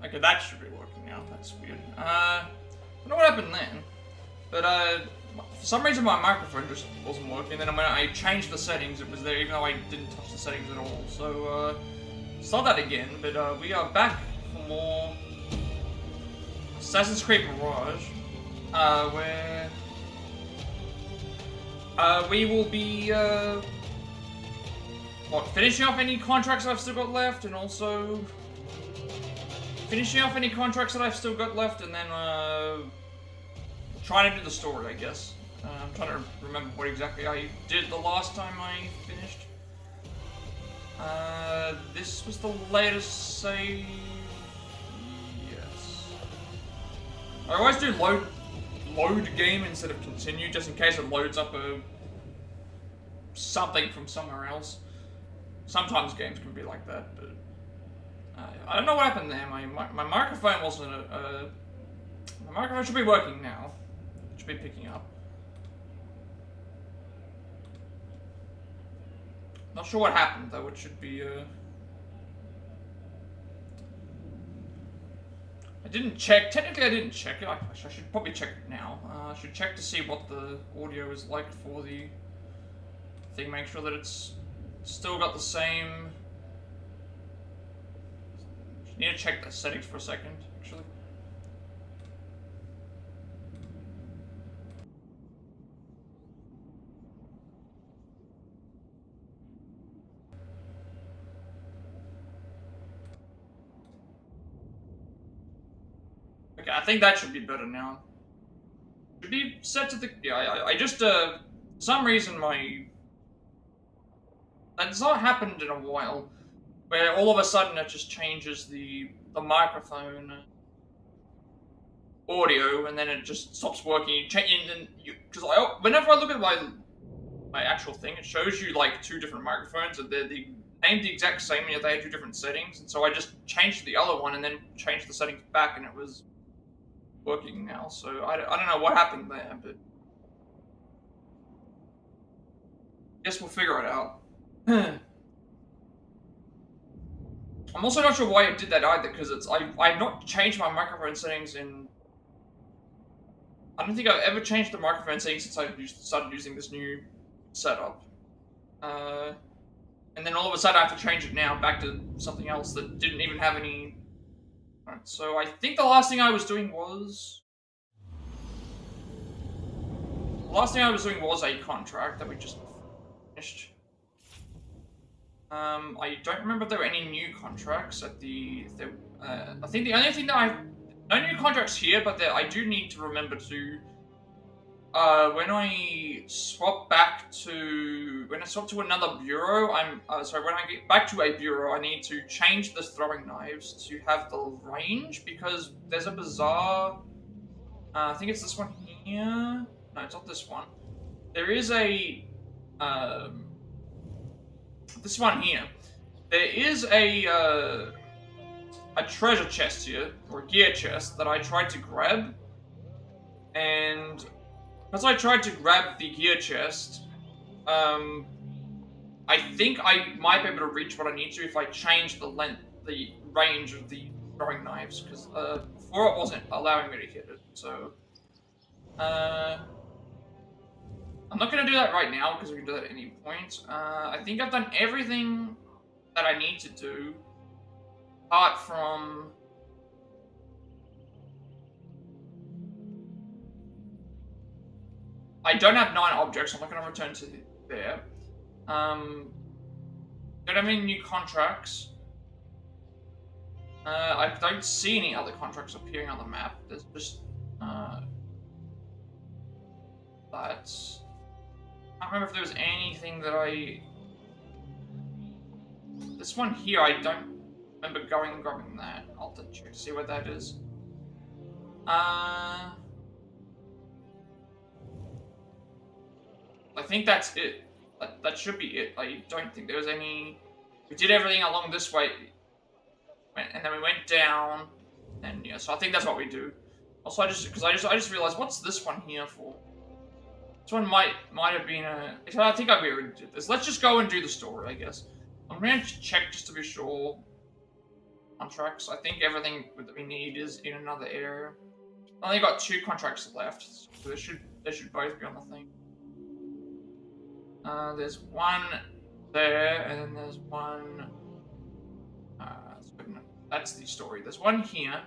Okay, that should be working now. That's weird. I don't know what happened then. But, for some reason my microphone just wasn't working. Then when I changed the settings, it was there even though I didn't touch the settings at all. So, start that again. But, we are back for more Assassin's Creed Mirage. Where... we will be, finishing off any contracts I've still got left, and also finishing off any contracts that I've still got left, and then, trying to do the story, I guess. I'm trying to remember what exactly I did the last time I finished. This was the latest save... Yes. I always do load game instead of continue, just in case it loads up something from somewhere else. Sometimes games can be like that, but I don't know what happened there. My microphone wasn't my microphone should be working now. It should be picking up. Not sure what happened though. It should be I didn't check. Technically, I didn't check it. I should probably check it now. I should check to see what the audio is like for the thing. Make sure that it's still got the same. Need to check the settings for a second, actually. Okay, I think that should be better now. Should be set to the... Yeah, I just, for some reason that's not happened in a while, where all of a sudden it just changes the microphone audio, and then it just stops working. Because whenever I look at my actual thing, it shows you like two different microphones, and they're named the exact same, yet they had two different settings. And so I just changed the other one, and then changed the settings back, and it was working now. So I don't know what happened there, but guess we'll figure it out. I'm also not sure why it did that either, because I've not changed my microphone settings in... I don't think I've ever changed the microphone settings since I started using this new setup. And then all of a sudden I have to change it now back to something else that didn't even have any... Alright, so I think the last thing I was doing was... The last thing I was doing was a contract that we just finished. I don't remember if there were any new contracts at the... I think the only thing that no new contracts here, but I do need to remember to... when I swap to another bureau, sorry, when I get back to a bureau, I need to change the throwing knives to have the range, because there's a bizarre... I think it's this one here. No, it's not this one. There is a... this one here. There is a treasure chest here, or a gear chest, that I tried to grab. And because I tried to grab the gear chest, I think I might be able to reach what I need to if I change the range of the throwing knives, because before it wasn't allowing me to hit it. So, I'm not going to do that right now, because we can do that at any point. I think I've done everything that I need to do, apart from... I don't have 9 objects, so I'm not going to return to there. Don't have any new contracts. I don't see any other contracts appearing on the map. There's just... that... I don't remember if there was anything that I... This one here, I don't remember going and grabbing that. I'll have to check to see what that is. I think that's it. That should be it. I don't think there was any... We did everything along this way. And then we went down. And yeah, so I think that's what we do. Also, I just realized, what's this one here for? This one might have been a... I think I already did this. Let's just go and do the story, I guess. I'm going to check just to be sure. contracts. I think everything that we need is in another area. I only got 2 contracts left, so they should both be on the thing. There's one there, and then there's one. That's the story. There's one here.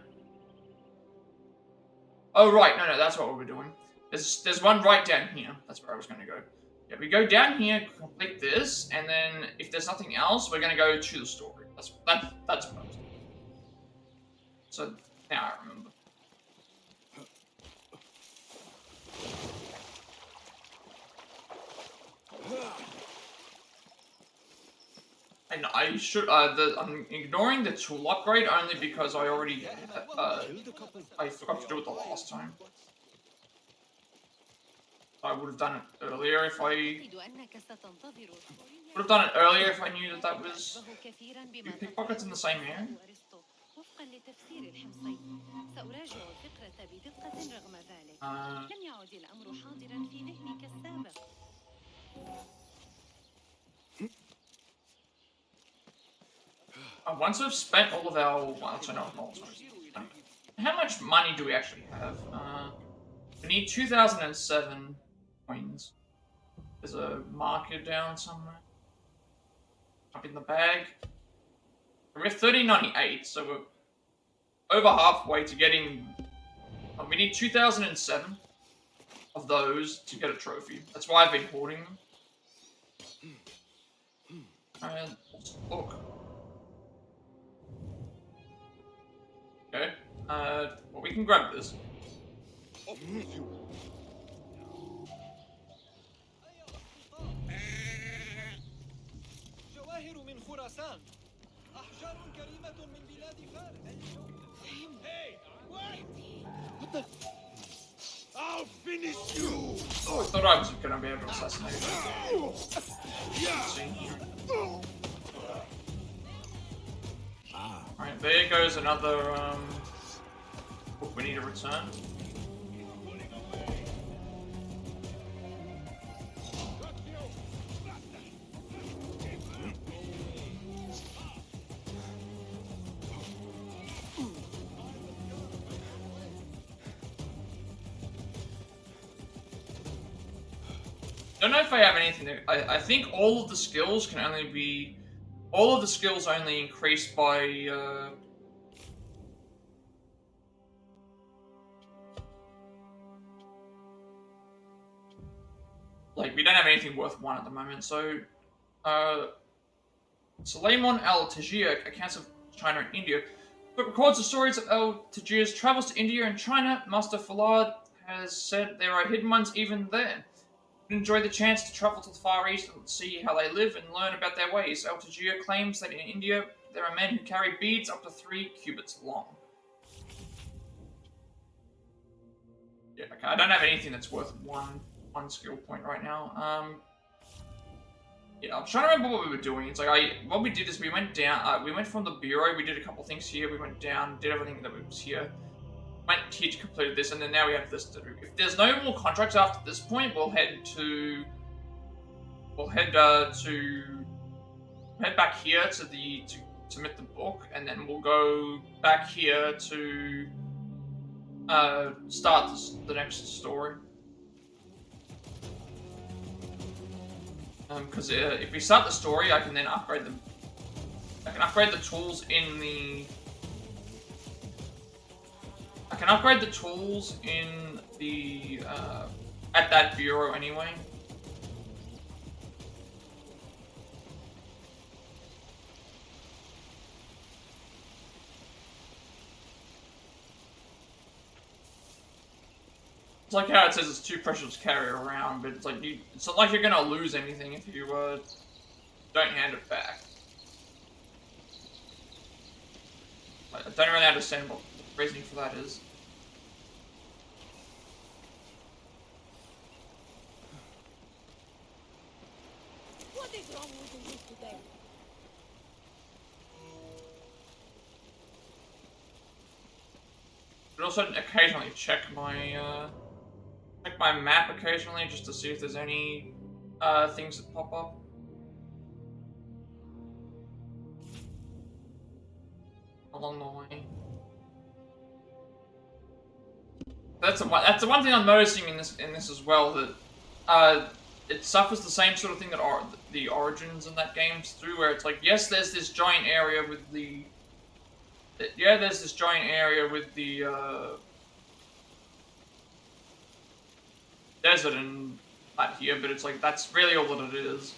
Oh right, no, that's what we were doing. There's one right down here. That's where I was going to go. Yeah, we go down here, complete this, and then if there's nothing else, we're going to go to the story. That's what I was doing. So now I remember. And I should I'm ignoring the tool upgrade only because I already I forgot to do it the last time. I would have done it earlier if I knew that was two pickpockets in the same area. Once we've spent all of our, well, so no, how much money do we actually have? We need 2007 coins. There's a marker down somewhere. Up in the bag. We're 1398, so we're over halfway to getting. We need 2007 of those to get a trophy. That's why I've been hoarding them. And look. Okay. Well, we can grab this. I'll finish you. Oh, I thought I was gonna be able to assassinate him. Alright, there goes another book we need to return. Don't know if I have anything to, I think all of the skills can only be, all of the skills only increase by, like, we don't have anything worth 1 at the moment, so, Suleiman Al-Tajir, accounts of China and India, but records the stories of Al-Tajir's travels to India and China. Master Falad has said there are hidden ones even there. Enjoy the chance to travel to the Far East and see how they live and learn about their ways. Al-Tajir claims that in India there are men who carry beads up to 3 cubits long. Yeah, okay, I don't have anything that's worth one skill point right now. Yeah, I'm trying to remember what we were doing. It's like what we did is we went down. We went from the bureau. We did a couple things here. We went down, did everything that was here. Went here to complete this, and then now we have this to do. If there's no more contracts after this point, we'll head back here to submit the book, and then we'll go back here to start the next story. Because if we start the story, I can then upgrade them. I can upgrade the tools in the. I can upgrade the tools in the at that bureau anyway. It's like how it says it's too precious to carry around, but it's like it's not like you're gonna lose anything if you don't hand it back. Like, I don't really understand what the reasoning for that is. What is wrong with you today? But also occasionally check my map occasionally just to see if there's any things that pop up. along the way. That's the one thing I'm noticing in this as well, that it suffers the same sort of thing that the Origins in that game's through, where it's like, yes, there's this giant area with the desert and that here, but it's like that's really all that it is.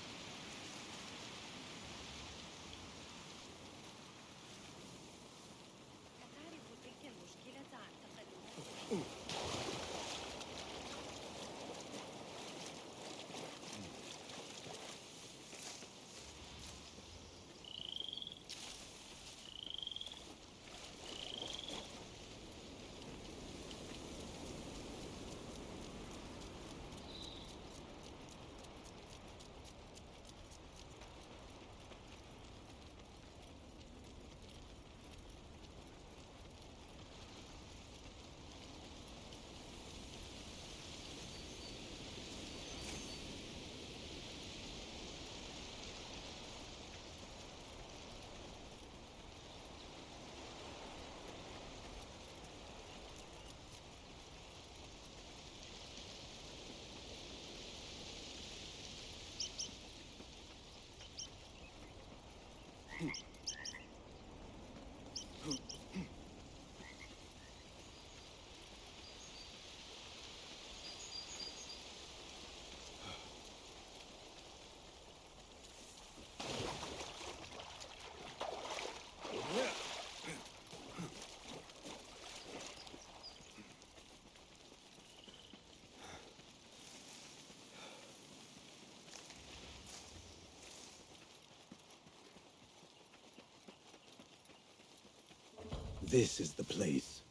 This is the place.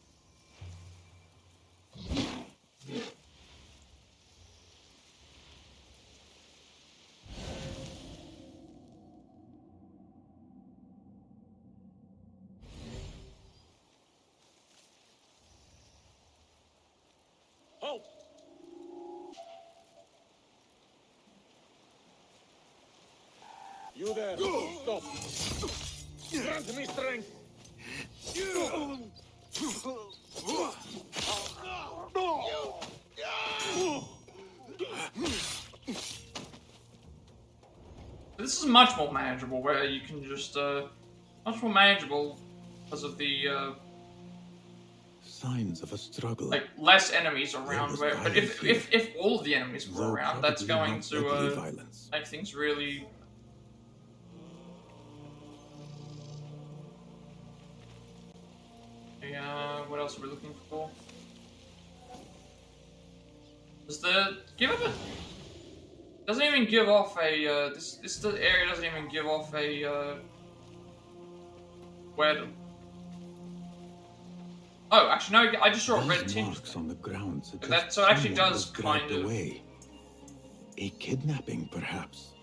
Halt! You there! Stop! Grant me strength! This is much more manageable, where you can just much more manageable because of the Signs of a struggle. like less enemies around. was But violence if all of the enemies were Though around, that's probably going not deadly to violence. make things really. Yeah, what else are we looking for? Does the give up a doesn't even give off a this area doesn't even give off a where to. Oh, actually no, I just saw a red These tinge. marks on the ground suggest That so it actually someone does was dragged kind of. away. A kidnapping, perhaps.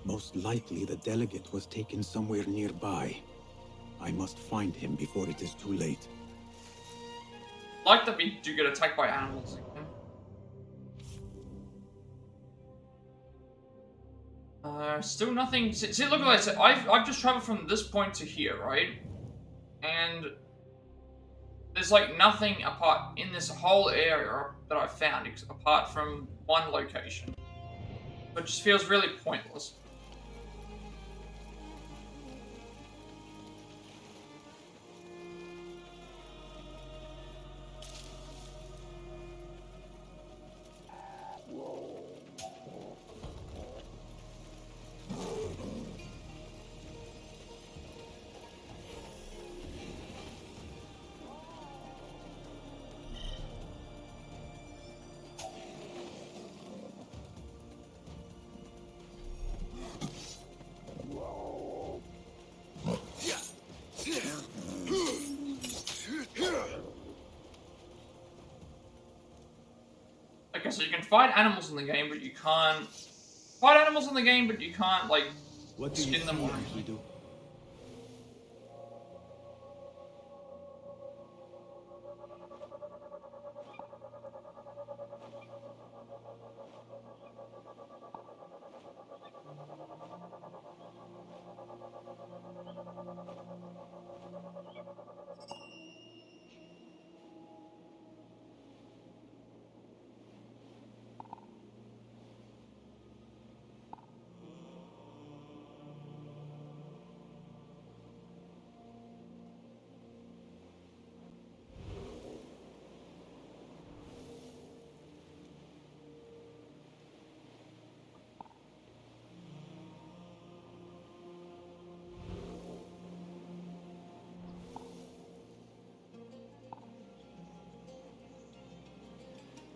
Most likely the delegate was taken somewhere nearby. I must find him before it is too late. Like that we do get attacked by animals again. Still nothing. See, look at this. I've just traveled from this point to here, right? And there's like nothing apart in this whole area that I've found apart from one location. It just feels really pointless. Okay, so you can fight animals in the game, but you can't fight animals in the game, but you can't like skin them or anything.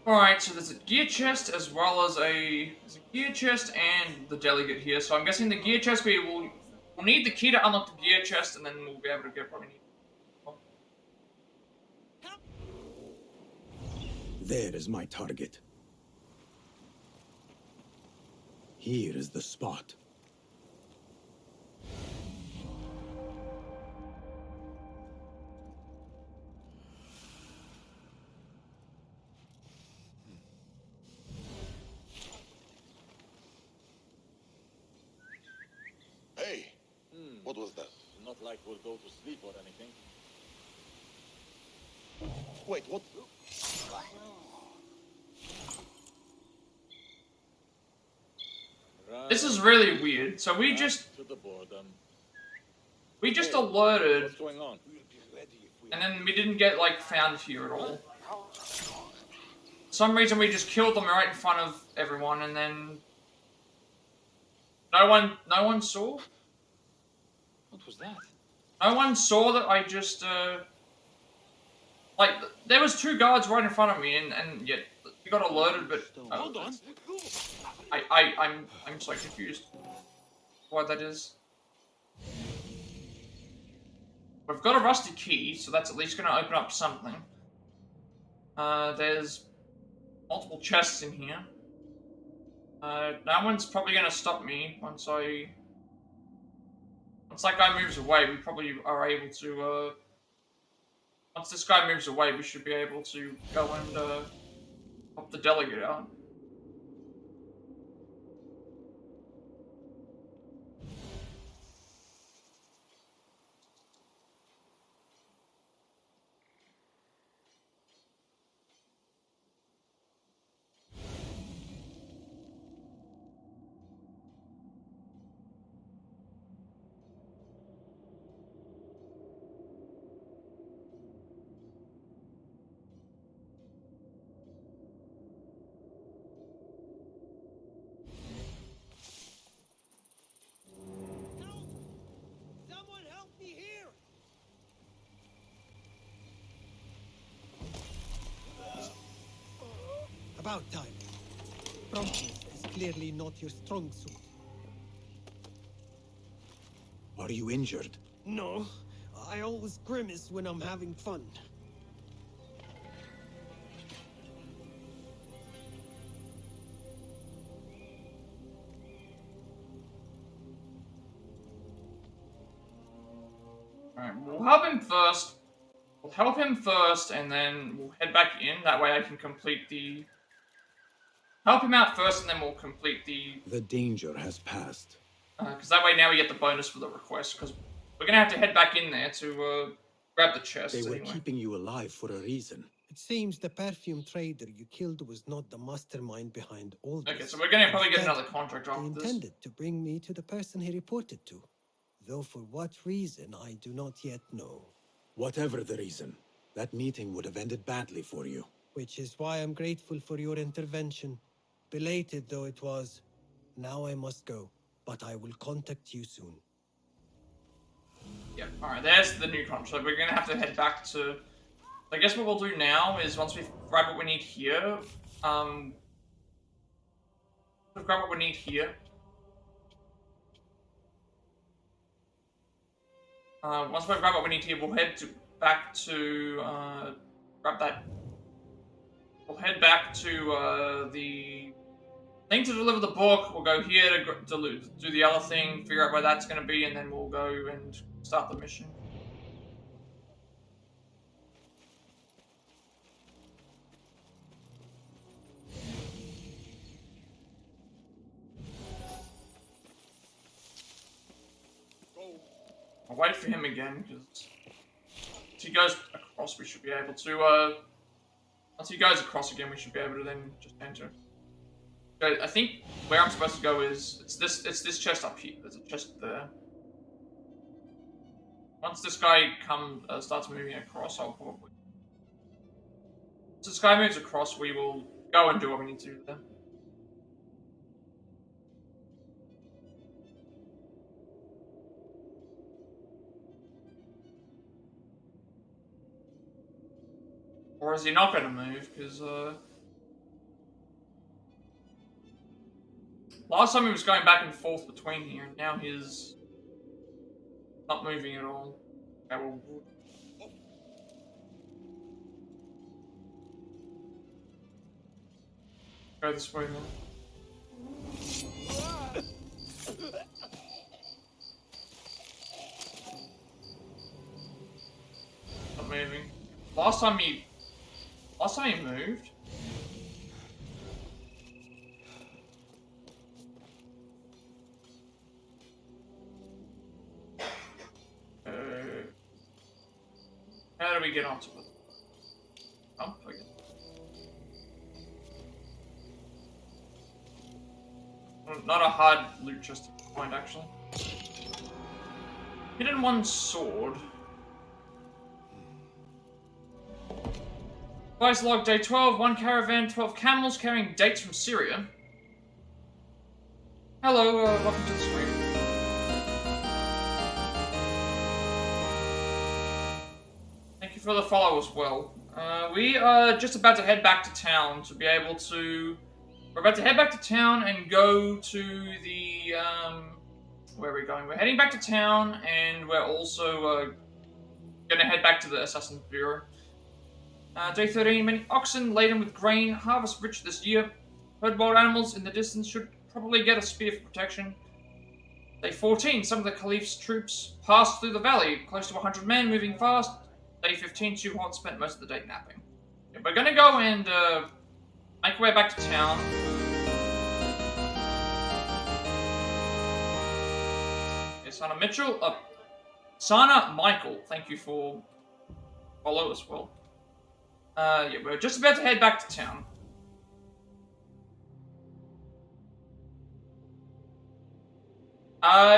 Alright, so there's a gear chest as well as there's a gear chest and the delegate here. So I'm guessing the gear chest we'll need the key to unlock the gear chest, and then we'll be able to get what we need. There is my target. Here is the spot. Hey, what was that? Not like we'll go to sleep or anything. Wait, what? This is really weird. So we just To the boredom. alerted, What's going on? and then we didn't get like found here at all. For some reason we just killed them right in front of everyone, and then no one saw. What was that? No one saw that I just like there was two guards right in front of me, and yet we got alerted, but Hold on. I'm so confused why that is. We've got a rusty key, so that's at least going to open up something. There's multiple chests in here. No one's probably going to stop me once that guy moves away. We probably are able to. Once this guy moves away, we should be able to go and pop the delegate out. Someone help me here! About time. Promptness is clearly not your strong suit. Are you injured? No, I always grimace when I'm having fun. Alright, we'll help him first. We'll help him first, and then we'll head back in. That way I can complete the... Help him out first, and then we'll complete the... The danger has passed. Because that way now we get the bonus for the request, because we're going to have to head back in there to grab the chest They were anyway. keeping you alive for a reason. It seems the perfume trader you killed was not the mastermind behind all this. Okay, so we're going to probably get Instead, another contract he after this. intended to bring me to the person he reported to. Though for what reason, I do not yet know. Whatever the reason, that meeting would have ended badly for you. Which is why I'm grateful for your intervention. Belated though it was, now I must go. But I will contact you soon. Yep, alright, there's the new contract. So we're going to have to head back to... I guess what we'll do now is once we grab what we need here, we'll grab what we need here. Once we grab what we need here, we'll head back to grab that. We'll head back to the thing to deliver the book. We'll go here to do the other thing, figure out where that's going to be, and then we'll go and start the mission. I'll wait for him again, because once he goes across, we should be able to, once he goes across again, we should be able to then just enter. So I think where I'm supposed to go is, it's this chest up here. There's a chest there. Once this guy starts moving across, I'll probably... Once this guy moves across, we will go and do what we need to do there. Or is he not going to move? Because, Last time he was going back and forth between here, and now he's not moving at all. Okay, well, go this way then. Not moving. Last time he moved. How do we get onto it? Oh, okay. Not a hard loot chest to find, actually. Hidden one sword. Advice log day 12, one caravan, 12 camels carrying dates from Syria. Hello, welcome to the stream. Thank you for the follow as well. We are just about to head back to town to be able to... We're about to head back to town and go to the, where are we going? We're heading back to town, and we're also, gonna head back to the Assassin's Bureau. Day 13, many oxen laden with grain, harvest rich this year. Herd wild animals in the distance should probably get a spear for protection. Day 14, some of the Caliph's troops passed through the valley, close to 100 men, moving fast. Day 15, Shuhon spent most of the day napping. Yeah, we're gonna go and, make our way back to town. Yeah, Sana Mitchell, Sana Michael, thank you for follow as well. Yeah, we're just about to head back to town.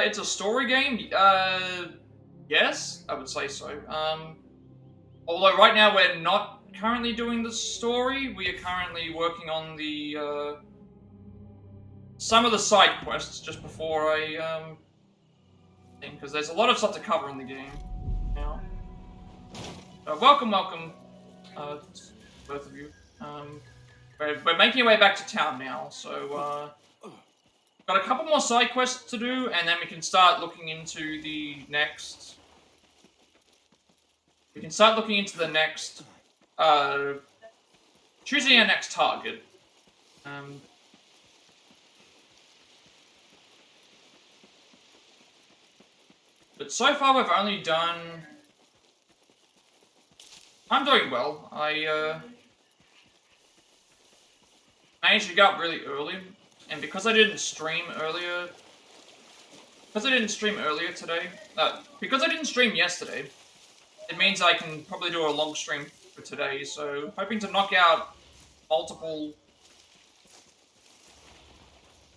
It's a story game. Yes, I would say so. Although right now we're not currently doing the story. We are currently working on the some of the side quests just before I thing, because there's a lot of stuff to cover in the game now. Welcome, both of you. We're making our way back to town now, so got a couple more side quests to do, and then we can start looking into the next. We can start looking into the next. Choosing our next target. But so far we've only done. I'm doing well. I managed to get up really early, and because I didn't stream earlier, because I didn't stream yesterday, it means I can probably do a long stream for today. So hoping to knock out multiple.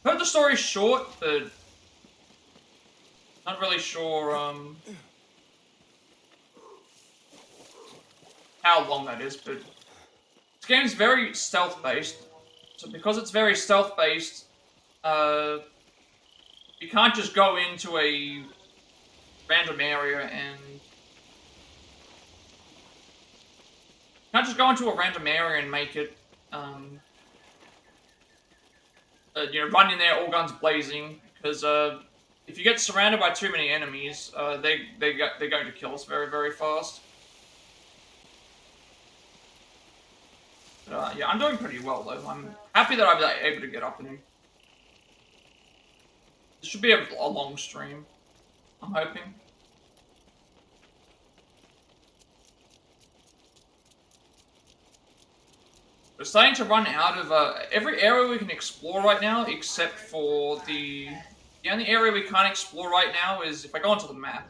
Heard the story short, but not really sure how long that is, but this game is very stealth-based, so because it's very stealth-based, you can't just go into a random area and... You can't just go into a random area and make it, you know, run in there, all guns blazing, because, if you get surrounded by too many enemies, they're going to kill us very, very fast. But, yeah, I'm doing pretty well, though. I'm happy that I'm able to get up and... This should be a long stream, I'm hoping. We're starting to run out of every area we can explore right now, except for the only area we can't explore right now is, if I go onto the map,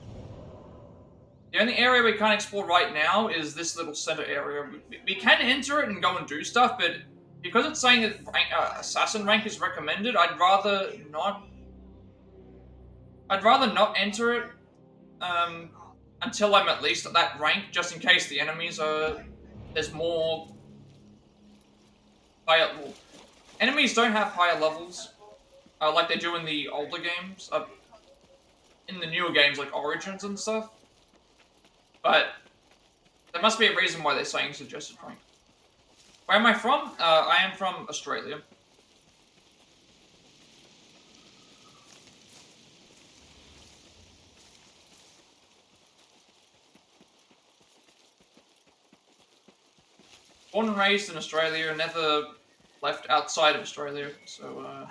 the only area we can't explore right now is this little center area. We can enter it and go and do stuff, but because it's saying that assassin rank is recommended, I'd rather not enter it until I'm at least at that rank, just in case the enemies are... There's more... higher... Well, enemies don't have higher levels. Like they do in the older games, in the newer games like Origins and stuff. But there must be a reason why they're saying suggested rank. Where am I from? I am from Australia. born and raised in Australia, never left outside of Australia, so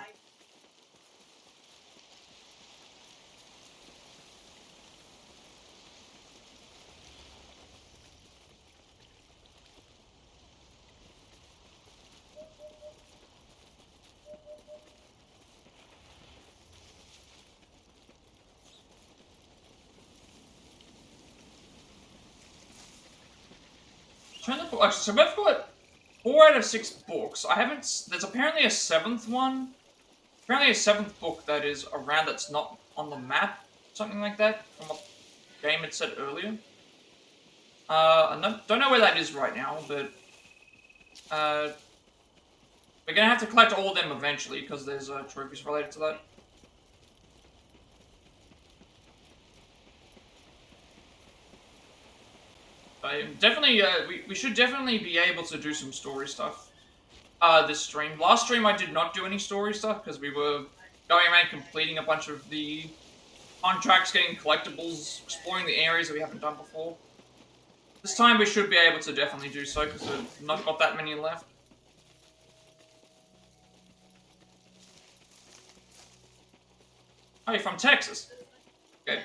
trying to actually, so we've got 4 out of 6 books. I haven't. There's apparently a 7th one. Apparently, a 7th book that is around that's not on the map, something like that, from what the game had said earlier. I don't know where that is right now, but we're gonna have to collect all of them eventually because there's trophies related to that. Definitely, we should definitely be able to do some story stuff this stream. Last stream I did not do any story stuff because we were going around completing a bunch of the contracts, getting collectibles, exploring the areas that we haven't done before. This time we should be able to definitely do so because we've not got that many left. Oh, you're from Texas? Okay.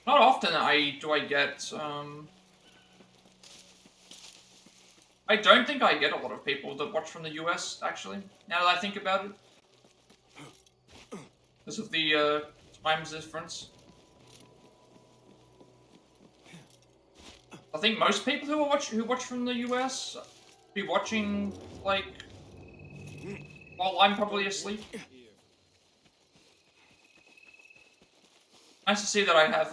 Not often do I get, I don't think I get a lot of people that watch from the US, actually, now that I think about it. Because of the, time difference. I think most people who watch from the US be watching, like, while I'm probably asleep. Nice to see that I have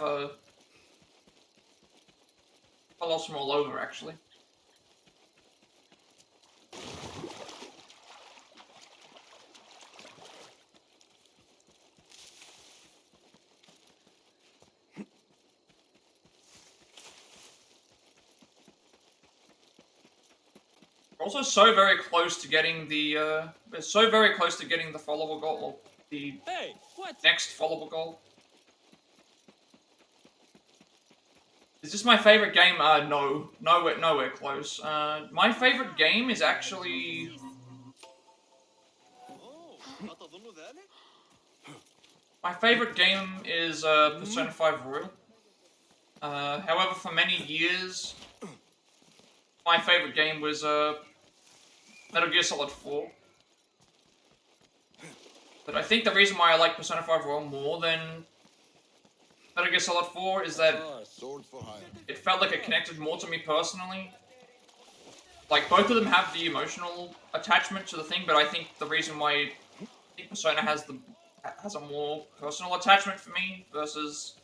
follows from all over, actually. We're also so very close to getting the we're so very close to getting the followable goal, or the next followable goal. Is this my favorite game? No. Nowhere close. My favorite game is actually... My favorite game is Persona 5 Royal. However, for many years, my favorite game was Metal Gear Solid 4. But I think the reason why I like Persona 5 Royal more than Metal Gear Solid 4 is that it felt like it connected more to me personally. Like, both of them have the emotional attachment to the thing, but I think the reason why I think Persona has a more personal attachment for me versus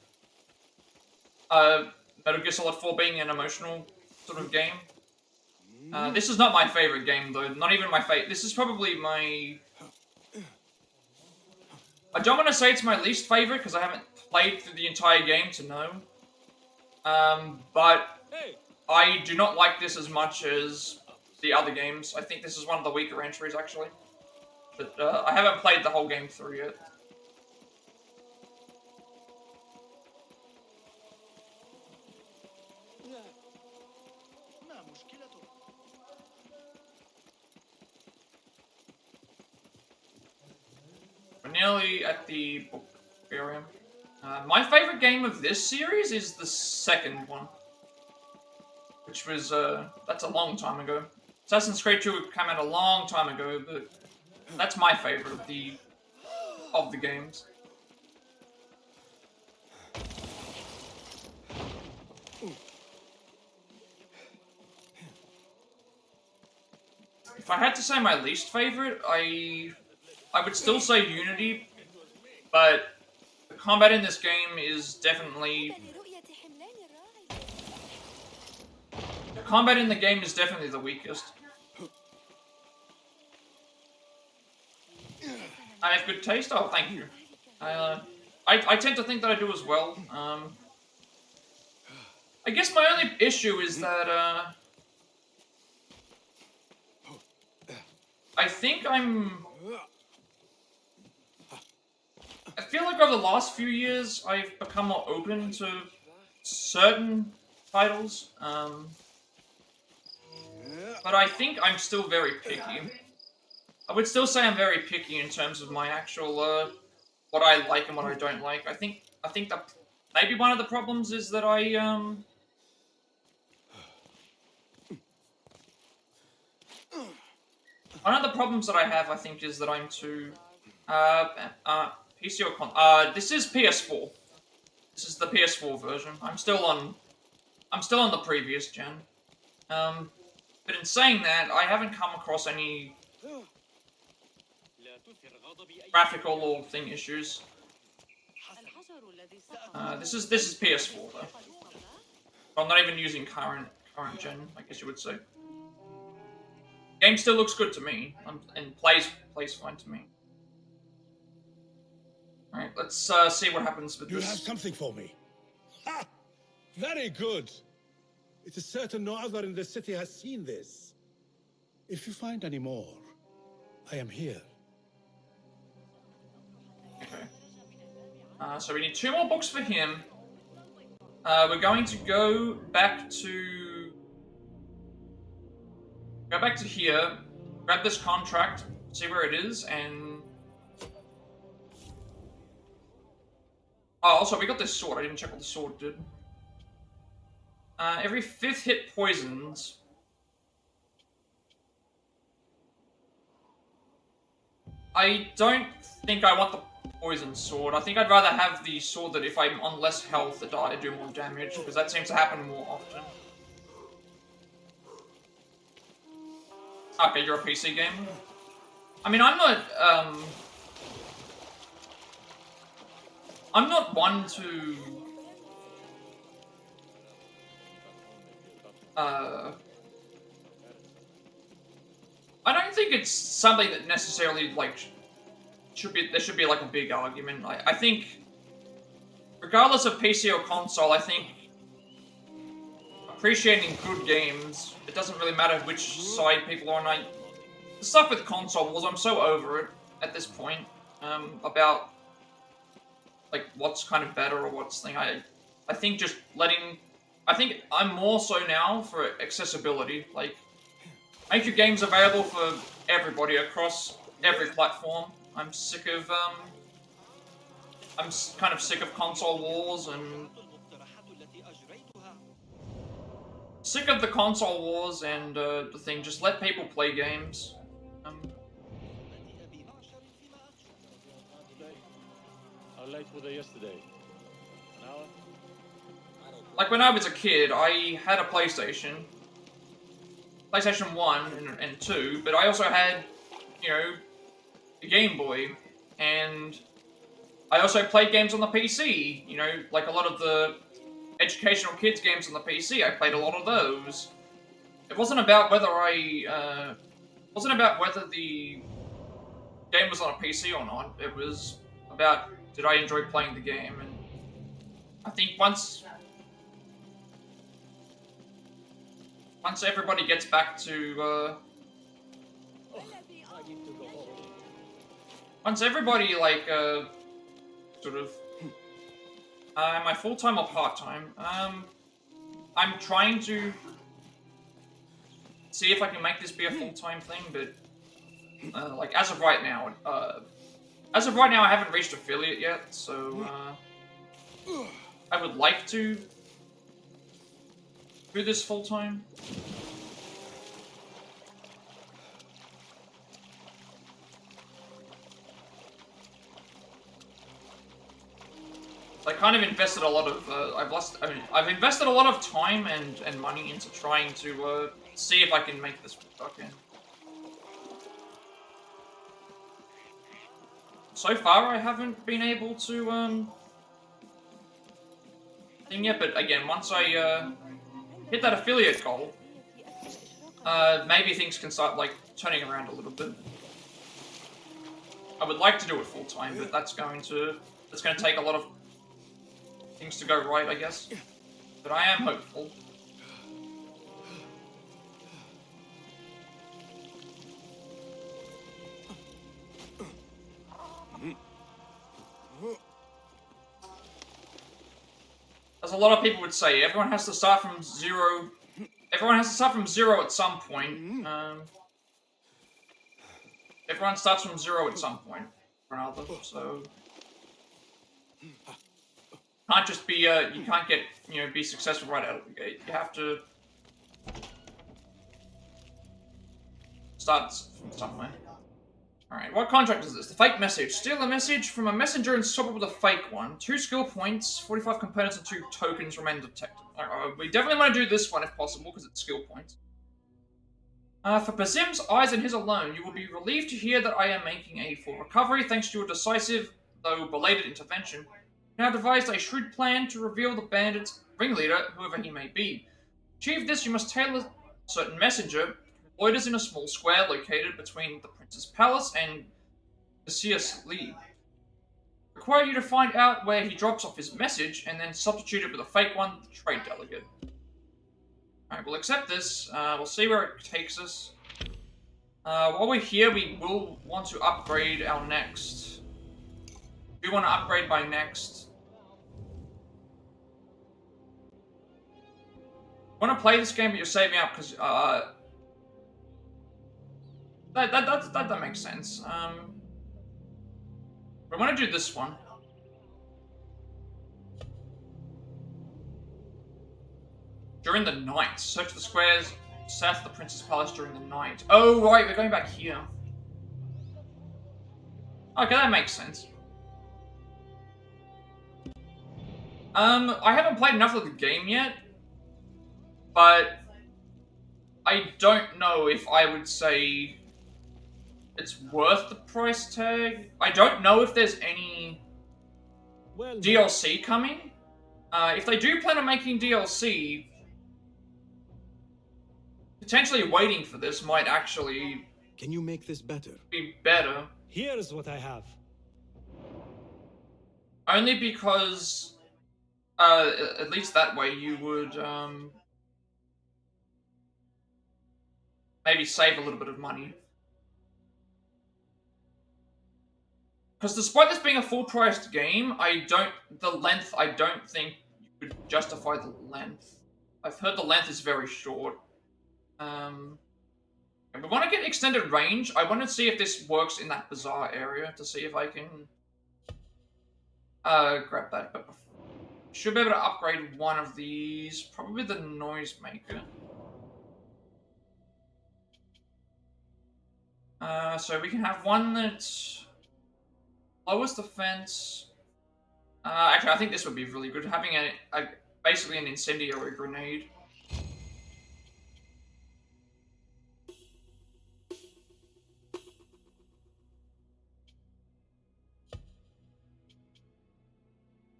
Metal Gear Solid 4 being an emotional sort of game. This is not my favorite game, though. Not even my favorite. This is probably my... I don't want to say it's my least favorite, because I haven't played through the entire game to know. But I do not like this as much as the other games. I think this is one of the weaker entries, actually. But I haven't played the whole game through yet. We're nearly at the book area. My favorite game of this series is the second one. Which was, that's a long time ago. Assassin's Creed 2 came out a long time ago, but that's my favorite of the games. If I had to say my least favorite, I would still say Unity, but the combat in this game is definitely... The combat in the game is definitely the weakest. I have good taste? Oh, thank you. I tend to think that I do as well. I guess my only issue is that, I think I feel like over the last few years, I've become more open to certain titles. But I think I'm still very picky. I would still say I'm very picky in terms of my actual what I like and what I don't like. I think that maybe one of the problems is that one of the problems that I have, I think, is that I'm too PC or this is PS4. This is the PS4 version. I'm still on the previous gen. But in saying that, I haven't come across any graphical or thing issues. This is PS4 though. I'm not even using current gen, I guess you would say. Game still looks good to me, and plays fine to me. All right, let's see what happens with You this. have something for me. Ha! Very good. It is certain no other in the city has seen this. If you find any more, I am here. Okay. So we need 2 more books for him. We're going to go back to here, grab this contract, see where it is, and also we got this sword. I didn't check what the sword did. Every 5th hit poisons. I don't think I want the poison sword. I think I'd rather have the sword that if I'm on less health, I do more damage, because that seems to happen more often. Okay, you're a PC gamer? I mean, I'm not one to... I don't think it's something that necessarily, like, there should be, like, a big argument. I think, regardless of PC or console, I think appreciating good games, it doesn't really matter which side people are on. The stuff with console wars, I'm so over it at this point, about, like, what's kind of better or what's thing. I think just I think I'm more so now for accessibility, like, make your games available for everybody across every platform. I'm sick of, I'm kind of sick of console wars and sick of the console wars and the thing. Just let people play games. How late were they yesterday? An hour? Like when I was a kid, I had a PlayStation 1 and 2, but I also had, you know, a Game Boy, and I also played games on the PC, you know, like a lot of the educational kids games on the PC, I played a lot of those. It wasn't about whether the game was on a PC or not, it was about did I enjoy playing the game, and I think once everybody gets back to, once everybody, like, sort of, am I full-time or part-time? I'm trying to see if I can make this be a full-time thing, but, like, as of right now, I haven't reached affiliate yet, so, I would like to do this full-time. I kind of invested a lot of, I've invested a lot of time and money into trying to, see if I can make this work. Okay. So far, I haven't been able to, thing yet, but again, once I, hit that affiliate goal, maybe things can start, like, turning around a little bit. I would like to do it full-time, but that's going to take a lot of things to go right, I guess. But I am hopeful. as a lot of people would say, everyone has to start from zero. Everyone has to start from zero at some point. Everyone starts from zero at some point, or another. So can't just be you can't get be successful right out of the gate. You have to start from somewhere. Alright, what contract is this? The fake message. Steal a message from a messenger and swap it with a fake one. 2 skill points, 45 components, and 2 tokens remain detected. We definitely want to do this one if possible, because it's skill points. For Basim's eyes and his alone, you will be relieved to hear that I am making a full recovery thanks to your decisive, though belated intervention. You have devised a shrewd plan to reveal the bandit's ringleader, whoever he may be. To achieve this, you must tailor a certain messenger who loiters in a small square located between the Prince's Palace and Cassius Lee. Require you to find out where he drops off his message and then substitute it with a fake one, the trade delegate. Alright, we'll accept this. We'll see where it takes us. While we're here, we will want to upgrade our next. We want to upgrade by next. I want to play this game, but you're saving up because that makes sense. I want to do this one. During the night. Search the squares south of the Prince's Palace during the night. Oh, right, we're going back here. Okay, that makes sense. I haven't played enough of the game yet, but I don't know if I would say it's worth the price tag. I don't know if there's any DLC coming. If they do plan on making DLC, potentially waiting for this might actually... Can you make this better? ...be better. Here's what I have. Only because, at least that way, you would, maybe save a little bit of money. Because despite this being a full-priced game, I don't think you could justify the length. I've heard the length is very short. We want to get extended range. I want to see if this works in that bazaar area to see if I can grab that. But should be able to upgrade one of these. Probably the noisemaker. So we can have one that's lowest defense. Actually, I think this would be really good. Having basically an incendiary grenade.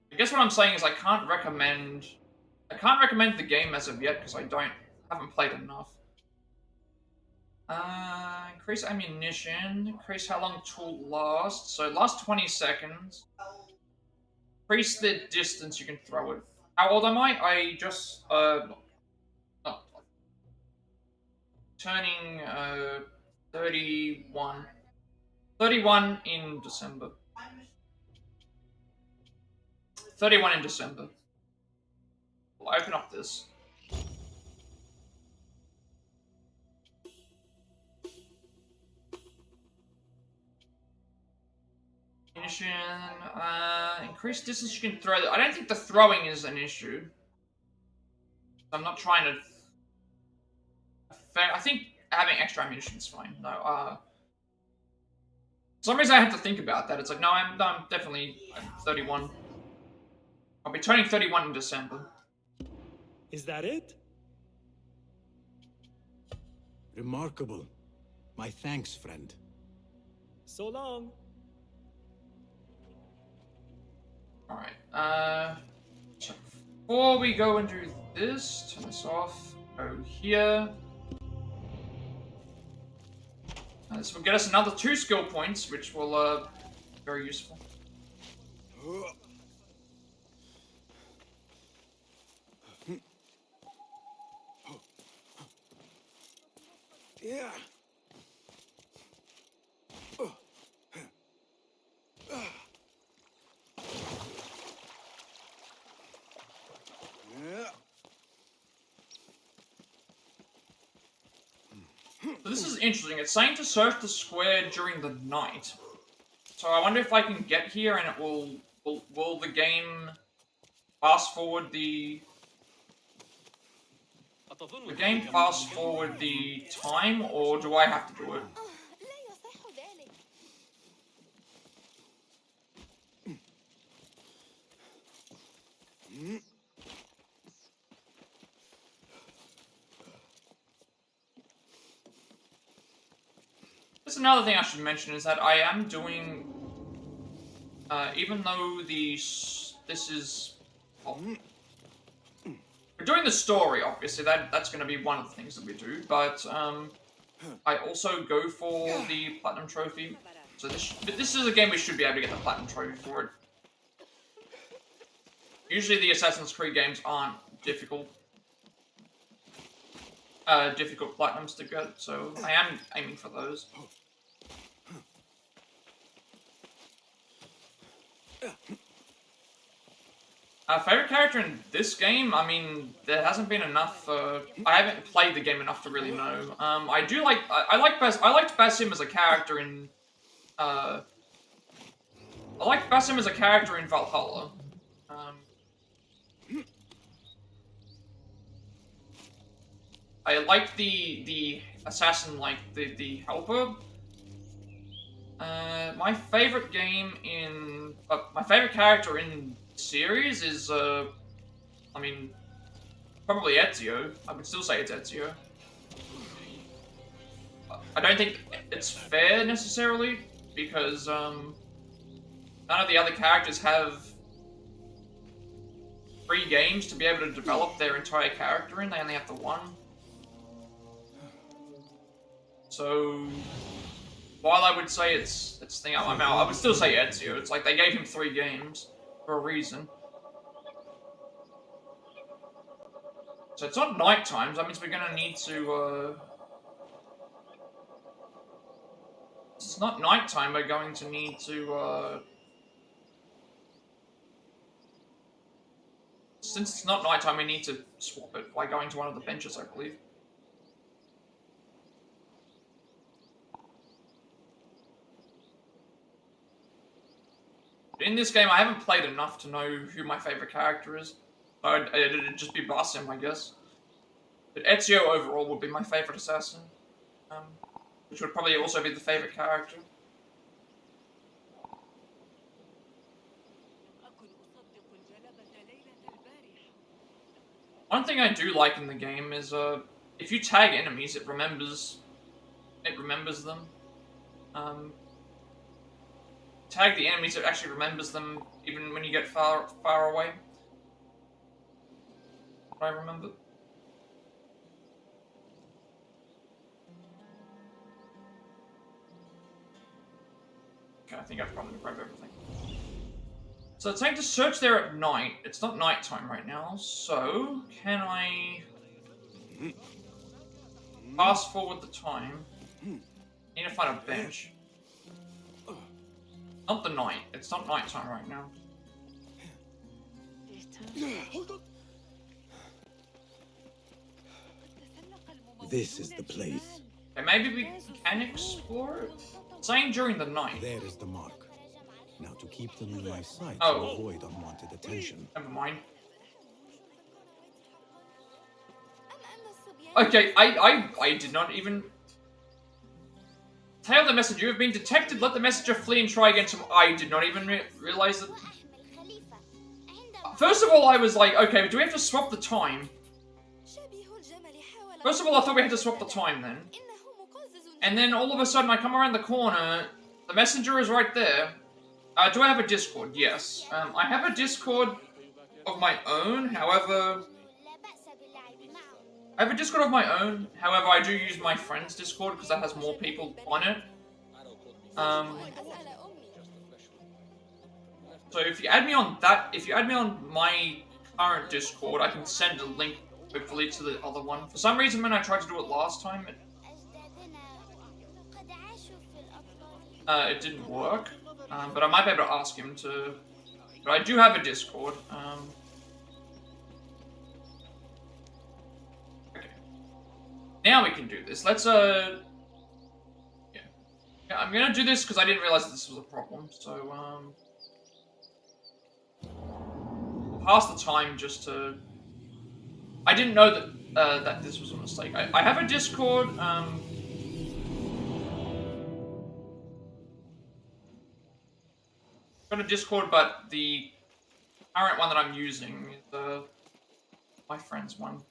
I guess what I'm saying is I can't recommend the game as of yet because haven't played enough. Increase ammunition, increase how long tool lasts. So last 20 seconds. Increase the distance you can throw it. How old am I? I just turning 31. 31 in December. 31 in December. We'll open up this. Ammunition, increase distance you can throw. I don't think the throwing is an issue. I'm not trying to... I think having extra ammunition is fine. No, for some reason I have to think about that. It's like, no, I'm definitely 31. I'll be turning 31 in December. Is that it? Remarkable. My thanks, friend. So long. Alright, so before we go and do this, turn this off, go here. This will get us another 2 skill points, which will be very useful. Yeah. So this is interesting. It's saying to search the square during the night. So I wonder if I can get here and it will the game fast forward the fast forward the time, or do I have to do it? Just another thing I should mention is that I am doing, even though this is, well, we're doing the story, obviously, that's going to be one of the things that we do, but I also go for the Platinum Trophy, so this is a game we should be able to get the Platinum Trophy for it. Usually the Assassin's Creed games aren't difficult Platinums to get, so I am aiming for those. Favorite character in this game? I mean, there hasn't been enough. I haven't played the game enough to really know. I do like. I liked Basim as a character in. I liked Basim as a character in Valhalla. I like the assassin, like the helper. My favorite game in my favorite character in the series is I mean, probably Ezio. I would still say it's Ezio. I don't think it's fair necessarily because none of the other characters have 3 games to be able to develop their entire character in. They only have the 1. So, while I would say it's thing out my mouth, I would still say Ezio. It's like they gave him 3 games for a reason. So it's not night time, so that means we're gonna need to, it's not night time, we're going to need to, since it's not night time, we need to swap it by going to one of the benches, I believe. In this game, I haven't played enough to know who my favorite character is. So it'd just be Basim, I guess. But Ezio overall would be my favorite assassin. Which would probably also be the favorite character. One thing I do like in the game is if you tag enemies, it remembers them. Tag the enemies, it actually remembers them even when you get far away. I remember. Okay, I think I've probably grabbed everything. So it's saying to search there at night. It's not nighttime right now, so can I fast forward the time? Need to find a bench. Not the night. It's not nighttime right now. This is the place. Okay, maybe we can explore it? It's saying during the night. There is the mark. Now to keep them in my sight Oh. to avoid unwanted attention. Never mind. Okay, I did not even... Tell the messenger, you have been detected. Let the messenger flee and try again. I did not even realize that. First of all, I was like, okay, do we have to swap the time? First of all, I thought we had to swap the time then. And then all of a sudden, I come around the corner. The messenger is right there. Do I have a Discord? Yes. I have a Discord of my own. However, I have a Discord of my own, however I do use my friend's Discord because that has more people on it. So if you add me on that, if you add me on my current Discord, I can send a link, hopefully, to the other one. For some reason, when I tried to do it last time, it didn't work. But I might be able to ask him to... But I do have a Discord. Now we can do this. Let's Yeah, I'm gonna do this because I didn't realize that this was a problem. So I'll pass the time just to. I didn't know that that this was a mistake. I have a Discord. Got a Discord, but the current one that I'm using is my friend's one.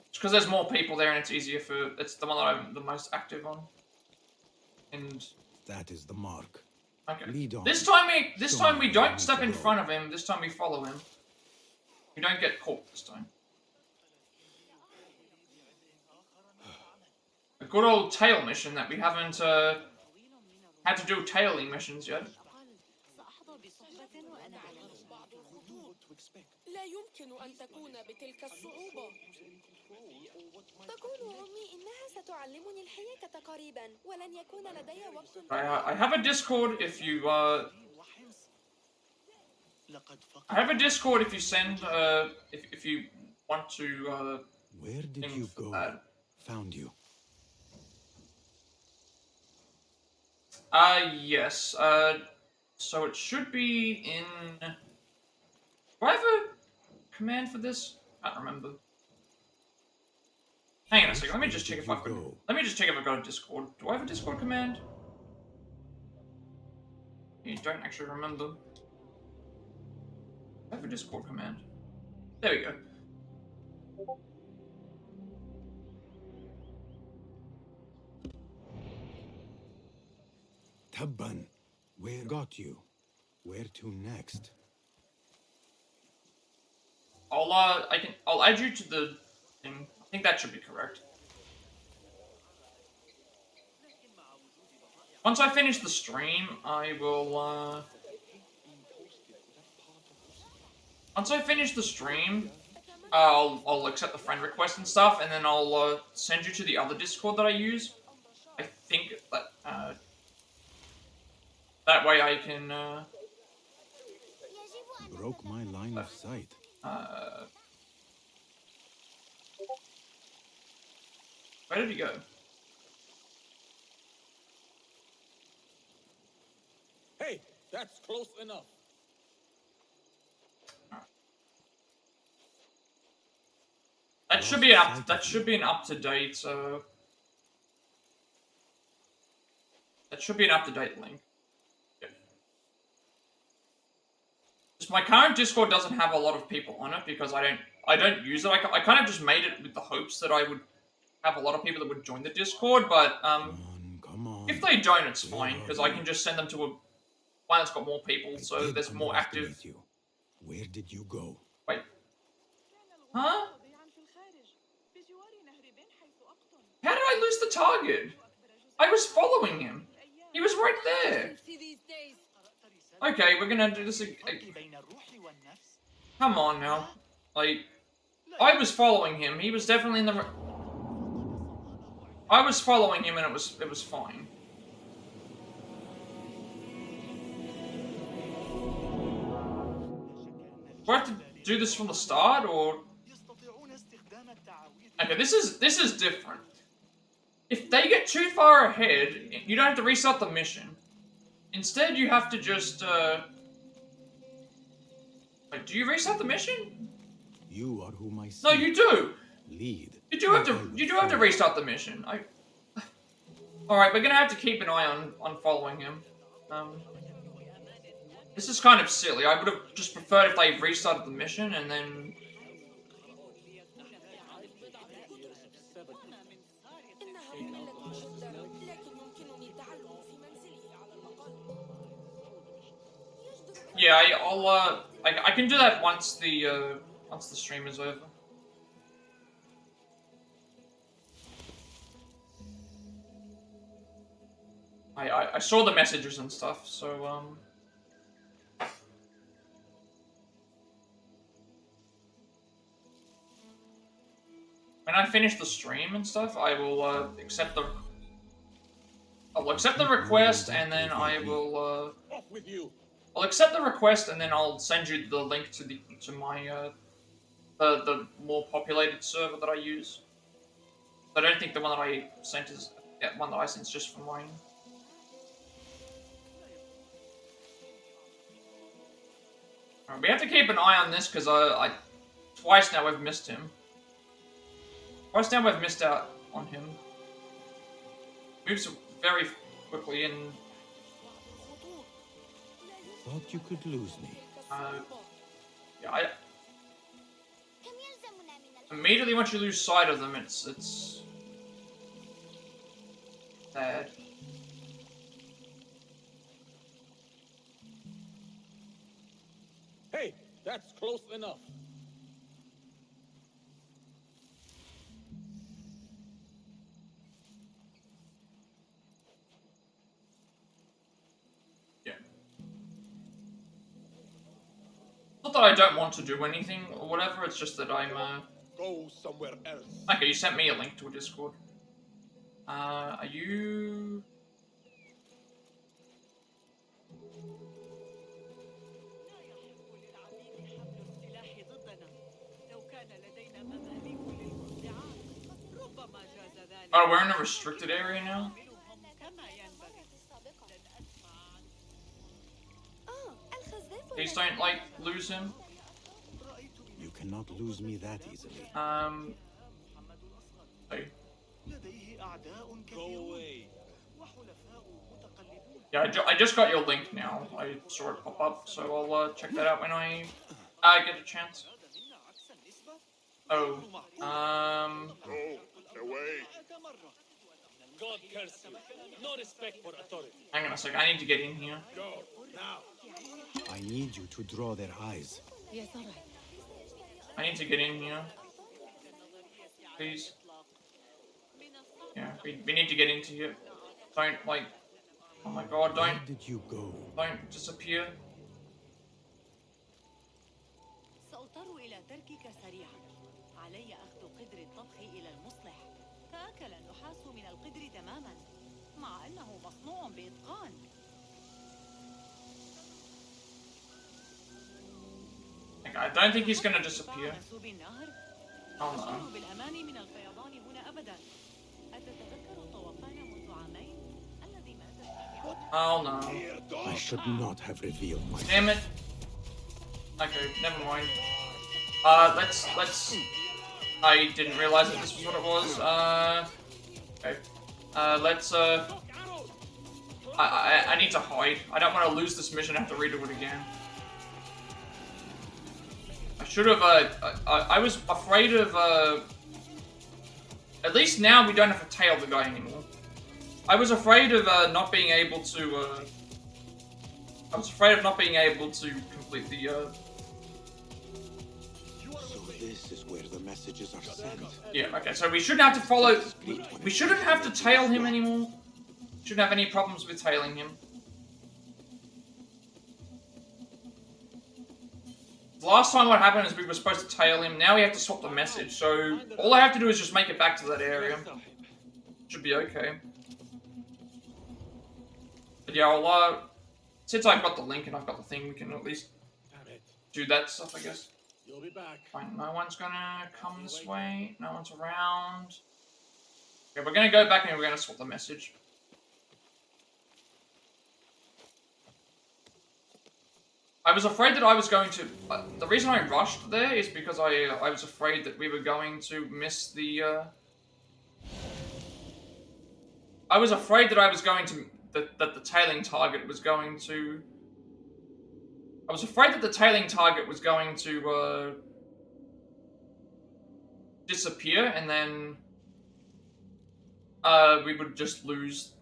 It's because there's more people there and it's easier for. It's the one that I'm the most active on. And That is the mark. okay, Lead on. this time we don't step in front of him. This time we follow him. We don't get caught this time. A good old tail mission that we haven't had to do tailing missions yet. لا يمكن أن تكون بتلك الصعوبة. تقول أمي إنها ستعلمني الحياة قريبا ولن يكون لدي وقت. I have a Discord if you I have a Discord if you send if you want to Where did you go? Found you. Yes. So it should be in. Do I have a command for this? I don't remember. Hang on a second. Let me just check if I've got. Let me just check if I've got a Discord. Do I have a Discord command? You don't actually remember. I have a Discord command. There we go. Tabban, where got you? Where to next? I'll add you to the thing. I think that should be correct. Once I finish the stream, I will once I finish the stream, I'll accept the friend request and stuff, and then I'll send you to the other Discord that I use. I think that that way I can Broke my line of sight. Where did he go? Hey, that's close enough. That should be an up to date. That should be an up to date link. Yeah. Just my current Discord doesn't have a lot of people on it because I don't use it. I kind of just made it with the hopes that I would have a lot of people that would join the Discord, but Come on. if they don't, it's fine because I can just send them to a one that's got more people, so Did there's more active. underestimate you. Where did you go? Wait, huh? How did I lose the target? I was following him. He was right there. Okay, we're gonna do this again. Come on now. Like, I was following him. He was definitely in the. I was following him, and it was fine. Do I have to do this from the start, or? Okay, this is different. If they get too far ahead, you don't have to restart the mission. Instead, you have to just, Wait, do you restart the mission? You are whom I see. No, you do! Lead. You do have to restart the mission. Alright, we're gonna have to keep an eye on following him. This is kind of silly. I would have just preferred if they restarted the mission and then... Yeah, I can do that once the stream is over. I saw the messages and stuff, so when I finish the stream and stuff, I will accept the request, and then I will Off with you. I'll accept the request, and then I'll send you the link to my the more populated server that I use. I don't think the one that I sent is one that I sent is just for mine. We have to keep an eye on this because I twice now we've missed him. Twice now we've missed out on him. Moves very quickly and Thought you could lose me. yeah, I immediately once you lose sight of them, it's sad. Hey, that's close enough. Yeah. Not that I don't want to do anything or whatever, it's just that I'm Go somewhere else. okay, you sent me a link to a Discord. Are you oh, we're in a restricted area now? Please don't, like, lose him. You cannot lose me that easily. Hey. Go away. Yeah, I just got your link now. I saw it pop up, so I'll check that out when I get a chance. Oh, Go away. God curse you. No respect for authority. hang on a sec, I need to get in here. Go now. I need you to draw their eyes. I need to get in here. Please. Yeah, we need to get into here. Don't, like, oh my god, Where don't did you go? disappear. سأضطر إلى تركك سريعا. علي أخذ قدر الطبخ إلى المصلح. تأكل النحاس من القدر تماما مع أنه مصنوع بإتقان. Like, I don't think he's gonna disappear. منسوب النهر. Oh أشعر no. بالأمان من الفيضان هنا أبدا. أتتذكر الطوفان منذ عامين الذي مات فيه؟ Oh no. I should not have revealed myself. Damn it. Okay, never mind. Let's. I didn't realize that this was what it was. Okay. Let's. I need to hide. I don't want to lose this mission and have to redo it again. I should have. I was afraid of. At least now we don't have to tail the guy anymore. I was afraid of not being able to. I was afraid of not being able to complete the. So this is where the messages are sent. Yeah. Okay. So we shouldn't have to follow. We shouldn't have to tail him anymore. Shouldn't have any problems with tailing him. Last time what happened is we were supposed to tail him. Now we have to swap the message. So all I have to do is just make it back to that area. Should be okay. But yeah, I'll, since I've got the link and I've got the thing, we can at least do that stuff, I guess. You'll be back. Fine, no one's gonna come this way. No one's around. Okay, we're gonna go back and we're gonna swap the message. I was afraid that I was going to... the reason I rushed there is because I was afraid that we were going to miss the... I was afraid that I was going to... That the tailing target was going to... I was afraid that the tailing target was going to disappear and then we would just lose.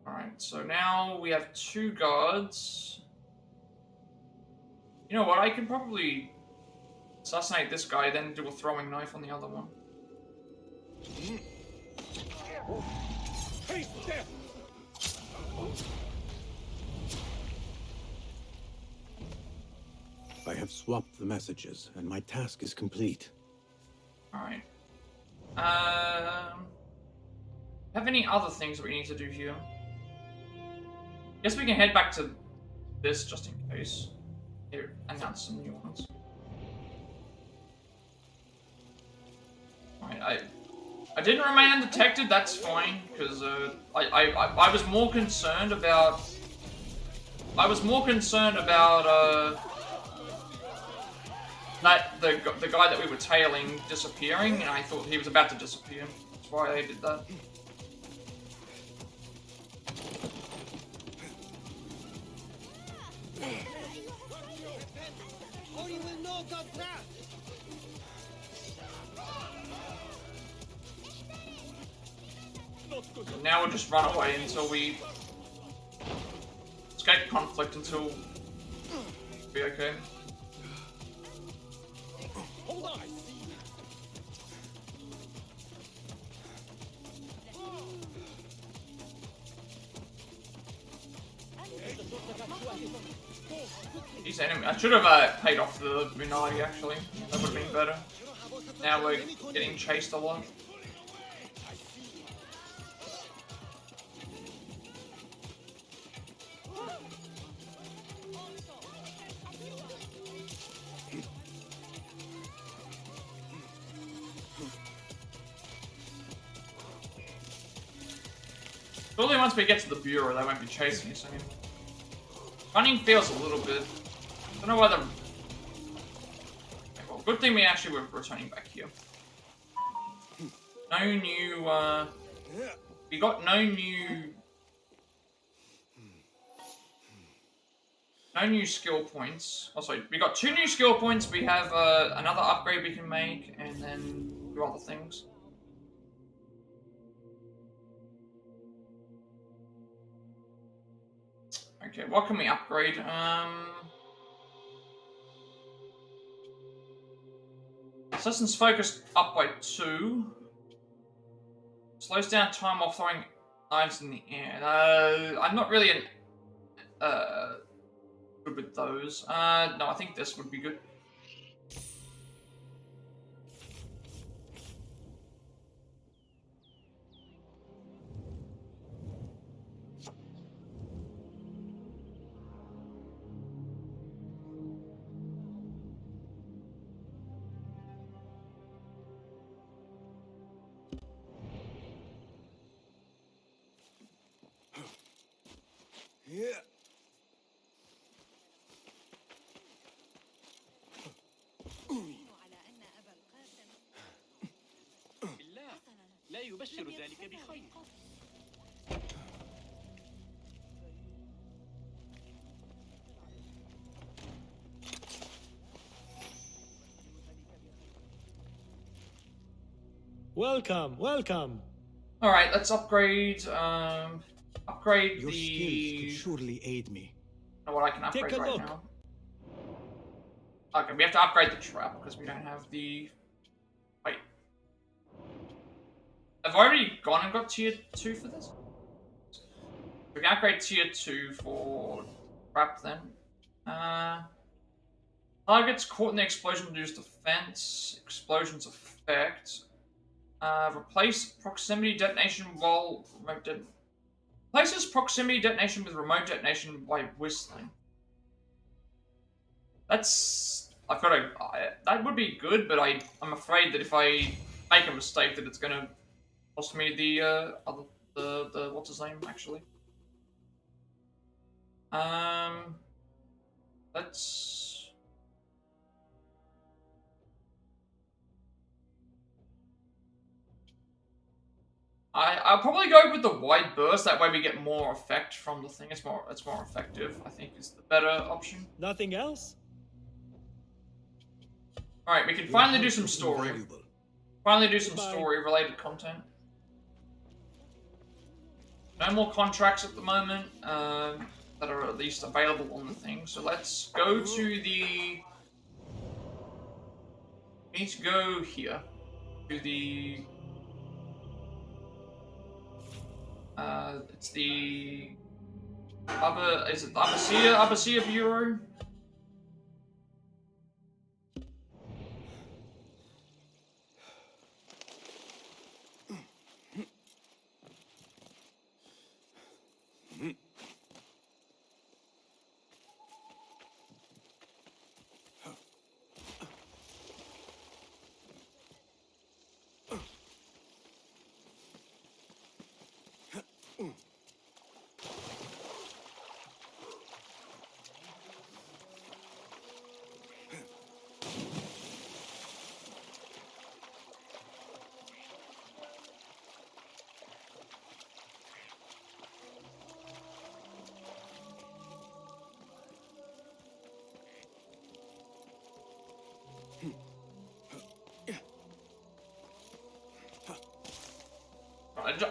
Alright, so now we have 2 guards. You know what, I can probably assassinate this guy, then do a throwing knife on the other one. Face death. I have swapped the messages, and my task is complete. Alright. Have any other things that we need to do here? Guess we can head back to this just in case. Here, announce some new ones. Alright, I didn't remain undetected, that's fine, because I was more concerned about I was more concerned about that the guy that we were tailing disappearing, and I thought he was about to disappear. That's why they did that. Or you will not of Plat. And now we'll just run away until we escape conflict until we'll be okay. Hold on. These enemy. I should have paid off the Mirage actually. That would have been better. Now we're getting chased a lot. Surely once we get to the Bureau, they won't be chasing us anymore. Running feels a little bit. I don't know why the. Okay, well, good thing we actually were returning back here. No new. We got no new. No new skill points. Oh, sorry, we got 2 new skill points. We have another upgrade we can make, and then do other things. Okay, what can we upgrade? Assassin's Focus up by 2. Slows down time while throwing knives in the air. I'm not really good with those. No, I think this would be good. لا يبشر ذلك بخير. Welcome, welcome. All right, let's upgrade. Upgrade Your skills the. could surely aid me. I don't know what I can upgrade Take a right look. now. Okay, we have to upgrade the trap because we don't have the. Wait. I've already gone and got tier 2 for this. We can upgrade tier 2 for trap then. Targets caught in the explosion reduce defense. Explosion's effect. Replace proximity detonation while remote replaces proximity detonation with remote detonation by whistling. That's that would be good, but I'm afraid that if I make a mistake, that it's gonna cost me the what's his name actually. Let's. I'll probably go with the wide burst. That way we get more effect from the thing. It's more effective. I think is the better option. Nothing else? All right, we can finally do some story. Finally do some Goodbye. story-related content. No more contracts at the moment that are at least available on the thing. So let's go to the. We need to go here to the. It's the. Is it the Abasia Bureau?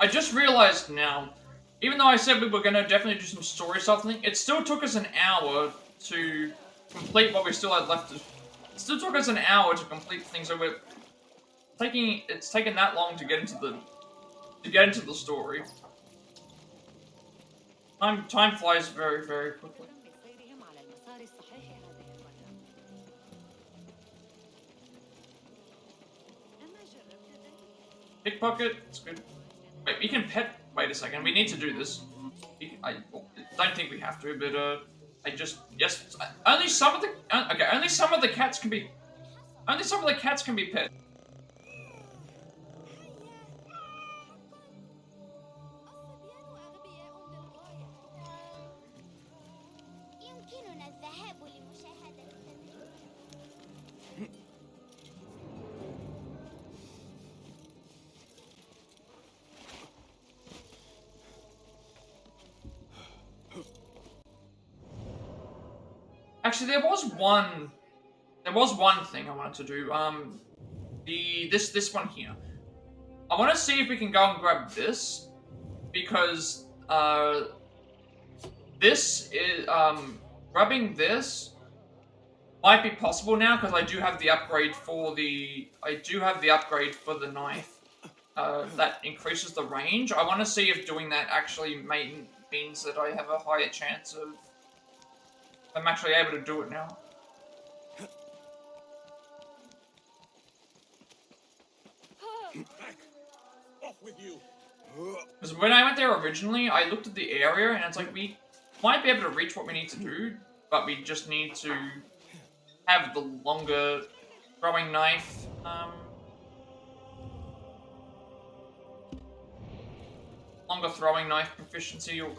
I just realized now, even though I said we were gonna definitely do some story stuff, it still took us an hour to complete what we still had left. It still took us an hour to complete things, so it's taken that long to get into the story. Time flies very, very quickly. Pickpocket, it's good. Wait, we can pet. Wait a second, we need to do this. I don't think we have to, but only some of the only some of the cats can be pet. Actually, there was one thing I wanted to do. This one here. I want to see if we can go and grab this, because this is grabbing this might be possible now, because I do have the upgrade for the knife. That increases the range. I want to see if doing that actually means that I have a higher chance of I'm actually able to do it now. Back off with you. Because when I went there originally, I looked at the area and it's like we might be able to reach what we need to do, but we just need to have the longer throwing knife. Longer throwing knife proficiency, or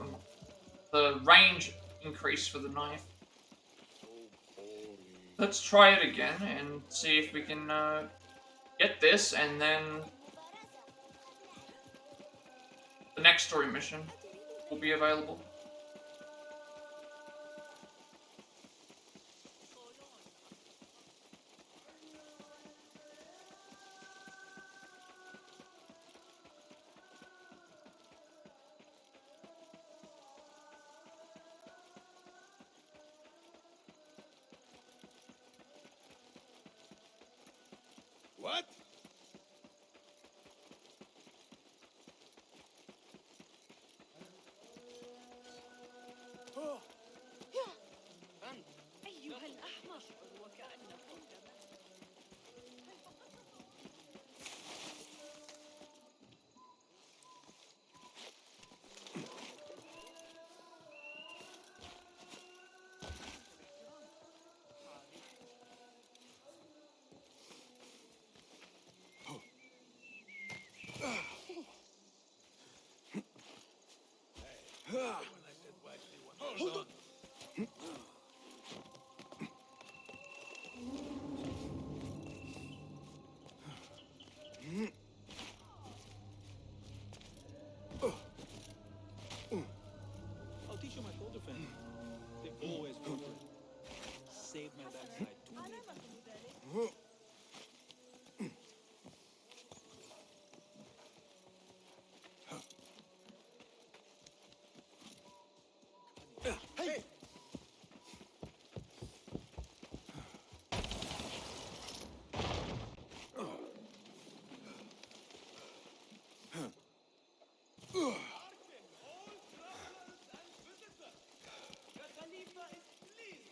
the range increase for the knife. Let's try it again and see if we can get this, and then the next story mission will be available. What? أيها الأحمق وكأنه Hold on. I'll teach you my full defense. They always go for it. Save my backside too. Hey!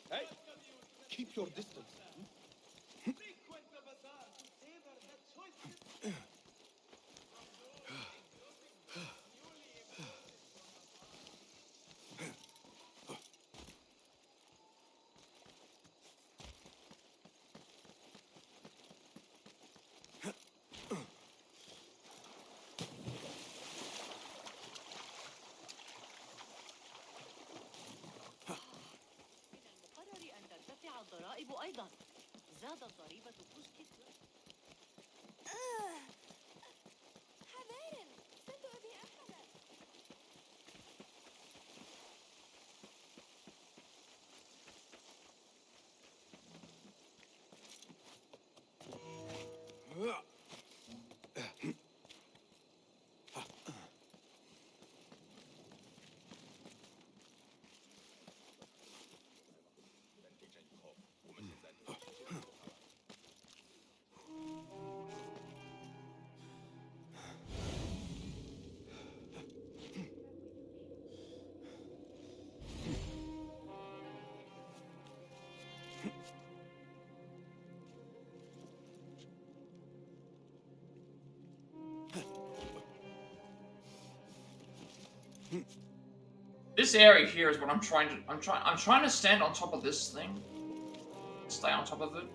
Hey! Keep your distance. المقرر أن ترتفع الضرائب أيضا. زادت ضريبة كشك حذارا ستؤذي أحدا. This area here is what I'm trying to. I'm trying to stand on top of this thing. Stay on top of it.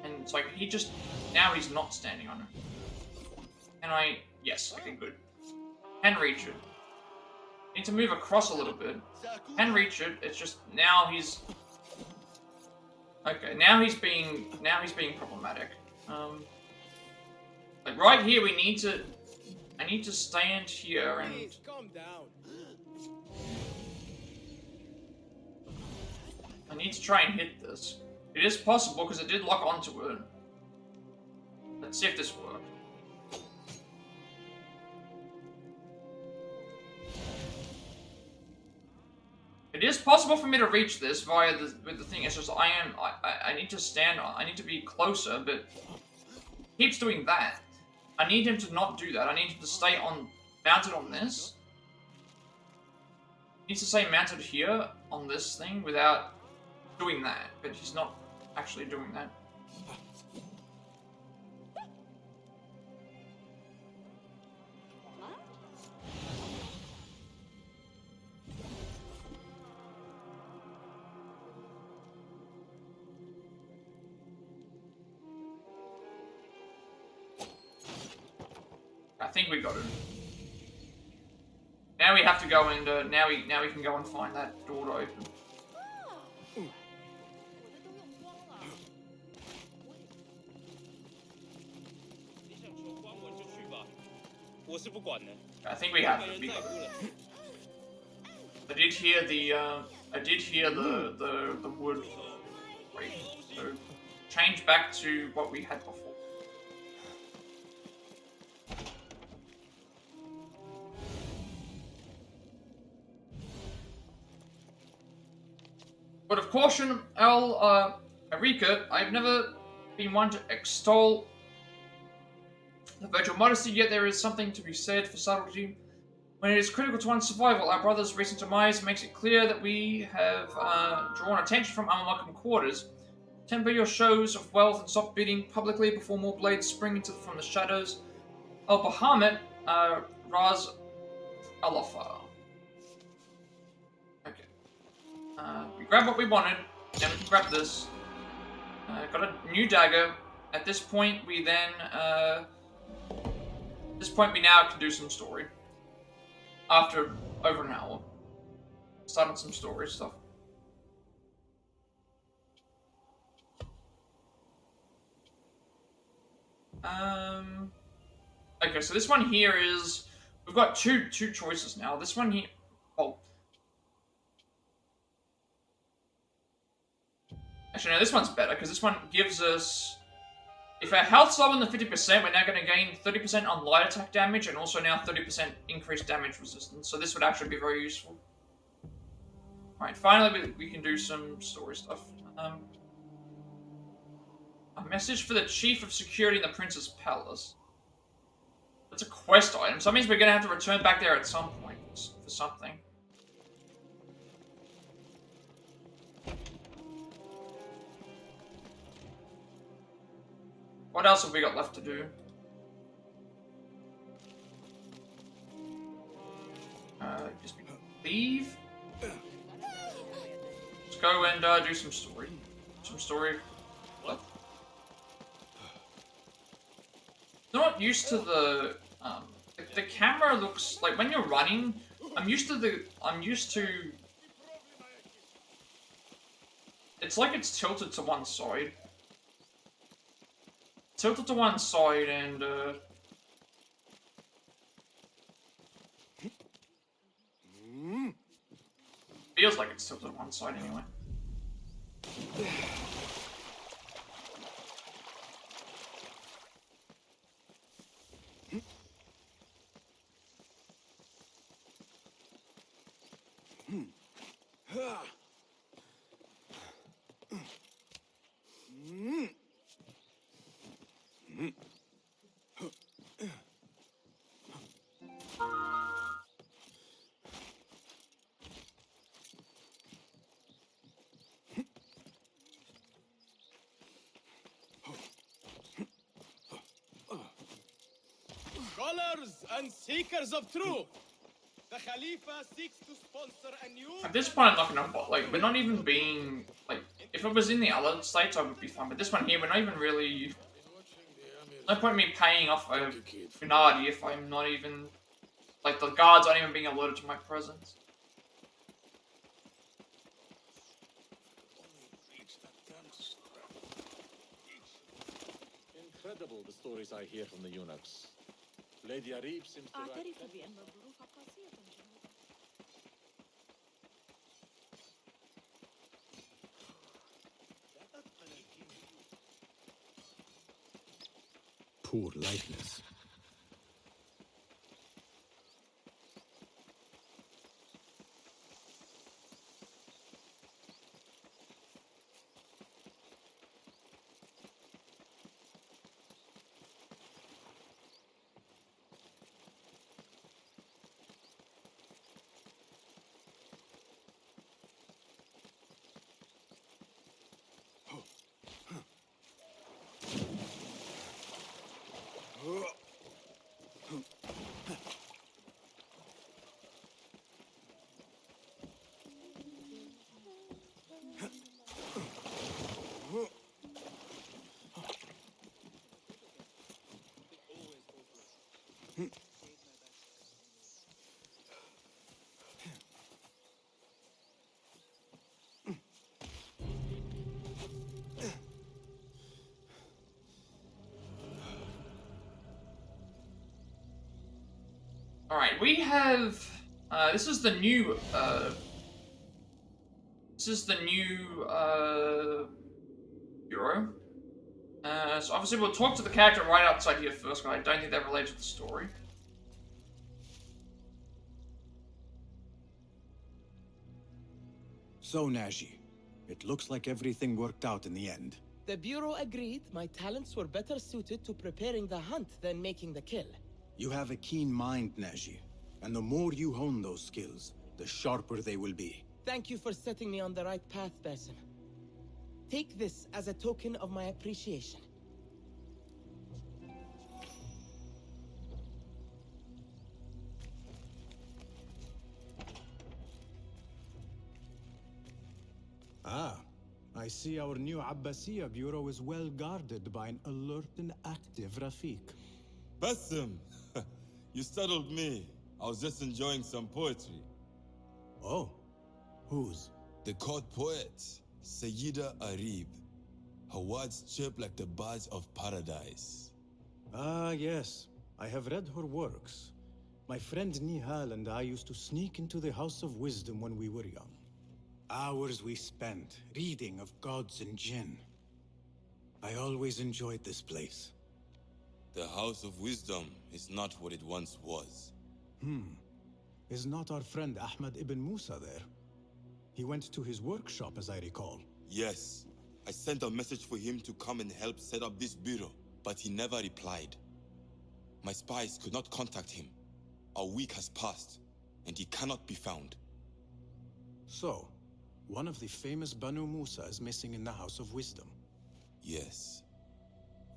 And it's like he just now he's not standing on it. And yes, okay, good. Can reach it. Need to move across a little bit. Can reach it. It's just now he's okay. Now he's being problematic. Like right here, we need to. I need to stand here and. Please, calm down. I need to try and hit this. It is possible because it did lock onto it. Let's see if this works. It is possible for me to reach this via with the thing. It's just I need to stand on. I need to be closer, but he keeps doing that. I need him to not do that. I need him to stay mounted on this. He needs to stay mounted here on this thing without doing that, but he's not actually doing that. I think we got it. Now we have to go and now we can go and find that door to open. I think we have it. I did hear the wood. Wait, so change back to what we had before. But of caution, Al-Pairika, I've never been one to extol the virtual modesty, yet there is something to be said for subtlety. When it is critical to one's survival, our brother's recent demise makes it clear that we have drawn attention from unwelcome quarters. Temper your shows of wealth and stop bidding publicly before more blades spring from the shadows. Al-Bahamut, Raz Alafar. Okay. We grabbed what we wanted, now we can grab this. Got a new dagger. At this point, we then, we now can do some story. After over an hour. Starting some story stuff. Okay, so this one here is... We've got two choices now. This one here... Oh. Actually, no, this one's better, because this one gives us... If our health's lower than 50%, we're now going to gain 30% on light attack damage, and also now 30% increased damage resistance. So this would actually be very useful. Alright, finally we can do some story stuff. A message for the Chief of Security in the Prince's Palace. That's a quest item, so that means we're going to have to return back there at some point for something. What else have we got left to do? Just leave. Let's go and do some story. What? I'm not used to the camera looks like when you're running. I'm used to. It's like it's tilted to one side. Tilted to one side and feels like it's tilted to one side anyway. Scholars and seekers of truth, the The Khalifa seeks to sponsor a new... At this point, I'm not gonna, like, we're not even being, like, if it was in the other states, I would be fine, but this one here, we're not even really, no point in me paying off a Unardi if I'm not even, like, the guards aren't even being alerted to my presence. Incredible the stories I hear from the eunuchs. Lady Arib seems to أعترف بأن الظروف قاسية جدا. Poor likeness. Alright, we have, this is the new, bureau. So obviously we'll talk to the character right outside here first, but I don't think that relates to the story. So, Naji, it looks like everything worked out in the end. The Bureau agreed my talents were better suited to preparing the hunt than making the kill. You have a keen mind, Naji, and the more you hone those skills, the sharper they will be. Thank you for setting me on the right path, Basim. Take this as a token of my appreciation. Ah, I see our new Abbasiya bureau is well guarded by an alert and active Rafiq. Basim, you startled me. I was just enjoying some poetry. Oh, whose? The court poet, Sayyida Arib. Her words chirp like the birds of paradise. Ah, yes. I have read her works. My friend Nihal and I used to sneak into the House of Wisdom when we were young. Hours we spent reading of gods and jinn. I always enjoyed this place. The House of Wisdom is not what it once was. Is not our friend Ahmad ibn Musa there? He went to his workshop, as I recall. Yes. I sent a message for him to come and help set up this bureau, but he never replied. My spies could not contact him. A week has passed, and he cannot be found. So, one of the famous Banu Musa is missing in the House of Wisdom. Yes.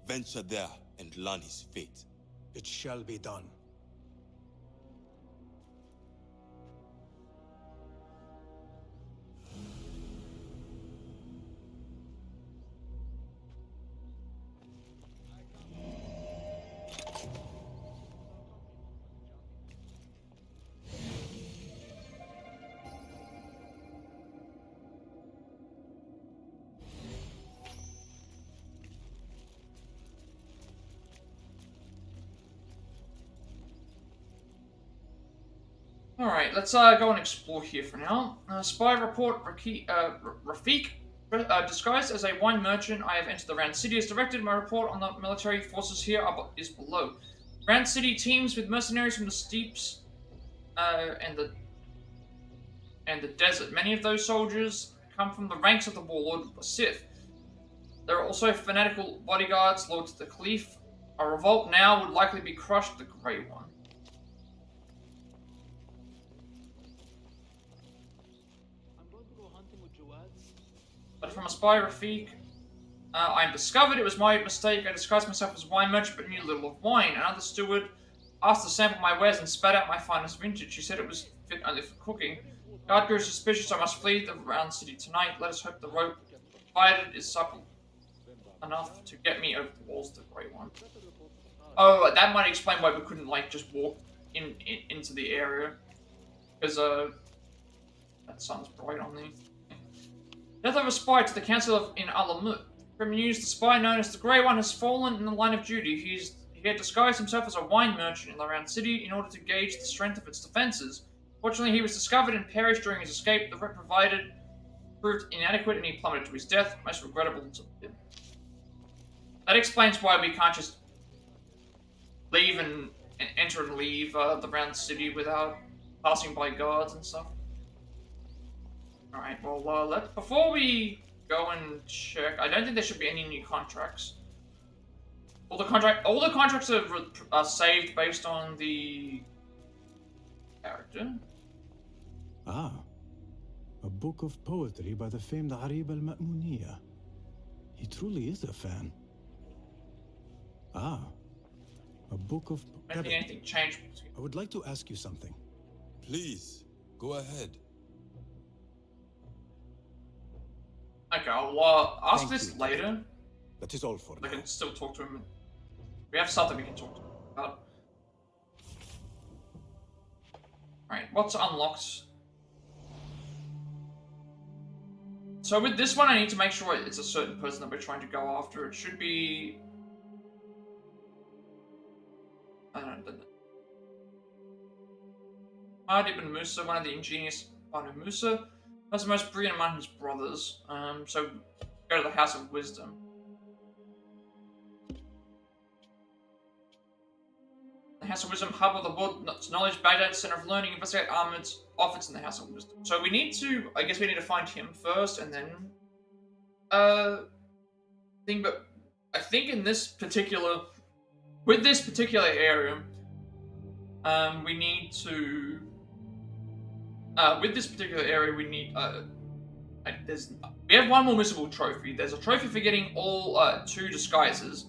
Venture there and learn his fate. It shall be done. Alright, let's go and explore here for now. Spy report, Rafiq, disguised as a wine merchant, I have entered the Rand City as directed. My report on the military forces here is below. Rand City teams with mercenaries from the steeps and the desert. Many of those soldiers come from the ranks of the warlord Sith. There are also fanatical bodyguards, lords of the Caliph. A revolt now would likely be crushed, the Grey One. But from a spy, Rafiq, I am discovered. It was my mistake. I disguised myself as a wine merchant, but knew little of wine. Another steward asked to sample my wares and spat out my finest vintage. She said it was fit only for cooking. Guard grew suspicious. I must flee the round city tonight. Let us hope the rope provided is supple enough to get me over the walls of the Grey One. Oh, that might explain why we couldn't, like, just walk into the area. Because, that sun's bright on there. Death of a spy to the Council in Alamut. From news, the spy known as the Grey One has fallen in the line of duty. He had disguised himself as a wine merchant in the round city in order to gauge the strength of its defenses. Fortunately, he was discovered and perished during his escape. The rope provided proved inadequate and he plummeted to his death. Most regrettable to him. That explains why we can't just leave and enter and leave the round city without passing by guards and stuff. Alright, well, before we go and check, I don't think there should be any new contracts. All the contracts are saved based on the character. Ah, a book of poetry by the famed Arib al-Ma'muniya. He truly is a fan. Ah, a book of... I don't think anything changed. I would like to ask you something. Please, go ahead. Okay, I'll ask this later. That is all for now. I can still talk to him. We have something we can talk to him about. Alright, what's unlocked? So with this one, I need to make sure it's a certain person that we're trying to go after. It should be... I don't know. Ahmad ibn Musa, one of the ingenious Banu Musa, was the most brilliant among his brothers. So go to the House of Wisdom. The House of Wisdom, hub of the world's knowledge, Baghdad, center of learning, investigate armaments, offers in the House of Wisdom. So we need to, I guess we need to find him first, and then, but I think in this particular, with this particular area, we need to, we have one more missable trophy. There's a trophy for getting all 2 disguises.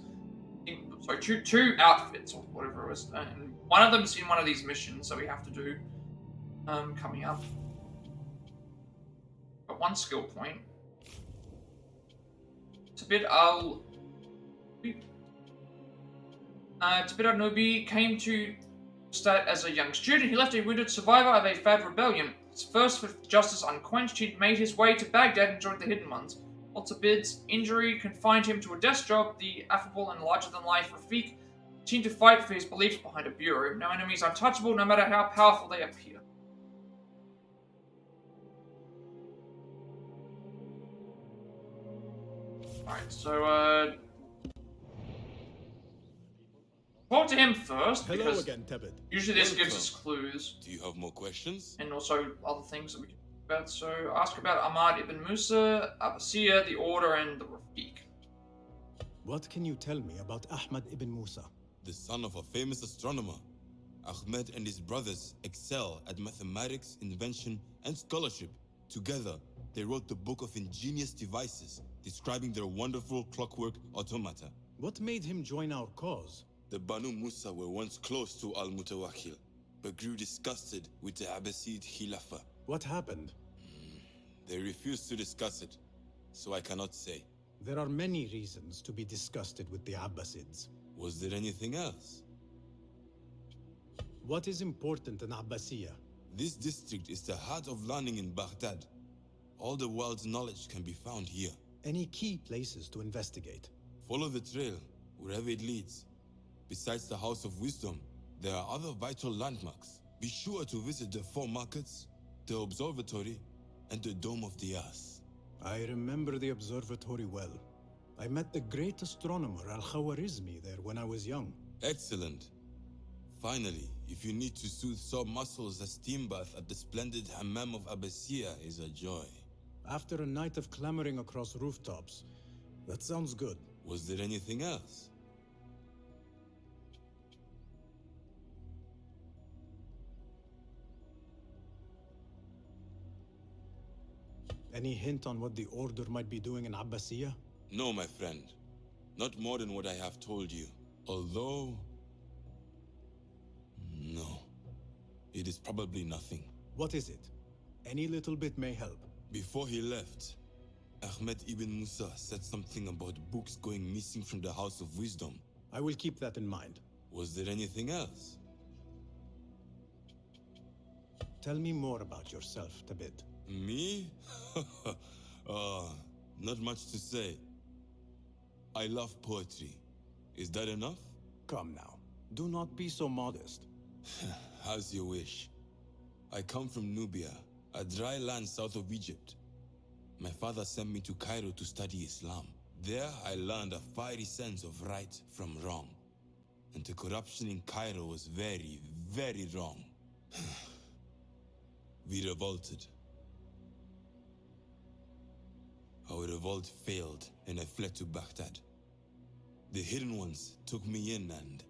Sorry, two outfits or whatever it was. And one of them's in one of these missions that we have to do coming up. Got 1 skill point. Tabid al-Nubi came to start as a young student. He left a wounded survivor of a Fad rebellion. His thirst for justice unquenched, he'd made his way to Baghdad and joined the Hidden Ones. While Tabid's injury confined him to a desk job, the affable and larger-than-life Rafiq continued to fight for his beliefs behind a bureau. No enemies untouchable, no matter how powerful they appear. Alright, so, talk to him first, Hello again, Tabid. Usually this gives us clues. Do you have more questions? And also other things that we can talk about. So, ask about Ahmad ibn Musa, Abbasiyya, the Order, and the Rafiq. What can you tell me about Ahmad ibn Musa? The son of a famous astronomer. Ahmed and his brothers excel at mathematics, invention, and scholarship. Together, they wrote the Book of Ingenious Devices, describing their wonderful clockwork automata. What made him join our cause? The Banu Musa were once close to Al-Mutawakkil, but grew disgusted with the Abbasid Khilafah. What happened? They refused to discuss it, so I cannot say. There are many reasons to be disgusted with the Abbasids. Was there anything else? What is important in Abbasiyya? This district is the heart of learning in Baghdad. All the world's knowledge can be found here. Any key places to investigate? Follow the trail, wherever it leads. Besides the House of Wisdom, there are other vital landmarks. Be sure to visit the 4 markets, the observatory, and the Dome of the Ass. I remember the observatory well. I met the great astronomer Al-Khwarizmi there when I was young. Excellent. Finally, if you need to soothe sore muscles, a steam bath at the splendid Hammam of Abbasiyya is a joy. After a night of clambering across rooftops, that sounds good. Was there anything else? Any hint on what the Order might be doing in Abbasiyya? No, my friend. Not more than what I have told you. Although... It is probably nothing. What is it? Any little bit may help. Before he left, Ahmed ibn Musa said something about books going missing from the House of Wisdom. I will keep that in mind. Was there anything else? Tell me more about yourself, Tabid. Me? Not much to say. I love poetry. Is that enough? Come now. Do not be so modest. As you wish. I come from Nubia, a dry land south of Egypt. My father sent me to Cairo to study Islam. There I learned a fiery sense of right from wrong. And the corruption in Cairo was very, very wrong. We revolted. Our revolt failed and I fled to Baghdad. The Hidden Ones took me in and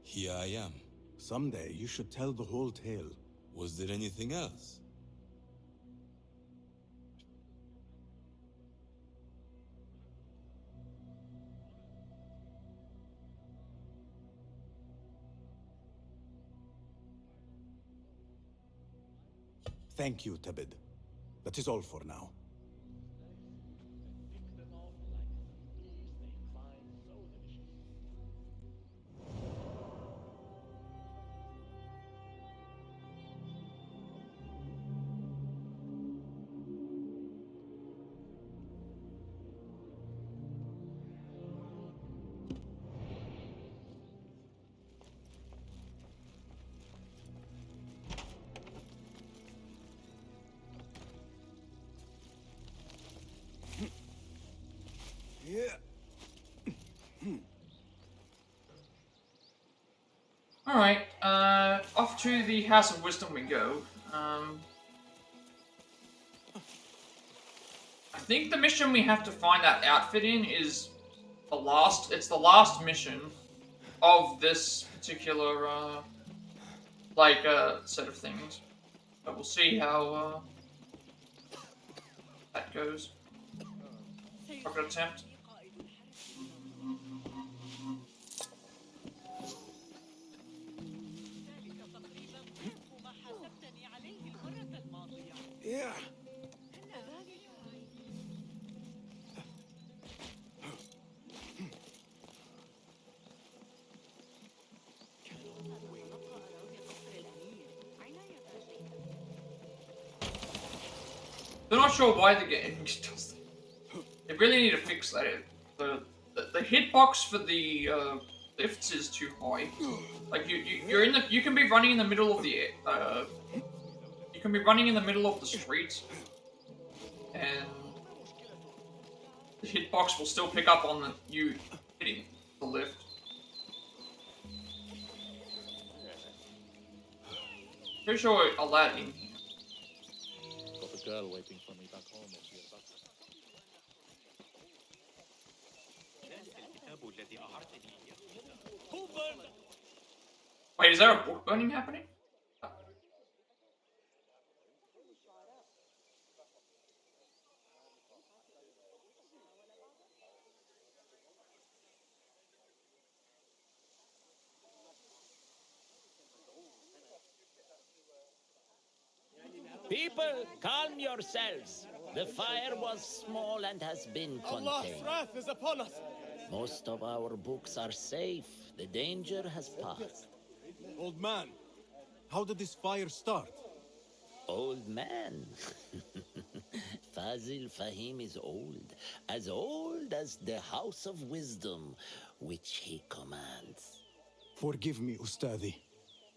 here I am. Someday you should tell the whole tale. Was there anything else? Thank you, Tabid. That is all for now. Alright, off to the House of Wisdom we go. I think the mission we have to find that outfit in is it's the last mission of this particular, set of things. But we'll see how, that goes. Rocket attempt. Yeah. They're not sure why the game does that. They really need to fix that. The hitbox for the lifts is too high. Like you can be running in the middle of the you can be running in the middle of the street, and the hitbox will still pick up on you hitting the lift. Pretty sure I'll add in here. Got a girl waiting for me back home. Wait, is there a book burning happening? People, calm yourselves. The fire was small and has been Allah's contained. wrath is upon us. Most of our books are safe. The danger has passed. Old man, how did this fire start? Old man? Fazil Fahim is old as the House of Wisdom, which he commands. Forgive me, Ustadi.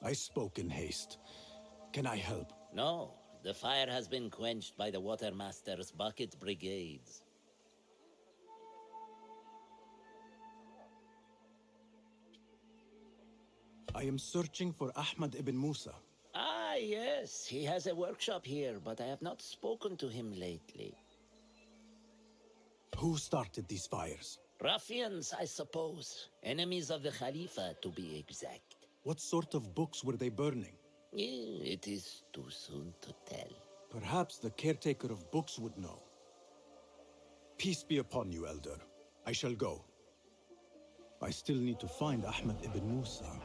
I spoke in haste. Can I help? No, the fire has been quenched by the Watermaster's bucket brigades. I am searching for Ahmad ibn Musa. Ah, yes, he has a workshop here, but I have not spoken to him lately. Who started these fires? Ruffians, I suppose. Enemies of the Khalifa, to be exact. What sort of books were they burning? It is too soon to tell. Perhaps the caretaker of books would know. Peace be upon you, Elder. I shall go. I still need to find Ahmad ibn Musa.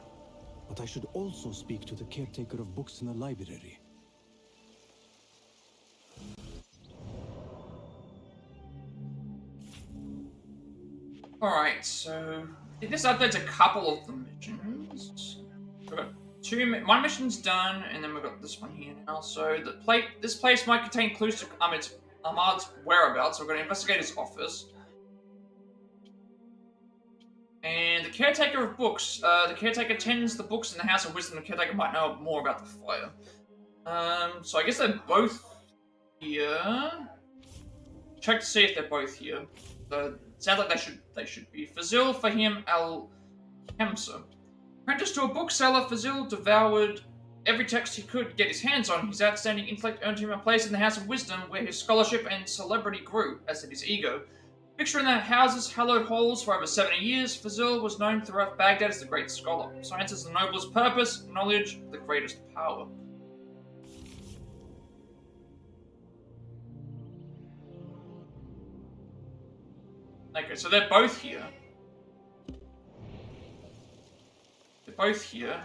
but I should also speak to the caretaker of books in the library. Alright, so I think this updates a couple of the missions. We've got one mission's done, and then we've got this one here now. So this place might contain clues to Ahmad's whereabouts. So we're going to investigate his office. And the caretaker of books. The caretaker tends the books in the House of Wisdom. The caretaker might know more about the fire. So I guess they're both here. Check to see if they're both here. So it sounds like they should be. Fazil, Fahim, Al-Khamsa. Apprenticed to a bookseller, Fazil devoured every text he could get his hands on. His outstanding intellect earned him a place in the House of Wisdom, where his scholarship and celebrity grew, as did his ego. Picturing the house's hallowed halls for over 70 years, Fazil was known throughout Baghdad as the great scholar. Science is the noblest purpose, knowledge the greatest power. Okay, so they're both here. They're both here.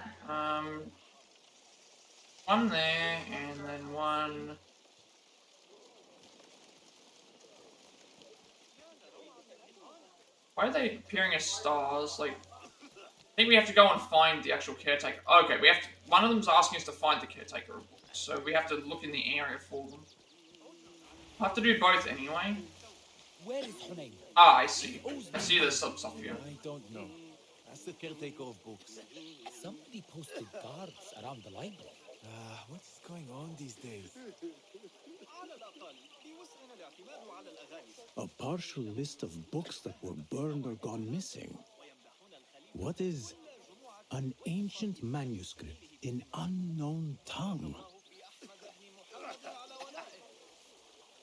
One there, and then one... Why are they appearing as stars? Like, I think we have to go and find the actual caretaker. Okay, we have to... One of them's asking us to find the caretaker of books, so we have to look in the area for them. I'll have to do both anyway. Where is Hunayn? Ah, I see. I see there's some stuff here. I don't know. That's the caretaker of books. Somebody posted guards around the library. What is going on these days? A partial list of books that were burned or gone missing. What is an ancient manuscript in unknown tongue?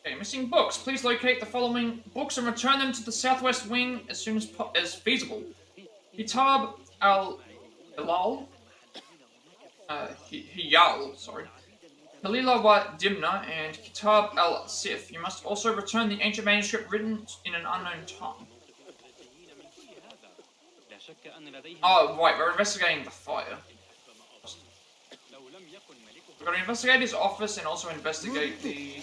Okay, missing books. Please locate the following books and return them to the southwest wing as soon as feasible. Kitab al-Hilal, Hiyal, sorry. Halila wa Dimna and Kitab al-Sif. You must also return the ancient manuscript written in an unknown tongue. Oh, right, we're investigating the fire. We've got to investigate his office and also investigate the...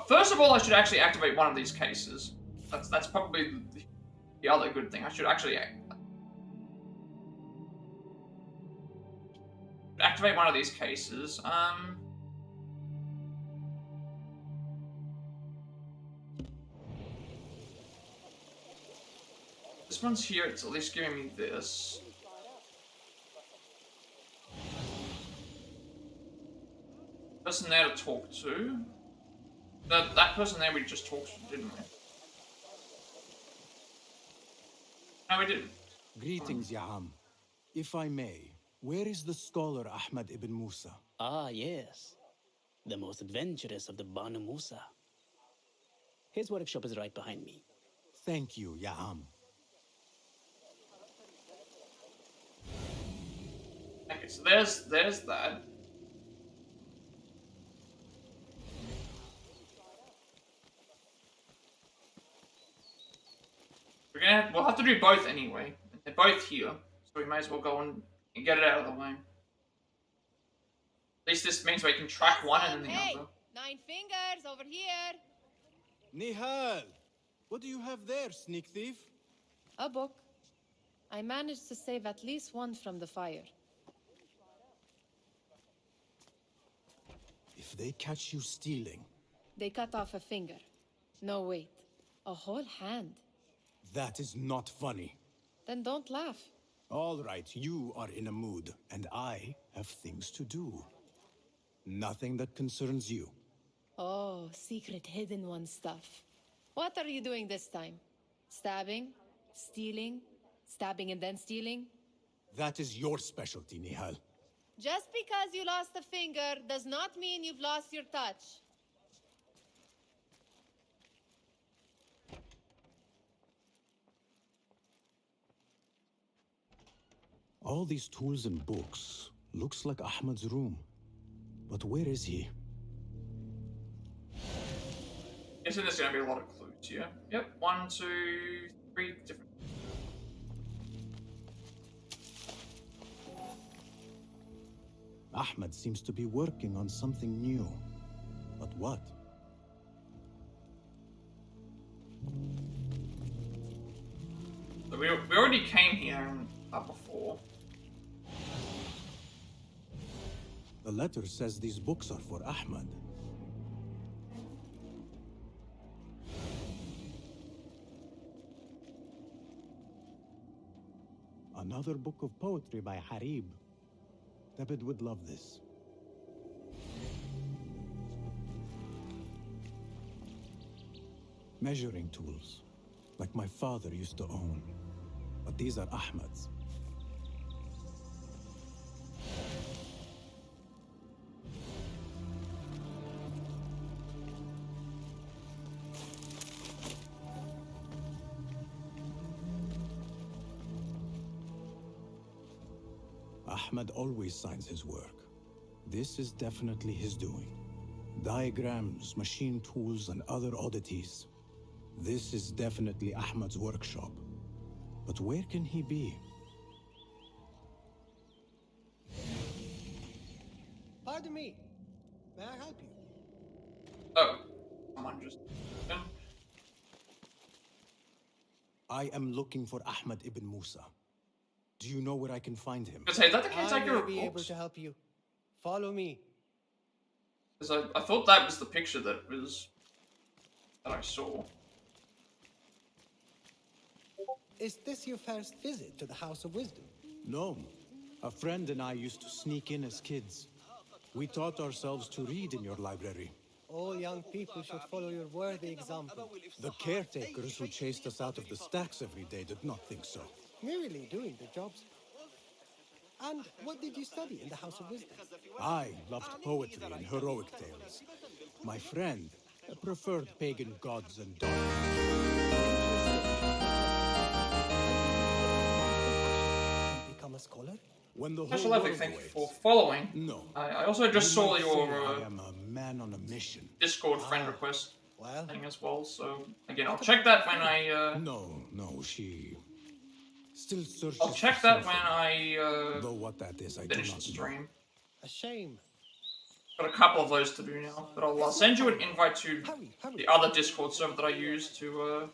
First of all, I should actually activate one of these cases. That's probably the other good thing. I should actually activate one of these cases. This one's here. It's at least giving me this. Person there to talk to. That person there we just talked to, didn't we? No, we didn't. Greetings, Ya'am. If I may, where is the scholar Ahmad ibn Musa? Ah, yes. The most adventurous of the Banu Musa. His workshop is right behind me. Thank you, Ya'am. Okay, so there's that. We'll have to do both anyway. They're both here, so we may as well go and get it out of the way. At least this means we can track one and then the other. 9 fingers over here. Nihal, what do you have there, sneak thief? A book. I managed to save at least one from the fire. If they catch you stealing... They cut off a finger. No, wait. A whole hand. That is not funny. Then don't laugh. All right, you are in a mood, and I have things to do. Nothing that concerns you. Oh, secret hidden one stuff. What are you doing this time? Stabbing? Stealing? Stabbing and then stealing? That is your specialty, Nihal. Just because you lost a finger does not mean you've lost your touch. All these tools and books looks like Ahmad's room. But where is he? Guessing there's gonna be a lot of clues here. Yep, 1, 2, 3 different. Ahmed seems to be working on something new. But what? So we already came here before. The letter says these books are for Ahmed. Another book of poetry by Harib. David would love this. Measuring tools, like my father used to own. But these are Ahmed's. Ahmed always signs his work. This is definitely his doing. Diagrams, machine tools, and other oddities. This is definitely Ahmed's workshop. But where can he be? Pardon me. May I help you? Oh, someone just. I am looking for Ahmed ibn Musa. Do you know where I can find him? Because hey, is that the case I I may can be able to help you. Follow me. Because I thought that was the picture that I saw. Is this your first visit to the House of Wisdom? No. A friend and I used to sneak in as kids. We taught ourselves to read in your library. All young people should follow your worthy example. The caretakers who chased us out of the stacks every day did not think so. Merely doing their jobs. And what did you study in the House of Wisdom? I loved poetry and heroic tales. My friend preferred pagan gods and dogs. Become a scholar? When the Special whole Epic, world thank you awaits. for following. No. I also just saw You might your say I am a man on a mission. Discord friend request Well, thing as well. So again, I'll check that when I. No, she still searches. I'll check for that when something. I Though what that is, I do finish not the know. stream. a shame. Got a couple of those to do now, but I'll send you an invite to the other Discord server that I use to.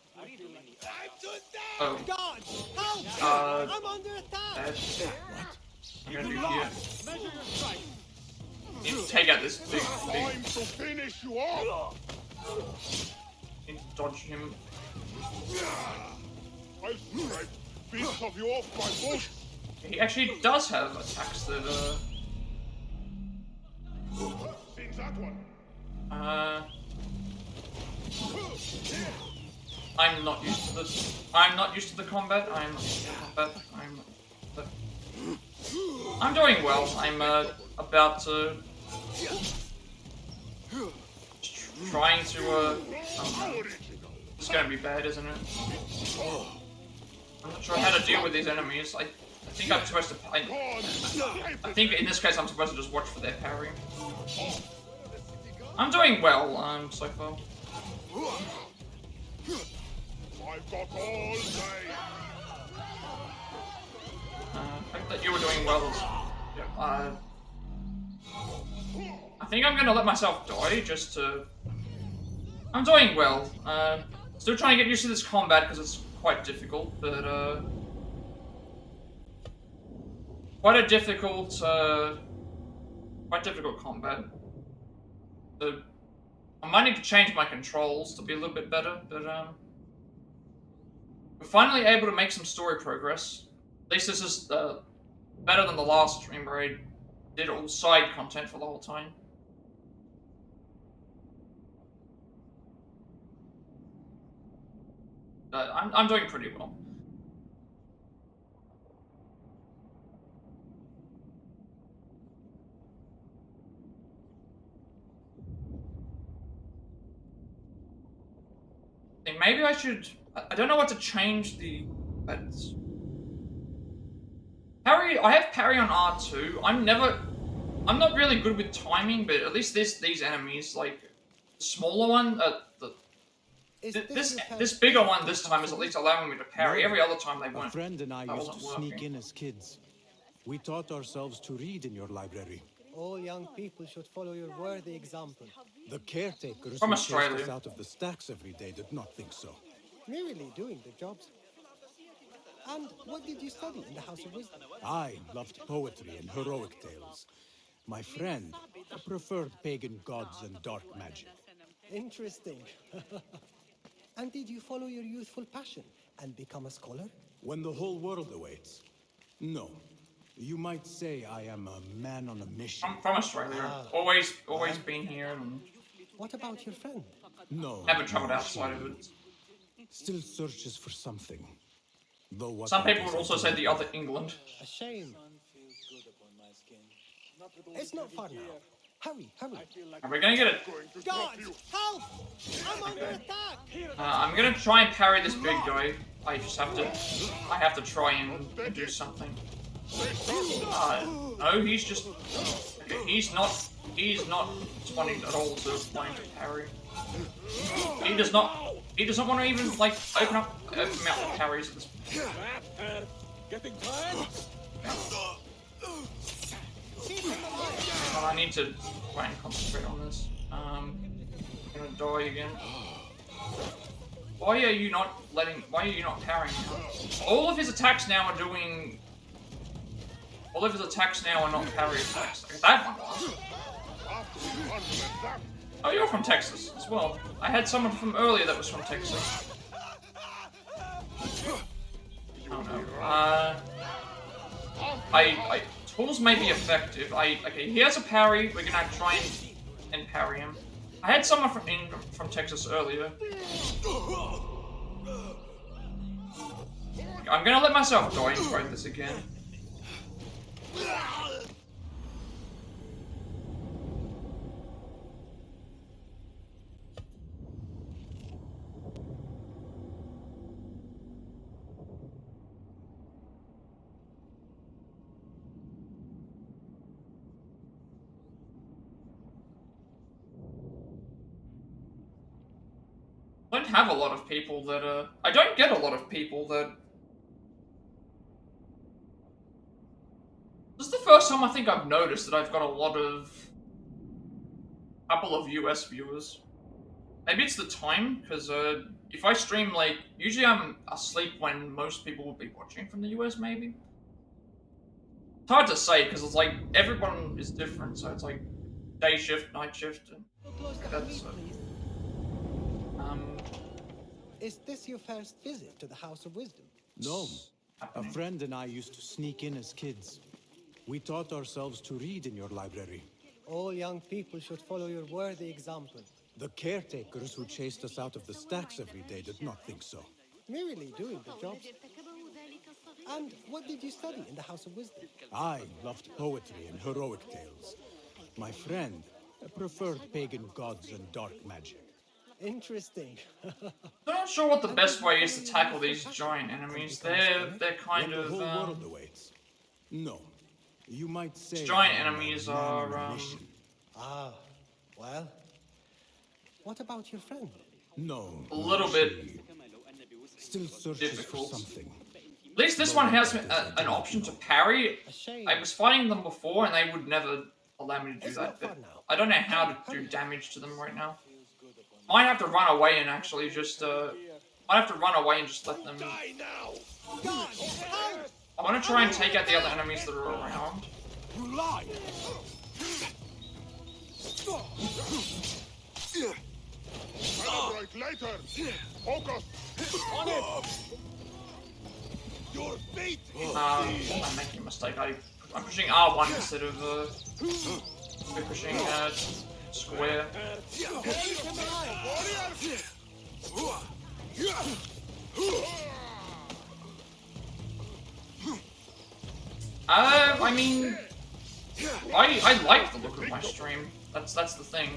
Oh. God, help! I'm under That, attack! I'm gonna do here. Need to take out this big. Time to finish you off! Need to dodge him. I'll strike bits of you off my bush! He actually does have attacks that Sing that one! I'm not used to this. I'm not used to the combat. I'm not used to combat. I'm doing well. I'm about to trying to oh no. It's gonna be bad, isn't it? I'm not sure how to deal with these enemies. I think I'm supposed to. I think in this case I'm supposed to just watch for their parry. I'm doing well. So far. I've got all day! I think that you were doing well. Yeah, I think I'm gonna let myself die just to. I'm doing well. Still trying to get used to this combat because it's quite difficult, but quite a difficult combat. So I might need to change my controls to be a little bit better, but we're finally able to make some story progress. At least this is better than the last stream where I did all side content for the whole time. I'm doing pretty well. I think maybe I should. I don't know what to change the. Parry. I have parry on R2. I'm not really good with timing, but at least these enemies, like the smaller one, this bigger one this time is at least allowing me to parry. Every other time they weren't. A friend and I that used to wasn't sneak working. in as kids. We taught ourselves to read in your library. All young people should follow your worthy example. The caretakers From who chased Australia. us out of the stacks every day did not think so. Merely doing the jobs. And what did you study in the House of Wisdom? I loved poetry and heroic tales. My friend preferred pagan gods and dark magic. Interesting. And did you follow your youthful passion and become a scholar? When the whole world awaits. No. You might say I am a man on a mission. I'm from Australia. Always been here. And What about your friend? No. never travelled outside of it. Still searches for something. Though what Some that people is, would I also don't say know. the other England. A shame. It's not far now. Hurry, hurry. Are we gonna get it? Guards, help! I'm under attack! I'm gonna try and parry this big guy. I have to try and do something. No, he's just. Okay, he's not responding at all to wanting to parry. He does not want to even like open up the parries at this point. Getting tired? But I need to try and concentrate on this. I'm gonna die again. Why are you not parrying now? All of his attacks now are doing. All of his attacks now are not parry attacks. Like that one was. Oh, you're from Texas as well. I had someone from earlier that was from Texas. Oh no. Tools may be effective. Okay, he has a parry. We're gonna try and parry him. I had someone from Texas earlier. I'm gonna let myself die and try this again. I don't have a lot of people that I don't get a lot of people that. This is the first time I think I've noticed that I've got a couple of US viewers. Maybe it's the time, because if I stream like, usually I'm asleep when most people would be watching from the US, maybe. It's hard to say, because it's like, everyone is different, so it's like day shift, night shift, and that's Is this your first visit to the House of Wisdom? No. A friend and I used to sneak in as kids. We taught ourselves to read in your library. All young people should follow your worthy example. The caretakers who chased us out of the stacks every day did not think so. Merely doing the jobs. And what did you study in the House of Wisdom? I loved poetry and heroic tales. My friend preferred pagan gods and dark magic. Interesting. I'm not sure what the best way is to tackle these giant enemies. They're kind When of the whole world awaits. No. You might say giant I am a enemies man are on a mission. Ah, well. What about your friend? No. a little bit Still searches difficult. for something. At least this one has an option to parry. I was fighting them before and they would never allow me to do that. But I don't know how to do damage to them right now. Might have to run away and actually just might have to run away and just let them. I want to try and take out the other enemies that are around. You lie! Celebrate later! Focus! On it! Your fate is I'm making a mistake. I'm pushing R1 instead of we're pushing square. I mean, I like the look of my stream. That's the thing.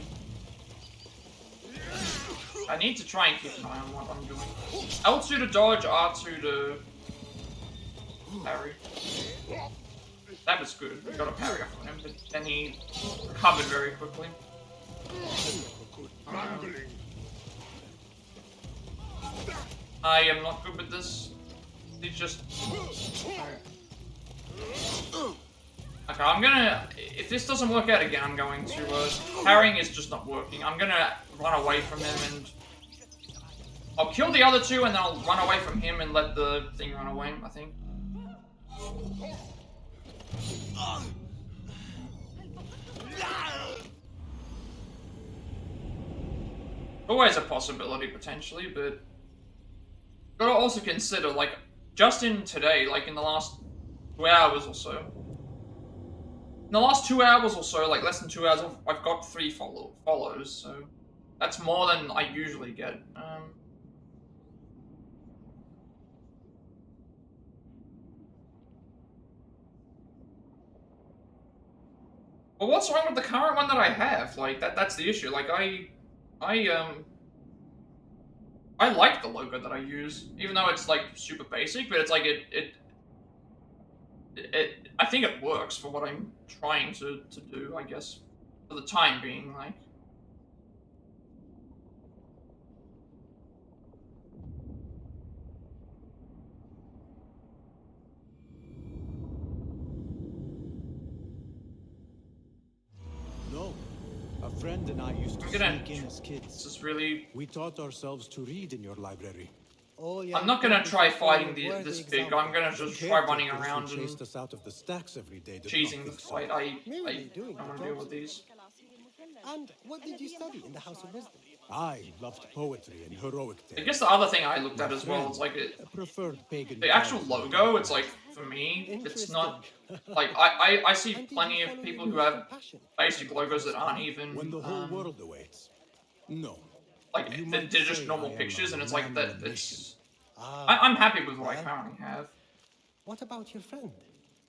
I need to try and keep an eye on what I'm doing. L2 to dodge, R2 to parry. That was good. We got a parry off on him, but then he recovered very quickly. I am not good with this. He's just... Okay, I'm gonna... If this doesn't work out again, I'm going to... Carrying is just not working. I'm gonna run away from him and... I'll kill the other two and then I'll run away from him and let the thing run away, I think. Always a possibility, potentially, but... Gotta also consider, like, just in today, like in the last 2 hours or so... In the last 2 hours or so, like less than 2 hours, I've got 3 follows, so... That's more than I usually get. But what's wrong with the current one that I have? Like, that's the issue. Like, I like the logo that I use, even though it's, like, super basic, but it's like, I think it works for what I'm trying to do, I guess, for the time being, like. No. A friend and I used to sneak in as kids. This is really... We taught ourselves to read in your library. I'm not gonna try fighting this big. I'm gonna just try running around and chased us out of the stacks every day. cheesing the fight. I don't want to deal with these. And what did you study in the House of Wisdom? I loved poetry and heroic tales. I guess the other thing I looked at as well is like the actual logo. It's like, for me, it's not like I see plenty of people who have basic logos that aren't even when the whole world awaits. No. Like they're just normal pictures, and it's like that. It's I'm happy with what I currently have. What about your friend?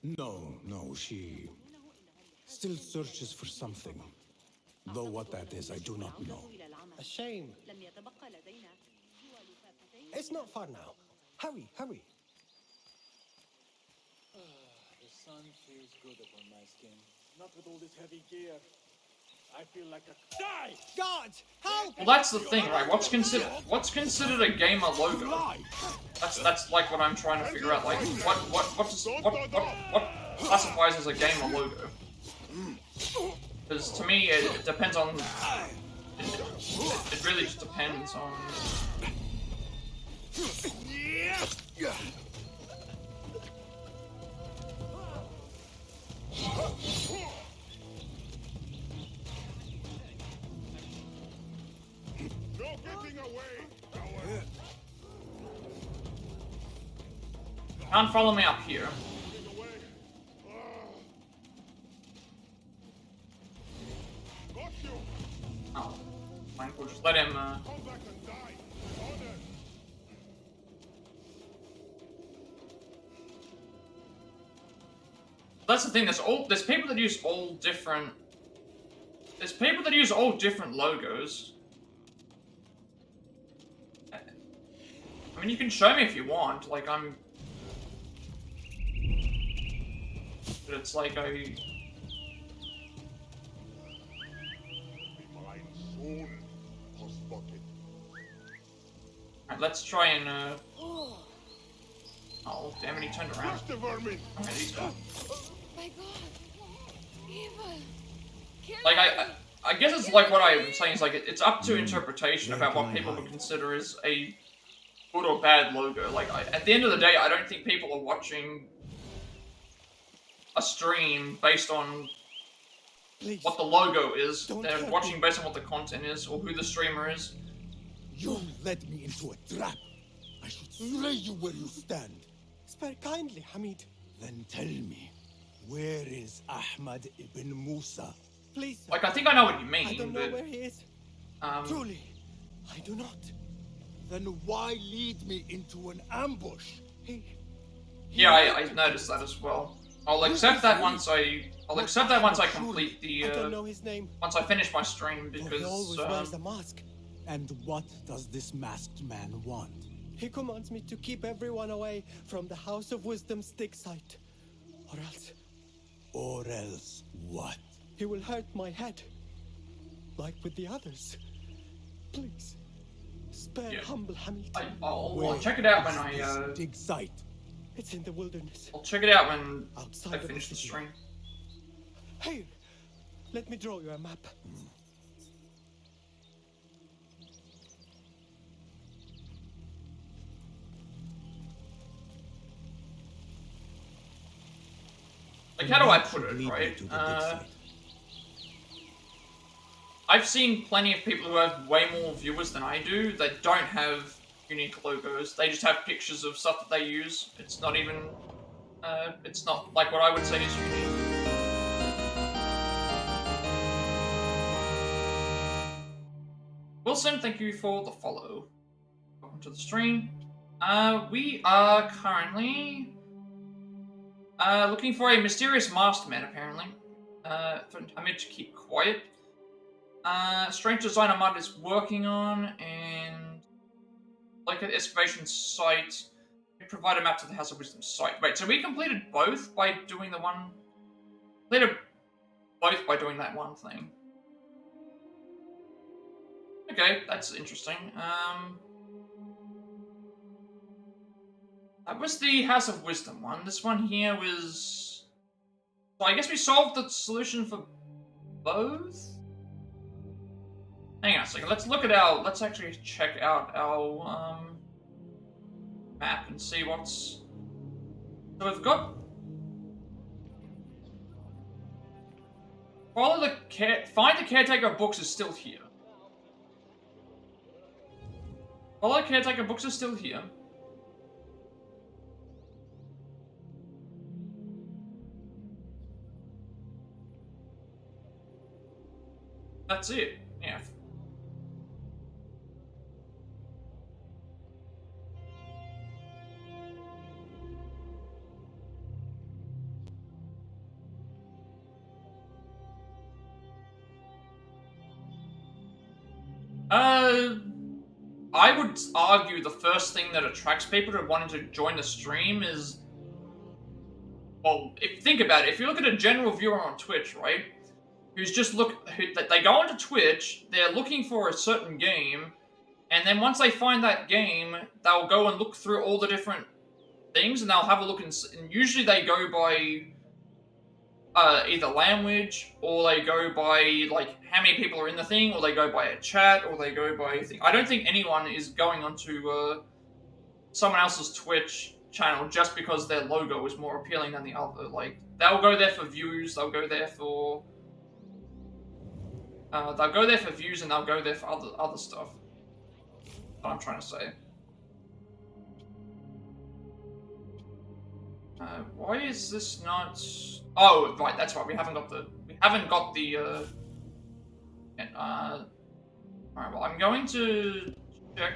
No, she still searches for something. Though what that is, I do not know. A shame. It's not far now. Hurry. The sun feels good upon my skin. Not with all this heavy gear. I feel like a die! God, help! Well, that's the thing, right? What's considered a gamer logo? That's like what I'm trying to figure out. Like, what classifies as a gamer logo? Because to me, it depends on. It really just depends on. Can't follow me up here. Oh, fine. We'll just let him. That's the thing. There's people that use all different. There's people that use all different logos. I mean, you can show me if you want. Like I'm. But it's like I. Alright, let's try and oh damn it, he turned around. Okay, he's gone. My God. Evil. Like I guess it's like what I'm saying is like it's up to interpretation about what people would consider as a good or bad logo. Like at the end of the day, I don't think people are watching a stream based on what the logo is. They're watching based on what the content is or who the streamer is. You led me into a trap. I should slay you where you stand. Spare kindly, Hamid. Then tell me, where is Ahmad ibn Musa? Please, sir. Like I think I know what you mean. I don't know but, where he is. Truly, I do not. Then why lead me into an ambush? Yeah, I noticed that as well. I'll accept that once I complete the. I don't know his name. Once I finish my stream, because. He always wears a mask. And what does this masked man want? He commands me to keep everyone away from the House of Wisdom's dig site. Or else... Or else what? He will hurt my head. Like with the others. Please. Spare humble Hamid. I'll check it out when I... dig site. It's in the wilderness. I'll check it out when I finish the stream. Hey, let me draw you a map. Like, how do I put it, right? I've seen plenty of people who have way more viewers than I do that don't have unique logos. They just have pictures of stuff that they use. It's not even, it's not like what I would say is unique. Wilson, thank you for the follow. Welcome to the stream. We are currently looking for a mysterious masked man, apparently. I'm meant to keep quiet. Strange designer Mud is working on, and like an excavation site. We provide a map to the House of Wisdom site. Wait, so we completed both by doing the one. Completed both by doing that one thing. Okay, that's interesting. That was the House of Wisdom one. This one here was. So I guess we solved the solution for both. Hang on a second. Let's look at our. Let's actually check out our map and see what's. So we've got. Follow the find the caretaker of books is still here. Follow the caretaker books is still here. That's it. Yeah. I would argue the first thing that attracts people to wanting to join the stream is, well, think about it. If you look at a general viewer on Twitch, right, who's just they go onto Twitch, they're looking for a certain game, and then once they find that game, they'll go and look through all the different things, and they'll have a look, and usually they go by either language, or they go by, like, how many people are in the thing, or they go by a chat, or they go by a thing. I don't think anyone is going onto someone else's Twitch channel just because their logo is more appealing than the other. Like, they'll go there for views, they'll go there for... and they'll go there for other stuff. That's what I'm trying to say. Why is this not? Oh, right, that's right. We haven't got the. Alright, well, I'm going to check.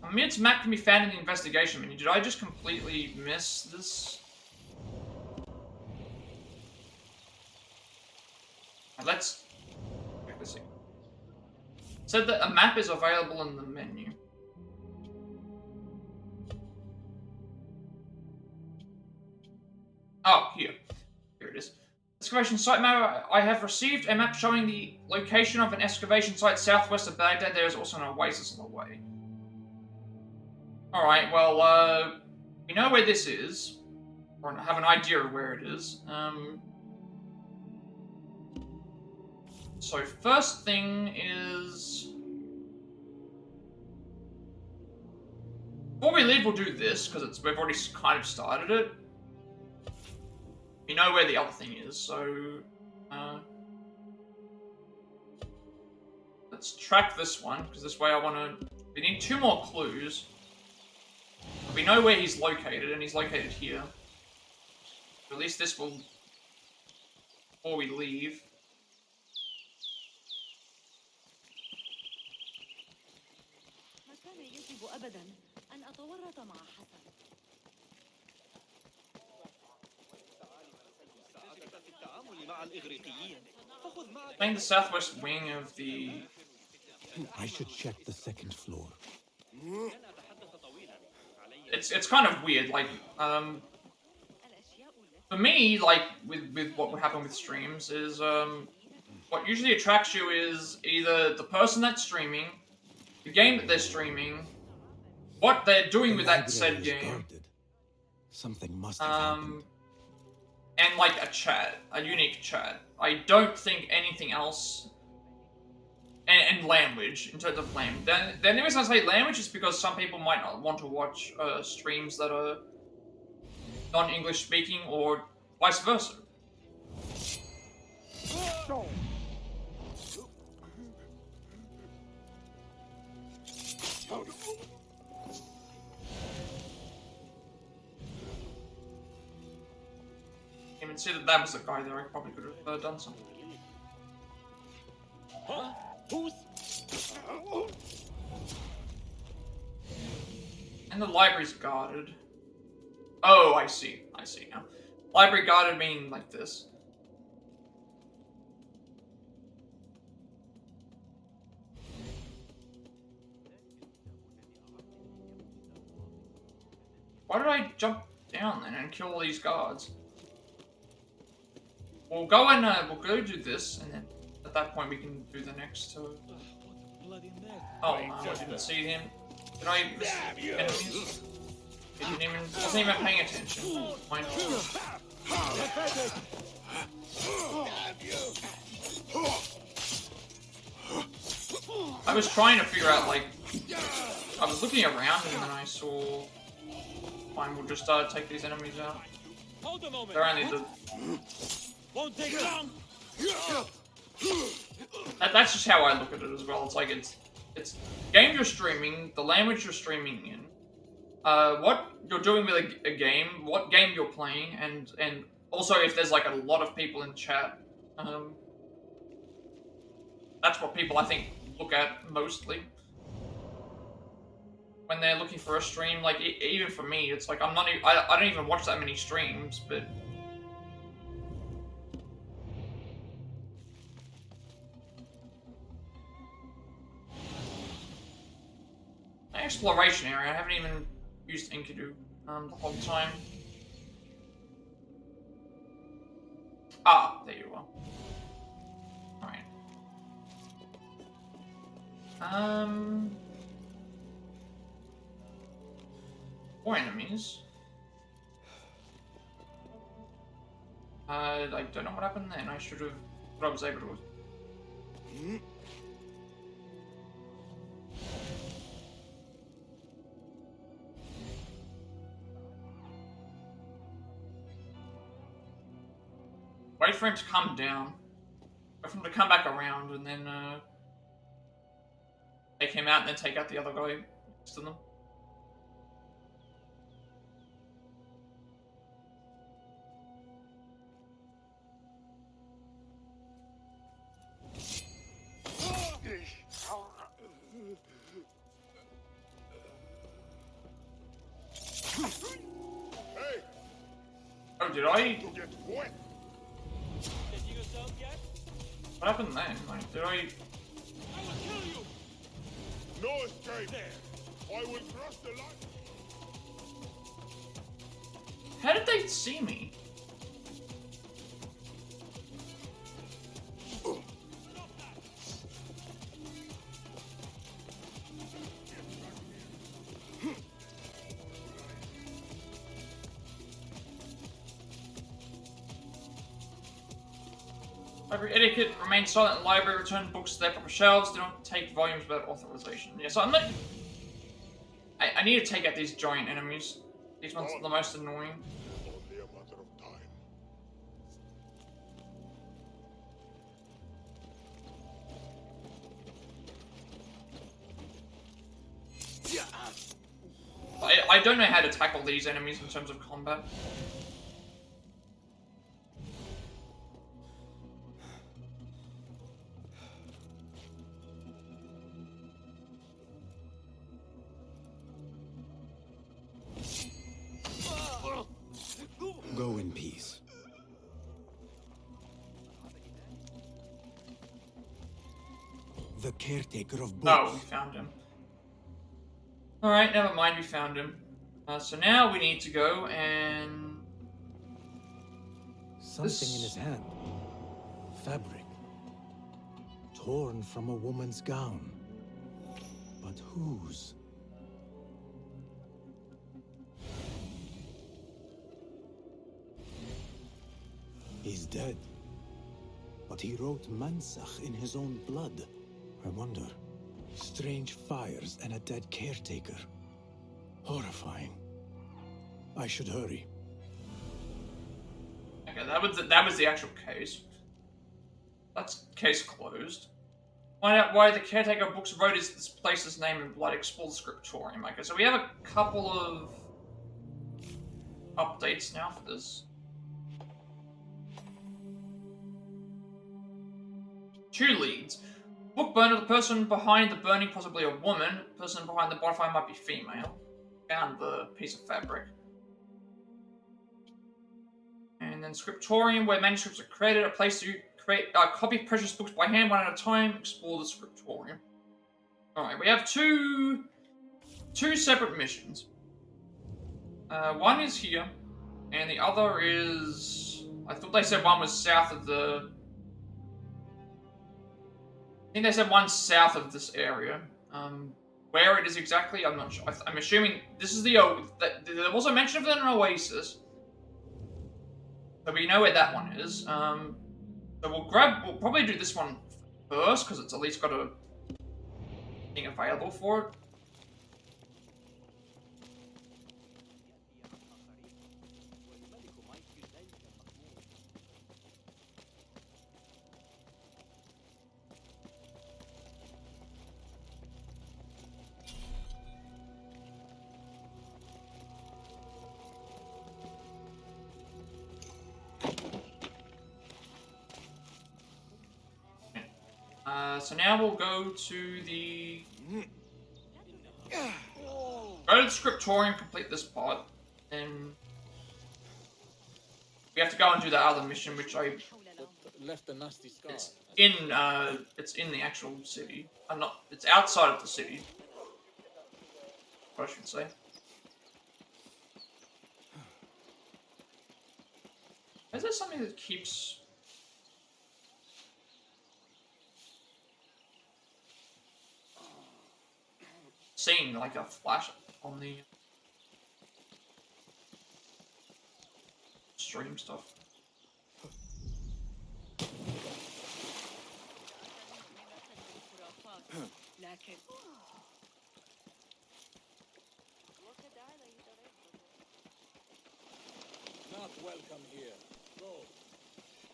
Amid's map can be found in the investigation menu. Did I just completely miss this? Let's check this thing. It said that a map is available in the menu. Oh, here. Here it is. Excavation site map. I have received a map showing the location of an excavation site southwest of Baghdad. There is also an oasis on the way. Alright, well, we know where this is. Or have an idea of where it is. So first thing is... Before we leave, we'll do this, because we've already kind of started it. We know where the other thing is, so... let's track this one, because this way I want to... We need 2 more clues. We know where he's located, and he's located here. At least this will... Before we leave. Playing the southwest wing of the... I should check the 2nd floor. It's kind of weird, like, for me, like, with what would happen with streams is, what usually attracts you is either the person that's streaming, the game that they're streaming, what they're doing with that said game. Something must have happened. and like a unique chat. I don't think anything else. And language, in terms of language. The only reason I say language is because some people might not want to watch streams that are non-English speaking or vice versa. Even see that was the guy there. I probably could have done something. Huh? Who's? And the library's guarded. Oh, I see. I see now. Library guarded meaning like this. Why did I jump down then and kill all these guards? We'll go and we'll go do this, and then at that point we can do the next. Oh no, I didn't see him. Did I miss enemies? He didn't even, wasn't even paying attention. Fine. I was trying to figure out, like, I was looking around and then I saw. Fine, we'll just take these enemies out. They're only the. Won't take long. That's just how I look at it as well. It's like it's game you're streaming, the language you're streaming in, what you're doing with a game, what game you're playing, and also if there's like a lot of people in chat. That's what people I think look at mostly when they're looking for a stream. Like even for me, it's like I don't even watch that many streams, but. Exploration area. I haven't even used Enkidu the whole time. Ah, there you are. Alright. More enemies. I don't know what happened then. I should have. What I was able to. Wait for him to come down. Wait for him to come back around and then take him out and then take out the other guy next to them. Hey! Oh, did I? You get wet. What happened then? Like, did I? I will kill you. No escape. There. I will cross the line. How did they see me? Library etiquette, remain silent in the library, return books to their proper shelves, do not take volumes without authorization. Yeah, so I'm not... I need to take out these giant enemies. These ones are the most annoying. Only a matter of time. I don't know how to tackle these enemies in terms of combat. Go in peace. The caretaker of books. Oh, we found him. Alright, never mind, we found him. So now we need to go and... Something in his hand. Fabric. Torn from a woman's gown. But whose? He's dead. But he wrote Mansach in his own blood. I wonder. Strange fires and a dead caretaker. Horrifying. I should hurry. Okay, that was the actual case. That's case closed. Find out why the caretaker of books wrote this place's name in blood. Explore the scriptorium. Okay, so we have a couple of updates now for this. 2 leads. Book burner, the person behind the burning, possibly a woman. The person behind the bonfire might be female. Found the piece of fabric. And then scriptorium, where manuscripts are created, a place to copy precious books by hand, one at a time. Explore the scriptorium. Alright, we have two separate missions. One is here, and the other is... I thought they said one was south of the... I think they said one south of this area. Where it is exactly, I'm not sure. I'm assuming this is the... There was a mention of an oasis. So we know where that one is. So we'll probably do this one first, because it's at least got a thing available for it. So now we'll go to the... Go to the scriptorium, complete this part, and... We have to go and do that other mission, which I... Left a nasty scar. It's in the actual city. It's outside of the city. What I should say. Is there something that keeps... seeing like a flash on the stream stuff? Not welcome here. Go.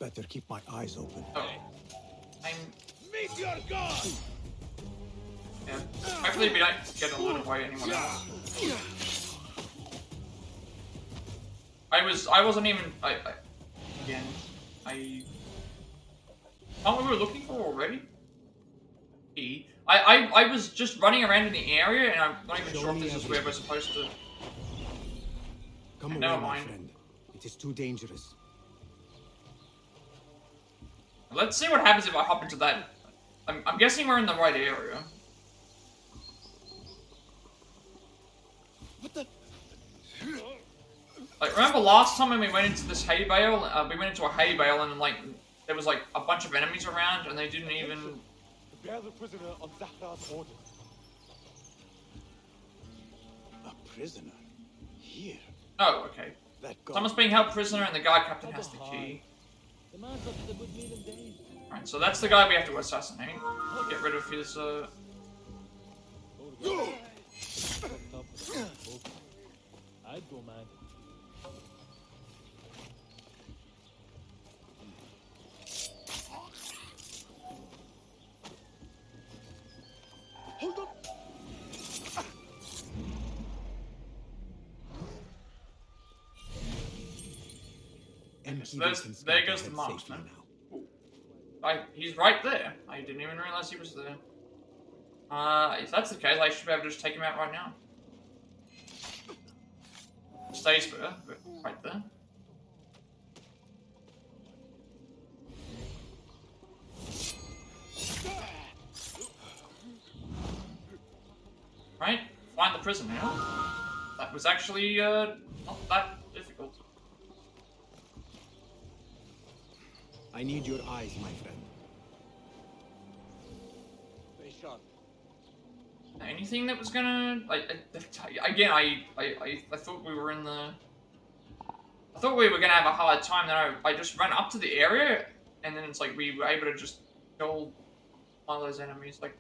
Better keep my eyes open. Oh. Meet your god! Yeah. Hopefully we don't get allured by anyone else. I wasn't even... Again, what we were looking for already? I was just running around in the area, and I'm not even sure if this is where we're supposed to... Come away, never my mind. friend. It is too dangerous. Let's see what happens if I hop into that. I'm guessing we're in the right area. What the? Like, remember last time when we went into this hay bale? We went into a hay bale and like there was like a bunch of enemies around and they didn't even... Bear the prisoner on Zahra's orders. A prisoner? Here? Oh, okay. Someone's being held prisoner and the guard captain has the key. The man's up to the good meal and days. Alright, so that's the guy we have to assassinate. Get rid of his, I'd go mad. Hold on. So there goes the marksman. He's right there. I didn't even realize he was there. If that's the case, I should be able to just take him out right now. Stays there, but right there. Right, find the prisoner now. That was actually not that difficult. I need your eyes, my friend. They shot. Anything that was gonna... again, I thought we were in the... I I thought we were gonna have a hard time. Then I just ran up to the area, and then it's like we were able to just kill one of those enemies. Like,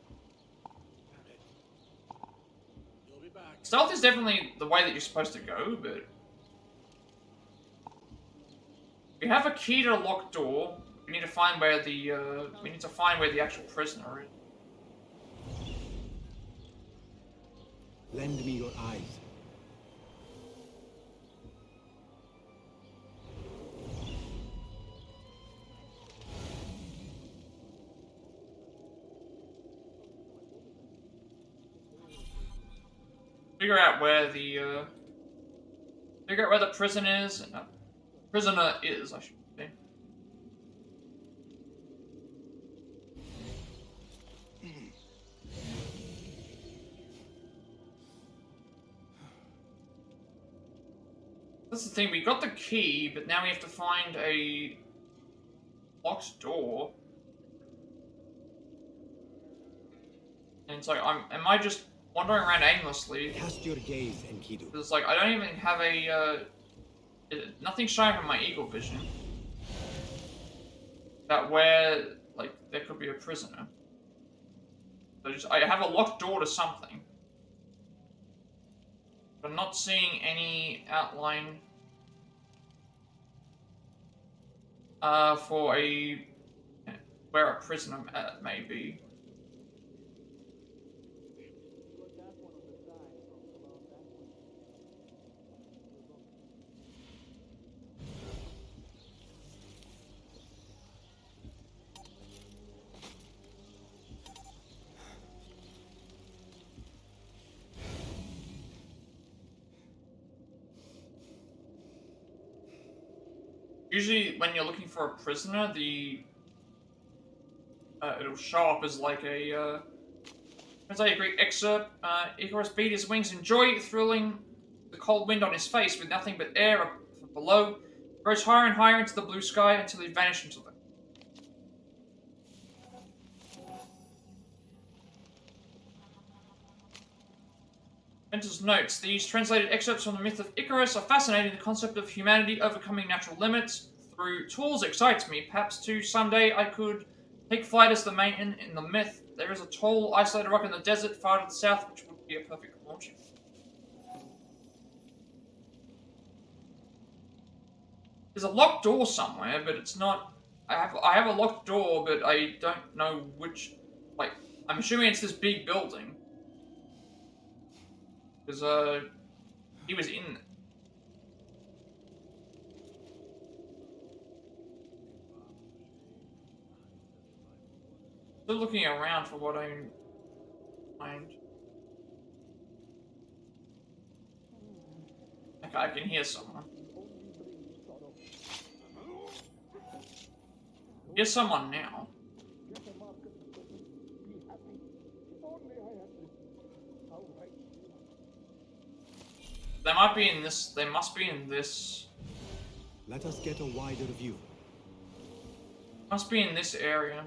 stealth is definitely the way that you're supposed to go, but we have a key to a locked door. We need to find where the actual prisoner is. Lend me your eyes. Figure out where the prisoner is, I should say. That's the thing, we got the key, but now we have to find a locked door. And it's like, am I just wandering around aimlessly? Cast your gaze, Enkidu. It's like, I don't even have nothing's showing from my eagle vision that where, like, there could be a prisoner. So I have a locked door to something. I'm not seeing any outline for where a prisoner may be. Usually, when you're looking for a prisoner, it'll show up as like a. As a great excerpt, Icarus beat his wings in joy, thrilling the cold wind on his face with nothing but air up from below. Rose higher and higher into the blue sky until he vanished into the. Mentor's notes. These translated excerpts from the myth of Icarus are fascinating. The concept of humanity overcoming natural limits through tools excites me. Perhaps too someday I could take flight as the maiden in the myth. There is a tall, isolated rock in the desert far to the south, which would be a perfect launching. There's a locked door somewhere, but it's not. I have a locked door, but I don't know which. Like, I'm assuming it's this big building. Because, he was in. Still looking around for what I find. Okay, I can hear someone. Here's someone now. They might be in this. They must be in this. Let us get a wider view. Must be in this area.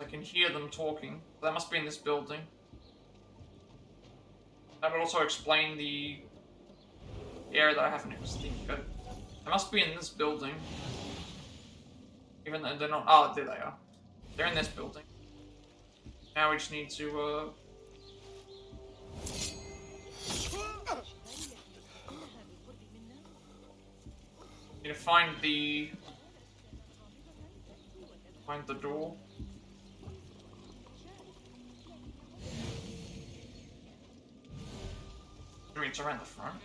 I can hear them talking. They must be in this building. That would also explain the area that I haven't even seen. But they must be in this building. Even though they're not. Oh, there they are. They're in this building. Now we just need to. Need to find the door. I mean, it's around the front.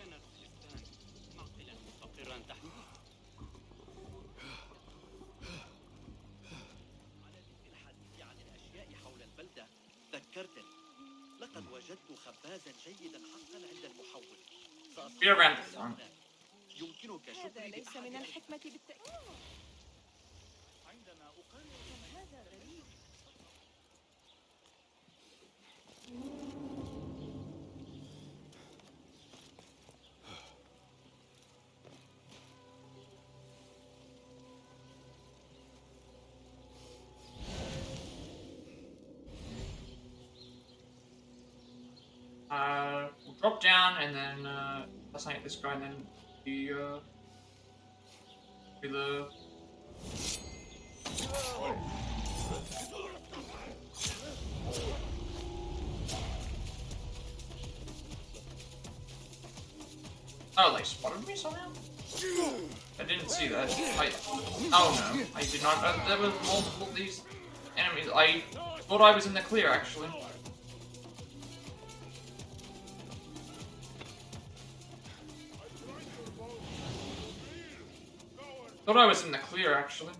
Be around the front. هذا ليس من الحكمة بالتأكيد. عندما أقرر هذا غريب. We'll drop down and then assassinate this guy and then the the... Oh, they spotted me somehow? I didn't see that. Oh no, I did not. There was multiple of these enemies. I thought I was in the clear, actually. Thought I was in the clear, actually.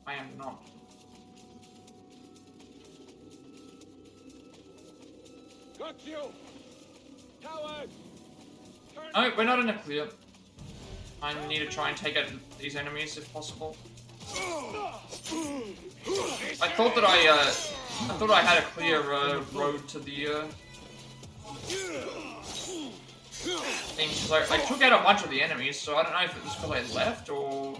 I am not. Got you! Coward! No, we're not in the clear. I need to try and take out these enemies if possible. I thought that I had a clear road to the thing, because I took out a bunch of the enemies, so I don't know if it was because I left or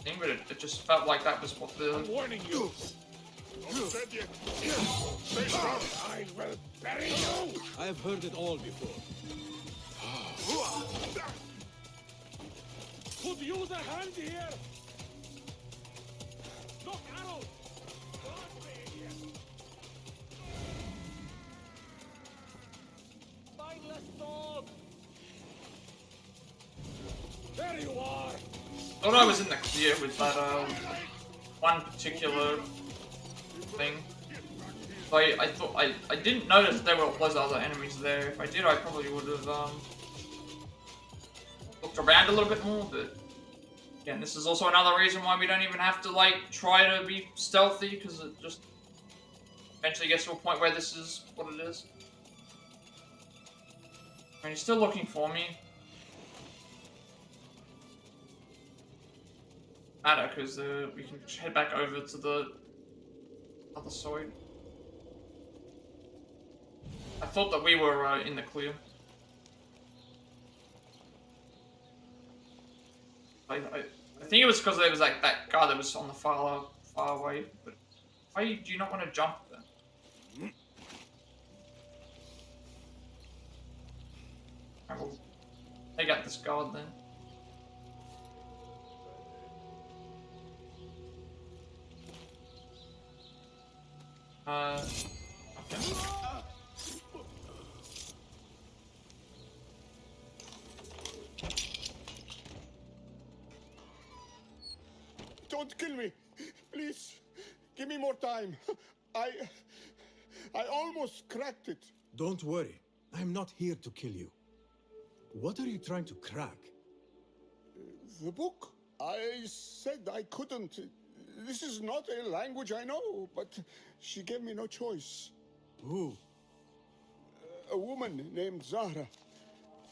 thing, but it just felt like that was what the... I'm warning you! Don't said yet. Stay strong. I will bury you! I have heard it all before. Could use a hand here! Look, arrows! Mindless dog! There you are! Thought I was in the clear with that one particular thing. So I thought I didn't notice there was other enemies there. If I did, I probably would have looked around a little bit more. But again, this is also another reason why we don't even have to like try to be stealthy, because it just eventually gets to a point where this is what it is. I mean, he's still looking for me. Matter, because we can head back over to the other side. I thought that we were in the clear. I think it was because there was like that guy that was on the far away. But why do you not want to jump there? I will take out this guard then. Okay. Don't kill me! Please, give me more time. I almost cracked it. Don't worry. I'm not here to kill you. What are you trying to crack? The book. I said I couldn't. This is not a language I know, but she gave me no choice. Who? A woman named Zahra.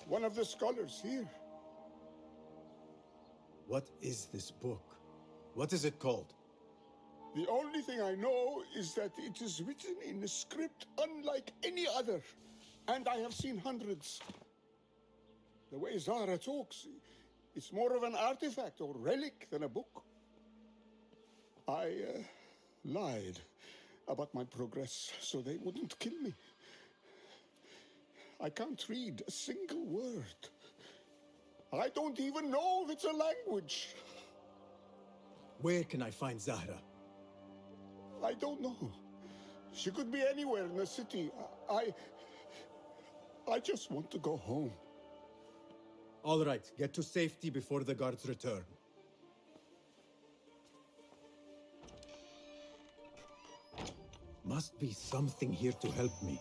One of the scholars here. What is this book? What is it called? The only thing I know is that it is written in a script unlike any other. And I have seen hundreds. The way Zahra talks, it's more of an artifact or relic than a book. I lied about my progress so they wouldn't kill me. I can't read a single word. I don't even know if it's a language. Where can I find Zahra? I don't know. She could be anywhere in the city. I just want to go home. All right, get to safety before the guards return. Must be something here to help me.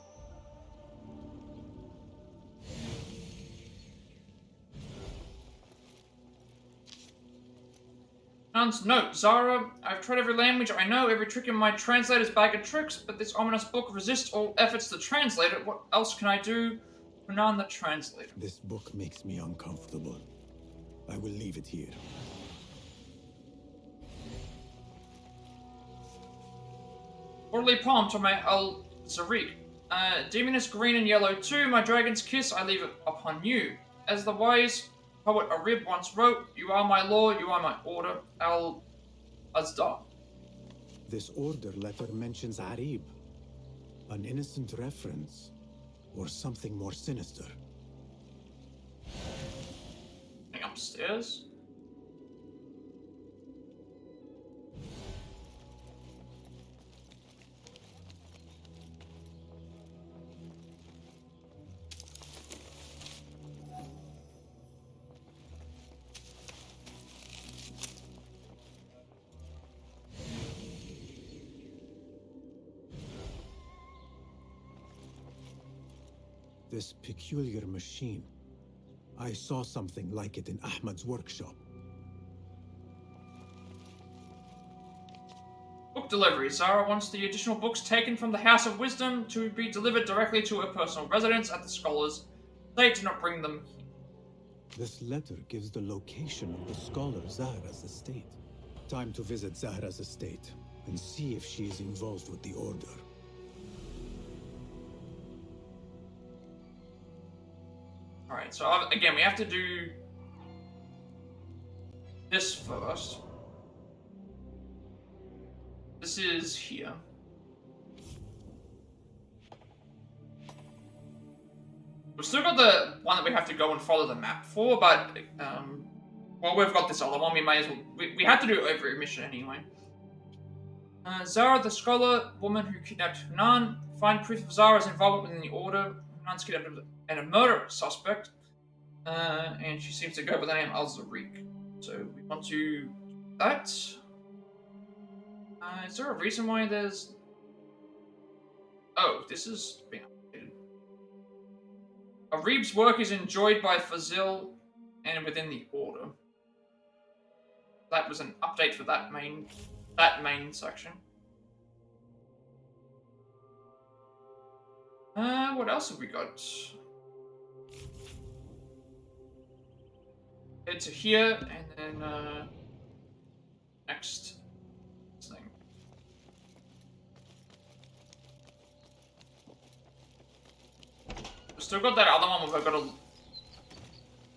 Note, Zara, I've tried every language I know, every trick in my translator's bag of tricks, but this ominous book resists all efforts to translate it. What else can I do? Renan the translator. This book makes me uncomfortable. I will leave it here. Orderly palm to my Al-Zarik. Demon is green and yellow too. My dragon's kiss I leave it upon you. As the wise poet Arib once wrote, you are my law, you are my order. Al-Azdar. This order letter mentions Arib. An innocent reference. or something more sinister? Upstairs. This peculiar machine. I saw something like it in Ahmad's workshop. Book delivery. Zara wants the additional books taken from the House of Wisdom to be delivered directly to her personal residence at the Scholars. They do not bring them here. This letter gives the location of the scholar Zahra's estate. Time to visit Zahra's estate and see if she is involved with the Order. Alright, so again, we have to do this first. This is here. We've still got the one that we have to go and follow the map for, but, well, we've got this other one, we may as well, we have to do every mission anyway. Zara, the scholar woman who kidnapped Hunan, find proof of Zara's involvement in the Order. Hunan's kidnapped and a murder suspect, and she seems to go by the name Al-Rabisu. So we want to do that. Is there a reason why there's... Oh, this is being updated. Arib's work is enjoyed by Fazil and within the Order. That was an update for that main section. What else have we got? Head to here, and then, next thing. We've still got that other one where we've got to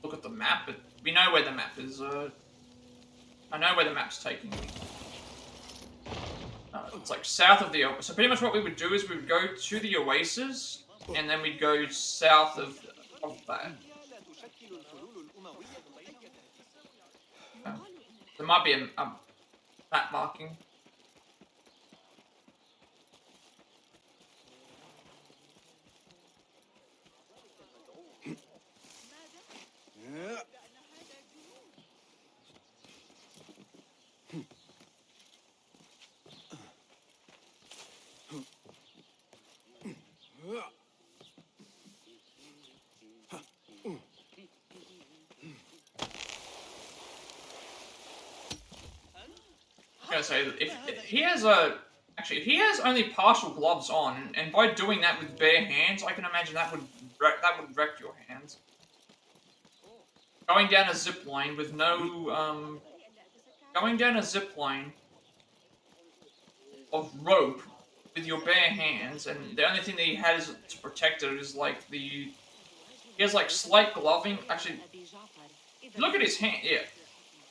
look at the map, but we know where the map is, I know where the map's taking me. It's like south of the Oasis. So pretty much what we would do is we would go to the Oasis, and then we'd go south of that. There might be a map marking. I was gonna say, if he has actually, he has only partial gloves on, and by doing that with bare hands, I can imagine that would wreck your hands. Going down a zip line with no, going down a zip line of rope with your bare hands, and the only thing that he has to protect it is like he has like slight gloving. Actually, look at his hand. Yeah,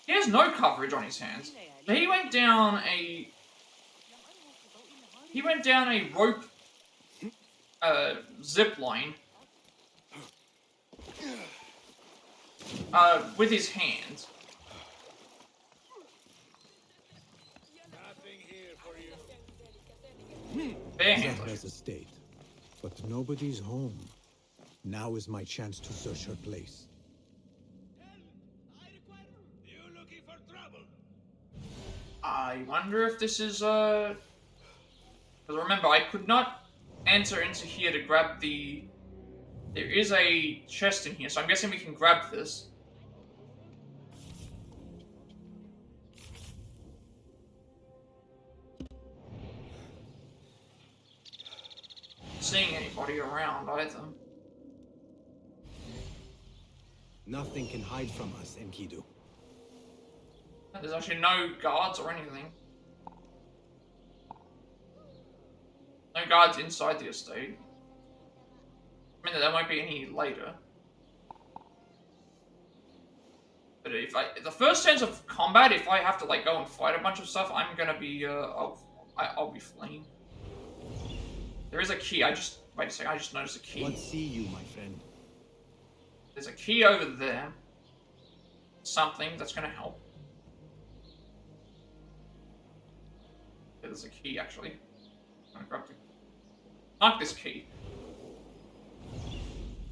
he has no coverage on his hands. He went down a rope zip line with his hands. Bare hands. Zahra's estate, but nobody's home. Now is my chance to search her place. I wonder if this is, because remember, I could not enter into here to grab the... There is a chest in here, so I'm guessing we can grab this. Not seeing anybody around either. Nothing can hide from us, Enkidu. There's actually no guards or anything. No guards inside the estate. I mean, there won't be any later. But if the first sense of combat, if I have to like go and fight a bunch of stuff, I'm gonna be I'll be fleeing. There is a key. I just Wait a second, I just noticed a key. What see you, my friend? There's a key over there. Something that's gonna help. Yeah, there's a key actually. I'm gonna grab mark this key.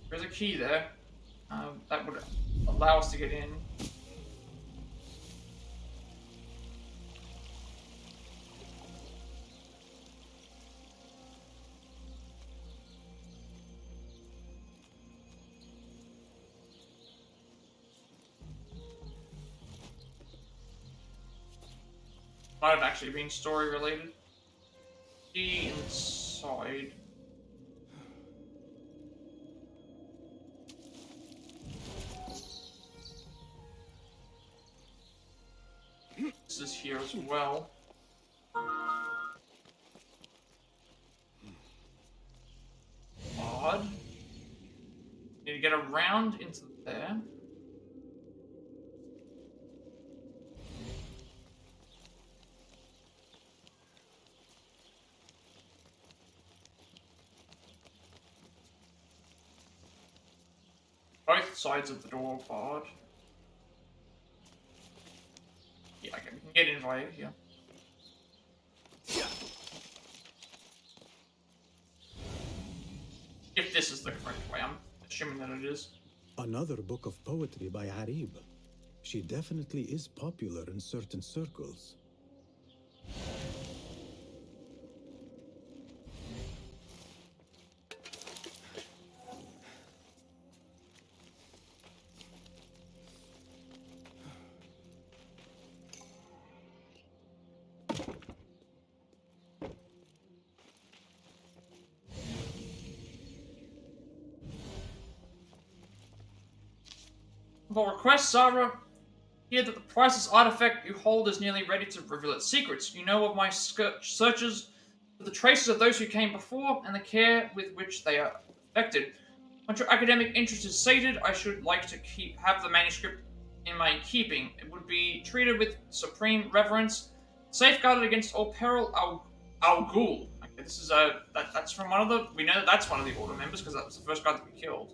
There's a key there. That would allow us to get in. Might have actually been story related. Key inside. This is here as well. Odd. Need to get around into there. Both sides of the door are barred. Yeah, okay, we can get in via here. If this is the correct way, I'm assuming that it is. Another book of poetry by Harib. She definitely is popular in certain circles. For request, Zara, hear that the priceless artifact you hold is nearly ready to reveal its secrets. You know of my searches for the traces of those who came before and the care with which they are affected. Once your academic interest is sated, I should like to have the manuscript in my keeping. It would be treated with supreme reverence, safeguarded against all peril. Al-Ghul. Okay, this is that's from one of the. We know that that's one of the Order members because that was the first guy that we killed.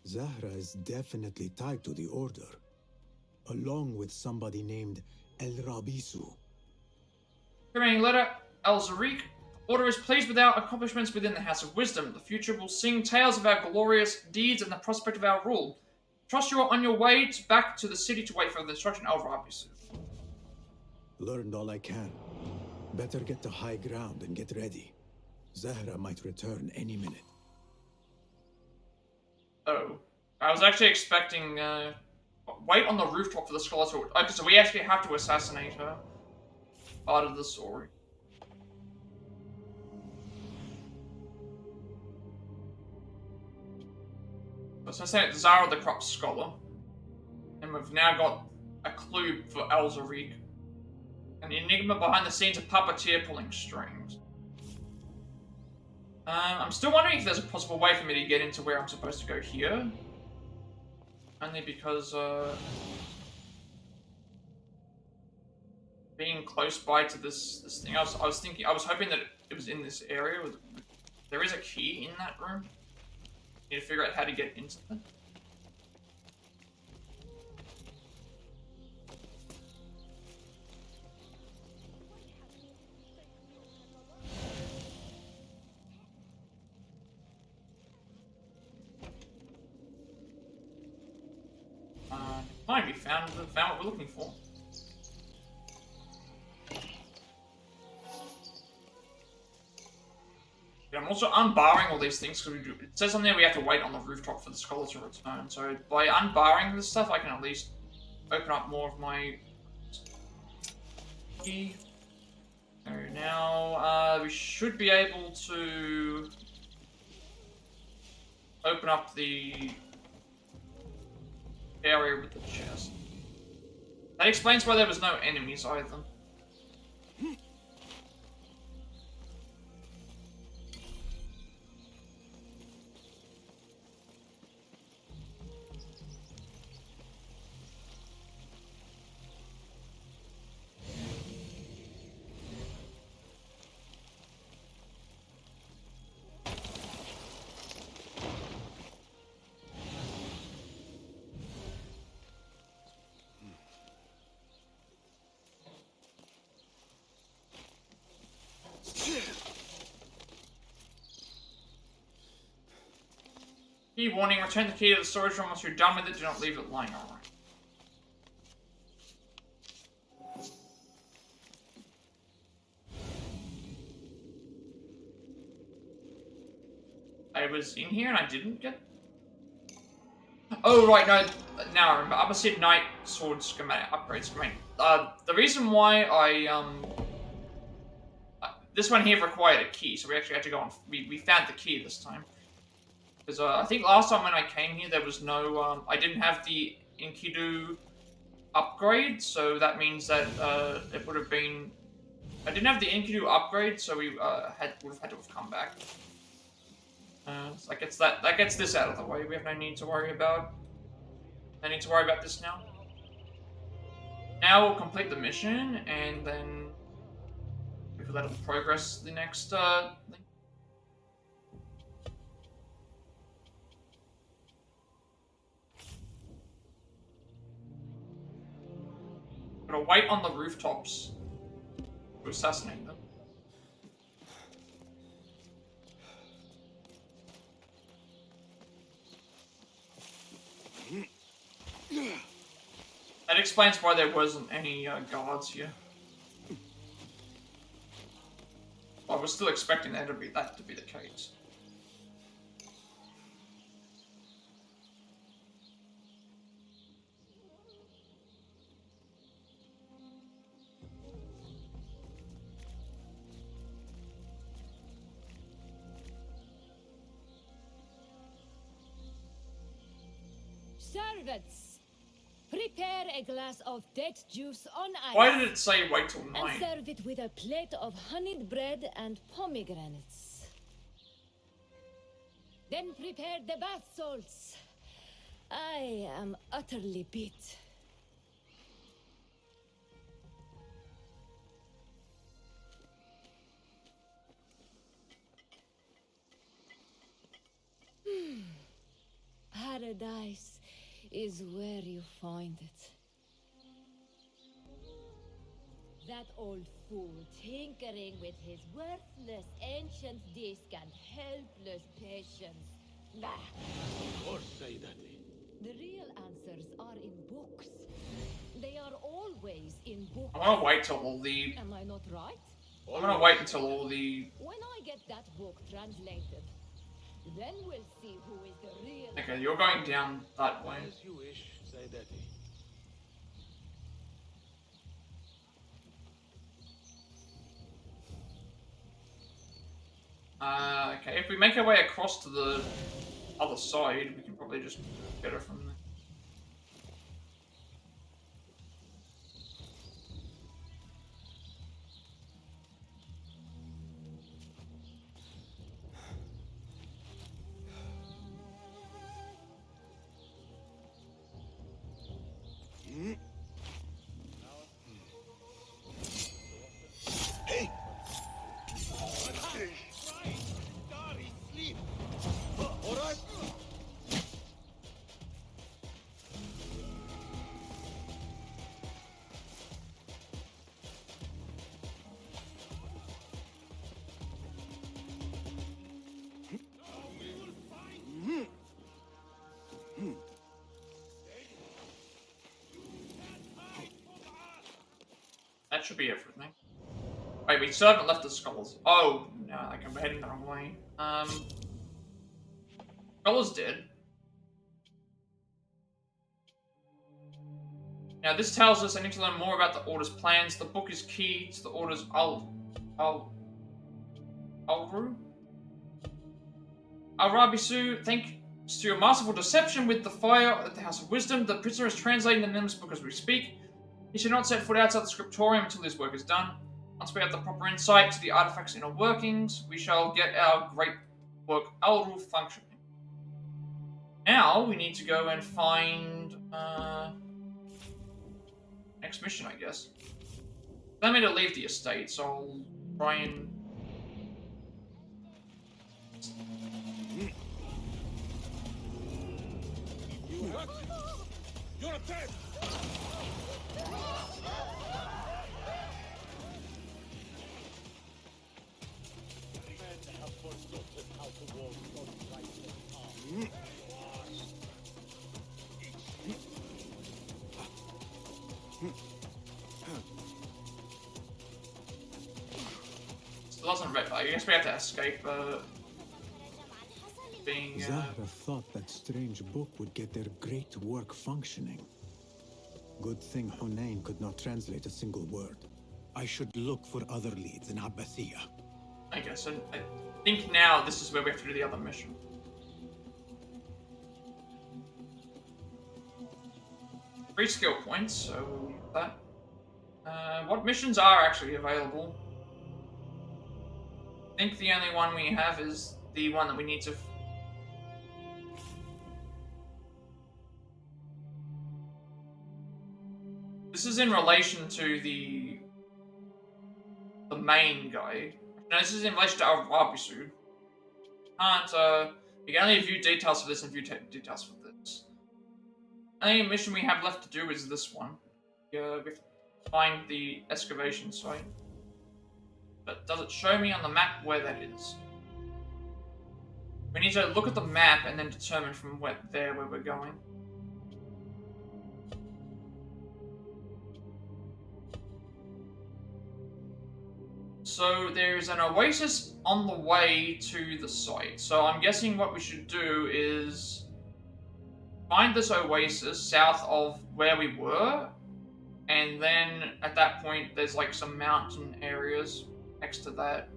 Zahra is definitely tied to the Order, along with somebody named Al-Rabisu. Carrying letter, Al-Zarik. Order is pleased with our accomplishments within the House of Wisdom. The future will sing tales of our glorious deeds and the prospect of our rule. Trust you are on your way back to the city to wait for the instruction, Al-Rabisu. Learned all I can. Better get to high ground and get ready. Zahra might return any minute. Oh. I was actually expecting, wait on the rooftop for the skeleton. Okay, so we actually have to assassinate her. Part of the story. Assassinate Zara the Corrupt Scholar. And we've now got a clue for Al-Zarik. An enigma behind the scenes, a puppeteer pulling strings. I'm still wondering if there's a possible way for me to get into where I'm supposed to go here. Only because, being close by to this thing, I was hoping that it was in this area. There is a key in that room. Need to figure out how to get into it. Finally found what we're looking for. Yeah, I'm also unbarring all these things because it says on there we have to wait on the rooftop for the scholar to return. So by unbarring this stuff, I can at least open up more of my key. So now we should be able to open up the area with the chest. That explains why there was no enemies either. Key warning, return the key to the storage room once you're done with it. Do not leave it lying around. I was in here and I didn't get... Oh, right, no. Now I remember. Opposite Knight Sword schematic, upgrade schematic. The reason why this one here required a key, so we actually had to go on... We found the key this time. Because I think last time when I came here, there was no... I didn't have the Enkidu upgrade, so that means that it would have been... I didn't have the Enkidu upgrade, so we would have had to have come back. So that gets this out of the way. We have no need to worry about. No need to worry about this now. Now we'll complete the mission, and then that'll progress the next thing. Gotta wait on the rooftops to assassinate them. That explains why there wasn't any guards here. I was still expecting that to be the case. Servants, prepare a glass of date juice on ice. Why did it say wait till 9? And serve it with a plate of honeyed bread and pomegranates. Then prepare the bath salts. I am utterly beat. Paradise is where you find it. That old fool tinkering with his worthless ancient disc and helpless patience. Bah! Of course, say that. The real answers are in books. They are always in books. I'm gonna wait till all the... Am I not right? I'm gonna wait until all the... When I get that book translated, then we'll see who is the real... Okay, you're going down that way. As you wish, say that. Okay, if we make our way across to the other side, we can probably just get her from there. Hey! All right. That should be everything. Wait, we still haven't left the skulls. Oh, no, like I'm heading the wrong way. Skull's dead. Now this tells us I need to learn more about the Order's plans. The book is key to the Order's Al-Rabisu, thanks to your masterful deception with the fire at the House of Wisdom, the prisoner is translating the Nimbus book as we speak. He should not set foot outside the scriptorium until his work is done. Once we have the proper insight to the artifact's inner workings, we shall get our great work Al-Ru functioning. Now we need to go and find next mission, I guess. They made to leave the estate, so I'll try and You're dead! Still doesn't red. I guess we have to escape. Being. Zahra thought that strange book would get their great work functioning. Good thing Hunain could not translate a single word. I should look for other leads in Abbasiyya. I guess. And I think now this is where we have to do the other mission. 3 skill points, so we'll use that. What missions are actually available? I think the only one we have is the one that we need to. This is in relation to the main guy. No, this is in relation to Al-Rabisu. We can only view details for this and view details for this. The only mission we have left to do is this one. We have to find the excavation site. But does it show me on the map where that is? We need to look at the map and then determine from where we're going. So there's an oasis on the way to the site. So I'm guessing what we should do is find this oasis south of where we were, and then at that point there's like some mountain areas next to that.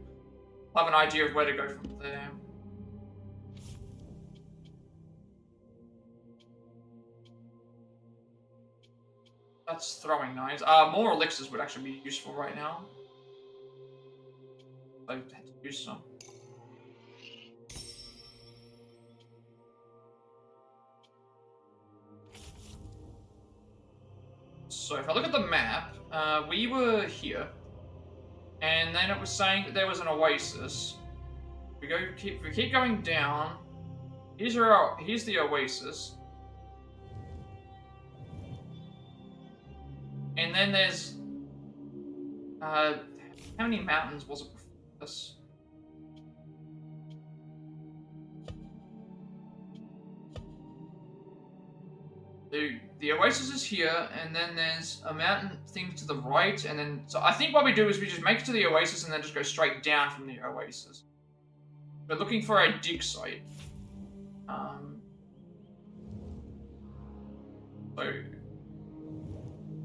I'll have an idea of where to go from there. That's throwing knives. More elixirs would actually be useful right now. I had to use some. So if I look at the map, we were here, and then it was saying that there was an oasis. We keep going down. Here's the oasis, and then there's how many mountains was it before this? The oasis is here, and then there's a mountain thing to the right, and then so I think what we do is we just make it to the oasis and then just go straight down from the oasis. We're looking for a dig site. So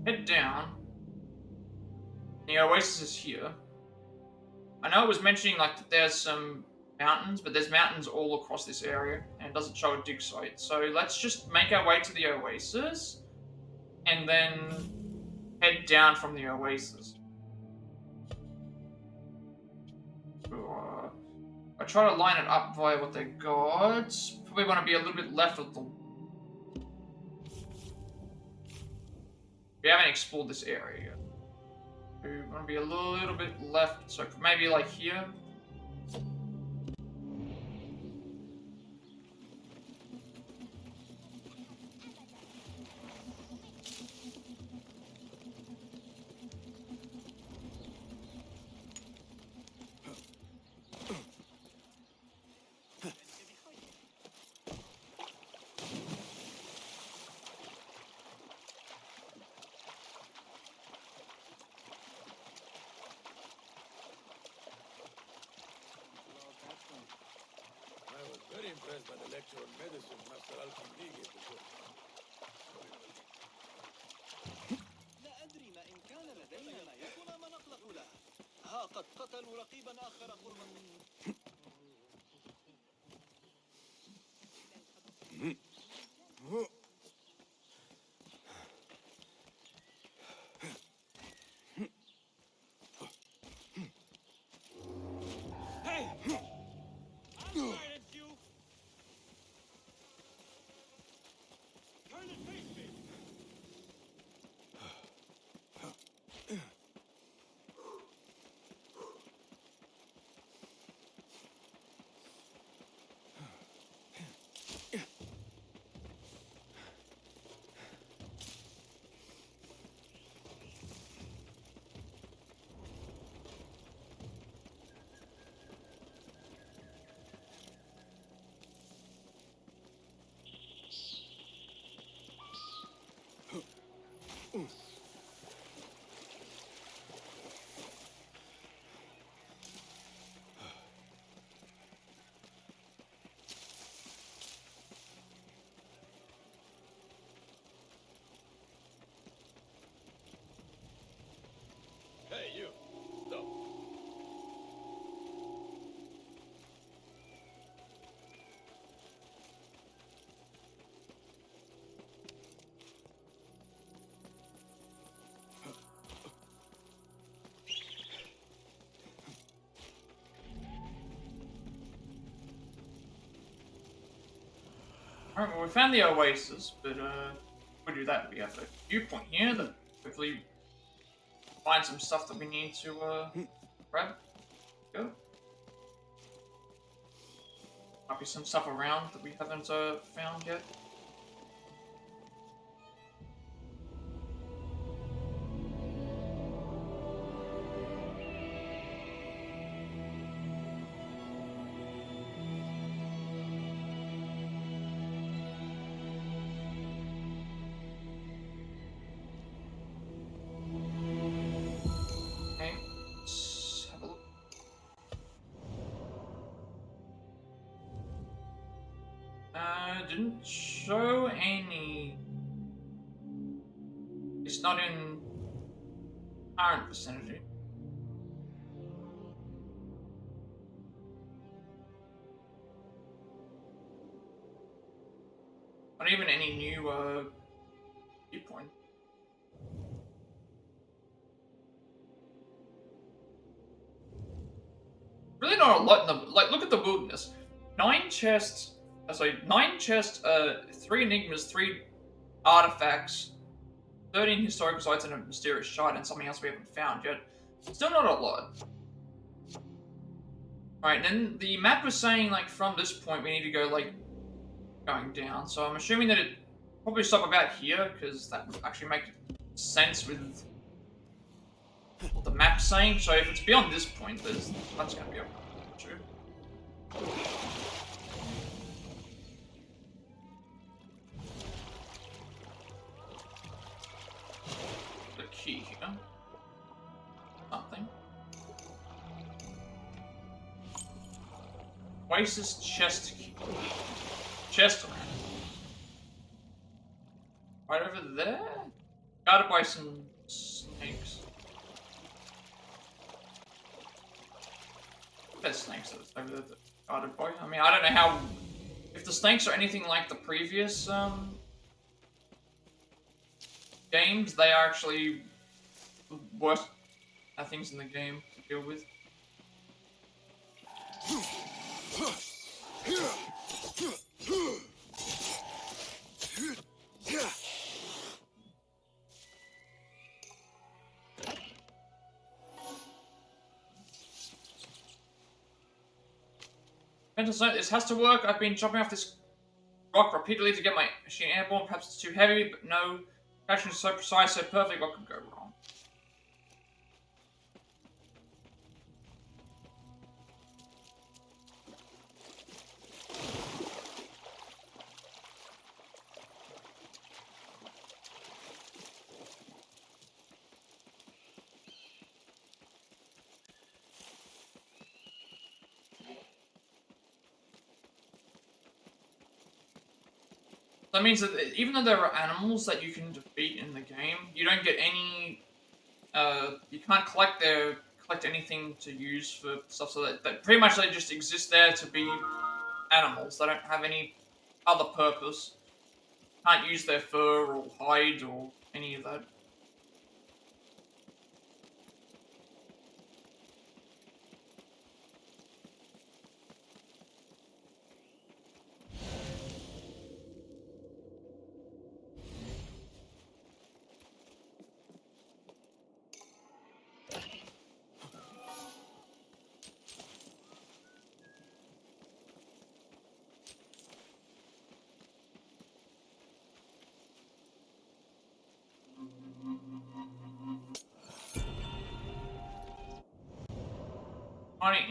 head down. The oasis is here. I know it was mentioning like that there's some mountains, but there's mountains all across this area, and it doesn't show a dig site. So let's just make our way to the oasis, and then head down from the oasis. I try to line it up via what they got. Probably want to be a little bit left of the. We haven't explored this area yet. We want to be a little bit left, so maybe like here. Very impressed by the lecture on medicine Master Al-Pairika gave before. لا أدري ما إن كان لدينا ما يكون ما نقلق له. ها قد قتلوا رقيبا آخر قربا Alright, well we found the oasis, but we'll do that. We have a viewpoint here that hopefully find some stuff that we need to grab. Go. Might be some stuff around that we haven't found yet. Didn't show any. It's not in current vicinity. Not even any new viewpoint. Really not a lot in the look at the wilderness. 9 chests. So 9 chests, 3 enigmas, 3 artifacts, 13 historical sites, and a mysterious shard, and something else we haven't found yet. Still not a lot. Alright, then the map was saying, like, from this point we need to go, like, going down. So I'm assuming that it probably stop about here, because that would actually make sense with what the map's saying. So if it's beyond this point, that's going to be a issue. Key here. Something. Oasis chest key. Chest right over there? Guarded by some snakes. There's snakes over there that guarded by. I mean, I don't know how. If the snakes are anything like the previous games, they are actually worst things in the game to deal with. This has to work. I've been jumping off this rock repeatedly to get my machine airborne. Perhaps it's too heavy, but no. Action is so precise, so perfect, what could go wrong? That means that even though there are animals that you can defeat in the game, you don't get any. You can't collect anything to use for stuff. So that pretty much they just exist there to be animals. They don't have any other purpose. Can't use their fur or hide or any of that.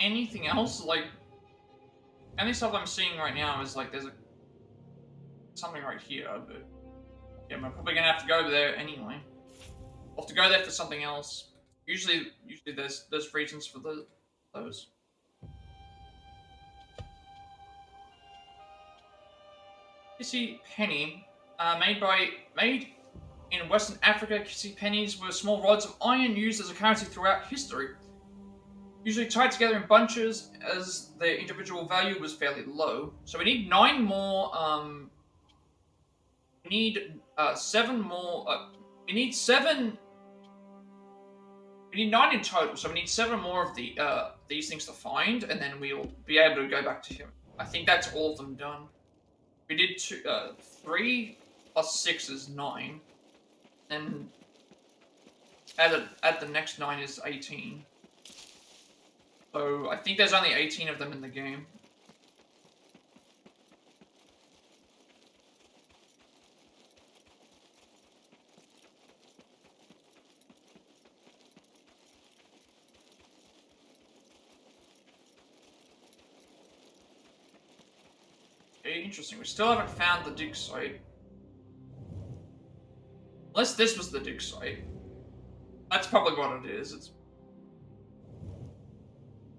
Anything else? Like, any stuff I'm seeing right now is like there's something right here, but yeah, I'm probably gonna have to go there anyway. I'll have to go there for something else. Usually there's reasons for those. Kissy penny, made in Western Africa. Kissy pennies were small rods of iron used as a currency throughout history. Usually tied together in bunches, as their individual value was fairly low. So we need 9 more. We need 7 more. We need 7. We need 9 in total. So we need 7 more of these things to find, and then we'll be able to go back to him. I think that's all of them done. We did 3 plus 6 is 9. And add the next 9 is 18. So I think there's only 18 of them in the game. Okay, interesting. We still haven't found the dig site. Unless this was the dig site. That's probably what it is. It's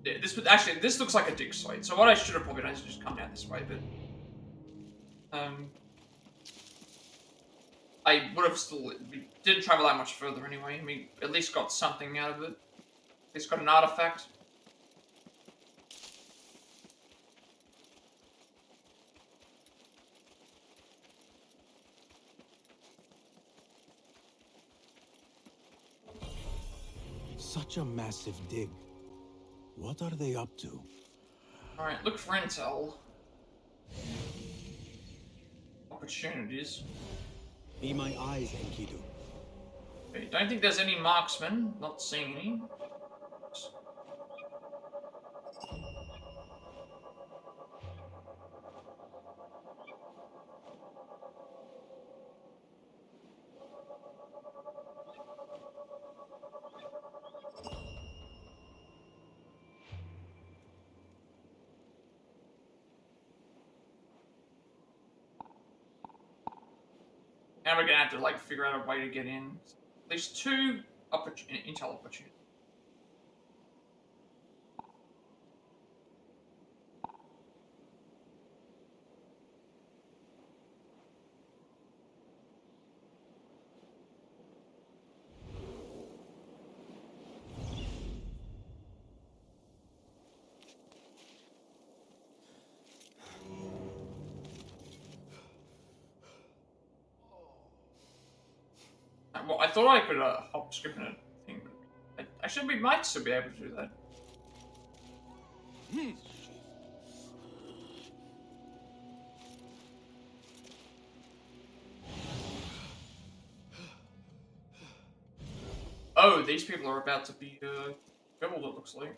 yeah, this looks like a dig site. So what I should have probably done is just come down this way, but I would have still didn't travel that much further anyway. I mean, at least got something out of it. At least got an artifact. Such a massive dig. What are they up to? Alright, look for intel. Opportunities. Be my eyes, Enkidu. Okay, don't think there's any marksmen. Not seeing any. Now we're gonna have to like figure out a way to get in. At least 2 intel opportunities. Well, I thought I could hop, skip, and a thing, but we might still be able to do that. Oh, these people are about to be killed, it looks like.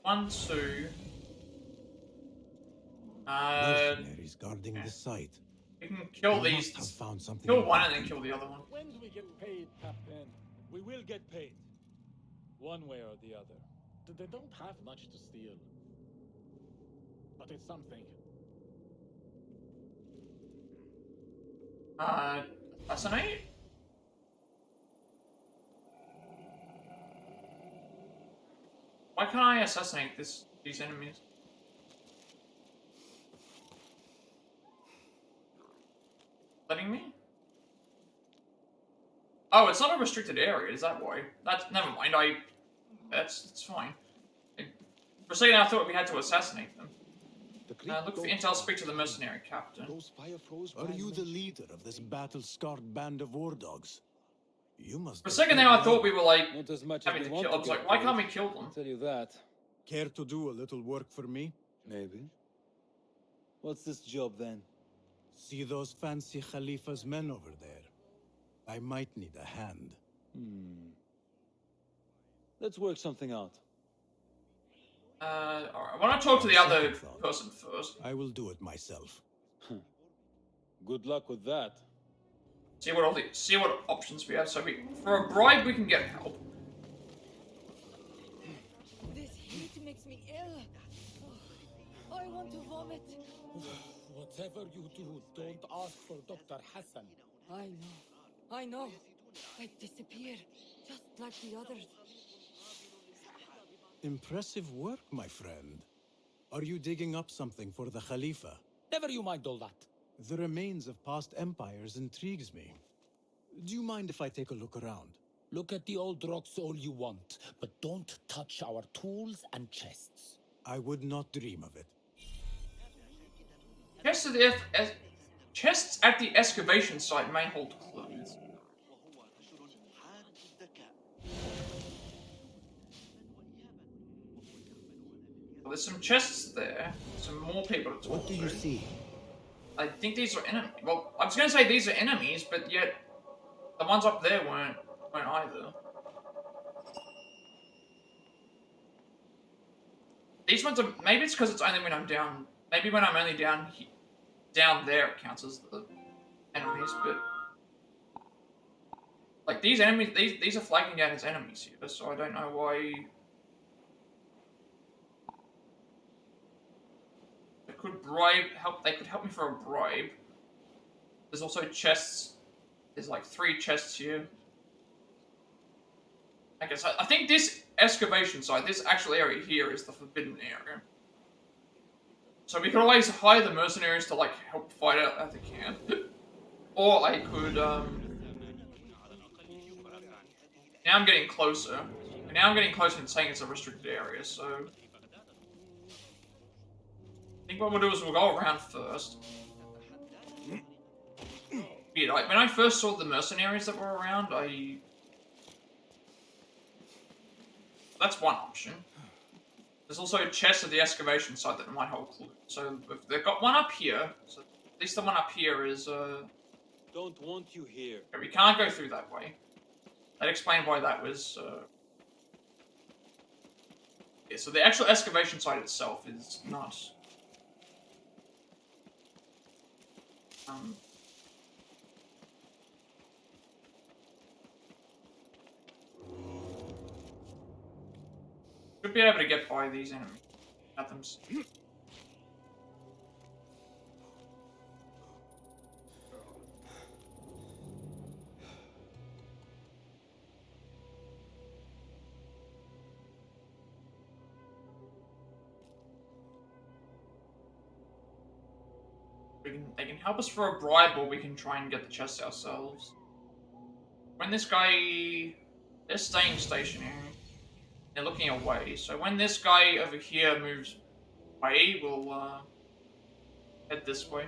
1, 2. Mercenaries guarding the site. We can kill They these. must have found something Kill one and important. then kill the other one. When do we get paid, Captain? We will get paid. One way or the other. They don't have much to steal. But it's something. Assassinate? Why can't I assassinate these enemies? Letting me? Oh, it's not a restricted area, is that why? That's never mind, that's fine. For a second I thought we had to assassinate them. Look for intel, speak to the mercenary captain. Are you the leader of this battle-scarred band of war dogs? You must. For a second there I thought we were like Not as much having as to we kill. want I was to like, get why paid. can't we kill them? I'll tell you that. Care to do a little work for me? Maybe. What's this job then? See those fancy Khalifa's men over there? I might need a hand. Let's work something out. Alright, I want to talk to the other person first. I will do it myself. Good luck with that. See what options we have. So for a bribe we can get help. This heat makes me ill. Oh, I want to vomit. Whatever you do, don't ask for Dr. Hassan. I know. I disappear, just like the others. Impressive work, my friend. Are you digging up something for the Khalifa? Never you mind all that. The remains of past empires intrigues me. Do you mind if I take a look around? Look at the old rocks all you want, but don't touch our tools and chests. I would not dream of it. Chests at the excavation site may hold clues. There's some chests there. Some more people to talk to. What do you see? I think these are enemies. Well, I was gonna say these are enemies, but yet the ones up there weren't either. These ones are, maybe it's because it's only when I'm down. Maybe when I'm only down there it counts as the enemies, but like these enemies, these are flagging down as enemies here, so I don't know why. They could They could help me for a bribe. There's also chests. There's like 3 chests here. I guess I think this excavation site, this actual area here, is the forbidden area. So we could always hire the mercenaries to like help fight out at the camp, or I could. Now I'm getting closer. And now I'm getting closer and saying it's a restricted area. So I think what we'll do is we'll go around first. Yeah, like when I first saw the mercenaries that were around, that's one option. There's also a chest at the excavation site that might hold clues. So if they've got one up here, so at least the one up here is Don't want you here. Okay, we can't go through that way. That explained why that was yeah, so the actual excavation site itself is not should be able to get by these enemies. At them. They can help us for a bribe, or we can try and get the chest ourselves. When this guy, they're staying stationary. They're looking away. So when this guy over here moves away, we'll head this way.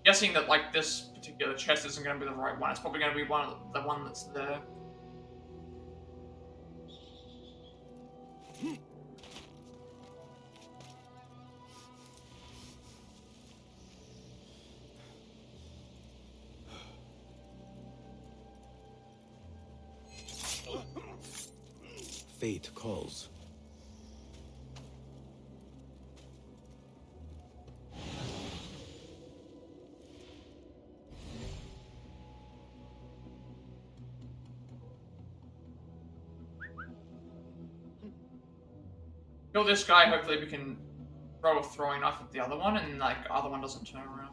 Guessing that like this particular chest isn't going to be the right one. It's probably going to be the one that's there. Fate calls. Kill this guy, hopefully we can throw a throwing knife at the other one, and like the other one doesn't turn around.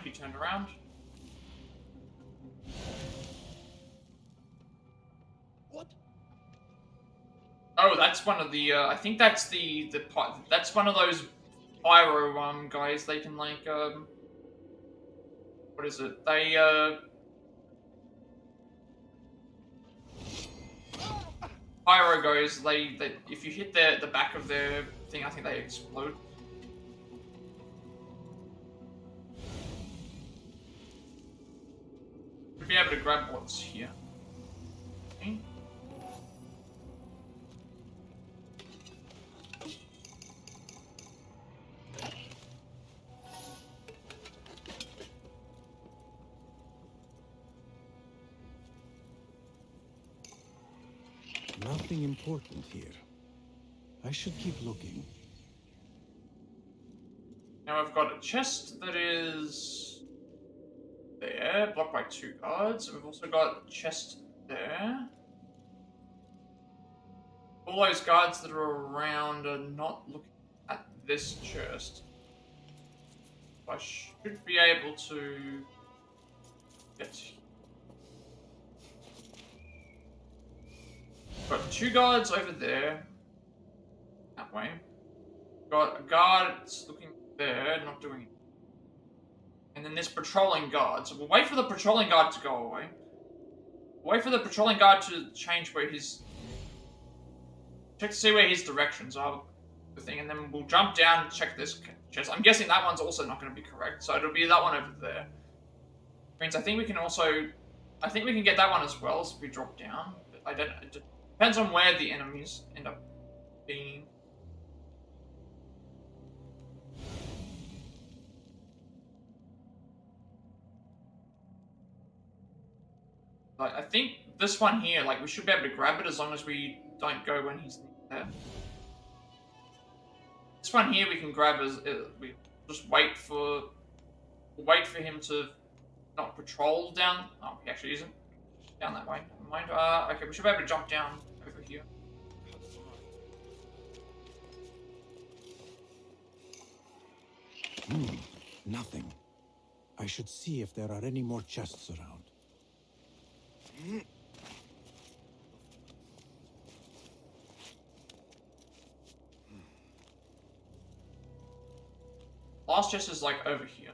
He turned around. What? Oh, that's one of the. I think that's that's one of those pyro guys. They can like what is it? They pyro guys. They if you hit the back of their thing, I think they explode. Be able to grab what's here. Okay. Nothing important here. I should keep looking. Now I've got a chest that is there, blocked by 2 guards. We've also got a chest there. All those guards that are around are not looking at this chest. I should be able to get. Got 2 guards over there. That way. Got a guard that's looking there, not doing it. And then this patrolling guard. So we'll wait for the patrolling guard to go away. Wait for the patrolling guard to change where his... Check to see where his directions are. The thing, and then we'll jump down and check this chest. I'm guessing that one's also not going to be correct. So it'll be that one over there. Means I think we can also I think we can get that one as well as we drop down. But I don't. It depends on where the enemies end up being. Like I think this one here, like we should be able to grab it as long as we don't go when he's there. This one here we can grab as we just wait for him to not patrol down. Oh, he actually isn't down that way. Never mind. Okay, we should be able to jump down over here. Nothing. I should see if there are any more chests around. Last chest is like over here.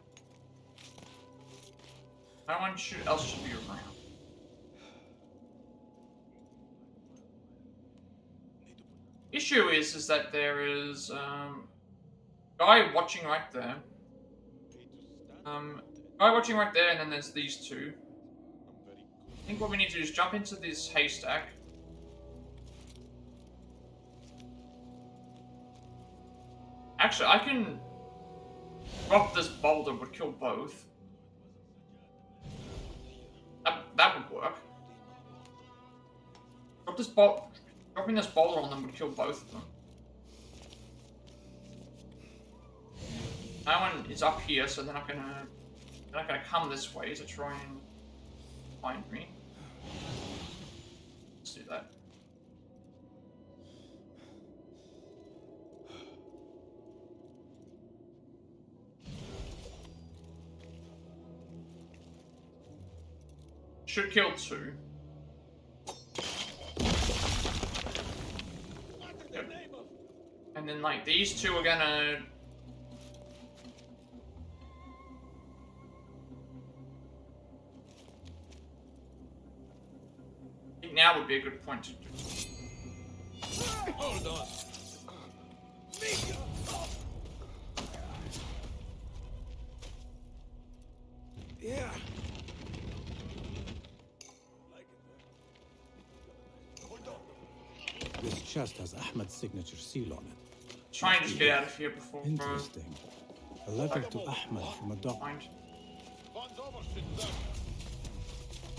No one else should be around. Issue is that there is guy watching right there. Guy watching right there, and then there's these two. I think what we need to do is jump into this haystack. Actually, I can drop this boulder, would kill both. That would work. Dropping this boulder on them would kill both of them. No one is up here, so they're not gonna come this way to try and find me. Let's do that. Should kill two. Yep. And then like these two are gonna I think now would be a good point to do. Hold on. Yeah. This chest has Ahmed's signature seal on it. Try and just get out of here before. Interesting. A letter to Ahmed from a doctor.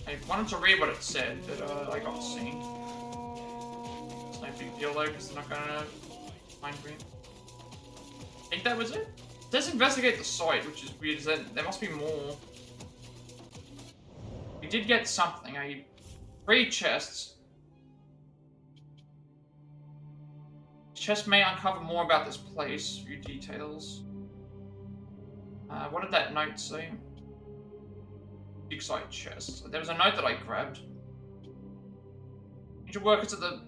I wanted to read what it said, but I got seen. It's no big deal though, because they're not gonna find me. I think that was it. It says investigate the site, which is weird. There must be more. We did get something. 3 chests. Chest may uncover more about this place. Few details. What did that note say? Big site chest. There was a note that I grabbed. Major workers at the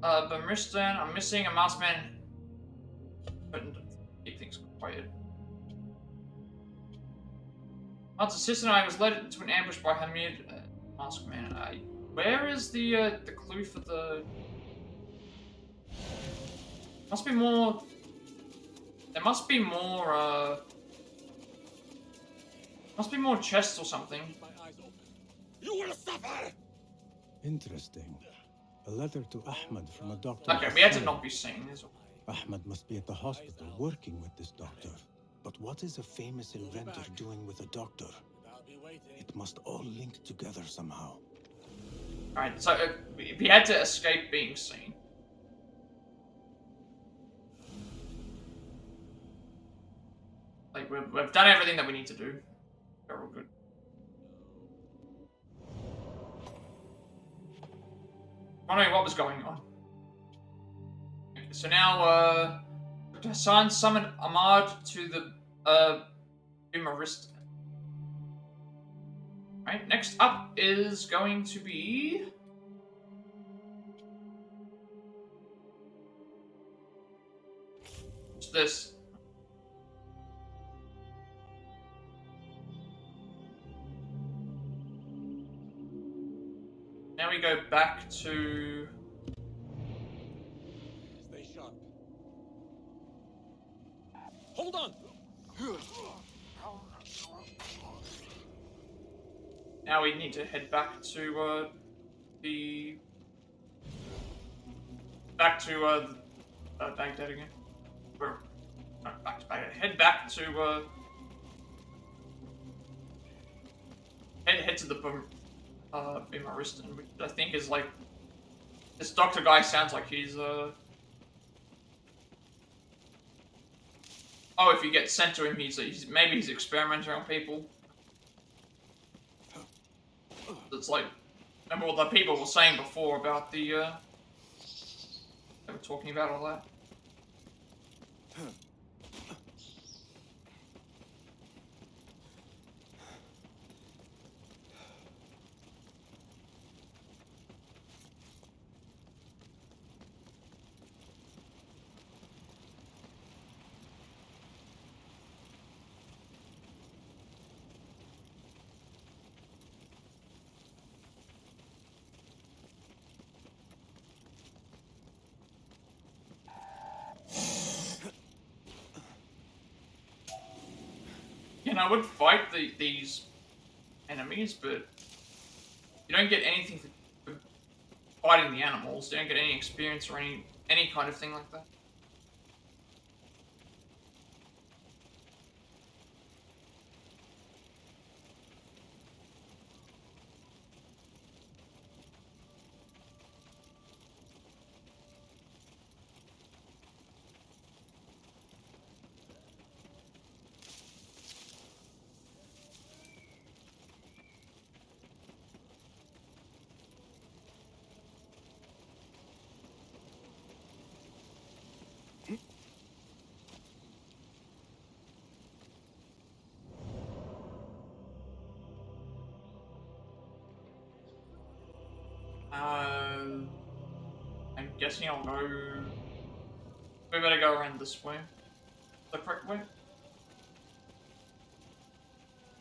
Bermriston are missing a masked man. But keep things quiet. Once assistant, I was led into an ambush by Hamid, masked man. Where is the clue for the? Must be more. There must be more. Must be more chests or something. You will suffer. Interesting. A letter to Ahmed from a doctor. Okay, we had to not be seen. Ahmed must be at the hospital working with this doctor. But what is a famous inventor doing with a doctor? It must all link together somehow. Alright, so we had to escape being seen. Like, we've done everything that we need to do. We're all good. Wondering what was going on. Okay, so now, Dr. Hassan summoned Ahmad to the, Mirage. Right, next up is going to be... What's this? Now we go back to... Stay sharp. Hold on. now we need to head back to Baghdad again. Back to Baghdad. Head back to head to the Bimaristan, which I think is like this doctor guy sounds like he's oh, if you get sent to him, maybe he's experimenting on people. It's like, remember what the people were saying before about the they were talking about all that. And I would fight these enemies, but you don't get anything for fighting the animals. You don't get any experience or any kind of thing like that. I'm guessing I'll go. We better go around this way. The correct way?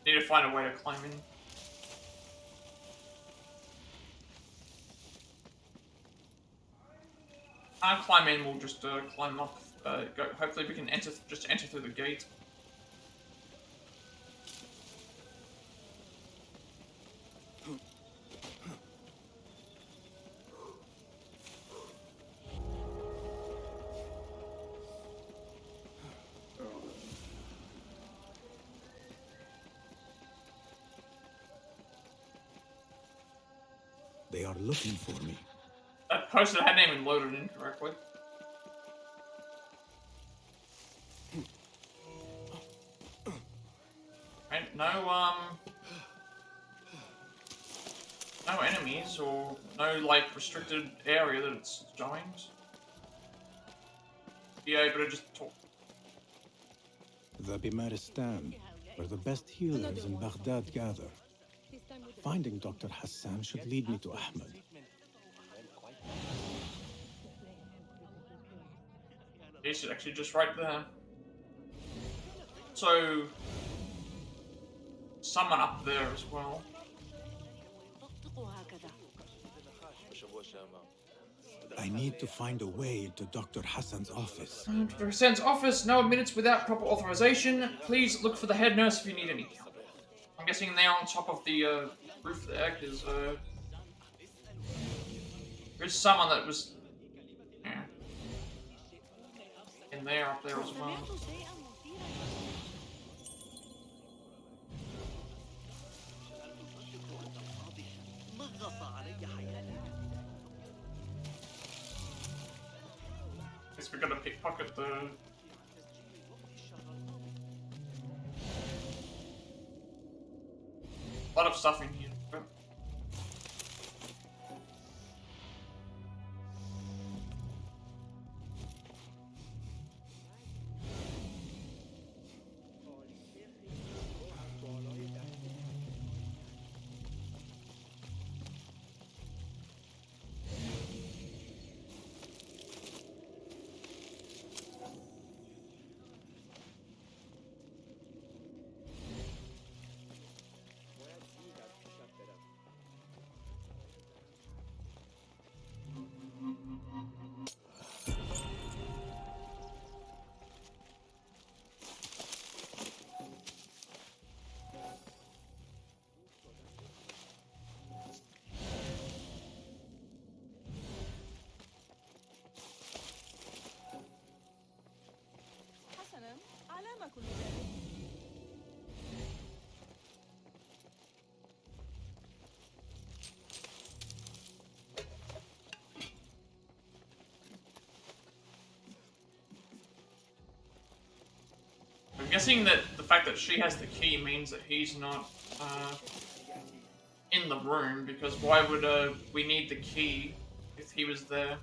Need to find a way to climb in. Can't climb in, we'll just climb up. Hopefully we can enter through the gate. They are looking for me. That poster hadn't even loaded incorrectly. Right, no enemies or no like restricted area that it's showing. Be able to just talk. The Bimaristan, where the best healers in Baghdad gather. Finding Dr. Hassan should lead me to Ahmed. It's actually just right there. So, someone up there as well. I need to find a way into Dr. Hassan's office. Dr. Hassan's office, no admittance without proper authorization. Please look for the head nurse if you need any help. I'm guessing they're on top of the roof there, because there's someone that was in there, up there as well. Guess we're gonna pickpocket the. A lot of stuff in here. I'm guessing that the fact that she has the key means that he's not in the room, because why would we need the key if he was there?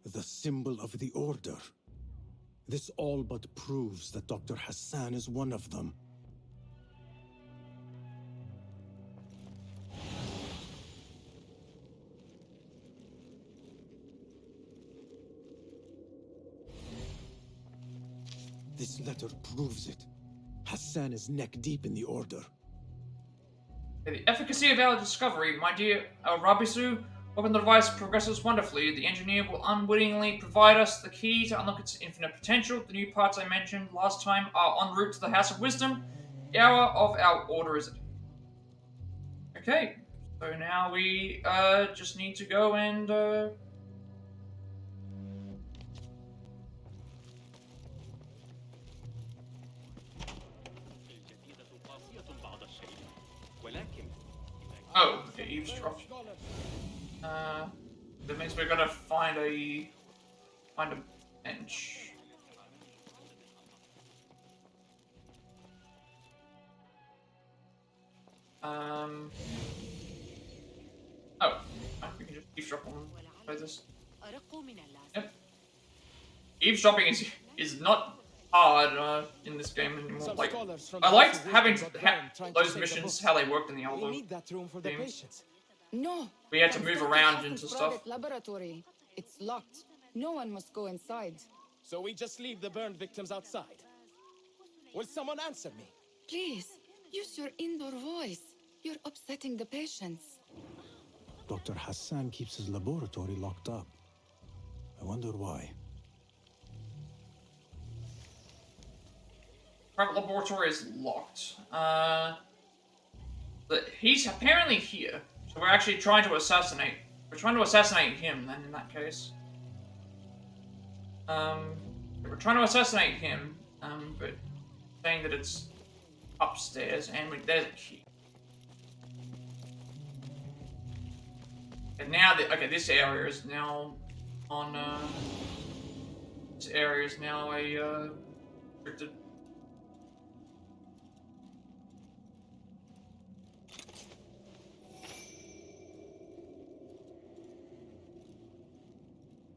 The symbol of the Order. This all but proves that Dr. Hassan is one of them. This letter proves it. Hassan is neck deep in the Order. The efficacy of our discovery, my dear Al-Rabisu. When the device progresses wonderfully, the engineer will unwittingly provide us the key to unlock its infinite potential. The new parts I mentioned last time are en route to the House of Wisdom. The hour of our order is at hand. Okay, so now we just need to go and oh, okay, eavesdrop. That means we're gonna find a bench. Oh, we can just eavesdrop on this. Yep. Eavesdropping is not hard in this game anymore. Like, I liked having those missions, how they worked in the older games. No. We had to move around into stuff. Laboratory. It's locked. No one must go inside. So we just leave the burned victims outside. Will someone answer me? Please, use your indoor voice. You're upsetting the patients. Dr. Hassan keeps his laboratory locked up. I wonder why. Private laboratory is locked. But he's apparently here. So we're actually trying to assassinate. We're trying to assassinate him, then, in that case. We're trying to assassinate him, but saying that it's upstairs, and there's a key. And now, okay, this area is now on, this area is now a, restricted.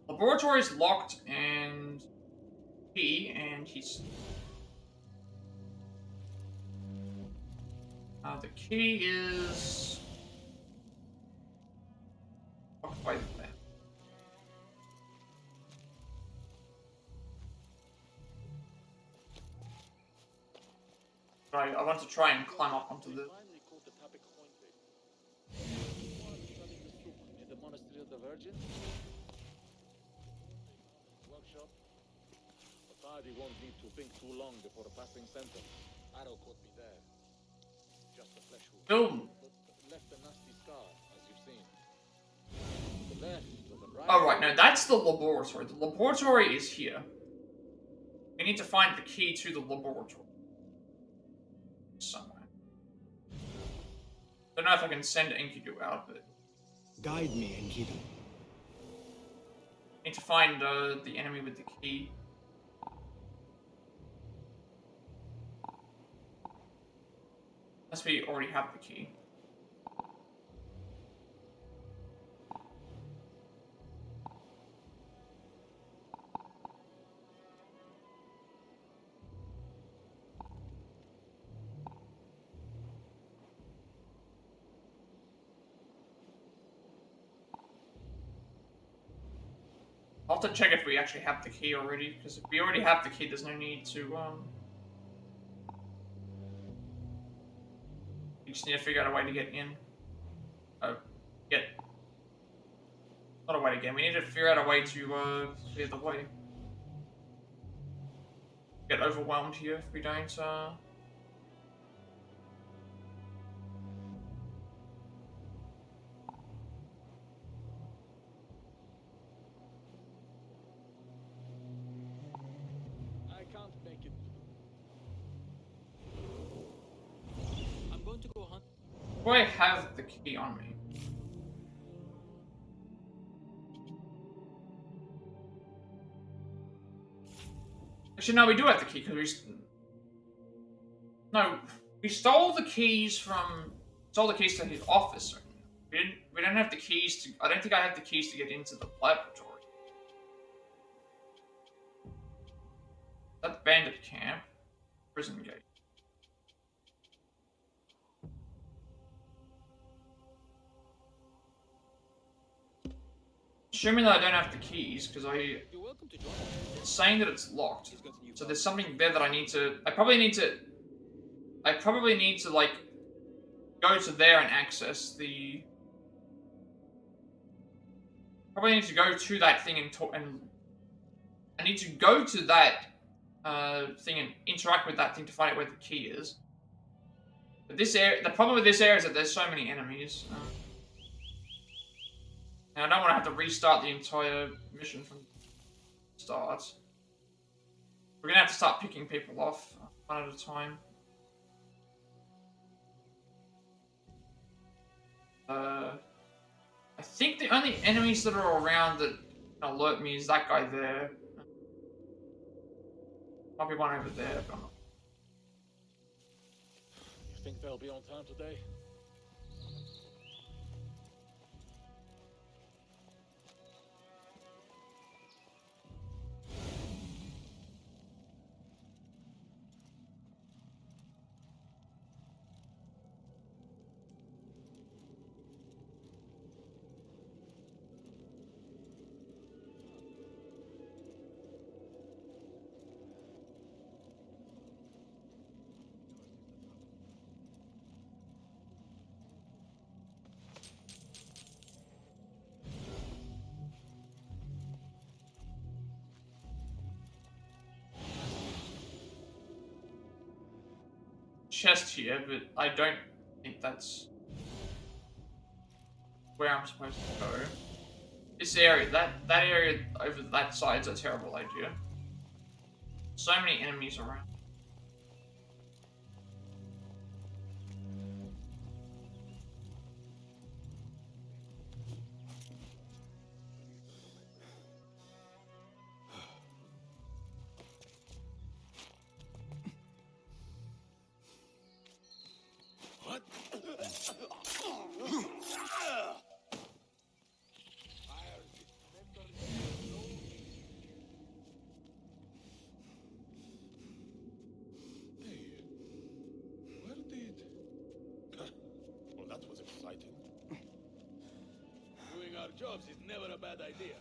Laboratory is locked and key, and he's the key is locked by the Plat. Right, I want to try and climb up onto the. The monastery of the Virgin. Workshop. The party won't need to think too long before passing sentence. Arrow caught me there. Just a flesh wound. Boom. Left a nasty scar, as you've seen. The left or the right. Oh right, no, that's the laboratory. The laboratory is here. We need to find the key to the laboratory somewhere. Don't know if I can send Enkidu out, but guide me, Enkidu. Need to find the enemy with the key. Unless we already have the key. I'll have to check if we actually have the key already, because if we already have the key, there's no need to, you just need to figure out a way to get in. Oh, get. Not a way to get. We need to figure out a way to clear the way. Get overwhelmed here if we don't. I can't make it. I'm going to go hunt. Do I have the key on me? Actually, no, we do have the key because we stole the keys to his office. We don't have the keys to. I don't think I have the keys to get into the laboratory. That bandit camp, prison gate. Assuming that I don't have the keys, because it's saying that it's locked. So there's something there that I need to. I probably need to like go to there and access the. Probably need to go to that thing and I need to go to that thing and interact with that thing to find out where the key is. But this area, the problem with this area is that there's so many enemies. And I don't want to have to restart the entire mission from the start. We're gonna have to start picking people off one at a time. I think the only enemies that are around that alert me is that guy there. Might be one over there, but I'm not. You think they'll be on time today? Chest here, but I don't think that's where I'm supposed to go. This area, that area over that side is a terrible idea. So many enemies around. Jobs is never a bad idea.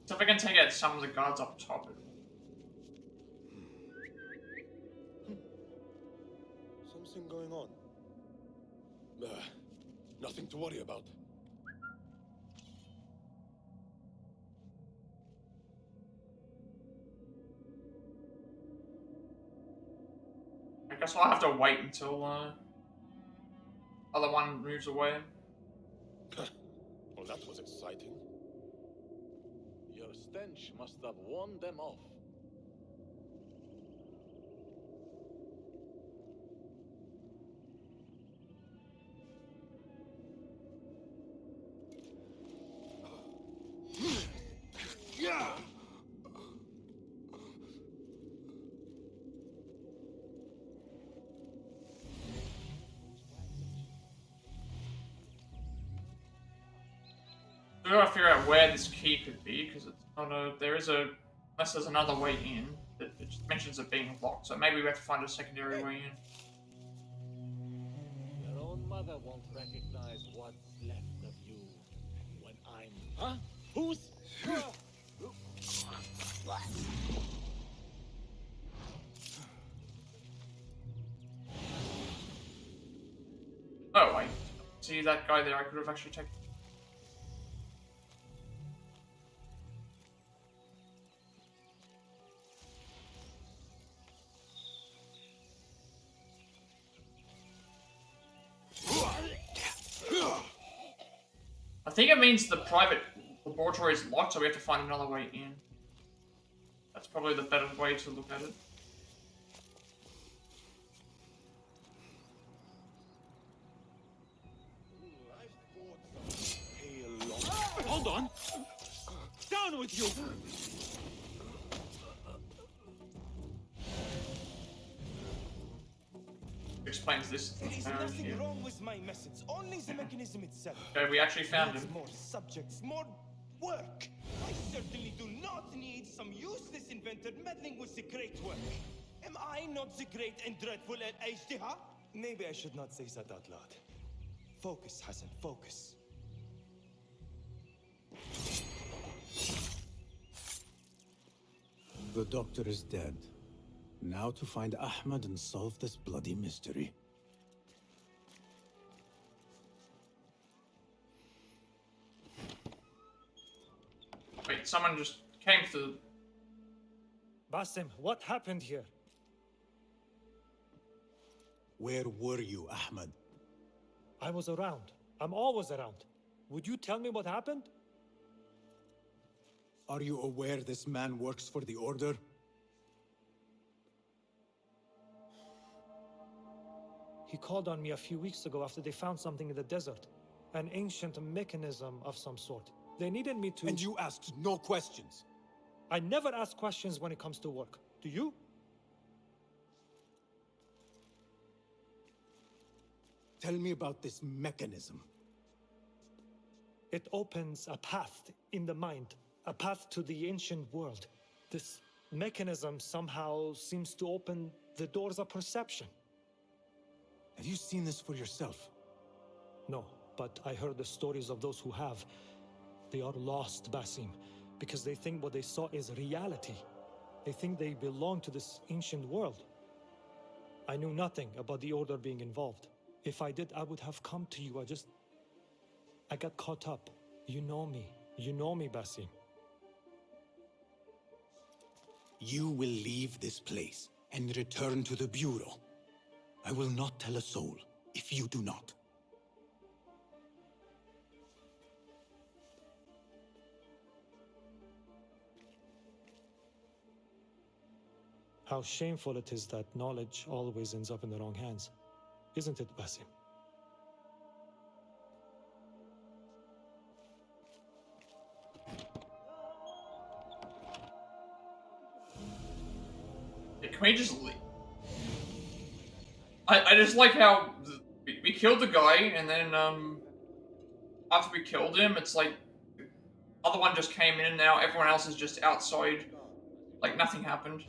So if I can take out some of the guards up top. Something going on. Nothing to worry about. I guess I'll have to wait until other one moves away. Well, that was exciting. Your stench must have warned them off. We gotta figure out where this key could be, because it's not a. There is a. Unless there's another way in that it just mentions it being locked, so maybe we have to find a secondary way in. Your own mother won't recognize what's left of you when I'm. Huh? Who's? Oh, I see that guy there. I could have actually taken. I think it means the private laboratory is locked, so we have to find another way in. That's probably the better way to look at it. Hold on! Down with you! Explains this. There is nothing wrong with my methods, only the mechanism itself. Okay, we actually found him. More subjects, more work. I certainly do not need some useless inventor meddling with the great work. Am I not the great and dreadful Al-Ajdiha? Maybe I should not say that out loud. Focus, Hassan, focus. The doctor is dead. Now to find Ahmed and solve this bloody mystery. Wait, someone just came through. Basim, what happened here? Where were you, Ahmed? I was around. I'm always around. Would you tell me what happened? Are you aware this man works for the Order? He called on me a few weeks ago after they found something in the desert. An ancient mechanism of some sort. They needed me to... And you asked no questions? I never ask questions when it comes to work. Do you? Tell me about this mechanism. It opens a path in the mind. A path to the ancient world. This mechanism somehow seems to open the doors of perception. Have you seen this for yourself? No, but I heard the stories of those who have. They are lost, Basim, because they think what they saw is reality. They think they belong to this ancient world. I knew nothing about the Order being involved. If I did, I would have come to you. I got caught up. You know me. You know me, Basim. You will leave this place and return to the Bureau. I will not tell a soul if you do not. How shameful it is that knowledge always ends up in the wrong hands. Isn't it, Basim? Can we just leave? I just like how we killed the guy, and then after we killed him, it's like the other one just came in, and now everyone else is just outside, like nothing happened.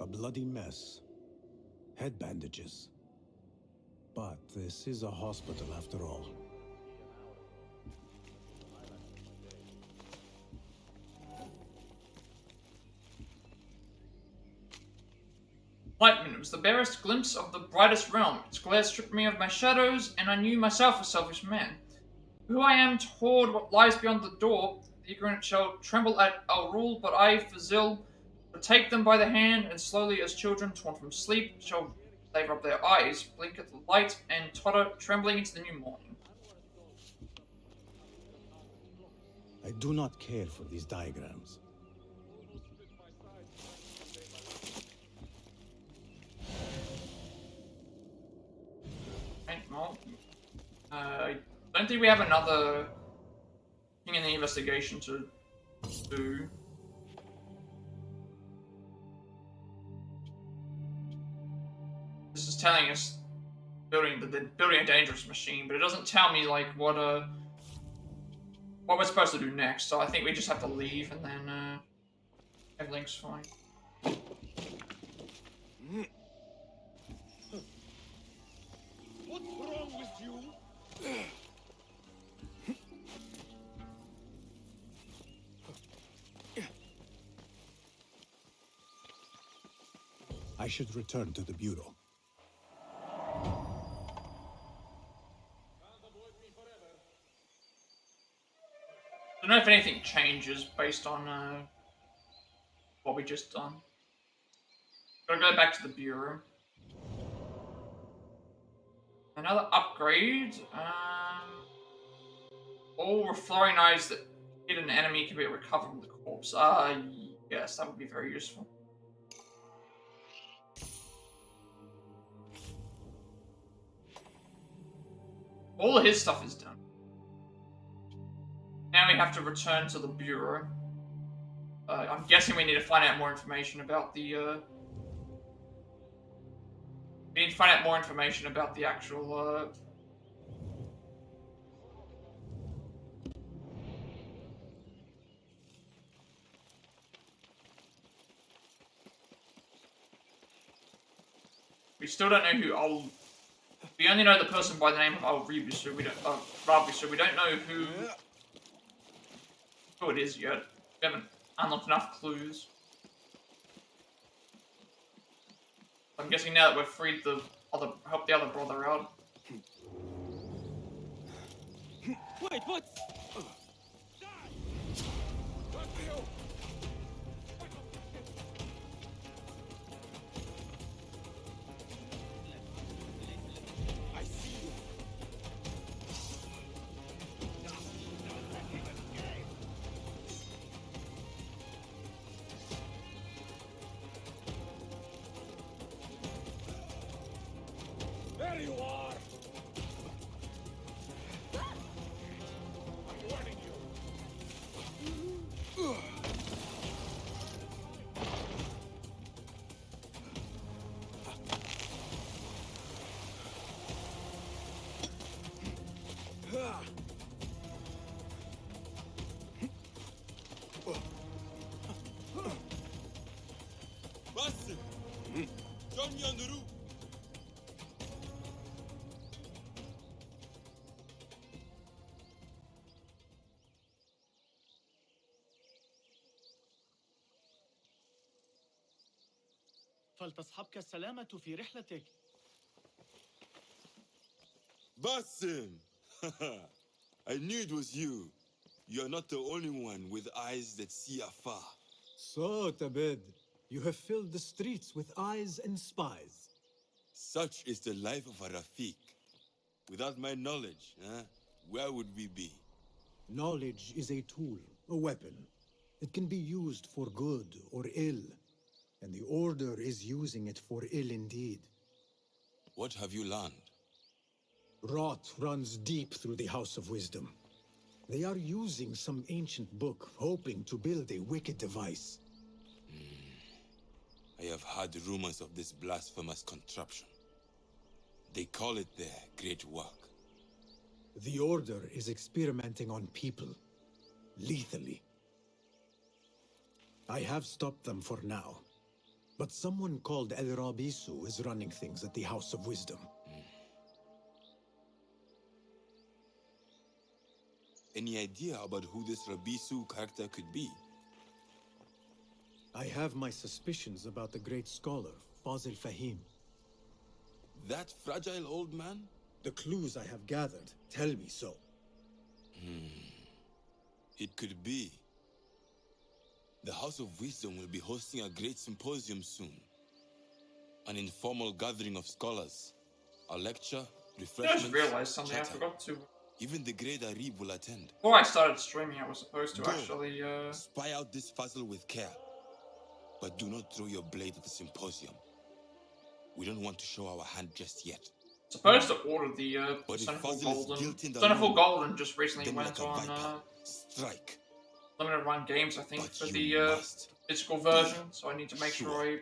A bloody mess. Head bandages. But this is a hospital after all. Enlightenment was the barest glimpse of the brightest realm. Its glare stripped me of my shadows, and I knew myself a selfish man. Who I am toward what lies beyond the door, the ignorant shall tremble at our rule, but I, Fazil, will take them by the hand, and slowly as children torn from sleep, shall they rub their eyes, blink at the light, and totter, trembling into the new morning. I do not care for these diagrams. Well, I don't think we have another thing in the investigation to do. This is telling us building a dangerous machine, but it doesn't tell me like what we're supposed to do next. So I think we just have to leave, and then everything's fine. What's wrong with you? I should return to the Bureau. I don't know if anything changes based on what we just done. Gotta go back to the Bureau. Another upgrade. All flowing eyes that hit an enemy can be recovered from the corpse. Yes, that would be very useful. All of his stuff is done. Now we have to return to the Bureau. I'm guessing we need to find out more information about the, we need to find out more information about the actual, we still don't know who we only know the person by the name of Al-Rabisu. We don't know who it is yet. We haven't unlocked enough clues. I'm guessing now that we've freed helped the other brother out. Wait, what? There you are! I'm warning you. Basim! Join me on the roof! فلتصحبك السلامة في رحلتك. Basim! I knew it was you. You are not the only one with eyes that see afar. So, Tabed, you have filled the streets with eyes and spies. Such is the life of a Rafiq. Without my knowledge, where would we be? Knowledge is a tool, a weapon. It can be used for good or ill. And the Order is using it for ill indeed. What have you learned? Rot runs deep through the House of Wisdom. They are using some ancient book, hoping to build a wicked device. I have heard rumors of this blasphemous contraption. They call it their great work. The Order is experimenting on people, lethally. I have stopped them for now. But someone called Al-Rabisu is running things at the House of Wisdom. Any idea about who this Rabisu character could be? I have my suspicions about the great scholar, Fazil Fahim. That fragile old man? The clues I have gathered tell me so. It could be. The House of Wisdom will be hosting a great symposium soon. An informal gathering of scholars. A lecture, refreshments, I just realized something chatter. I forgot to. Even the great Arib will attend. Before I started streaming, I was supposed to Go. actually, Spy out this puzzle with care. But do not throw your blade at the symposium. We don't want to show our hand just yet. supposed to order the, But if Son of Fazil is Golden. guilty in the Son of law, Golden just recently then went like a on, viper, strike. limited run games, I think, But for you the, must physical version, so I need to make sure I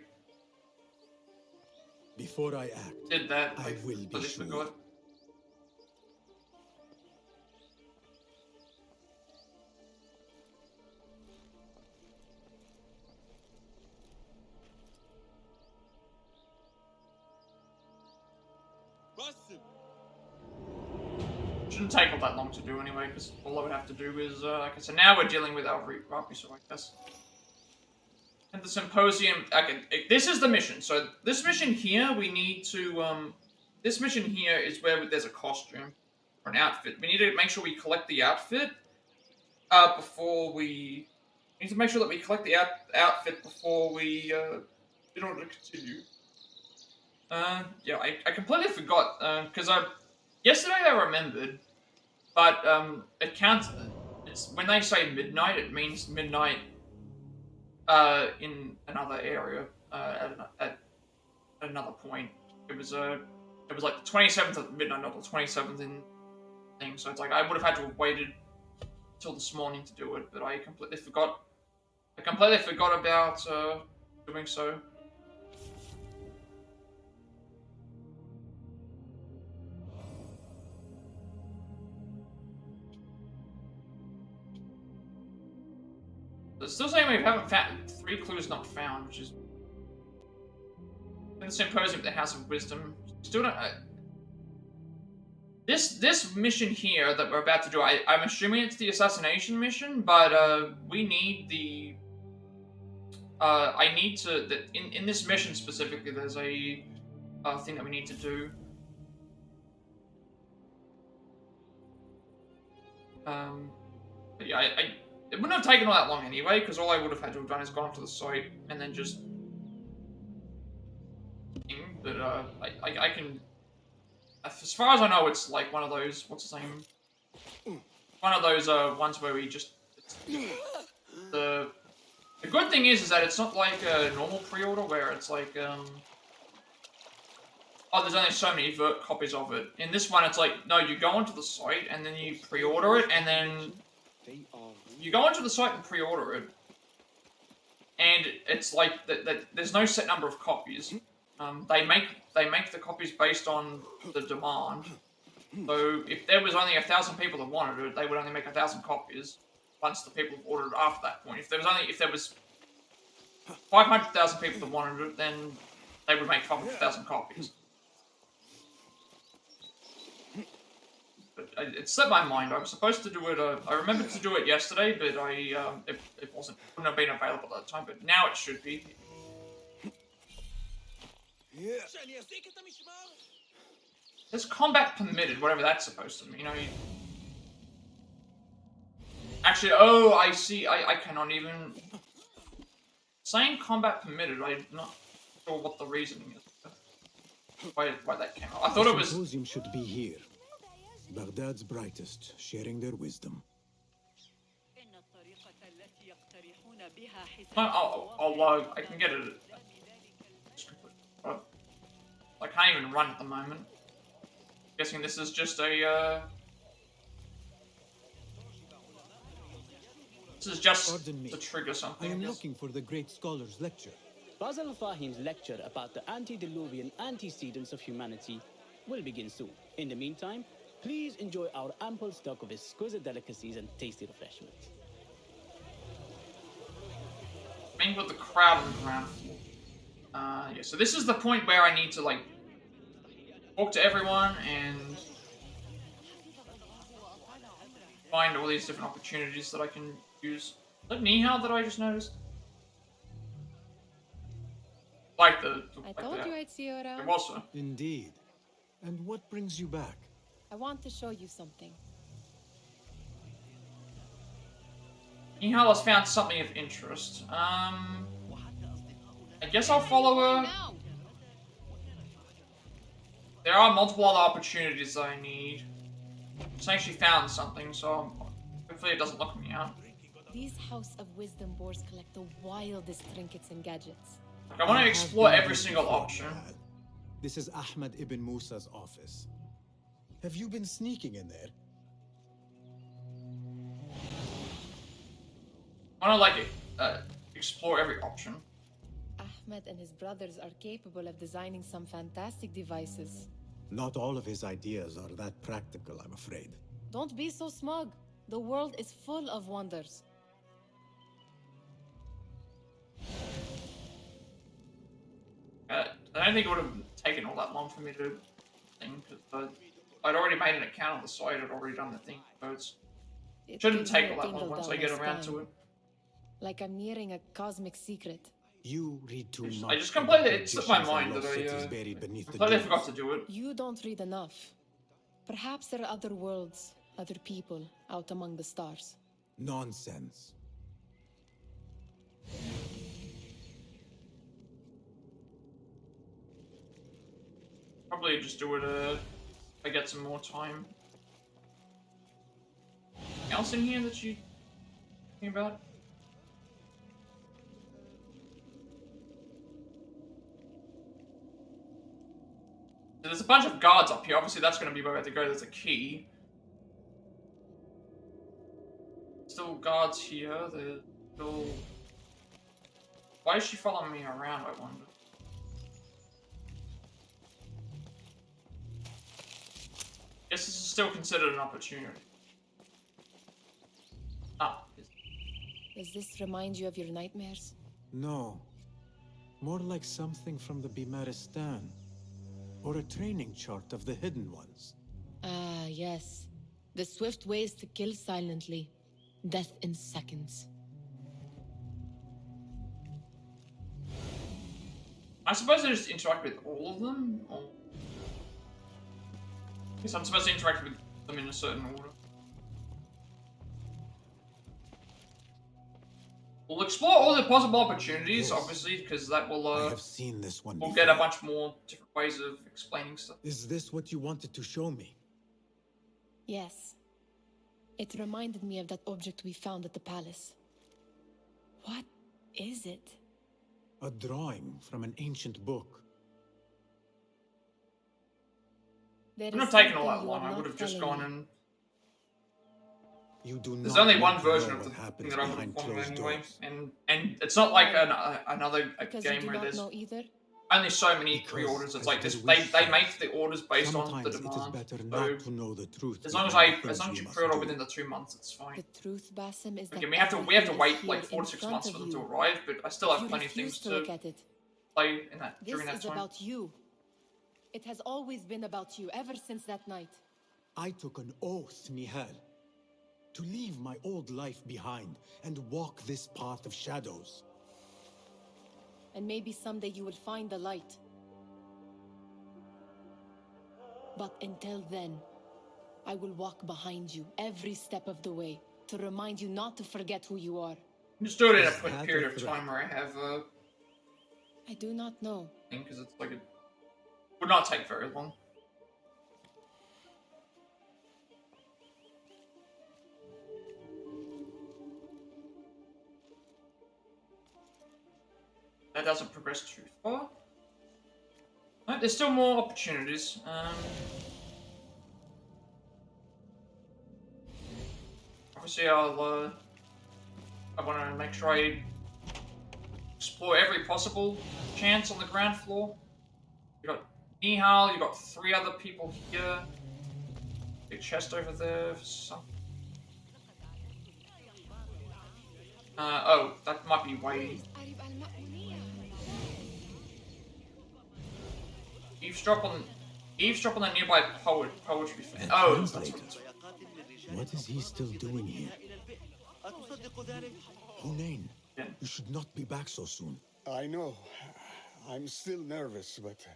Before I act, did that. I will be at least sure. forgot. Shouldn't take all that long to do anyway, because all I would have to do is, okay, so now we're dealing with Al-Rabisu, I guess. at the symposium. Okay, this is the mission. So this mission here, we need to this mission here is where there's a costume or an outfit. We need to make sure we collect the outfit before we need to make sure that we collect the outfit before we in order to continue. Yeah, I completely forgot because yesterday I remembered, but it counts. It's when they say midnight, it means midnight in another area at another point. It was like the 27th at midnight, not the 27th in thing. So it's like I would have had to have waited till this morning to do it, but I completely forgot. I completely forgot about doing so. It's still saying we haven't found 3 clues not found, which is in the symposium at the House of Wisdom. Still don't. This mission here that we're about to do, I'm assuming it's the assassination mission, but we need the. I need to in this mission specifically. There's a thing that we need to do. But yeah, it wouldn't have taken all that long anyway, because all I would have had to have done is gone to the site and then just. But I can. As far as I know, it's like one of those. What's his name? One of those ones where we just. The good thing is that it's not like a normal pre-order where it's like oh, there's only so many copies of it. In this one, it's like no, you go onto the site and then you pre-order it, and then. You go onto the site and pre-order it, and it's like there's no set number of copies. They make the copies based on the demand. So if there was only 1,000 people that wanted it, they would only make 1,000 copies. Once the people have ordered after that point, if there was 500,000 people that wanted it, then they would make 500,000 copies. It slipped my mind. I was supposed to do it. I remembered to do it yesterday, but it wouldn't have been available at that time. But now it should be. There's combat permitted, whatever that's supposed to mean. Actually, oh, I see. I cannot even. Saying combat permitted, I'm not sure what the reasoning is. Why that came out. I thought it was. The symposium should be here. Baghdad's brightest, sharing their wisdom. I can get it. I can't even run at the moment. Guessing this is just a. This is just to trigger something. I am looking for the great scholar's lecture. Basil Fahim's lecture about the antediluvian antecedents of humanity will begin soon. In the meantime, please enjoy our ample stock of exquisite delicacies and tasty refreshments. Being with the crowd on the ground floor. Yeah, so this is the point where I need to, like, talk to everyone and find all these different opportunities that I can use. Is that Nihal that I just noticed? Like I told you I'd see you around. It was, sir. Indeed. And what brings you back? I want to show you something. Nihal has found something of interest. I guess I'll follow her. There are multiple other opportunities that I need. I'm saying she found something, so hopefully it doesn't lock me out. These House of Wisdom boars collect the wildest trinkets and gadgets. I want to explore every single option. This is Ahmed ibn Musa's office. Have you been sneaking in there? I want to, like, explore every option. Ahmed and his brothers are capable of designing some fantastic devices. Not all of his ideas are that practical, I'm afraid. Don't be so smug. The world is full of wonders. I don't think it would have taken all that long for me to think, because I'd already made an account on the site, I'd already done the thing, so it shouldn't take all that long once I get around to it. Like I'm nearing a cosmic secret. You read too much. I just completely, about it slipped my magicians and mind that lost I cities buried beneath the completely dunes. forgot to do it. You don't read enough. Perhaps there are other worlds, other people out among the stars. Nonsense. Probably just do it if I get some more time. Anything else in here that you think about? There's a bunch of guards up here. Obviously, that's going to be where we have to go. There's a key. Still guards here. There's still... Why is she following me around, I wonder? Guess this is still considered an opportunity. Ah. Does this remind you of your nightmares? No. More like something from the Bimaristan. Or a training chart of the hidden ones. Ah, yes. The swift ways to kill silently. Death in seconds. I suppose I just interact with all of them? Or... I guess I'm supposed to interact with them in a certain order. We'll explore all the possible opportunities, obviously, because that will, I have seen this one we'll before. get a bunch more different ways of explaining stuff. Is this what you wanted to show me? Yes. It reminded me of that object we found at the palace. What is it? A drawing from an ancient book. There It would have taken all that long. I would have just gone and... You do There's not only one want to version know of the what thing happens that I would have behind wanted closed anyway, doors. and it's not like another Because you game do where not there's know either? only so many pre-orders. It's like this, they make the orders based on the Sometimes it is demand. better So not to know the truth. as long as behind you things we must pre-order do. within the 2 months, it's fine. The truth, Basim, is that Again, we have to everything wait is like here 4 in to 6 front months of for them to you. arrive, but I still have You plenty of refuse things to look at it. play in that This during that is time. about you. It has always been about you, ever since that night. I took an oath, Nihal, to leave my old life behind and walk this path of shadows. And maybe someday you will find the light. But until then, I will walk behind you every step of the way to remind you not to forget who you are. Just do it in a Is quick that period a of threat? time where I have I do not know. thing, because it's like it would not take very long. That doesn't progress too far. No, there's still more opportunities. Obviously, I want to make sure I explore every possible chance on the ground floor. You got Nihal, you got 3 other people here. Big chest over there. Oh, that might be way. Eavesdrop on the nearby poetry fan. Oh, that's what it's. What is he still doing here? Hunain, you should not be back so soon. I know. I'm still nervous, but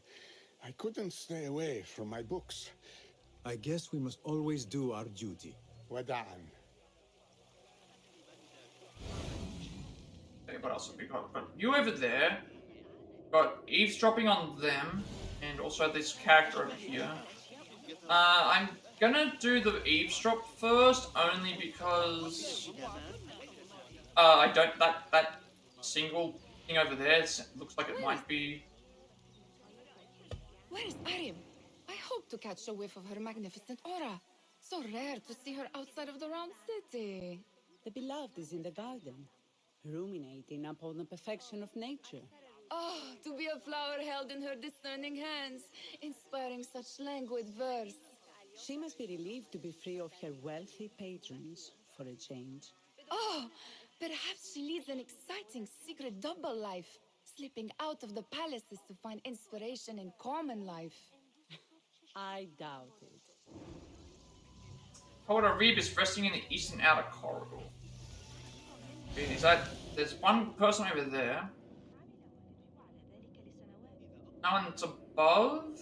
I couldn't stay away from my books. I guess we must always do our duty. Wada'an. Okay, what else have we got? Got you over there. Got eavesdropping on them, and also this character over here. I'm gonna do the eavesdrop first, only because I don't that single thing over there looks like it might be. Where is Arim? I hope to catch a whiff of her magnificent aura. So rare to see her outside of the round city. The beloved is in the garden, ruminating upon the perfection of nature. Oh, to be a flower held in her discerning hands, inspiring such languid verse. She must be relieved to be free of her wealthy patrons for a change. Oh, perhaps she leads an exciting secret double life, slipping out of the palaces to find inspiration in common life. I doubt it. Al-Rabisu resting in the eastern outer corridor. Okay, is that there's one person over there. Now it's above.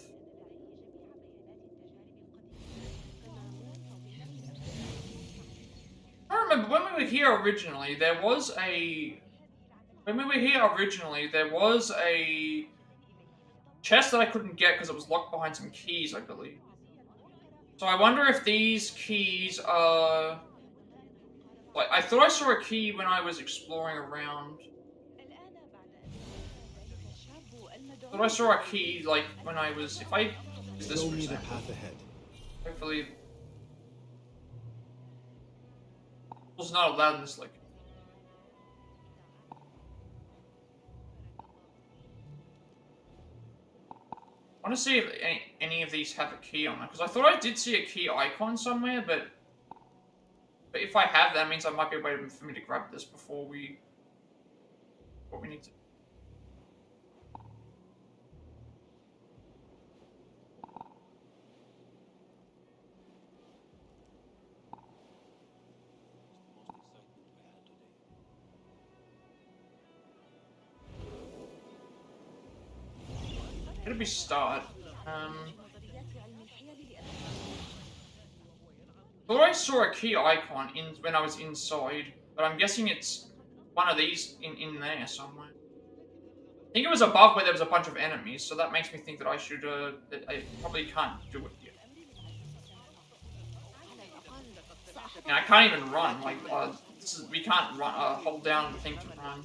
I remember when we were here originally, there was a... When we were here originally, there was a chest that I couldn't get because it was locked behind some keys, I believe. So I wonder if these keys are... Like, I thought I saw a key when I was exploring around. I thought I saw a key, like, when I was... If I... Is this, Show me the path ahead. Hopefully... It's not allowed in this, like... I want to see if any of these have a key on it, because I thought I did see a key icon somewhere, but if I have, that means I might be a way for me to grab this before we... What we need to... It'll be start. Thought I saw a key icon when I was inside, but I'm guessing it's one of these in there somewhere. I think it was above where there was a bunch of enemies, so that makes me think that I should that I probably can't do it yet. And I can't even run. Like we can't run. Hold down the thing to run.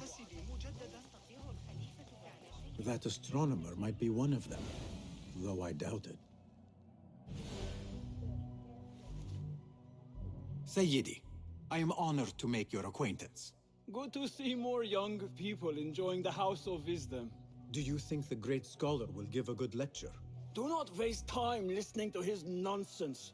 That astronomer might be one of them, though I doubt it. Sayyidi, I am honored to make your acquaintance. Good to see more young people enjoying the House of Wisdom. Do you think the great scholar will give a good lecture? Do not waste time listening to his nonsense.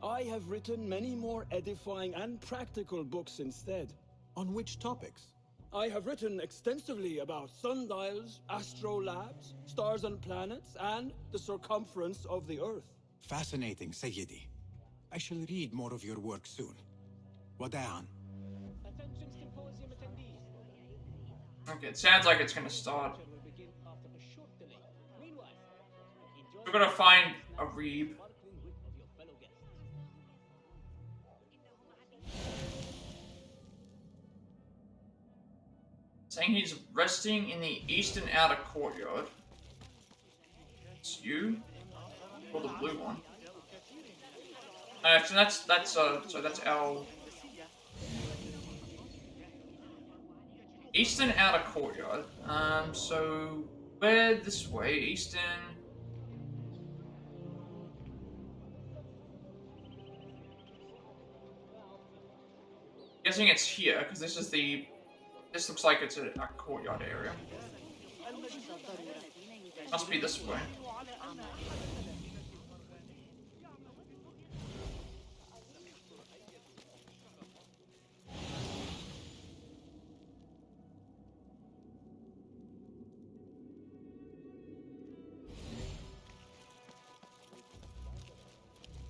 I have written many more edifying and practical books instead. On which topics? I have written extensively about sundials, astrolabes, stars and planets, and the circumference of the Earth. Fascinating, Sayyidi. I shall read more of your work soon. Wada'an. Okay, it sounds like it's gonna start. We're gonna find a Reeb. Saying he's resting in the eastern outer courtyard. It's you? Or the blue one? So that's our eastern outer courtyard. So we're this way, eastern. Guessing it's here because this is the. This looks like it's a courtyard area. Must be this way.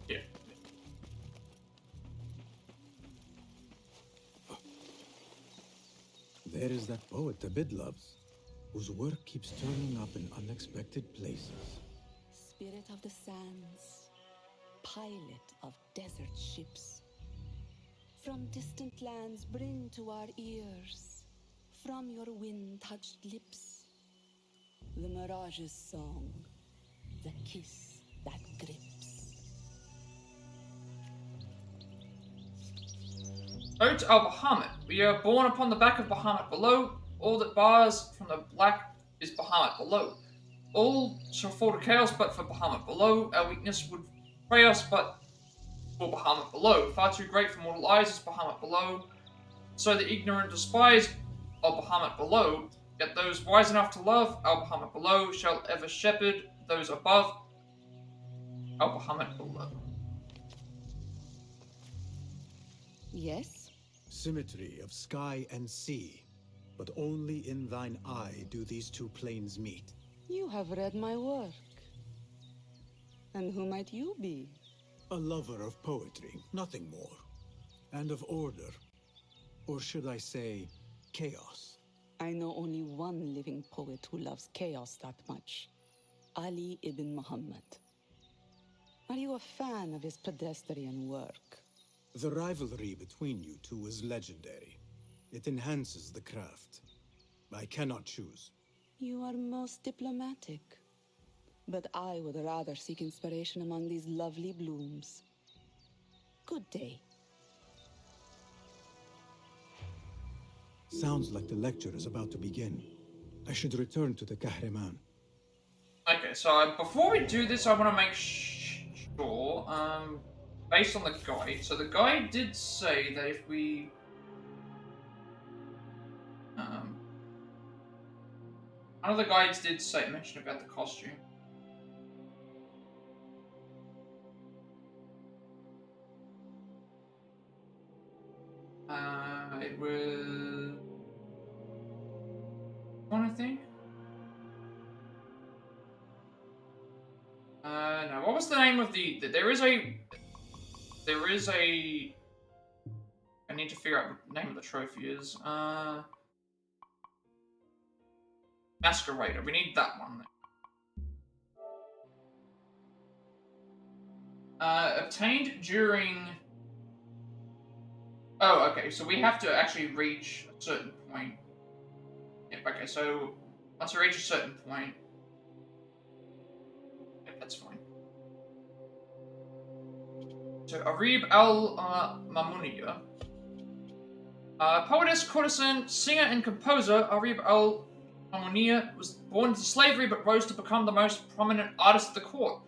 Yeah. There is that poet Abid loves, whose work keeps turning up in unexpected places. Spirit of the sands, pilot of desert ships. From distant lands bring to our ears, from your wind-touched lips, the Mirage's song, the kiss that grips. Ode to Al-Bahamut. We are born upon the back of Bahamut below. All that bars from the black is Bahamut below. All shall fall to chaos but for Bahamut below. Our weakness would betray us but for Bahamut below. Far too great for mortal eyes is Bahamut below. So the ignorant despise Al-Bahamut below. Yet those wise enough to love Al-Bahamut below shall ever shepherd those above Al-Bahamut below. Yes? Symmetry of sky and sea, but only in thine eye do these two planes meet. You have read my work. And who might you be? A lover of poetry, nothing more. And of order. Or should I say, chaos. I know only one living poet who loves chaos that much. Ali ibn Muhammad. Are you a fan of his pedestrian work? The rivalry between you two is legendary. It enhances the craft. I cannot choose. You are most diplomatic. But I would rather seek inspiration among these lovely blooms. Good day. Sounds like the lecture is about to begin. I should return to the Kahraman. Okay, so before we do this, I want to make sure, based on the guide. So the guide did say that if we, one of the guides did mention about the costume. It was one, I think. No. What was the name of the? There is a. I need to figure out what the name of the trophy is. Masquerader. We need that one. Obtained during. Oh, okay. So we have to actually reach a certain point. Yep. Okay. So once we reach a certain point. That's fine. So Arib al-Mamuniya. Poetess, courtesan, singer, and composer, Arib al-Mamuniya was born into slavery but rose to become the most prominent artist at the court.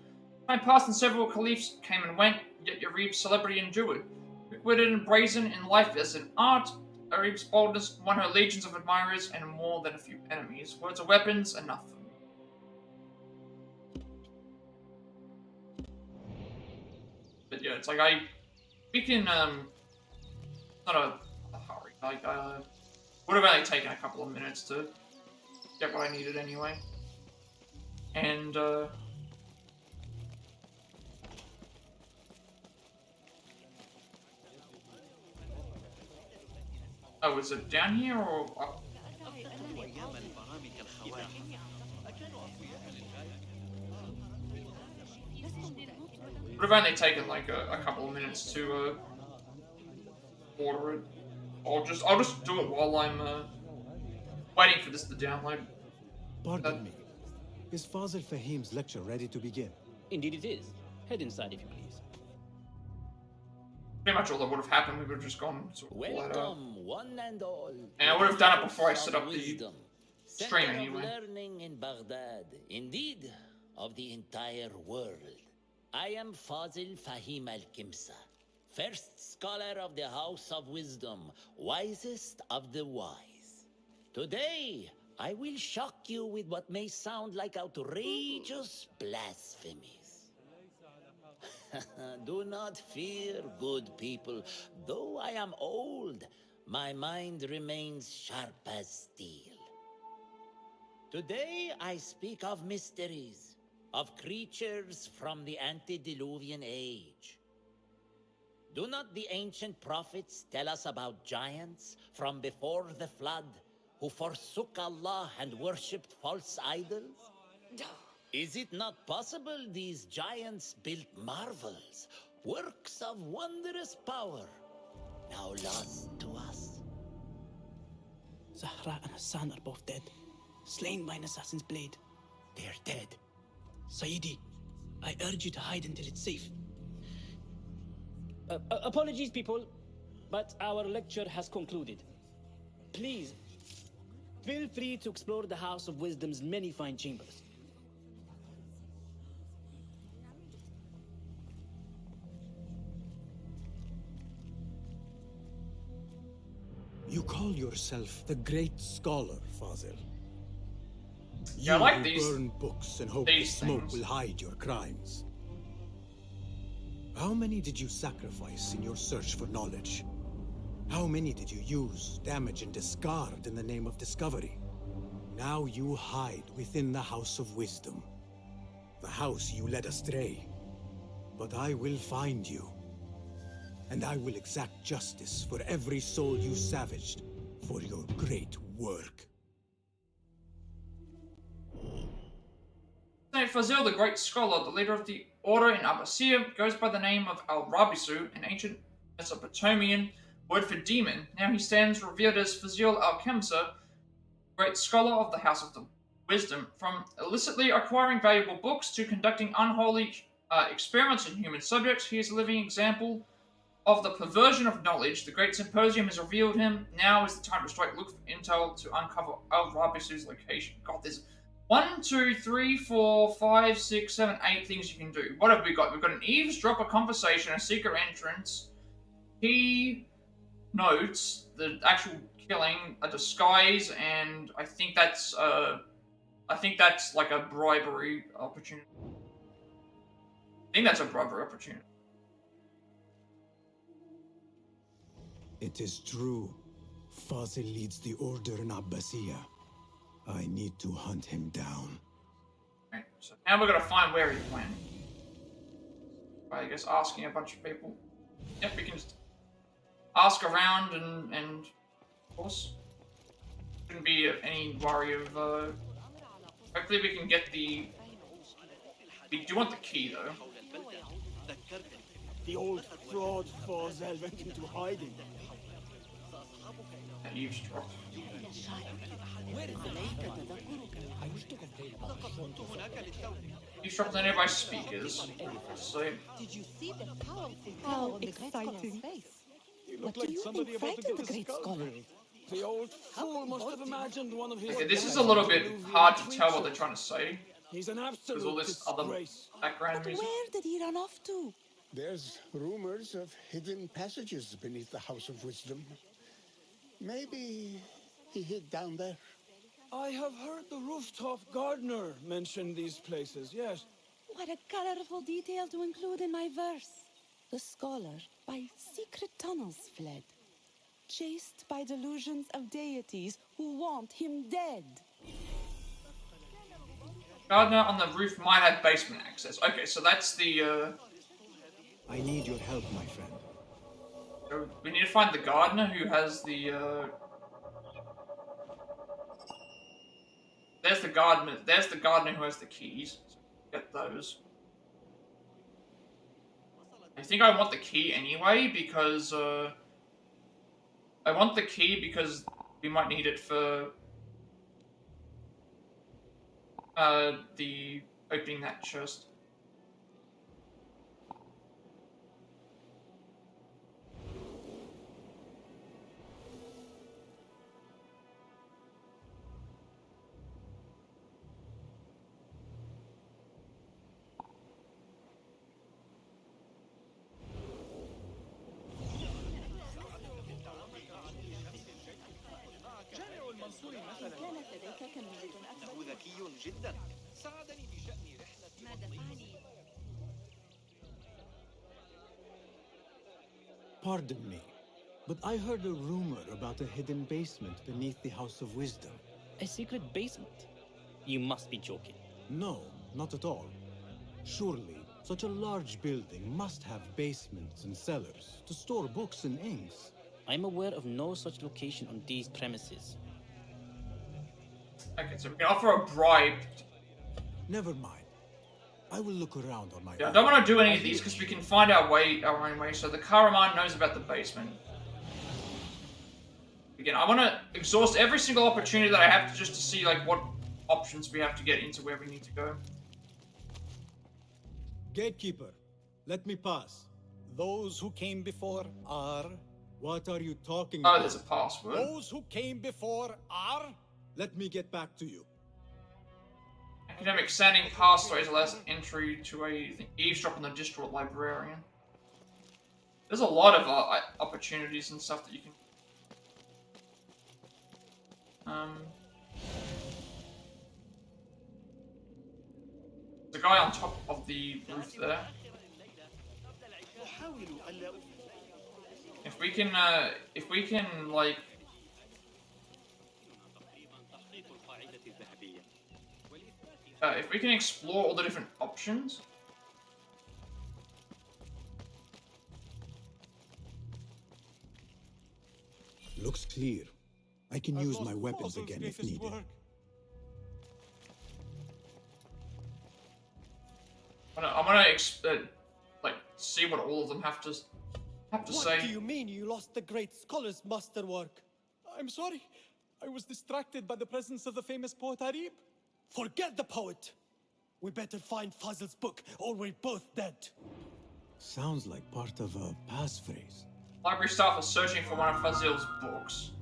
Time passed and several caliphs came and went, yet Arib's celebrity endured. Quick-witted and brazen in life as in art, Arib's boldness won her legions of admirers and more than a few enemies. Words are weapons, enough. But yeah, it's like we can, not a hurry, like, would have only taken a couple of minutes to get what I needed anyway. And, oh, is it down here or up? Would have only taken like a couple of minutes to order it. I'll just do it while I'm waiting for this to download. Pardon me. Is Fazil Fahim's lecture ready to begin? Indeed it is. Head inside if you please. Pretty much all that would have happened, we would have just gone to Welcome, one and all. And I would have done it before I set up the stream Center anyway. of learning in Baghdad, indeed, of the entire world. I am Fazil Fahim al-Kimsa, first scholar of the House of Wisdom, wisest of the wise. Today, I will shock you with what may sound like outrageous blasphemies. Do not fear, good people. Though I am old, my mind remains sharp as steel. Today, I speak of mysteries, of creatures from the antediluvian age. Do not the ancient prophets tell us about giants from before the flood who forsook Allah and worshipped false idols? Is it not possible these giants built marvels, works of wondrous power, now lost to us? Zahra and Hassan are both dead, slain by an assassin's blade. They're dead. Saidi, I urge you to hide until it's safe. Apologies, people, but our lecture has concluded. Please, feel free to explore the House of Wisdom's many fine chambers. You call yourself the great scholar, Fazil. Yeah, I like you these. Burn books and hope the smoke will hide your crimes. How many did you sacrifice in your search for knowledge? How many did you use, damage, and discard in the name of discovery? Now you hide within the House of Wisdom. The house you led astray. But I will find you. And I will exact justice for every soul you savaged for your great work. So Fazil, the great scholar, the leader of the order in Abbasiyah, goes by the name of Al-Rabisu, an ancient Mesopotamian word for demon. Now he stands revered as Fazil al-Khamsa, great scholar of the House of the Wisdom. From illicitly acquiring valuable books to conducting unholy experiments on human subjects, he is a living example of the perversion of knowledge. The Great Symposium has revealed him. Now is the time to strike. Look for intel to uncover Al-Rabisu's location. God, there's 1, 2, 3, 4, 5, 6, 7, 8 things you can do. What have we got? We've got an eavesdrop, a conversation, a secret entrance, key notes, the actual killing, a disguise, and I think that's like a bribery opportunity. I think that's a bribery opportunity. It is true. Fazil leads the order in Abbasiyah. I need to hunt him down. Right, so now we're gonna find where he went. By, I guess, asking a bunch of people. Yep, we can just ask around and of course, shouldn't be any worry of, hopefully we can get the... We do want the key, though. The old fraud Fazil went into hiding. Eavesdrop. Eavesdrop on nearby speakers. So, Did you see the powerful How glow on the great scholar's exciting. face? Looked What do like you somebody think about to frightened get the great scholar? The old fool must have imagined one of his... okay, this is a little bit hard to tell what they're trying to say. He's an There's absolute all this other disgrace. background But music. where did he run off to? There's rumors of hidden passages beneath the House of Wisdom. Maybe he hid down there. I have heard the rooftop gardener mention these places, yes. What a colorful detail to include in my verse. The scholar by secret tunnels fled, chased by delusions of deities who want him dead. Gardener on the roof might have basement access. Okay, so that's the, I need your help, my friend. so we need to find the gardener who has the, There's the gardener who has the keys. So get those. I think I want the key anyway, because, I want the key because we might need it for, the opening that chest. Pardon me, but I heard a rumor about a hidden basement beneath the House of Wisdom. A secret basement? You must be joking. No, not at all. Surely, such a large building must have basements and cellars to store books and inks. I'm aware of no such location on these premises. Okay, so we can offer a bribe. Never mind. I will look around on my Yeah, I own. don't want to do any of these because we can find our own way. So the Karaman knows about the basement. Again, I want to exhaust every single opportunity that I have just to see like what options we have to get into where we need to go. Gatekeeper, let me pass. Those who came before are... What are you talking Oh, about? there's a password. Those who came before are... Let me get back to you. Academic standing pathways allows entry to a eavesdrop on the district librarian. There's a lot of opportunities and stuff that you can. There's a guy on top of the roof there. If we can like. If we can explore all the different options. Looks clear. I can use my weapons again if needed. I'm gonna like see what all of them have to say. What do you mean you lost the great scholar's masterwork? I'm sorry. I was distracted by the presence of the famous poet Arib. Forget the poet. We better find Fazl's book, or we're both dead. Sounds like part of a passphrase. Library staff are searching for one of Fazil's books.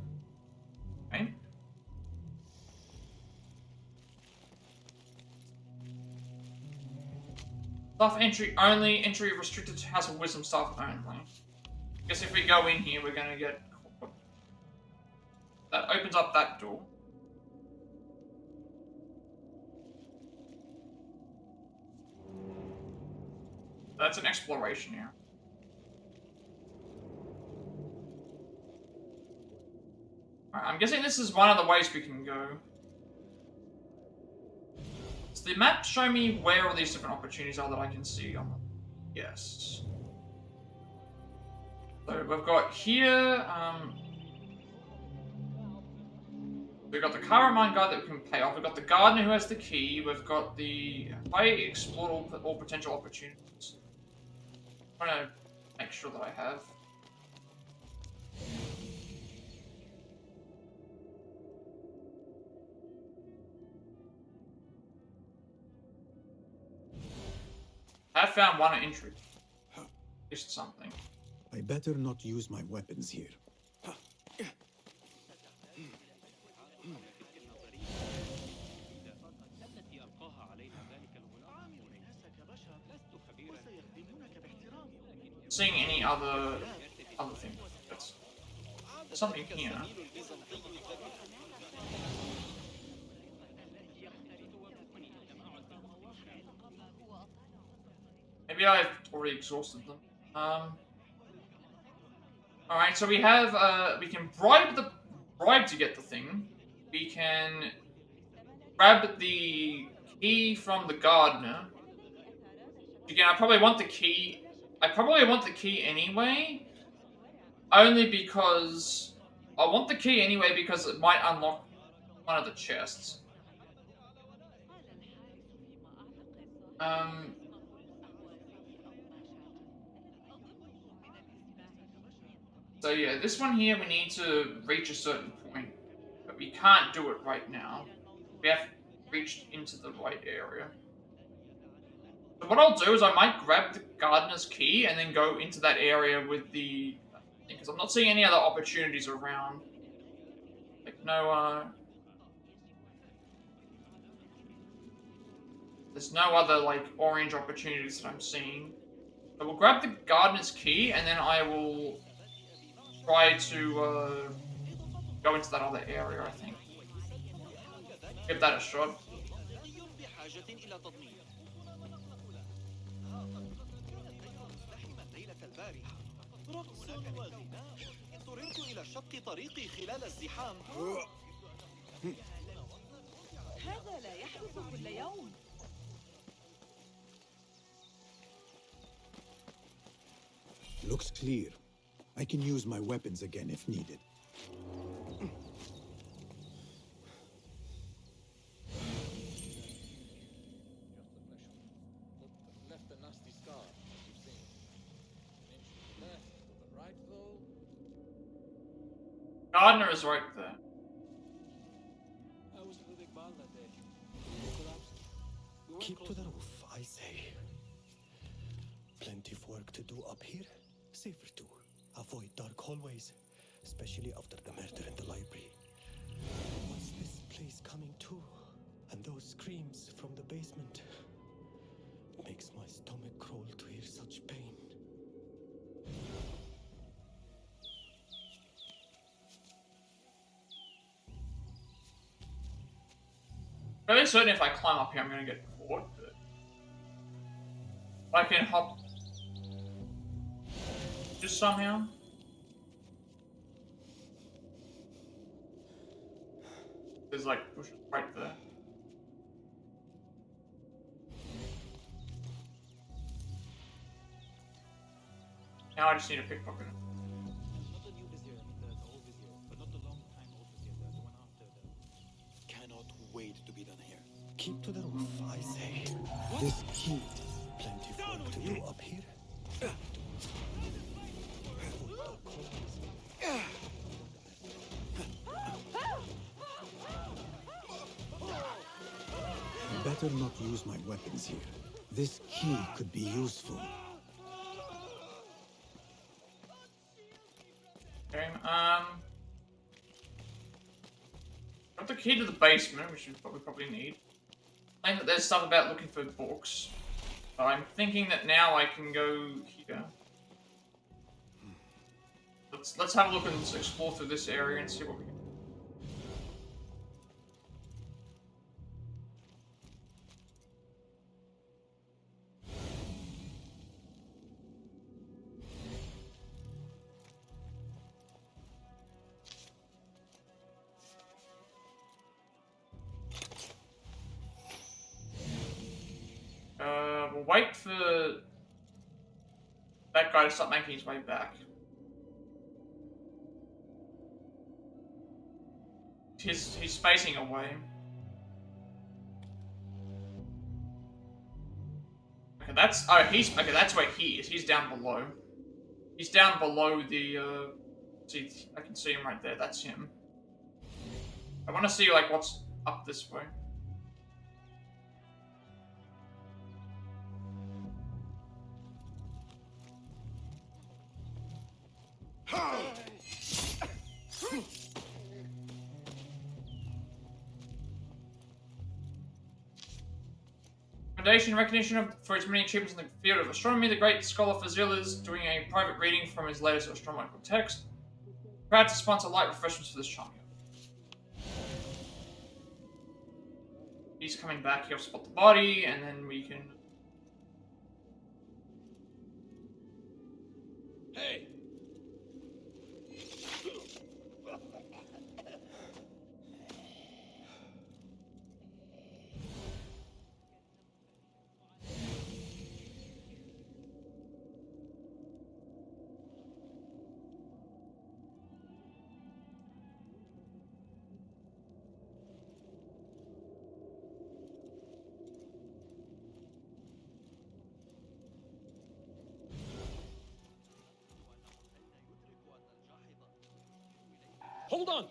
Okay. Staff entry only. Entry restricted to House of Wisdom staff only. Guess if we go in here, we're gonna get... That opens up that door. That's an exploration here. Alright, I'm guessing this is one of the ways we can go. Does the map show me where all these different opportunities are that I can see on them? Yes. So we've got here, we've got the Karaman guy that we can pay off, we've got the gardener who has the key, we've got the... I explored all potential opportunities. I'm trying to make sure that I have. I have found one entry. Just something. I better not use my weapons here. Seeing any other thing. That's something here. Maybe I've already exhausted them. Alright, so we have we can bribe to get the thing. We can grab the key from the gardener. Again, I probably want the key. I probably want the key anyway. Only because I want the key anyway because it might unlock one of the chests. So yeah, this one here we need to reach a certain point, but we can't do it right now. We have reached into the right area. So what I'll do is I might grab the gardener's key and then go into that area with the... Because I'm not seeing any other opportunities around. Like, no, there's no other, like, orange opportunities that I'm seeing. So we'll grab the gardener's key and then I will try to, go into that other area, I think. Give that a shot. هذا لا يحدث كل يوم. Looks clear. I can use my weapons again if needed. Left a nasty scar, you've seen. Left to the right though. Gardener is right there. I was in the big ball that day. Keep to the roof, I say. Plenty of work to do up here. Safer too. Avoid dark hallways, especially after the murder in the library. What's this place coming to? And those screams from the basement. It makes my stomach crawl to hear such pain. I'm very certain if I climb up here I'm gonna get caught, but I can hop just somehow. There's like bushes right there. Now I just need a pickpocket. Not the new vizier, the old vizier, but not the long time old vizier, the one after Cannot wait to be done here. Keep to the roof, I say. This key. work to do up here? Better not use my weapons here. This key could be useful. Okay, got the key to the basement, which we probably need. I think that there's stuff about looking for books. But I'm thinking that now I can go here. Let's have a look and explore through this area and see what we can. We'll wait for that guy to start making his way back. He's facing away. Okay, that's that's where he is. He's down below. He's down below the see, I can see him right there. That's him. I want to see like what's up this way. Foundation recognition for its many achievements in the field of astronomy. The great scholar Fazil is doing a private reading from his latest astronomical text. Proud to sponsor light refreshments for this champion. He's coming back. He'll spot the body, and then we can. Hey! Hold on!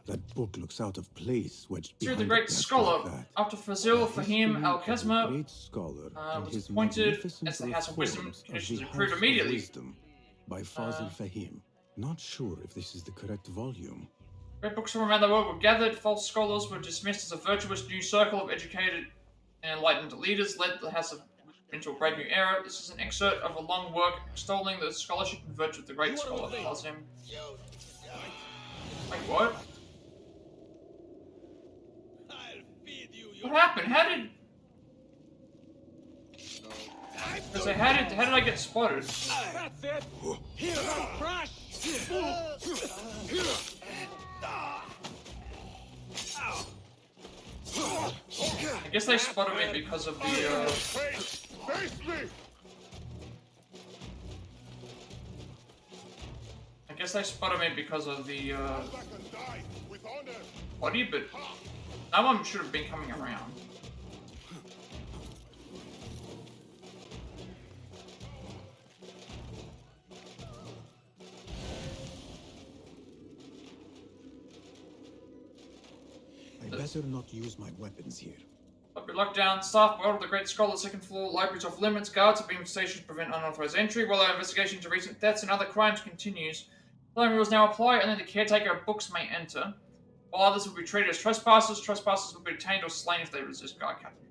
That book looks out of place, wedged Through behind the great a desk scholar, like that. after Fazil, Fahim, Al-Kesma Great scholar and was his appointed magnificent as the House of Wisdom. reforms of Conditions the improved House of immediately. Wisdom by Fazil Fahim. Not sure if this is the correct volume. Great books from around the world were gathered. False scholars were dismissed as a virtuous new circle of educated and enlightened leaders led the House of into a brave new era. This is an excerpt of a long work extolling the scholarship and virtue of the great scholar Fazim. Wait, what? What happened? How did? So how did I get spotted? That's it! Here, crash! I guess they spotted me because of the Face me! I guess they spotted me because of the body, but that one should have been coming around. I better not use my weapons here. Library lockdown. Staff by order of the great scholar, second floor. Libraries off limits. Guards have been stationed to prevent unauthorized entry. While our investigation into recent deaths and other crimes continues, following rules now apply. Only the caretaker of books may enter. While others will be treated as trespassers, trespassers will be detained or slain if they resist guard capture.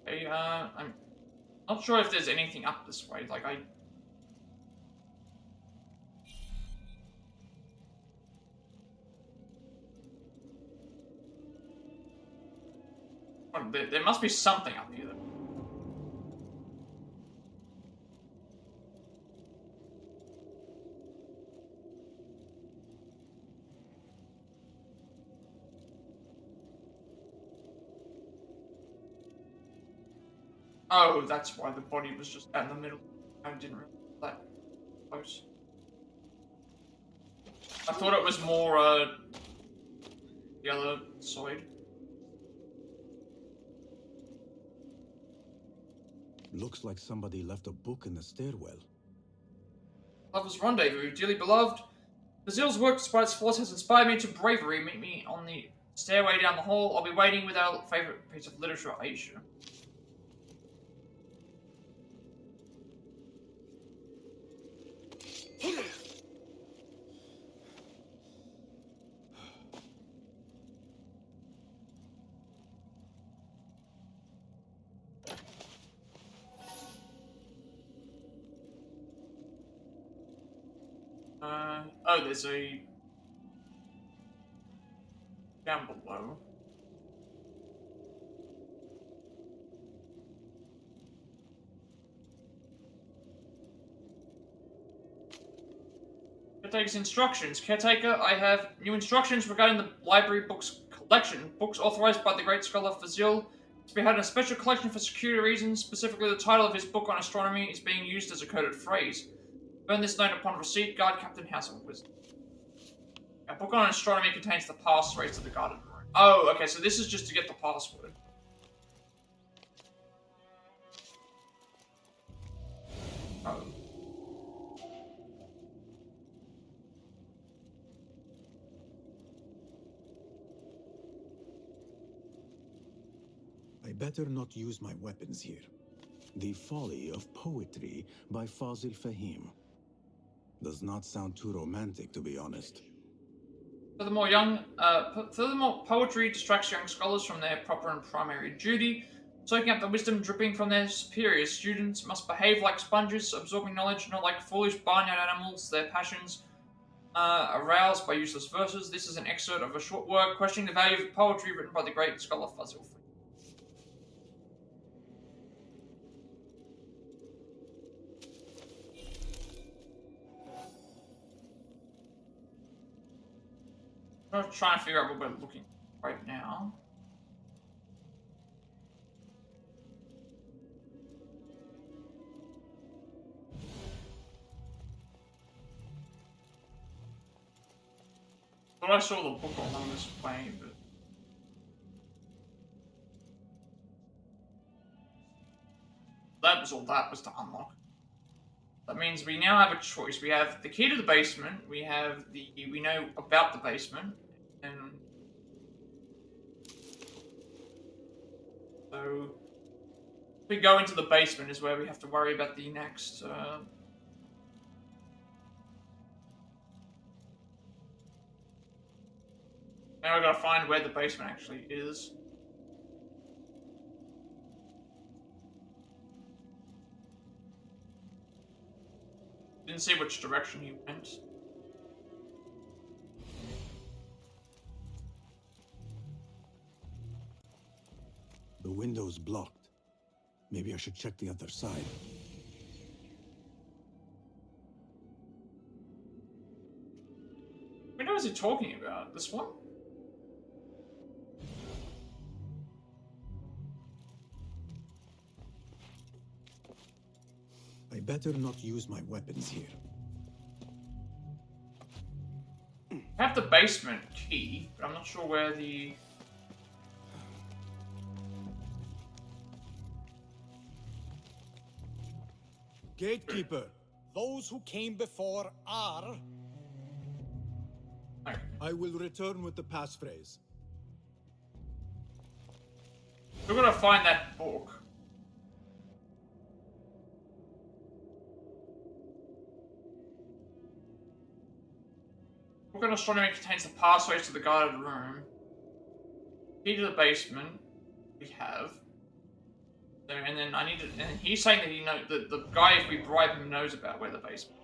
Okay, I'm not sure if there's anything up this way. Like, there must be something up here. Oh, that's why the body was just out in the middle. I didn't realize that. Close. I thought it was more, the other side. Looks like somebody left a book in the stairwell. Lover's Rendezvous, dearly beloved. Bazil's work, despite its flaws, has inspired me to bravery. Meet me on the stairway down the hall. I'll be waiting with our favorite piece of literature, Aisha. Oh, there's a down below. Caretaker's instructions. Caretaker, I have new instructions regarding the library books collection. Books authorized by the great scholar Fazil to be had in a special collection for security reasons. Specifically, the title of his book on astronomy is being used as a coded phrase. Burn this note upon receipt. Guard Captain House of Wisdom. A book on astronomy contains the password to the garden room. Oh, okay, so this is just to get the password. Oh. I better not use my weapons here. The Folly of Poetry by Fazil Fahim. Does not sound too romantic, to be honest. Furthermore, poetry distracts young scholars from their proper and primary duty. Soaking up the wisdom dripping from their superiors, students must behave like sponges, absorbing knowledge, not like foolish barnyard animals. Their passions aroused by useless verses. This is an excerpt of a short work questioning the value of poetry written by the great scholar Fazil. I'm trying to figure out what we're looking for right now. Thought I saw the book on this plane, but that was all that was to unlock. That means we now have a choice. We have the key to the basement. We know about the basement, and so if we go into the basement is where we have to worry about the next. Now I gotta find where the basement actually is. Didn't see which direction he went. The window's blocked. Maybe I should check the other side. What window is he talking about? This one? I better not use my weapons here. I have the basement key, but I'm not sure where the... Gatekeeper, those who came before are... I will return with the passphrase. We're gonna find that book. Book on astronomy contains the passways to the guarded room. Key to the basement. We have. So, and then I need to. And he's saying that he know that the guy, if we bribe him, knows about where the basement.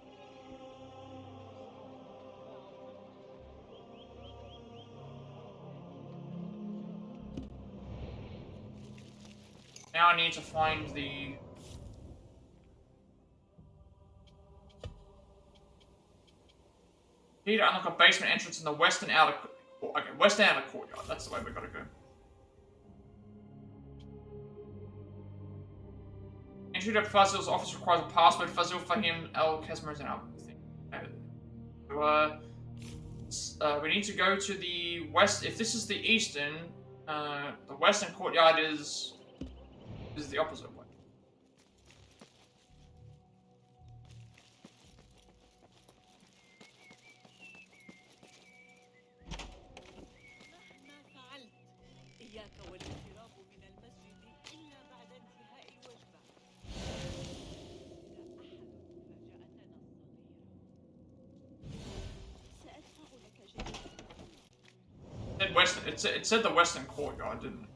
Now I need to find the... Key to unlock a basement entrance in the western outer... Okay, western outer courtyard. That's the way we've got to go. Entry to Fazil's office requires a password. Fazil, Fahim, Al-Kesmer is an we need to go to the west. If this is the eastern, the western courtyard is the opposite way. It said the western courtyard, didn't it?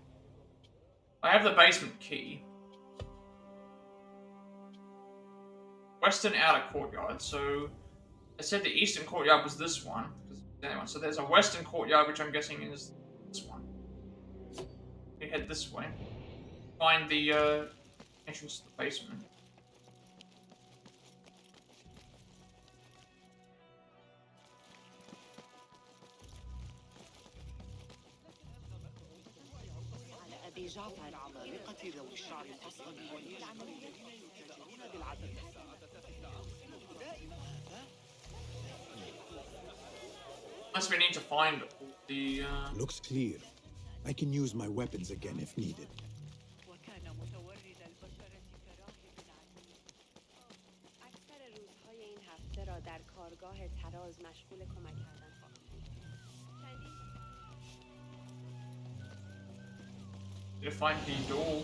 I have the basement key. Western outer courtyard, so it said the eastern courtyard was this one. Anyway, so there's a western courtyard, which I'm guessing is this one. We head this way. Find the entrance to the basement. جعفر عمالقة ذوي الشعر الأصفر والأحمر يتاجرون بالعدد. Unless we need to find the. Looks clear. I can use my weapons again if needed. اکثر روزهای این هفته را در کارگاه تراز مشغول کمک کردن خواهم بود. To find the door.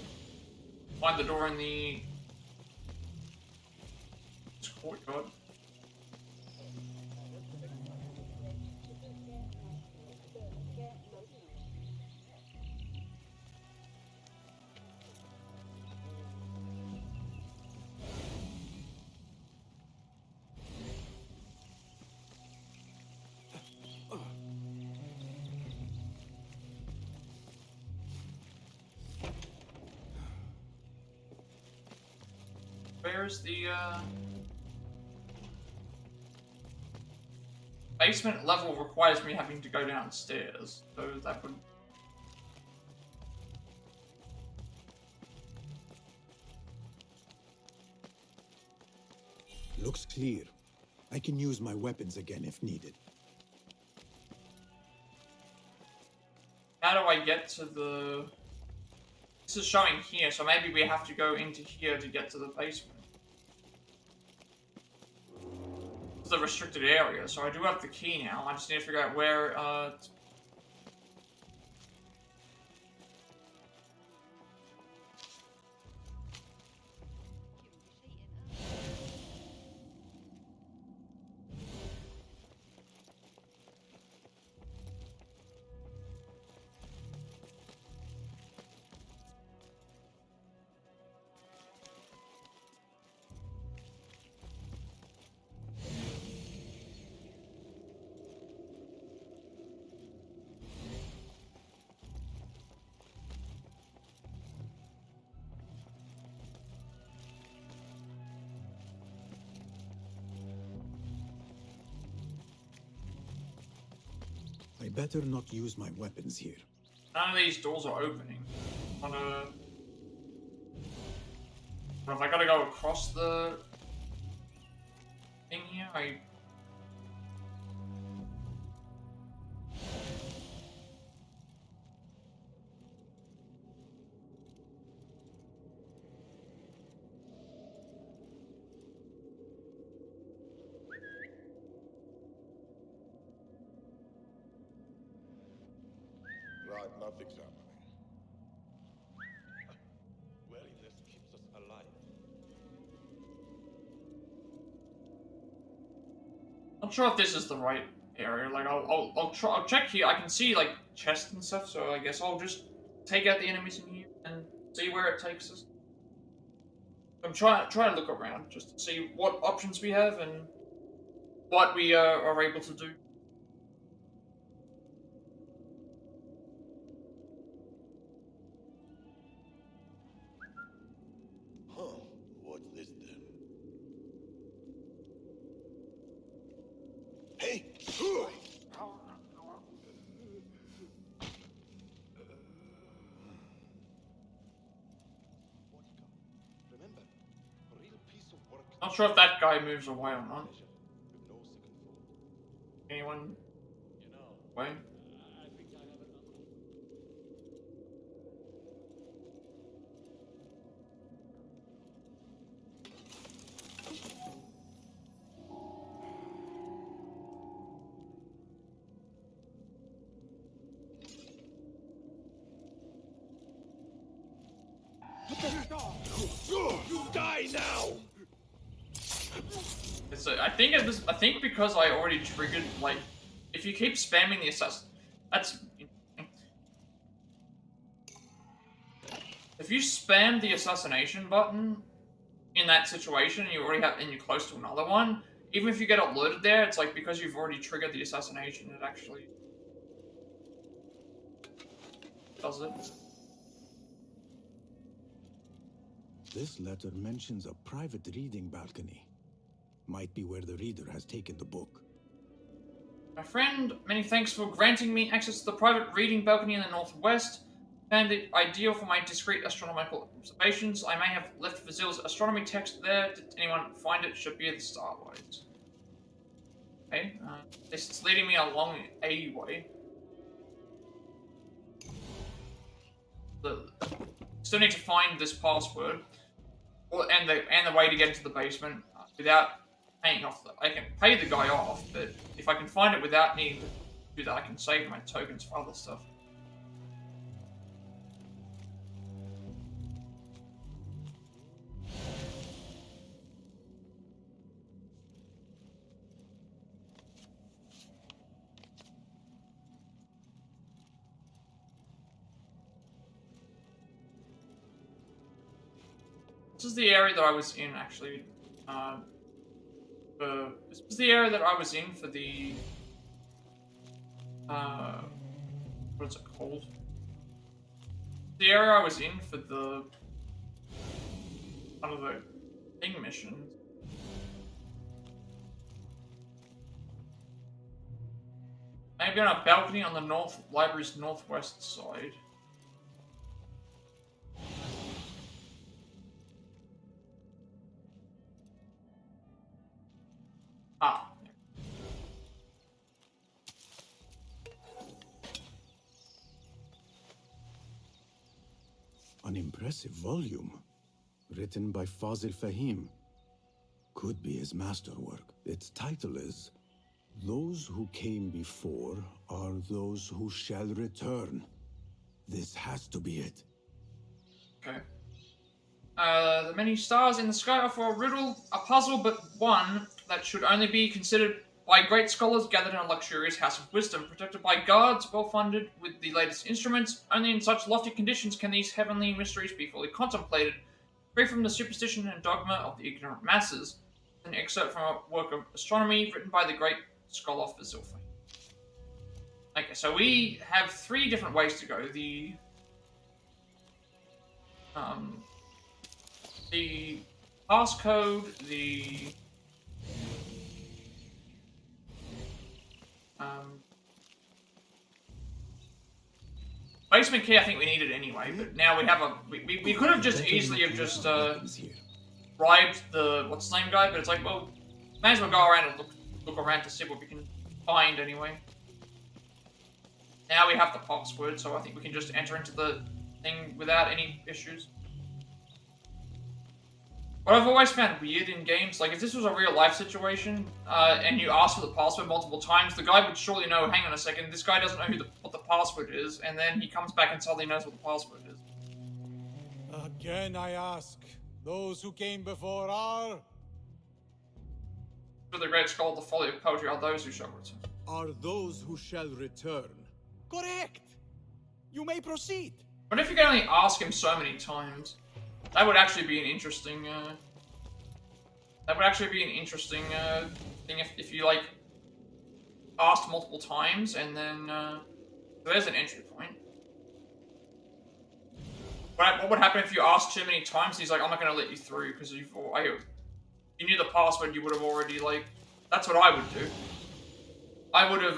Find the door in the courtyard. Where's the basement level requires me having to go downstairs, so that would. Looks clear. I can use my weapons again if needed. How do I get to the... This is showing here, so maybe we have to go into here to get to the basement. This is a restricted area, so I do have the key now. I just need to figure out where, I better not use my weapons here. none of these doors are opening. But if I gotta go across the thing here, Right, nothing's happening. Wariness keeps us alive. I'm not sure if this is the right area. Like, I'll check here. I can see like chests and stuff, so I guess I'll just take out the enemies in here and see where it takes us. I'm trying to look around just to see what options we have and what we are able to do. Huh, what's this then? Hey! Remember, a real piece of work. Not sure if that guy moves away or not. With no second thought. Anyone? Wait. You die now! So I think because I already triggered, like, if you keep spamming the assassin, that's if you spam the assassination button in that situation, and you already have, and you're close to another one, even if you get alerted there, it's like because you've already triggered the assassination, it actually does it. This letter mentions a private reading balcony. Might be where the reader has taken the book. My friend, many thanks for granting me access to the private reading balcony in the northwest. Found it ideal for my discreet astronomical observations. I may have left Fazil's astronomy text there. Did anyone find it? Should be at the starlight. Okay, this is leading me along a way. Still need to find this password, and the way to get into the basement without paying off. I can pay the guy off, but if I can find it without needing to do that, I can save my tokens for other stuff. This is the area that I was in, actually. This was the area that I was in for the... what is it called? The area I was in for the... one of the thing missions. Maybe on a balcony on the library's northwest side. Ah. An impressive volume, written by Fazil Fahim. Could be his masterwork. Its title is, Those Who Came Before Are Those Who Shall Return. This has to be it. Okay. The many stars in the sky offer a riddle, a puzzle, but one that should only be considered by great scholars gathered in a luxurious house of wisdom, protected by guards, well-funded with the latest instruments. Only in such lofty conditions can these heavenly mysteries be fully contemplated, free from the superstition and dogma of the ignorant masses. An excerpt from a work of astronomy written by the great scholar Fazil Fahim. Okay, so we have 3 different ways to go. The passcode, the basement key, I think we needed anyway, but now we have a... We could have just easily have just bribed the what's the name guy, but it's like, well, may as well go around and look around to see what we can find anyway. Now we have the password, so I think we can just enter into the thing without any issues. What I've always found weird in games, like if this was a real life situation, and you ask for the password multiple times, the guy would surely know, hang on a second, this guy doesn't know what the password is, and then he comes back and suddenly knows what the password is. Again I ask, those who came before are... For the great scholar of the folly of poetry are those who shall return. Are those who shall return. Correct! You may proceed! But if you can only ask him so many times... That would actually be an interesting, thing if you, like, asked multiple times, and then, there's an entry point. But what would happen if you asked too many times? He's like, I'm not going to let you through, because you knew the password, you would have already, like, that's what I would do. I would have,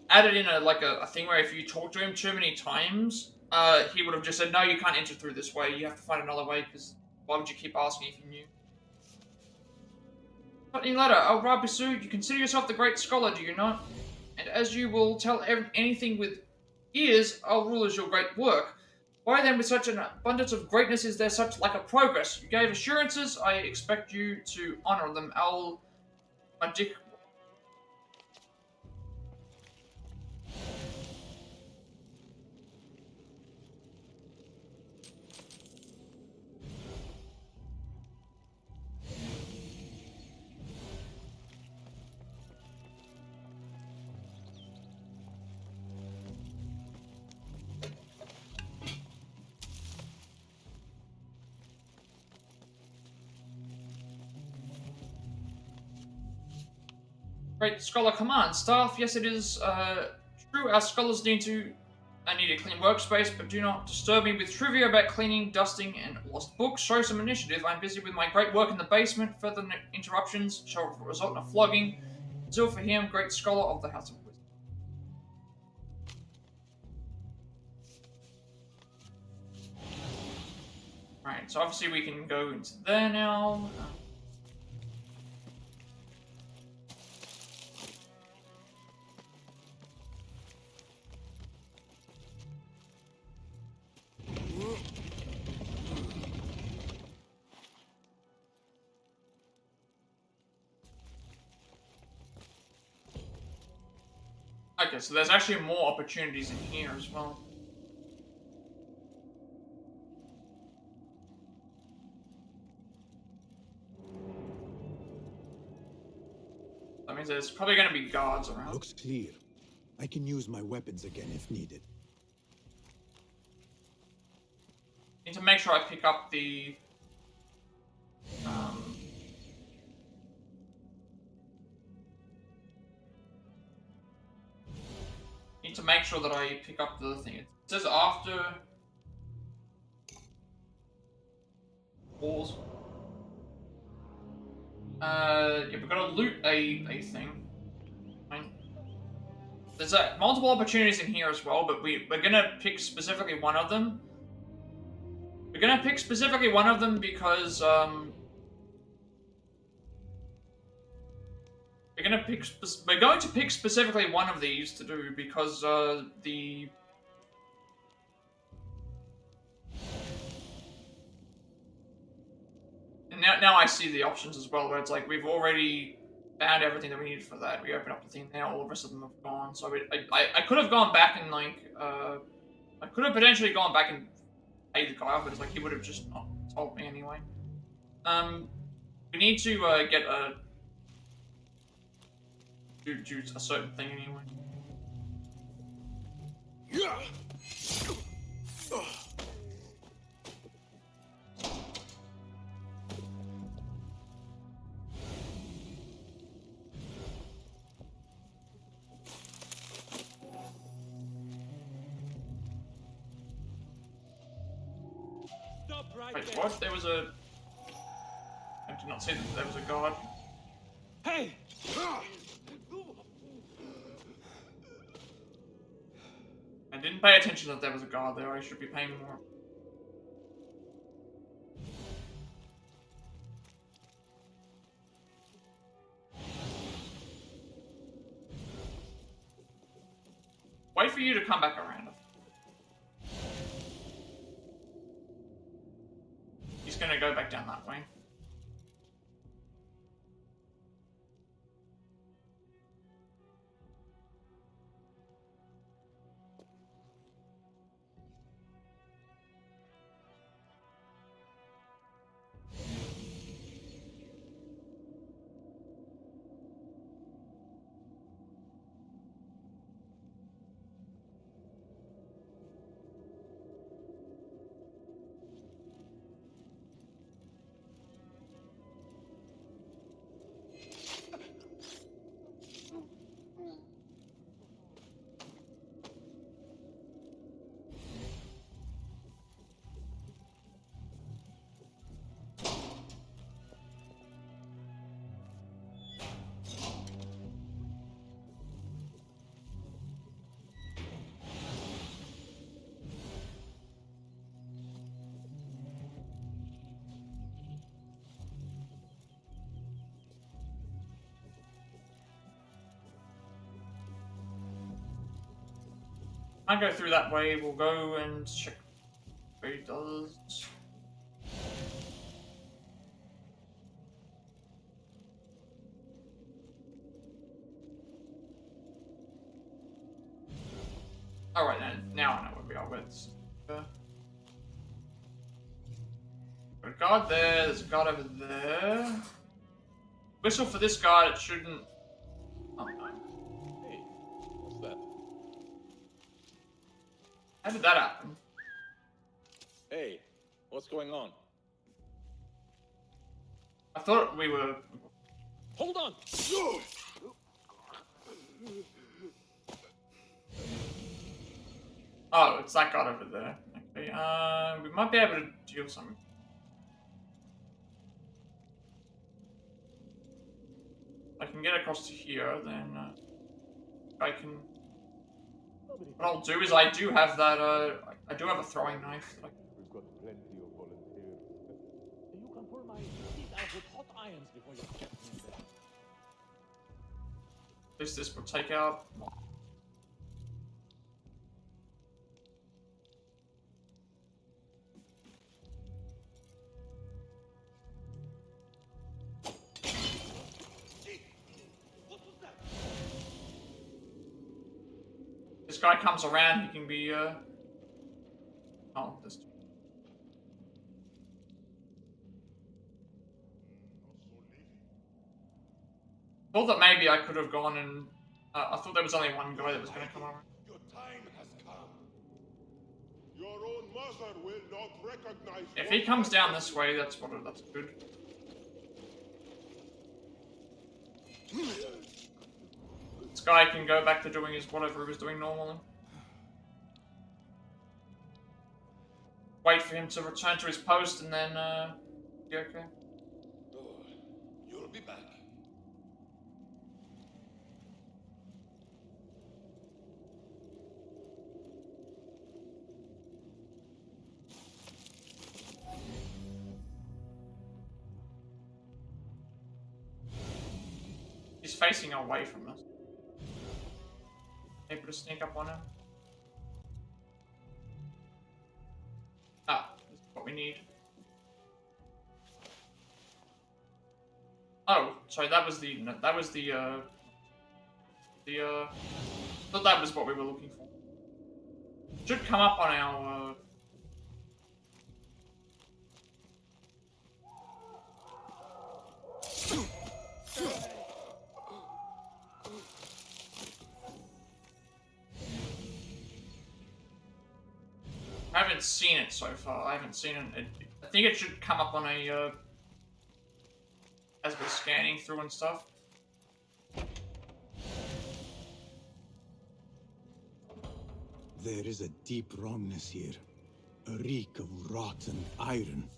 added in a thing where if you talk to him too many times, he would have just said, no, you can't enter through this way, you have to find another way, because why would you keep asking if you knew? But in letter, Al-Rabisu, you consider yourself the great scholar, do you not? and as you will tell anything with ears, I'll rule as your great work. Why then, with such an abundance of greatness, is there such lack of progress? You gave assurances, I expect you to honor them. Magic. Great Scholar Command. Staff, yes it is true our scholars need a clean workspace, but do not disturb me with trivia about cleaning, dusting, and lost books. Show some initiative. I'm busy with my great work in the basement. Further interruptions shall result in a flogging. Zeal for him, great scholar of the House of Wisdom. Right, so obviously we can go into there now. Okay, so there's actually more opportunities in here as well. That means there's probably going to be guards around. Looks clear. I can use my weapons again if needed. Need to make sure I pick up the need to make sure that I pick up the thing. It says after pause. Yeah, we've got to loot a thing. There's multiple opportunities in here as well, but we're gonna pick specifically one of them. We're gonna pick specifically one of them because we're going to pick specifically one of these to do because the and now I see the options as well, where it's like we've already found everything that we needed for that. We open up the thing now, all the rest of them have gone. So I could have gone back and like I could have potentially gone back and paid the guy off, but it's like he would have just not told me anyway. We need to get a do a certain thing anyway. Yeah. Wait, what? There was a... I did not see that there was a guard. Hey! I didn't pay attention that there was a guard there. I should be paying more. Wait for you to come back around. He's gonna go back down that way. I go through that way. We'll go and check what he does. Alright then, now I know where we are with. There's a guard there, there's a guard over there. Whistle for this guard, it shouldn't. Oh no. Hey, what's that? How did that happen? Hey, what's going on? I thought we were. Hold on! Oh, it's that guard over there. Okay, we might be able to deal something. I can get across to here, then I can. What I'll do is I do have that. I do have a throwing knife. That We've got plenty of volunteers. You can pull my feet out with hot irons before you get me there. At least this will take out. This guy comes around, he can be, oh, this. Thought that maybe I could have gone and, I thought there was only one guy that was going to come around. Your time has come. Your own mother will not recognize. If he comes down this way, that's good. This guy can go back to doing his whatever he was doing normally. Wait for him to return to his post and then, be okay. You'll be back. He's facing away from us. Able to sneak up on him. Ah, this is what we need. Oh, sorry, that was the thought that was what we were looking for. Should come up on our I haven't seen it so far. I haven't seen it. I think it should come up on a, as we're scanning through and stuff. There is a deep wrongness here. A reek of rotten iron.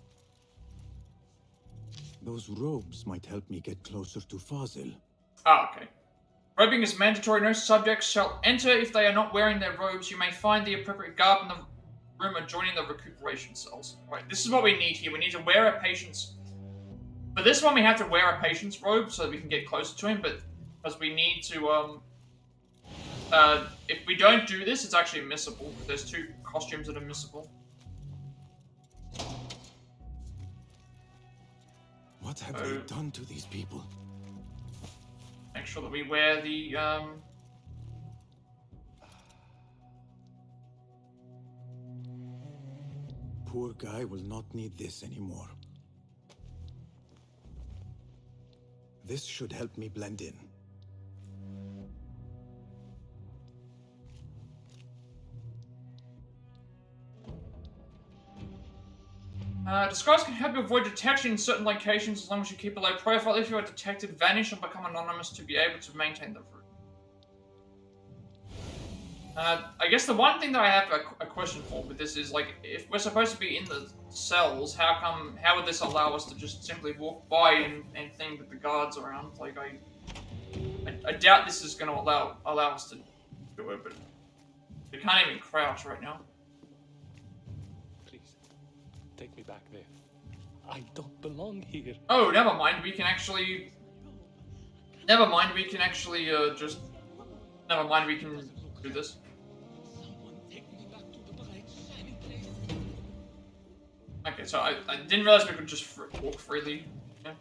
Those robes might help me get closer to Fazil. Ah, okay. Robing is mandatory. No subjects shall enter if they are not wearing their robes. You may find the appropriate garb in the room adjoining the recuperation cells. Right, this is what we need here. We need to wear a patient's... For this one, we have to wear a patient's robe so that we can get closer to him, but because we need to, if we don't do this, it's actually missable. There's two costumes that are missable. What have they done to these people? Make sure that we wear the, Poor guy will not need this anymore. This should help me blend in. disguise can help you avoid detection in certain locations as long as you keep a low profile. If you are detected, vanish and become anonymous to be able to maintain the route. I guess the one thing that I have a question for with this is, like, if we're supposed to be in the cells, how would this allow us to just simply walk by and think that the guards are around? Like, I doubt this is going to allow us to do it, but we can't even crouch right now. Please, take me back there. I don't belong here. Oh, never mind. We can actually... Never mind. We can actually, just... Never mind. We can do this. Okay, so I didn't realize we could just walk freely. Yeah.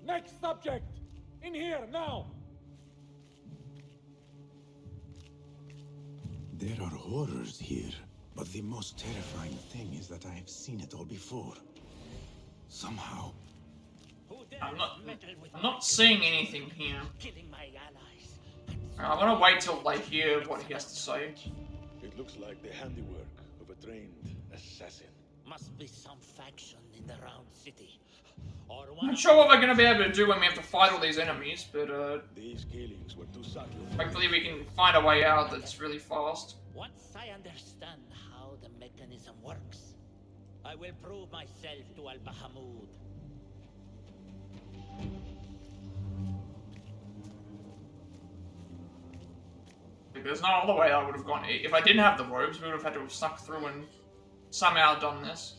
Next subject! In here, now! There are horrors here, but the most terrifying thing is that I have seen it all before. Somehow. I'm not seeing anything here. Killing my allies. I'm gonna wait till I hear what he has to say. It looks like the handiwork of a trained assassin. Must be some faction in the round city. Or I'm not sure what we're gonna be able to do when we have to fight all these enemies, but these killings were too subtle. hopefully we can find a way out that's really fast. Once I understand how the mechanism works, I will prove myself to Al-Bahamud. There's no other way I would have gone. If I didn't have the robes, we would have had to have snuck through and somehow done this.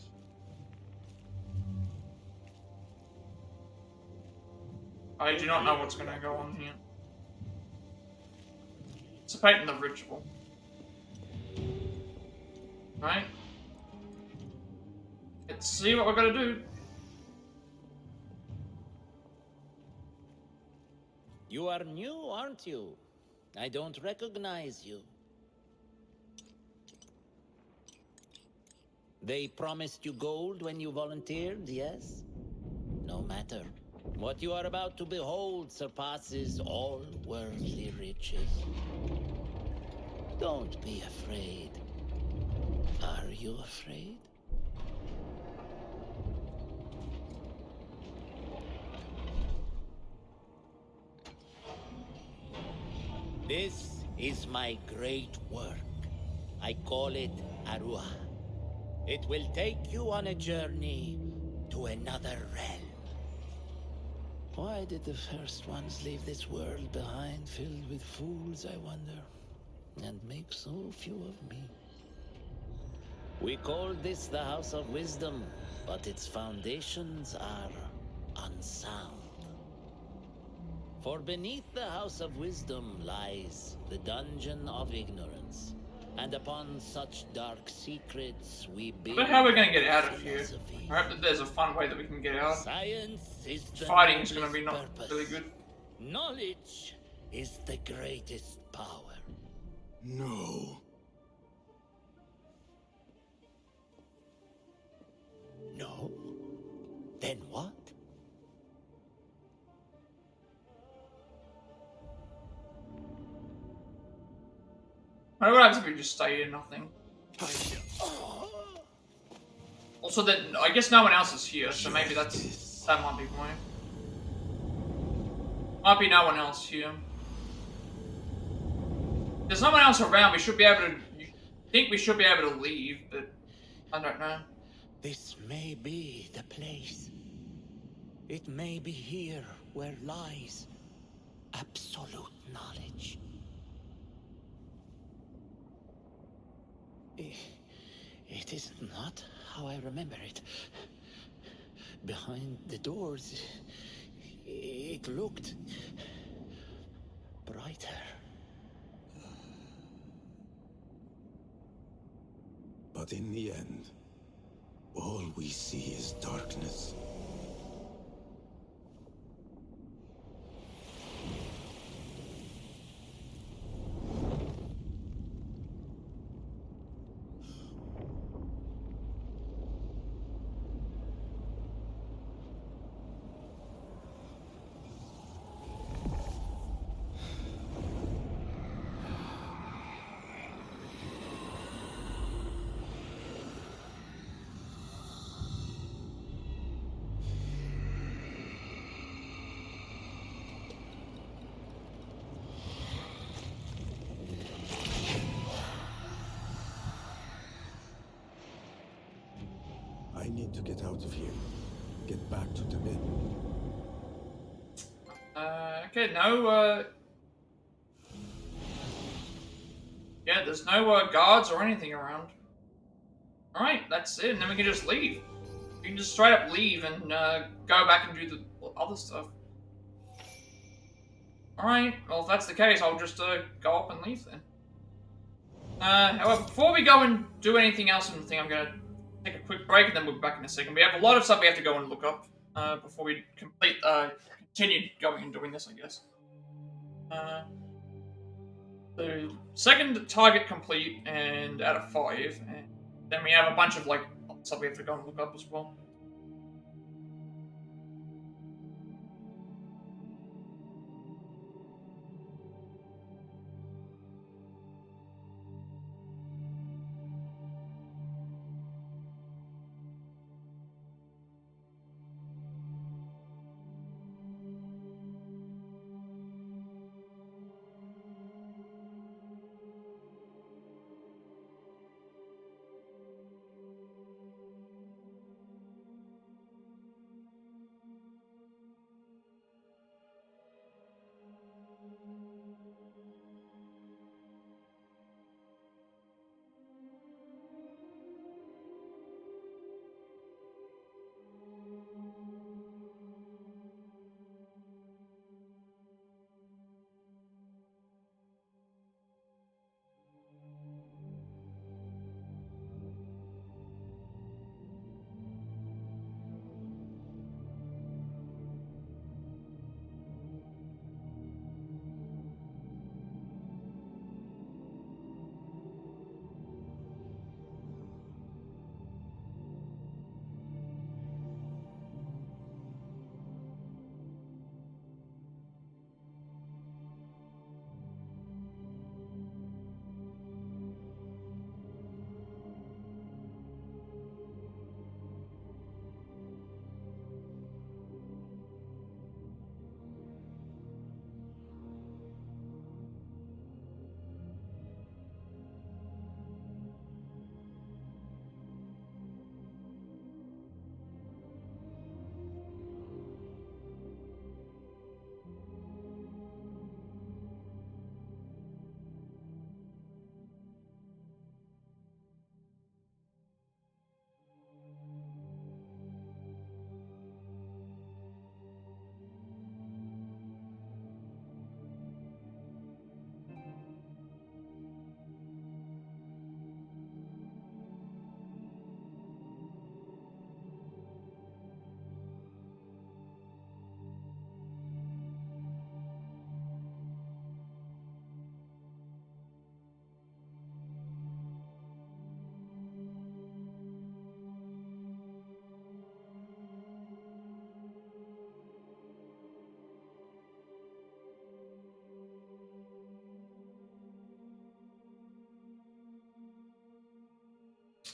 I do not know what's going to go on here. Participate in the ritual. Right? Let's see what we're going to do. You are new, aren't you? I don't recognize you. They promised you gold when you volunteered, yes? No matter. What you are about to behold surpasses all worldly riches. Don't be afraid. Are you afraid? This is my great work. I call it Arua. It will take you on a journey to another realm. Why did the first ones leave this world behind, filled with fools, I wonder, and make so few of me? We call this the House of Wisdom, but its foundations are unsound. For beneath the House of Wisdom lies the Dungeon of Ignorance, and upon such dark secrets we build. I don't know how we're going to get out of here. I hope that there's a fun way that we can get out. Science is the Fighting is going to be noblest not purpose. really good. Knowledge is the greatest power. No. No? Then what? What happens if we just stay here, nothing? Also, then I guess no one else is here, so maybe that might be why. Might be no one else here. There's no one else around. We should be able to. You think we should be able to leave, but I don't know. This may be the place. It may be here where lies absolute knowledge. It is not how I remember it. Behind the doors, it looked brighter. But in the end, all we see is darkness. I need to get out of here. Get back to Tibet. Okay, no, yeah, there's no, guards or anything around. Alright, that's it, and then we can just leave. We can just straight up leave and, go back and do the other stuff. Alright, well, if that's the case, I'll just, go up and leave then. However, before we go and do anything else in the thing, I'm gonna take a quick break and then we'll be back in a second. We have a lot of stuff we have to go and look up before we continue going and doing this, I guess. The second target complete and out of 5, and then we have a bunch of like stuff we have to go and look up as well.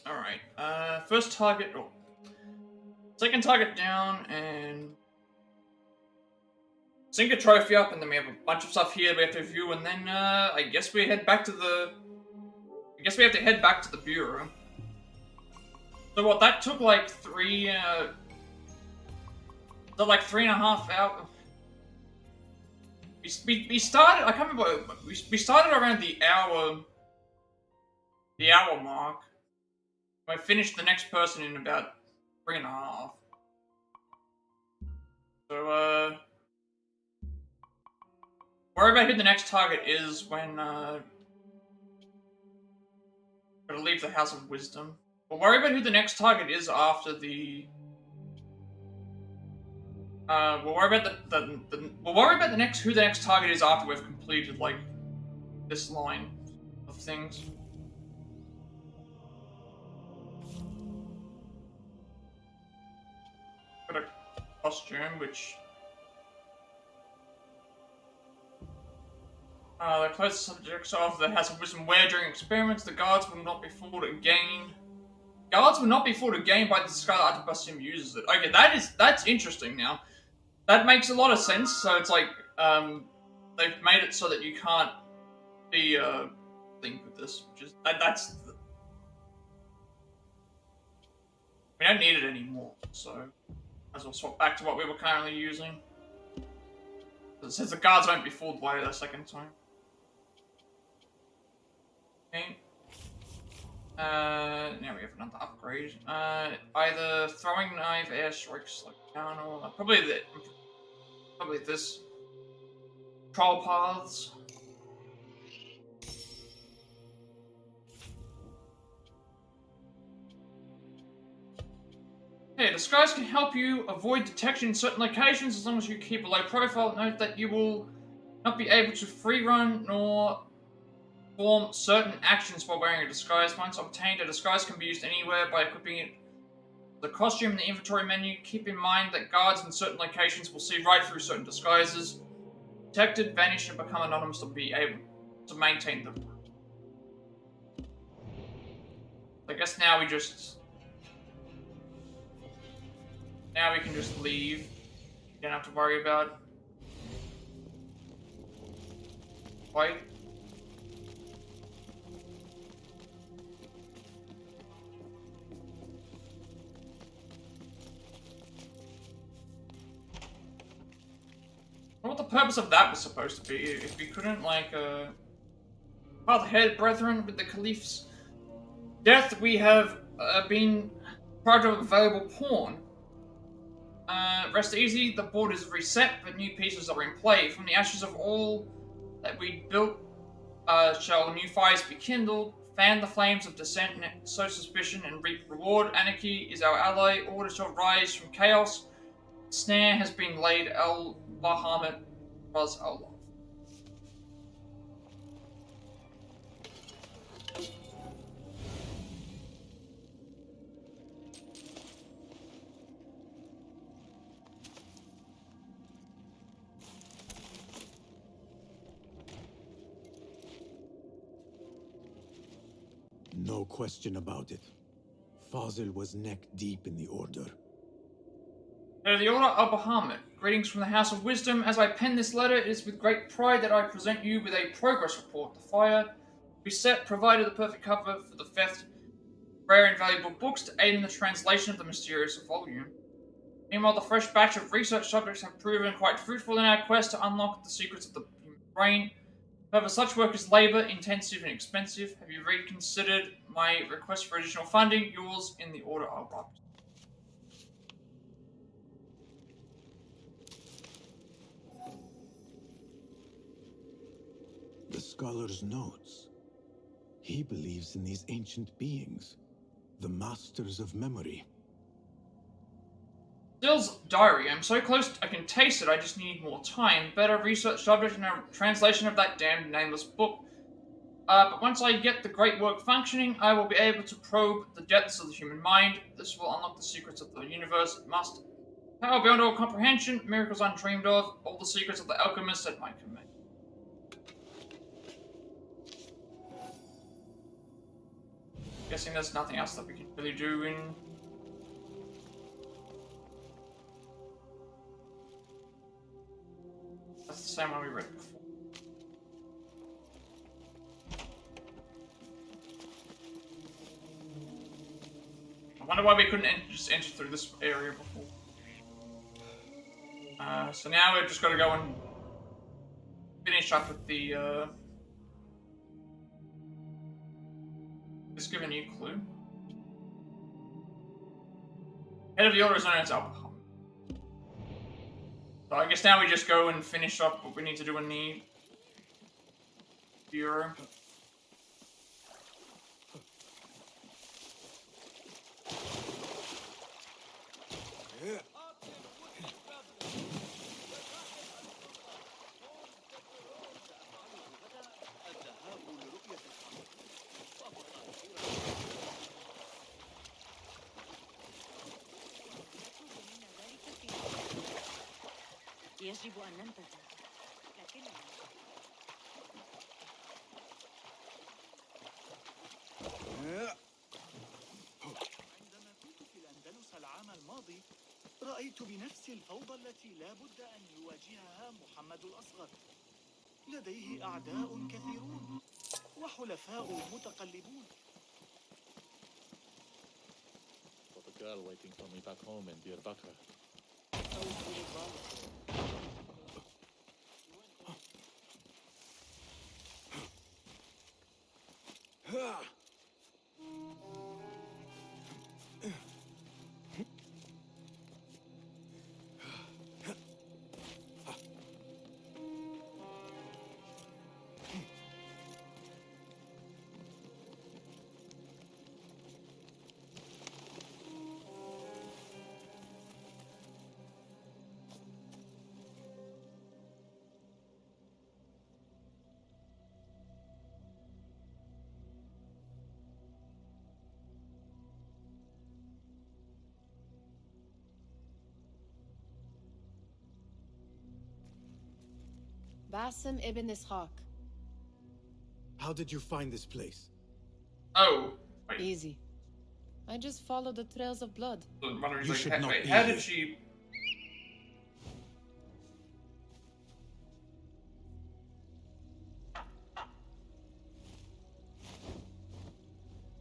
Alright, first target, second target down, and sink a trophy up, and then we have a bunch of stuff here we have to review, and then, I guess we head back to the, we have to head back to the bureau. So what, that took like 3.5 hours. We started, I can't remember, we started around the hour mark. I finished the next person in about 3.5. So, worry about who the next target is when, gotta leave the House of Wisdom. We'll worry about who the next target is after the, we'll worry about who the next target is after we've completed, like, this line of things. Got a costume, which... the closest subjects of the House of Wisdom wear during experiments, the guards will not be fooled again. Guards will not be fooled again by the Scarlet Al-Rabisu uses it. Okay, that's interesting now. That makes a lot of sense, so it's like, they've made it so that you can't be, thing with this, which is, that's... We don't need it anymore, so... Might as well swap back to what we were currently using. Since the guards won't be fooled by it a second time. Okay. Now we have another upgrade. Either throwing knife, airstrikes, like down, or probably this. Troll paths. Yeah, disguise can help you avoid detection in certain locations as long as you keep a low profile. Note that you will not be able to free run nor perform certain actions while wearing a disguise. Once obtained, a disguise can be used anywhere by equipping it. The costume in the inventory menu. Keep in mind that guards in certain locations will see right through certain disguises. Detected, vanish, and become anonymous to be able to maintain them. I guess now we just... Now we can just leave. You don't have to worry about... Fight. I wonder what the purpose of that was supposed to be. If we couldn't, like, the head brethren with the Caliph's death, we have been part of valuable pawn. Rest easy, the board is reset, but new pieces are in play. From the ashes of all that we built, shall new fires be kindled. Fan the flames of dissent, sow suspicion, and reap reward. Anarchy is our ally. Order shall rise from chaos. Snare has been laid. Al-Bahamut was Allah. No question about it. Fazil was neck deep in the Order. The Order Al-Bahamut. Greetings from the House of Wisdom. As I pen this letter, it is with great pride that I present you with a progress report. The fire reset provided the perfect cover for the theft rare and valuable books to aid in the translation of the mysterious volume. Meanwhile, the fresh batch of research subjects have proven quite fruitful in our quest to unlock the secrets of the human brain. However, such work is labor-intensive and expensive. Have you reconsidered my request for additional funding? Yours in the Order Al-Rabisu. The scholar's notes. He believes in these ancient beings, the masters of memory. Dill's diary. I'm so close I can taste it, I just need more time. Better research subject and a translation of that damned nameless book. But once I get the great work functioning, I will be able to probe the depths of the human mind. This will unlock the secrets of the universe. It must power beyond all comprehension, miracles undreamed of, all the secrets of the alchemist at my command. Guessing there's nothing else that we can really do in... That's the same one we read before. I wonder why we couldn't just enter through this area before. So now we've just got to go and finish up with the... Let's give a new clue. Head of the Order is known as Al-Bahamut. So I guess now we just go and finish up what we need to do in the bureau. يجب أن ننتظر لكننا عندما كنت في الأندلس العام الماضي رأيت بنفسي الفوضى التي لا بد أن يواجهها محمد الأصغر. لديه أعداء كثيرون وحلفاء متقلبون. Got a girl waiting for me back home in Diyarbakir. Basim ibn Ishaq. How did you find this place? Oh. Wait. Easy. I just followed the trails of blood. You should not be how here. did she...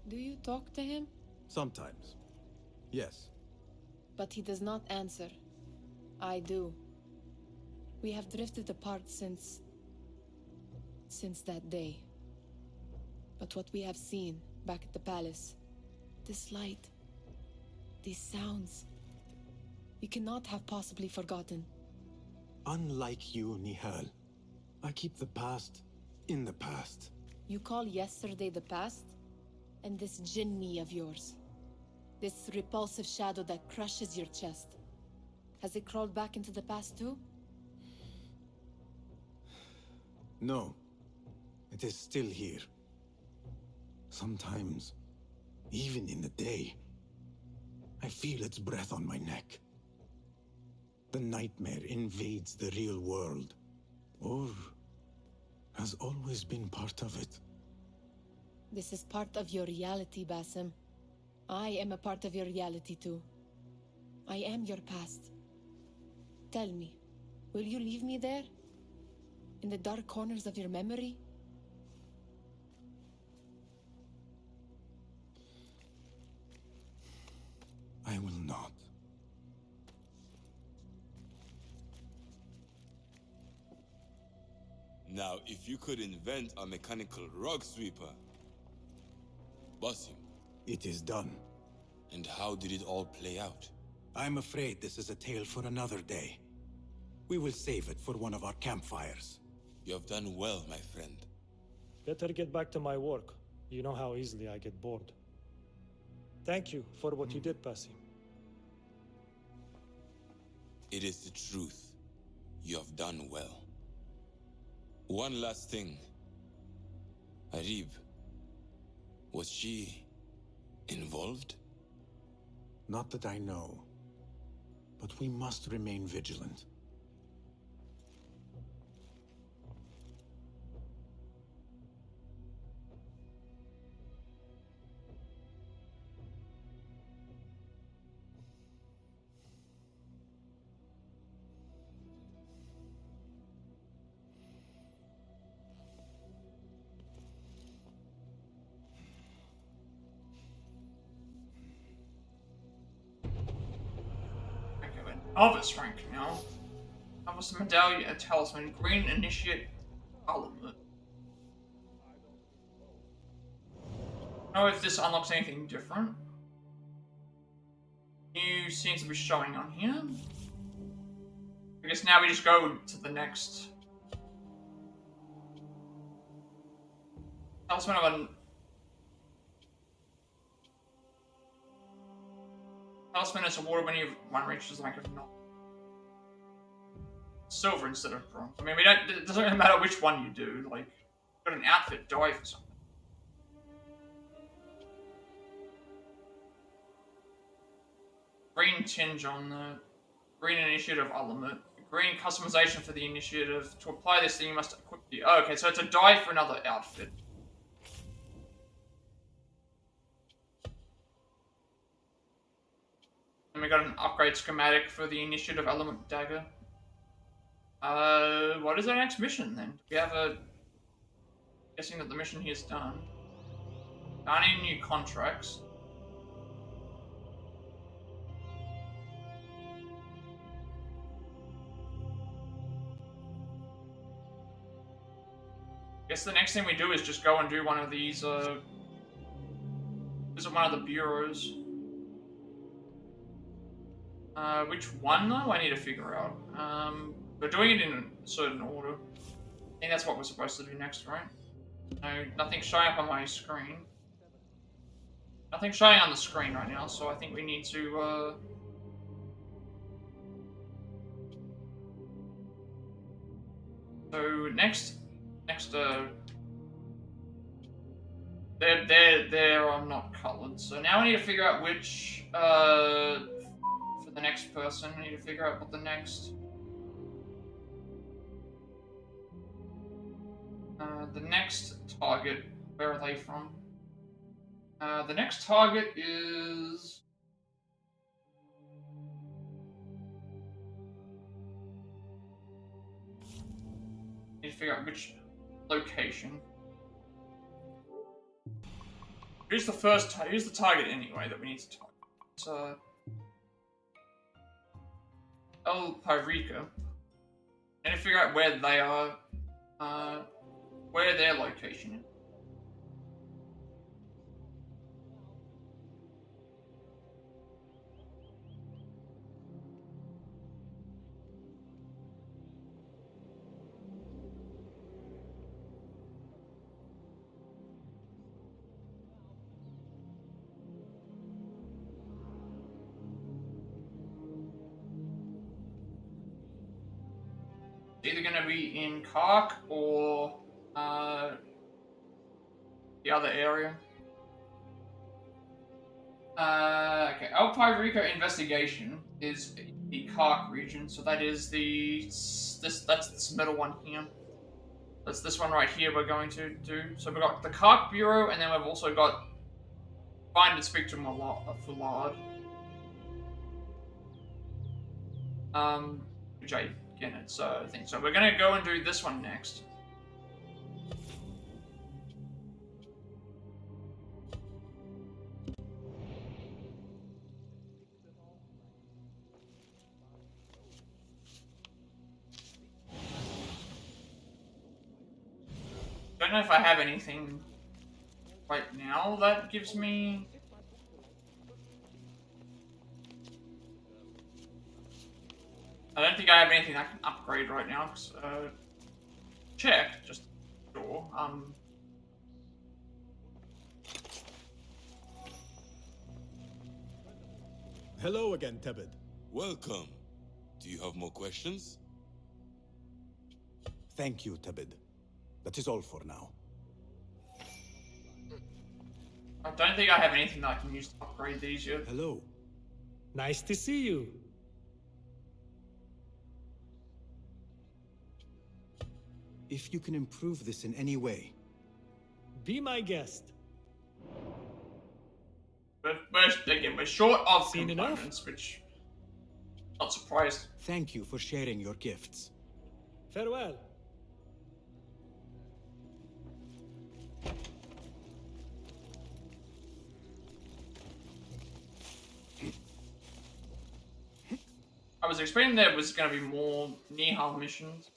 Do you talk to him? Sometimes. Yes. But he does not answer. I do. We have drifted apart since that day. But what we have seen back at the palace, this light, these sounds, we cannot have possibly forgotten. Unlike you, Nihal, I keep the past in the past. You call yesterday the past? And this jinni of yours, this repulsive shadow that crushes your chest, has it crawled back into the past too? No. It is still here. Sometimes, even in the day, I feel its breath on my neck. The nightmare invades the real world, or has always been part of it. This is part of your reality, Basim. I am a part of your reality too. I am your past. Tell me, will you leave me there? In the dark corners of your memory? I will not. Now, if you could invent a mechanical rug sweeper, Basim. It is done. And how did it all play out? I'm afraid this is a tale for another day. We will save it for one of our campfires. You have done well, my friend. Better get back to my work. You know how easily I get bored. Thank you for what you did, Basim. It is the truth. You have done well. One last thing. Arib. Was she involved? Not that I know. But we must remain vigilant. Novice rank now. Novice medallion, a talisman, green initiate element. I don't know if this unlocks anything different. New seems to be showing on here. I guess now we just go to the next. Talisman of an talisman is awarded when one reaches the rank of not silver instead of bronze. I mean, it doesn't really matter which one you do. Like, got an outfit die for something. Green tinge on the green initiative element. Green customization for the initiative. To apply this thing, you must equip the. Oh, okay, so it's a die for another outfit. And we got an upgrade schematic for the initiative element dagger. What is our next mission then? We have a. Guessing that the mission here is done. I need new contracts. Guess the next thing we do is just go and do one of these, visit one of the bureaus. Which one though? I need to figure out. We're doing it in a certain order. I think that's what we're supposed to do next, right? No, nothing's showing up on my screen. Nothing's showing on the screen right now, so I think we need to, So next, they're not colored. So now I need to figure out which, for the next person, I need to figure out what the next. The next target, where are they from? The next target is... Need to figure out which location. Here's the here's the target anyway that we need to target. It's Al-Pairika. Need to figure out where they are, where their location is. It's either going to be in Kark or the other area. Okay, Al-Pairika investigation is the Kark region, so that is that's this middle one here. That's this one right here we're going to do. So we've got the Kark Bureau, and then we've also got find and speak to Fulard. Which I get it, so I think so. We're gonna go and do this one next. Don't know if I have anything right now that gives me... I don't think I have anything I can upgrade right now. Check, just sure. Hello again, Tebed. Welcome. Do you have more questions? Thank you, Tebed. That is all for now. I don't think I have anything that I can use to upgrade these yet. Hello. Nice to see you. If you can improve this in any way. Be my guest. But again, we're short of components, which... Not surprised. Thank you for sharing your gifts. Farewell. I was expecting there was going to be more Nihal missions.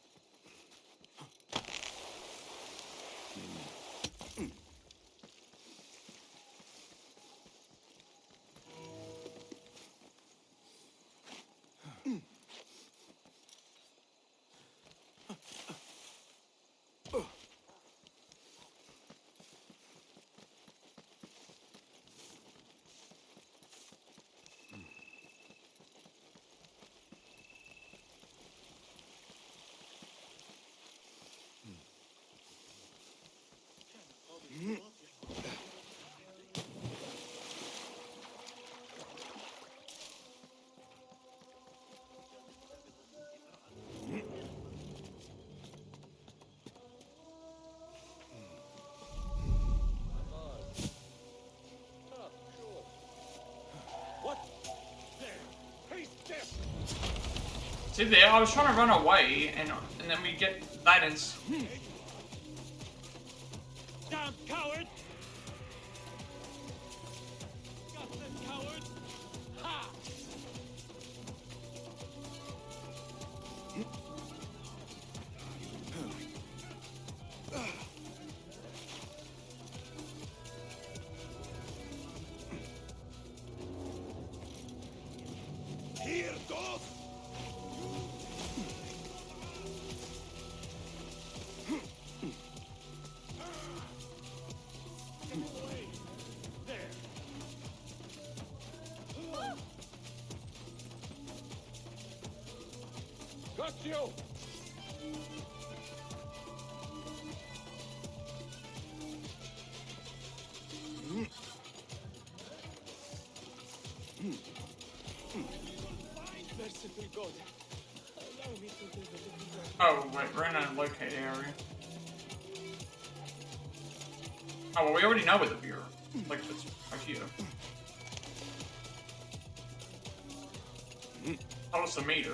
See there, I was trying to run away, and then we get that in. Damn coward! Got them, coward! Ha! Here, dog! Got you! Merciful God, allow me to live a little while. Oh wait, we're in a locate area. Oh, well, we already know where the beer is. Like, it's right here. Tell us the meter.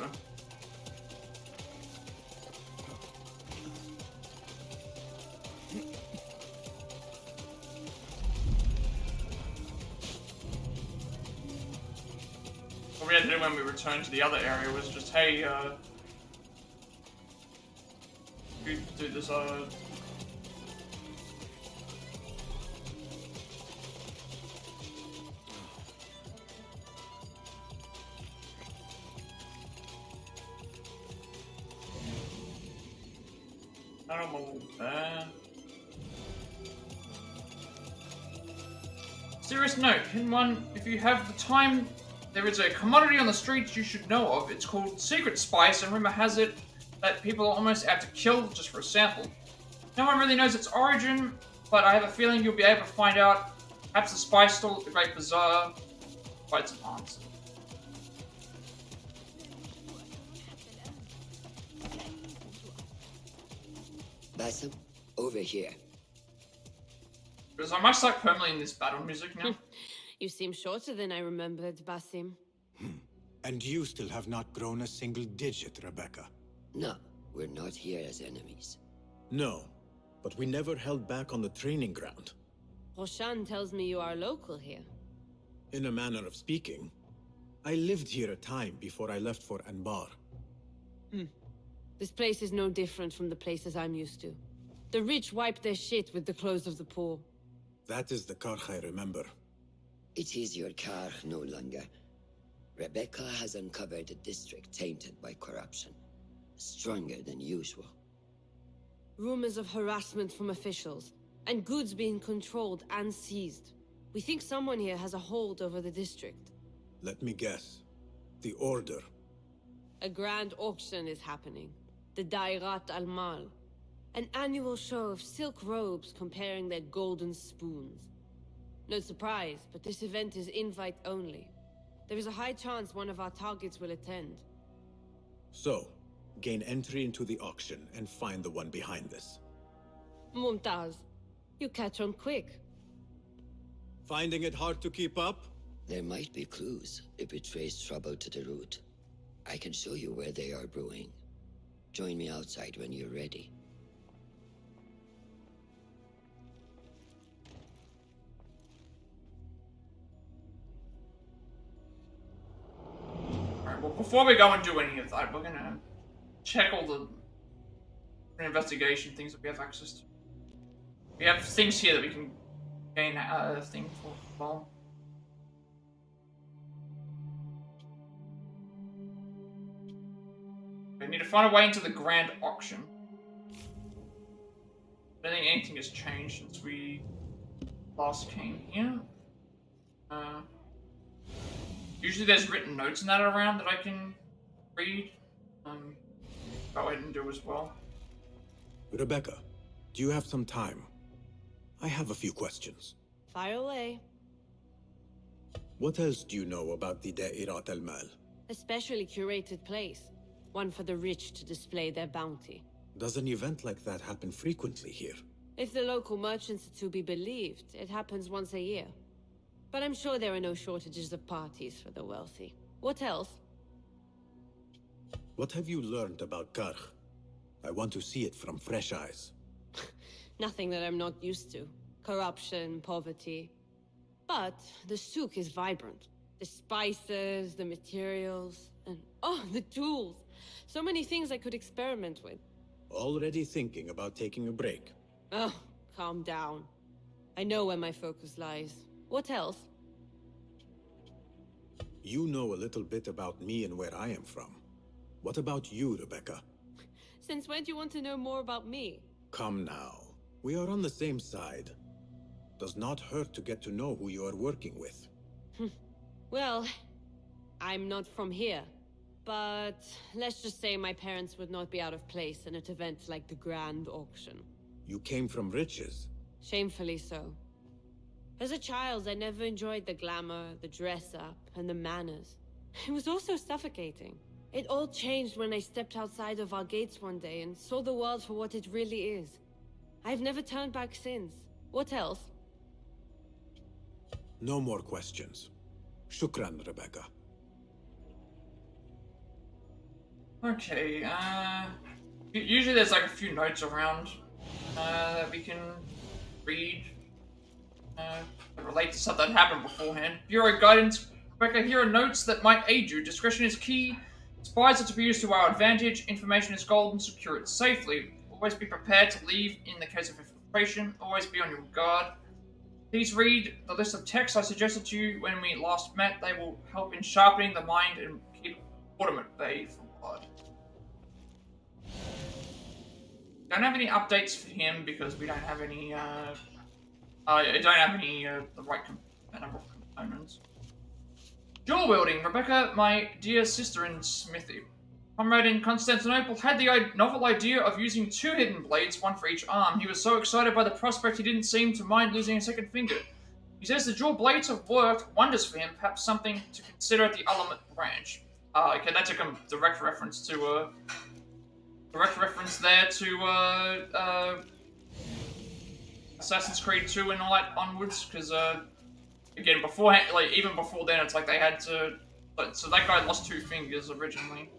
What we had to do when we returned to the other area was just, hey, you do this, Serious note, Hidden One, if you have the time, there is a commodity on the streets you should know of. It's called Secret Spice, and rumor has it that people are almost out to kill just for a sample. No one really knows its origin, but I have a feeling you'll be able to find out. Perhaps the spice stall at the Great Bazaar. Quite some answers. Basim, over here. Because I must like permanently in this battle music now. You seem shorter than I remembered, Basim. And you still have not grown a single digit, Rebecca. No, we're not here as enemies. No, but we never held back on the training ground. Roshan tells me you are local here. In a manner of speaking. I lived here a time before I left for Anbar. This place is no different from the places I'm used to. The rich wipe their shit with the clothes of the poor. That is the Karch I remember. It is your Karch no longer. Rebecca has uncovered a district tainted by corruption. Stronger than usual. Rumors of harassment from officials, and goods being controlled and seized. We think someone here has a hold over the district. Let me guess. The Order. A grand auction is happening. The Dairat al-Mal. An annual show of silk robes comparing their golden spoons. No surprise, but this event is invite only. There is a high chance one of our targets will attend. So, gain entry into the auction and find the one behind this. Mumtaz, you catch on quick. Finding it hard to keep up? There might be clues if we trace trouble to the root. I can show you where they are brewing. Join me outside when you're ready. Alright, well, before we go and do any of that, we're gonna check all the investigation things that we have access to. We have things here that we can gain a thing for as well. We need to find a way into the grand auction. I don't think anything has changed since we last came here. Usually there's written notes in that around that I can read. Go ahead and do as well. Rebecca, do you have some time? I have a few questions. Fire away. What else do you know about the Da'irat al-Mal? A specially curated place. One for the rich to display their bounty. Does an event like that happen frequently here? If the local merchants are to be believed, it happens once a year. But I'm sure there are no shortages of parties for the wealthy. What else? What have you learned about Karch? I want to see it from fresh eyes. Nothing that I'm not used to. Corruption, poverty. But the souk is vibrant. The spices, the materials, and oh, the tools. So many things I could experiment with. Already thinking about taking a break. Oh, calm down. I know where my focus lies. What else? You know a little bit about me and where I am from. What about you, Rebecca? Since when do you want to know more about me? Come now. We are on the same side. Does not hurt to get to know who you are working with. Well, I'm not from here. But let's just say my parents would not be out of place in an event like the Grand Auction. You came from riches. Shamefully so. As a child, I never enjoyed the glamour, the dress-up, and the manners. It was also suffocating. It all changed when I stepped outside of our gates one day and saw the world for what it really is. I've never turned back since. What else? No more questions. Shukran, Rebecca. Okay, usually there's like a few notes around that we can read that relate to stuff that happened beforehand. Bureau guidance. Rebecca, here are notes that might aid you. Discretion is key. Spies are to be used to our advantage. Information is gold and secure it safely. Always be prepared to leave in the case of infiltration. Always be on your guard. Please read the list of texts I suggested to you when we last met. They will help in sharpening the mind and keep Autumn at bay from blood. Don't have any updates for him because we don't have any, I don't have any, the right number of components. Dual wielding. Rebecca, my dear sister in Smithy. Comrade in Constantinople had the novel idea of using 2 hidden blades, one for each arm. He was so excited by the prospect he didn't seem to mind losing a second finger. He says the dual blades have worked wonders for him, perhaps something to consider at the Element branch. Okay, that's a direct reference to, Assassin's Creed 2 and all that onwards, because, again, beforehand, like, even before then, it's like they had to, so that guy lost 2 fingers originally.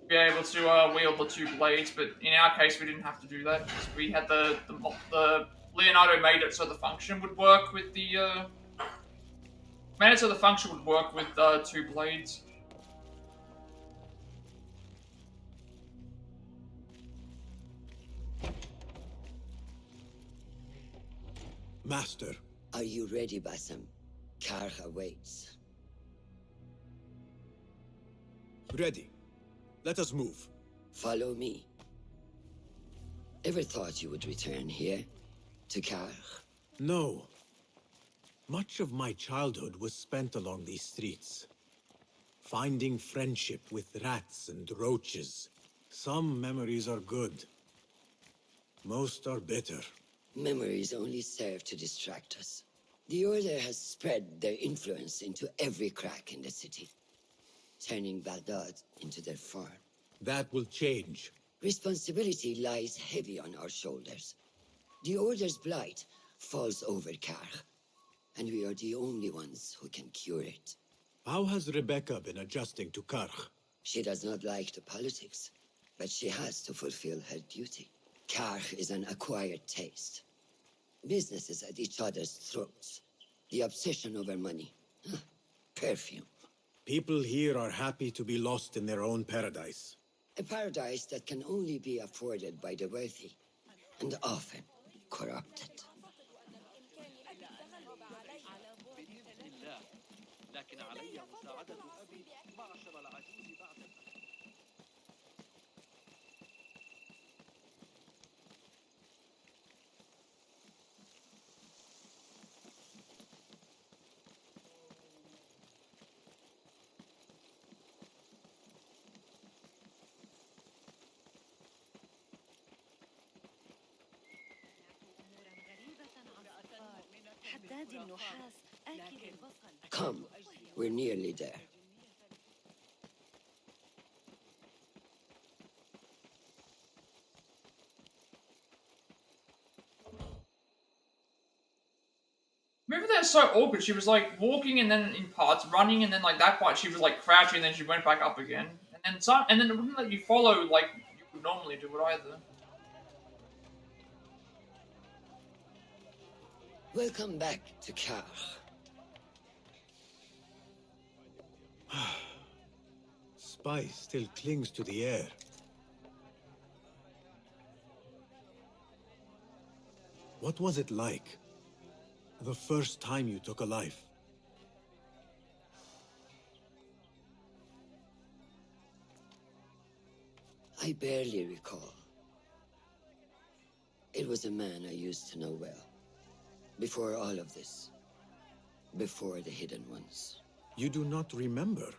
Be able to, wield the 2 blades, but in our case, we didn't have to do that, because we had the Leonardo made it so the function would work with the, 2 blades. Master. Are you ready, Basim? Karkh awaits. Ready. Let us move. Follow me. Ever thought you would return here? To Karkh? No. Much of my childhood was spent along these streets. Finding friendship with rats and roaches. Some memories are good. Most are bitter. Memories only serve to distract us. The Order has spread their influence into every crack in the city, turning Baghdad into their farm. That will change. Responsibility lies heavy on our shoulders. The Order's blight falls over Karkh, and we are the only ones who can cure it. How has Rebecca been adjusting to Karkh? She does not like the politics, but she has to fulfill her duty. Karkh is an acquired taste. Businesses at each other's throats. The obsession over money. Perfume. People here are happy to be lost in their own paradise. A paradise that can only be afforded by the wealthy, and often corrupted. Come, we're nearly there. Remember that was so awkward. She was like walking and then in parts, running, and then like that part she was like crouching, and then she went back up again. And then it wouldn't let you follow like you would normally do it either. Welcome back to Karkh. Spice still clings to the air. What was it like? The first time you took a life? I barely recall. It was a man I used to know well. Before all of this. Before the Hidden Ones. You do not remember?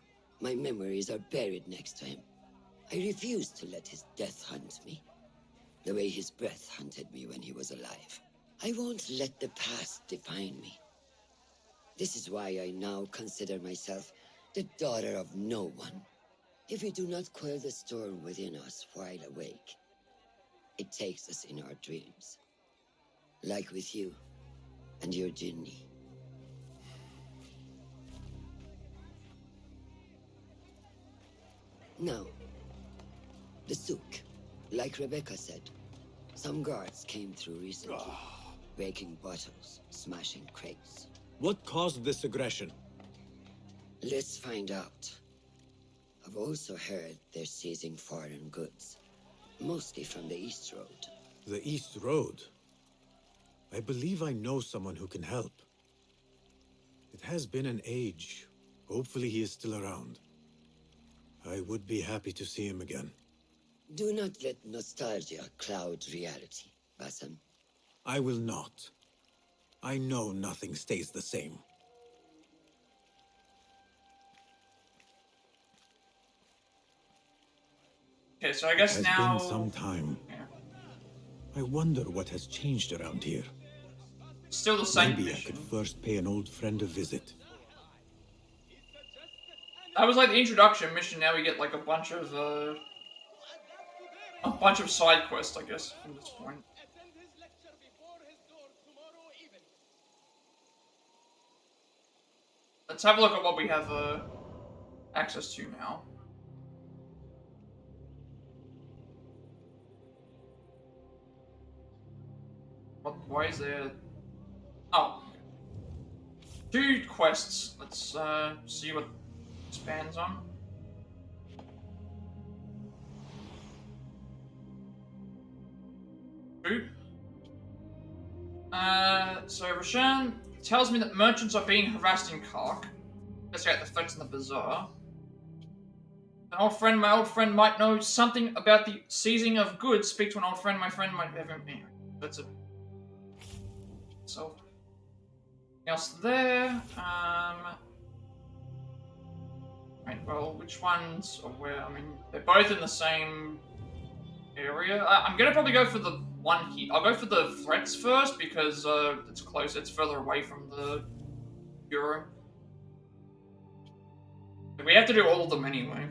My memories are buried next to him. I refuse to let his death hunt me. The way his breath hunted me when he was alive. I won't let the past define me. This is why I now consider myself the daughter of no one. If we do not quell the storm within us while awake, it takes us in our dreams. Like with you and your Jinni. No. The souk. Like Rebecca said, some guards came through recently, breaking bottles, smashing crates. What caused this aggression? Let's find out. I've also heard they're seizing foreign goods, mostly from the East Road. The East Road? I believe I know someone who can help. It has been an age. Hopefully he is still around. I would be happy to see him again. Do not let nostalgia cloud reality, Bassam. I will not. I know nothing stays the same. Okay, so I guess now... It's been some time. Yeah. I wonder what has changed around here. Still the same Maybe mission. I could first pay an old friend a visit. That was like the introduction mission. Now we get like a bunch of side quests, I guess, from this point. Let's have a look at what we have access to now. Why is there... Oh. 2 quests. Let's see what it spans on. So Roshan tells me that merchants are being harassed in Kark. Let's get the threats in the bazaar. My old friend might know something about the seizing of goods. Speak to an old friend, my friend might have him. That's it. So, anything else there? Right, well, which ones are where? I mean, they're both in the same area. I'm gonna probably go for the one here. I'll go for the threats first because it's close. It's further away from the bureau. We have to do all of them anyway.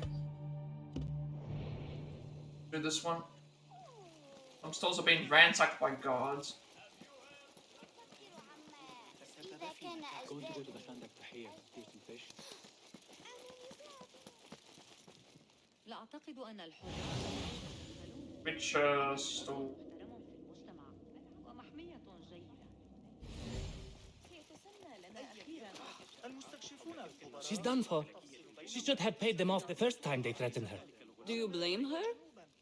Do this one. Some stores are being ransacked by guards. Which store? She's done for. She should have paid them off the first time they threatened her. Do you blame her?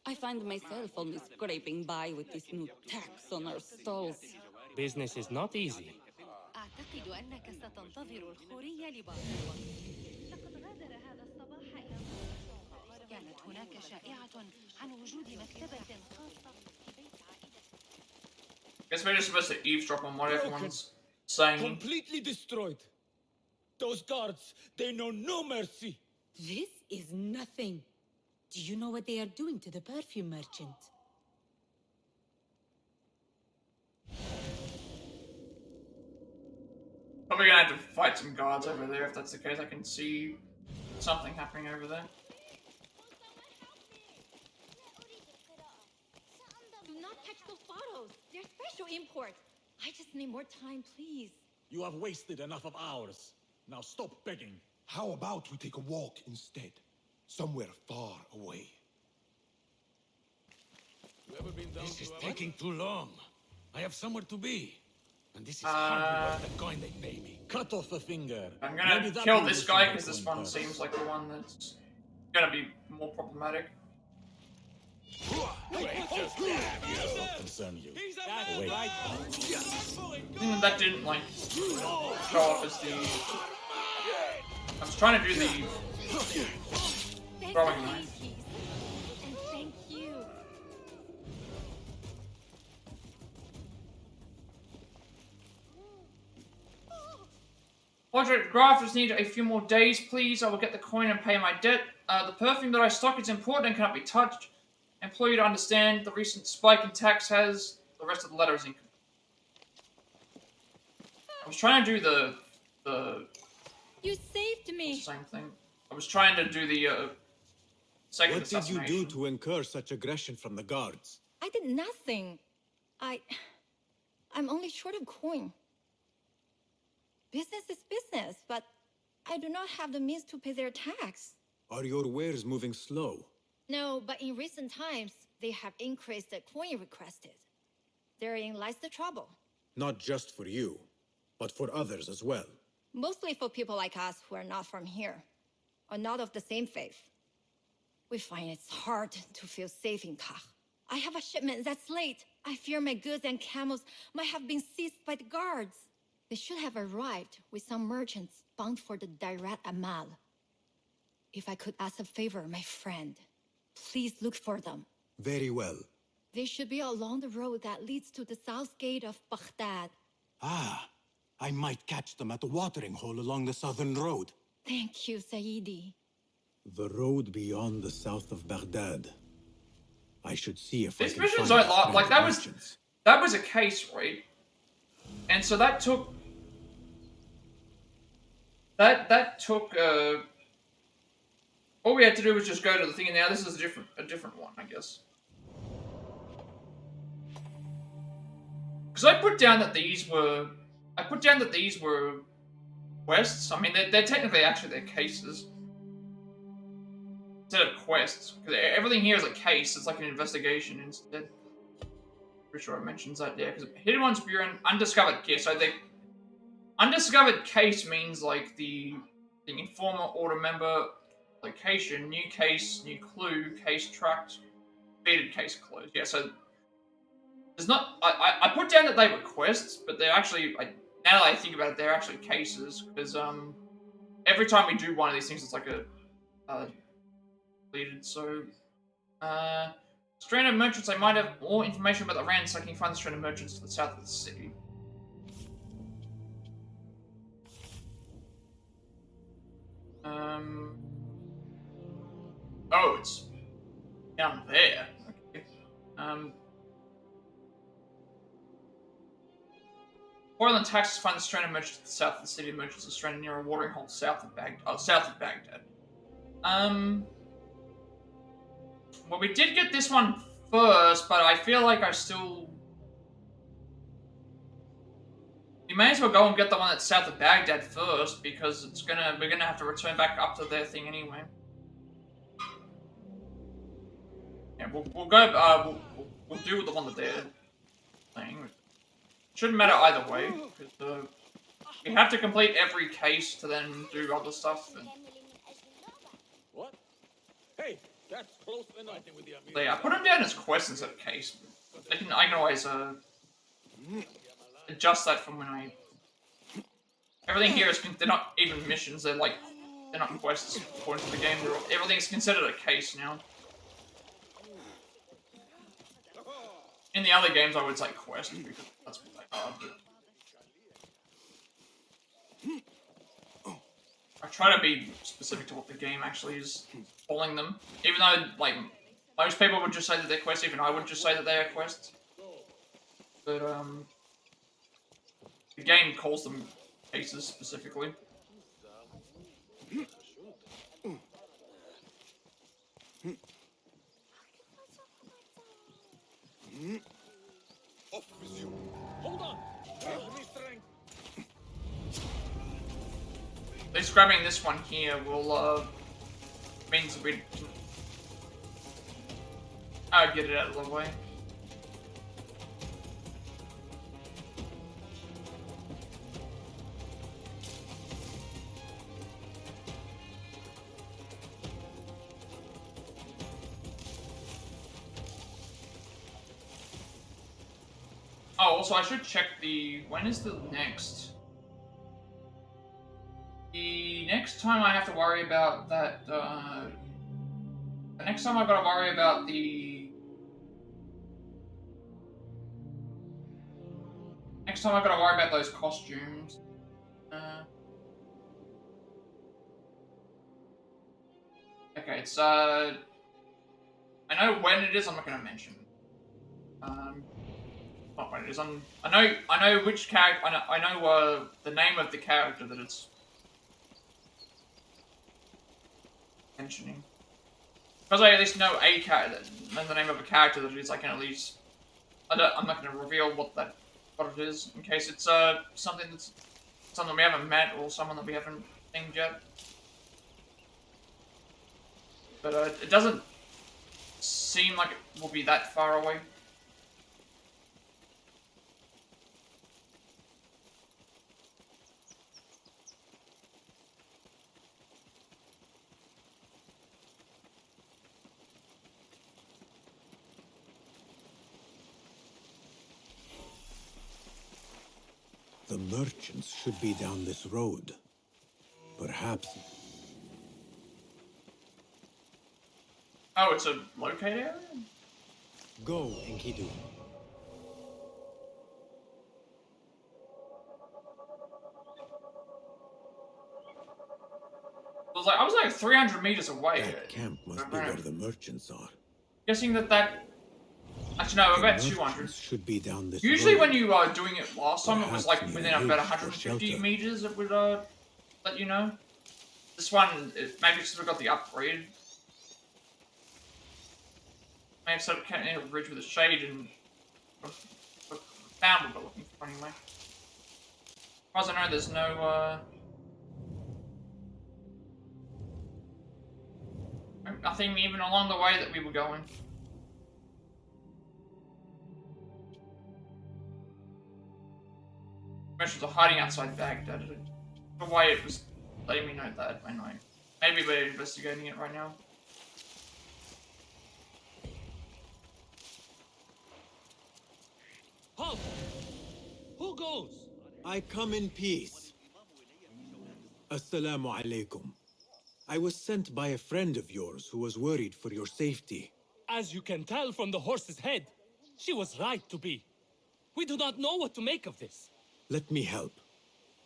I find myself only scraping by with this new tax on our stalls. Business is not easy. أعتقد أنك ستنتظر الخورية لبعض الوقت. لقد غادر هذا الصباح إلى مصر. كانت هناك شائعة عن وجود مكتبة خاصة في بيت عائلة. Guess we're just supposed to eavesdrop on what everyone's saying. Completely destroyed. Those guards, they know no mercy. This is nothing. Do you know what they are doing to the perfume merchant? Probably gonna have to fight some guards over there if that's the case. I can see something happening over there. Do not touch those bottles. They're special import. I just need more time, please. You have wasted enough of ours. Now stop begging. How about we take a walk instead? Somewhere far away. This is taking too long. I have somewhere to be. And this is hardly worth the coin they pay me. Cut off a finger. I'm gonna kill this guy because this one seems like the one that's gonna be more problematic. Concern you. That didn't like show off as the. I was trying to do the throwing knife. And thank you. Portrait grafters need a few more days, please. I will get the coin and pay my debt. The perfume that I stock is important and cannot be touched. I implore you to understand the recent spike in tax has. The rest of the letter is incomplete. I was trying to do the You saved me. same thing. I was trying to do the second What did you assassination. do to incur such aggression from the guards? I did nothing. I'm only short of coin. Business is business, but I do not have the means to pay their tax. Are your wares moving slow? No, but in recent times, they have increased the coin requested. Therein lies the trouble. Not just for you, but for others as well. Mostly for people like us who are not from here, or not of the same faith. We find it's hard to feel safe in Kach. I have a shipment that's late. I fear my goods and camels might have been seized by the guards. They should have arrived with some merchants bound for the Dirhat Amal. If I could ask a favor, my friend, please look for them. Very well. They should be along the road that leads to the south gate of Baghdad. Ah, I might catch them at the watering hole along the southern road. Thank you, Sayyidi. The road beyond the south of Baghdad. I should see if These I can missions find don't like that merchants. was a case, right? And so that took all we had to do was just go to the thing, and now this is a different one, I guess. Because I put down that these were quests. I mean, they're technically actually they're cases instead of quests. Because everything here is a case. It's like an investigation instead. Pretty sure it mentions that there. Because hidden ones bureau and undiscovered case. So the undiscovered case means like the informer, order member, location, new case, new clue, case tracked, defeated case closed. Yeah, so there's not. I put down that they were quests, but they're actually now that I think about it, they're actually cases because every time we do one of these things, it's like a completed. So stranded merchants. I might have more information about the ransacking. Find the stranded merchants to the south of the city. Oh, it's down there. Okay. Foreign taxes find the stranded merchants to the south of the city. Merchants are stranded near a watering hole south of Baghdad. Well, we did get this one first, but I feel like we may as well go and get the one that's south of Baghdad first because we're gonna have to return back up to their thing anyway. Yeah, we'll go. We'll do the one that they're playing. Shouldn't matter either way because we have to complete every case to then do other stuff. What? Hey, that's close enough. So yeah, I put them down as quests instead of case. I can always adjust that from when I. Everything here is they're not even missions. They're not quests according to the game. Everything's considered a case now. In the other games, I would say quest because that's what they are. But I try to be specific to what the game actually is calling them. Even though, like, most people would just say that they're quests, even I would just say that they are quests. But, the game calls them cases specifically. Off with you. Hold on. Give me strength. At least grabbing this one here will means we get it out of the way. Oh, also I should check when is the next? The next time I have to worry about that, the next time I've got to worry about next time I've got to worry about those costumes. Okay, it's, I know when it is, I'm not going to mention. Not when it is. I know which character. I know the name of the character that it's mentioning. Because I at least know a character, and the name of a character that it is. I can at least. I'm not going to reveal what it is in case it's something we haven't met or someone that we haven't named yet. But it doesn't seem like it will be that far away. The merchants should be down this road. Perhaps. Oh, it's a locate area? Go, Enkidu. I was like 300 meters away. That camp must be where the merchants are. Guessing that. Actually, no, about 200. Should be down this Usually, road. when you were doing it last time, it was like Perhaps within near a about ridge or 150 shelter. meters. It would let you know. This one, maybe because we got the upgrade. May have set up a ridge with a shade and found what we're looking for anyway. As far as I know, there's no nothing even along the way that we were going. Merchants are hiding outside Baghdad. The way it was letting me know that anyway. Maybe we're investigating it right now. Halt! Who goes? I come in peace. Assalamu alaikum. I was sent by a friend of yours who was worried for your safety. As you can tell from the horse's head, she was right to be. We do not know what to make of this. Let me help.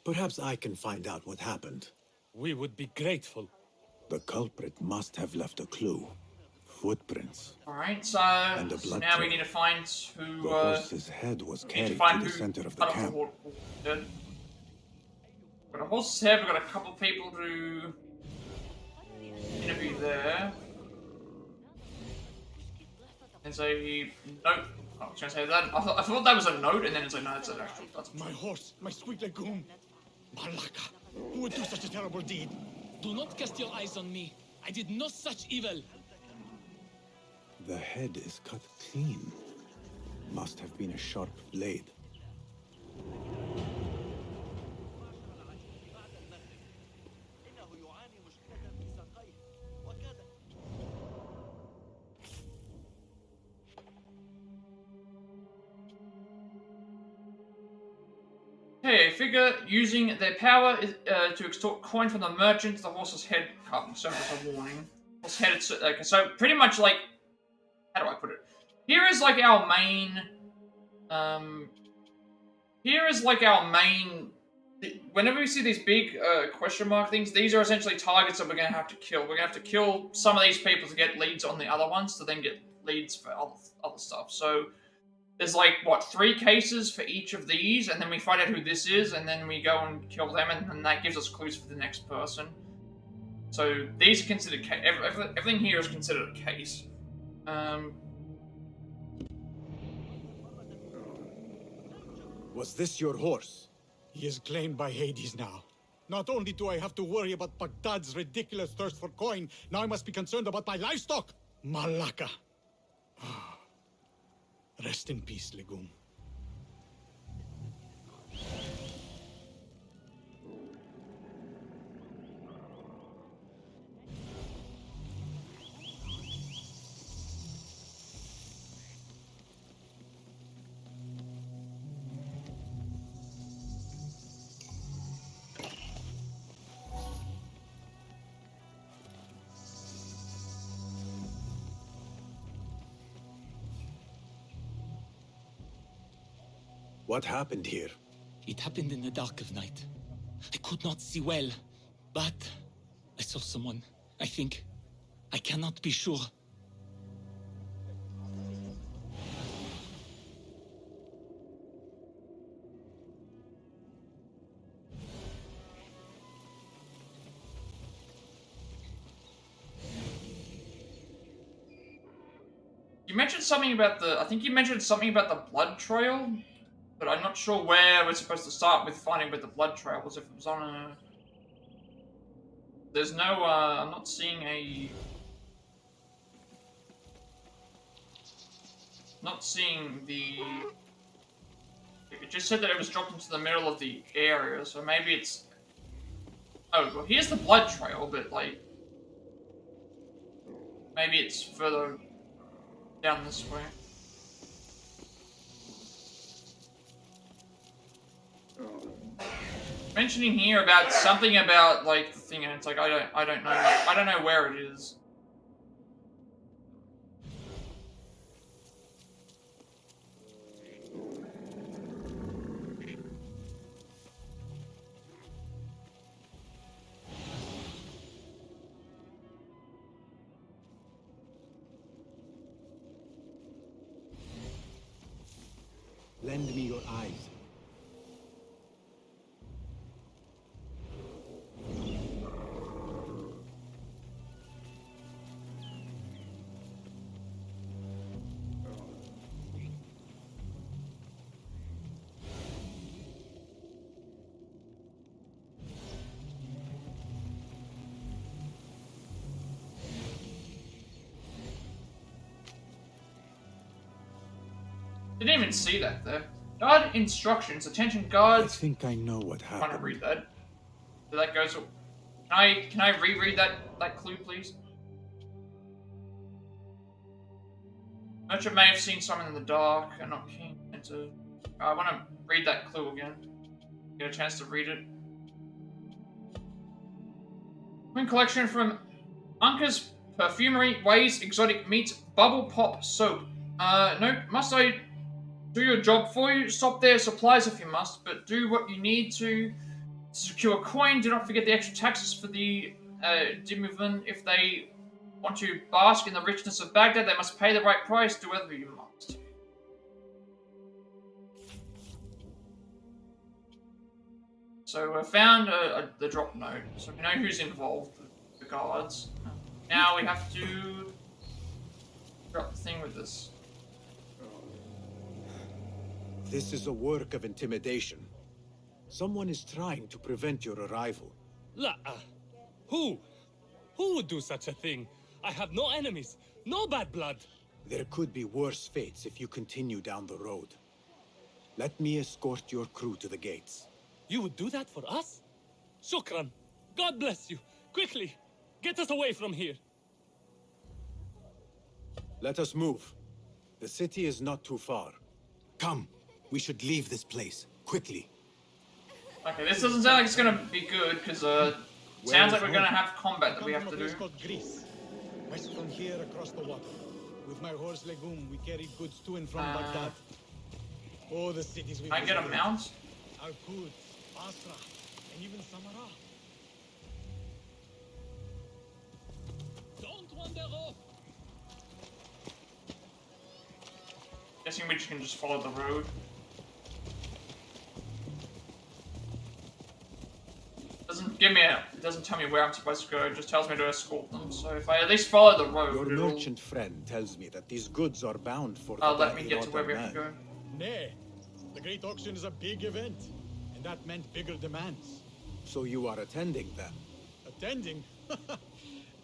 Perhaps I can find out what happened. We would be grateful. The culprit must have left a clue. Footprints. Alright, so And a now blood we trail. need to find who The horse's head was we need carried to to find the who center of the cut off camp. horse head. Got a horse's head, we've got a couple people to interview there. There's a note. Oh, I was gonna say that. I thought that was a note, and then it's like, no, it's an actual. That's My horse, my sweet legume. Malaka, who would do such a terrible deed? Do not cast your eyes on me. I did no such evil. The head is cut clean. Must have been a sharp blade. Hey, I figure using their power is, to extort coin from the merchants, the horse's head cut. So it's a warning. Horse's head. Okay, so pretty much like, how do I put it? Here is like our main. Here is like our main. Whenever we see these big question mark things, these are essentially targets that we're gonna have to kill. We're gonna have to kill some of these people to get leads on the other ones, to then get leads for other stuff. So. There's like, what, 3 cases for each of these, and then we find out who this is, and then we go and kill them, and then that gives us clues for the next person. So these are considered, everything here is considered a case. Was this your horse? He is claimed by Hades now. Not only do I have to worry about Baghdad's ridiculous thirst for coin, now I must be concerned about my livestock. Malaka. Rest in peace, legume. What happened here? It happened in the dark of night. I could not see well, but I saw someone, I think. I cannot be sure. You mentioned something about the. I think you mentioned something about the blood trail, but I'm not sure where we're supposed to start with finding where the blood trail was. If it was on a. There's no. I'm not seeing a not seeing the... It just said that it was dropped into the middle of the area, so maybe it's... Oh, well, here's the blood trail, but, like... Maybe it's further down this way. Mentioning here about something about, like, the thing, and it's like, I don't know where it is. Lend me your eyes. Didn't even see that there. Guard instructions. Attention guards. I think I know what I'm trying to happened. read that. So that goes. Can I reread that clue, please? Merchant may have seen someone in the dark and not keen to. I want to read that clue again. Get a chance to read it. Twin collection from Unca's Perfumery, Ways, Exotic Meats, Bubble Pop Soap. No, must I do your job for you? Stop their supplies if you must, but do what you need to secure coin. Do not forget the extra taxes for the Dimuvin. If they want to bask in the richness of Baghdad, they must pay the right price. Do whatever you must. So I found the drop note, so we know who's involved, the guards. Now we have to drop the thing with this. This is a work of intimidation. Someone is trying to prevent your arrival. La, who? Who would do such a thing? I have no enemies, no bad blood. There could be worse fates if you continue down the road. Let me escort your crew to the gates. You would do that for us? Shukran. God bless you. Quickly, get us away from here. Let us move. The city is not too far. Come, we should leave this place, quickly. Okay, this doesn't sound like it's gonna be good, because sounds like we're gonna have combat that we have to do. Greece. West from here across the water. With my horse Legume, we carried goods to and from Baghdad. Oh, the cities we Can I get a mount? Al-Quds, Basra, and even Samarra. Don't wander off. Guessing we can just follow the road. It doesn't tell me where I'm supposed to go, it just tells me to escort them. So if I at least follow the road, your merchant friend tells me that these goods are bound for the let me get to where we have to go. Nay, the great auction is a big event, and that meant bigger demands. So you are attending then? Attending?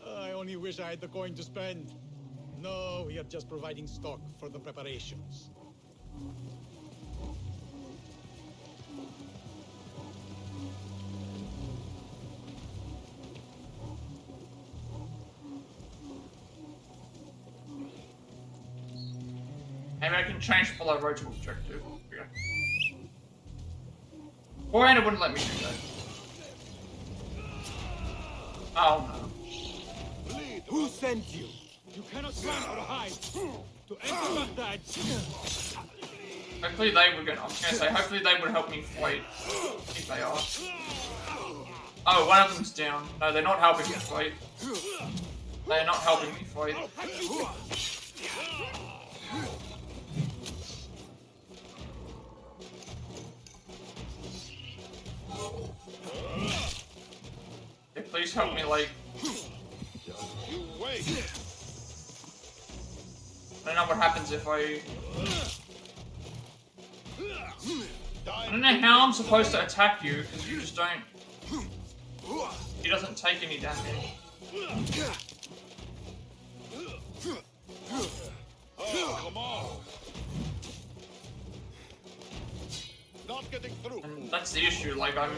I only wish I had the coin to spend. No, we are just providing stock for the preparations. Maybe I can change follow road to objective. Yeah. Beforehand it wouldn't let me do that. Oh no. Who sent you? You cannot run or hide. To enter Baghdad. Hopefully they were gonna. I was gonna say, hopefully they would help me fight. If they are. Oh, one of them's down. No, they're not helping me fight. They're not helping me fight. Yeah, please help me, like. I don't know what happens if I don't know how I'm supposed to attack you, because you just don't. He doesn't take any damage. Oh, come on. getting through. And that's the issue. Like I'm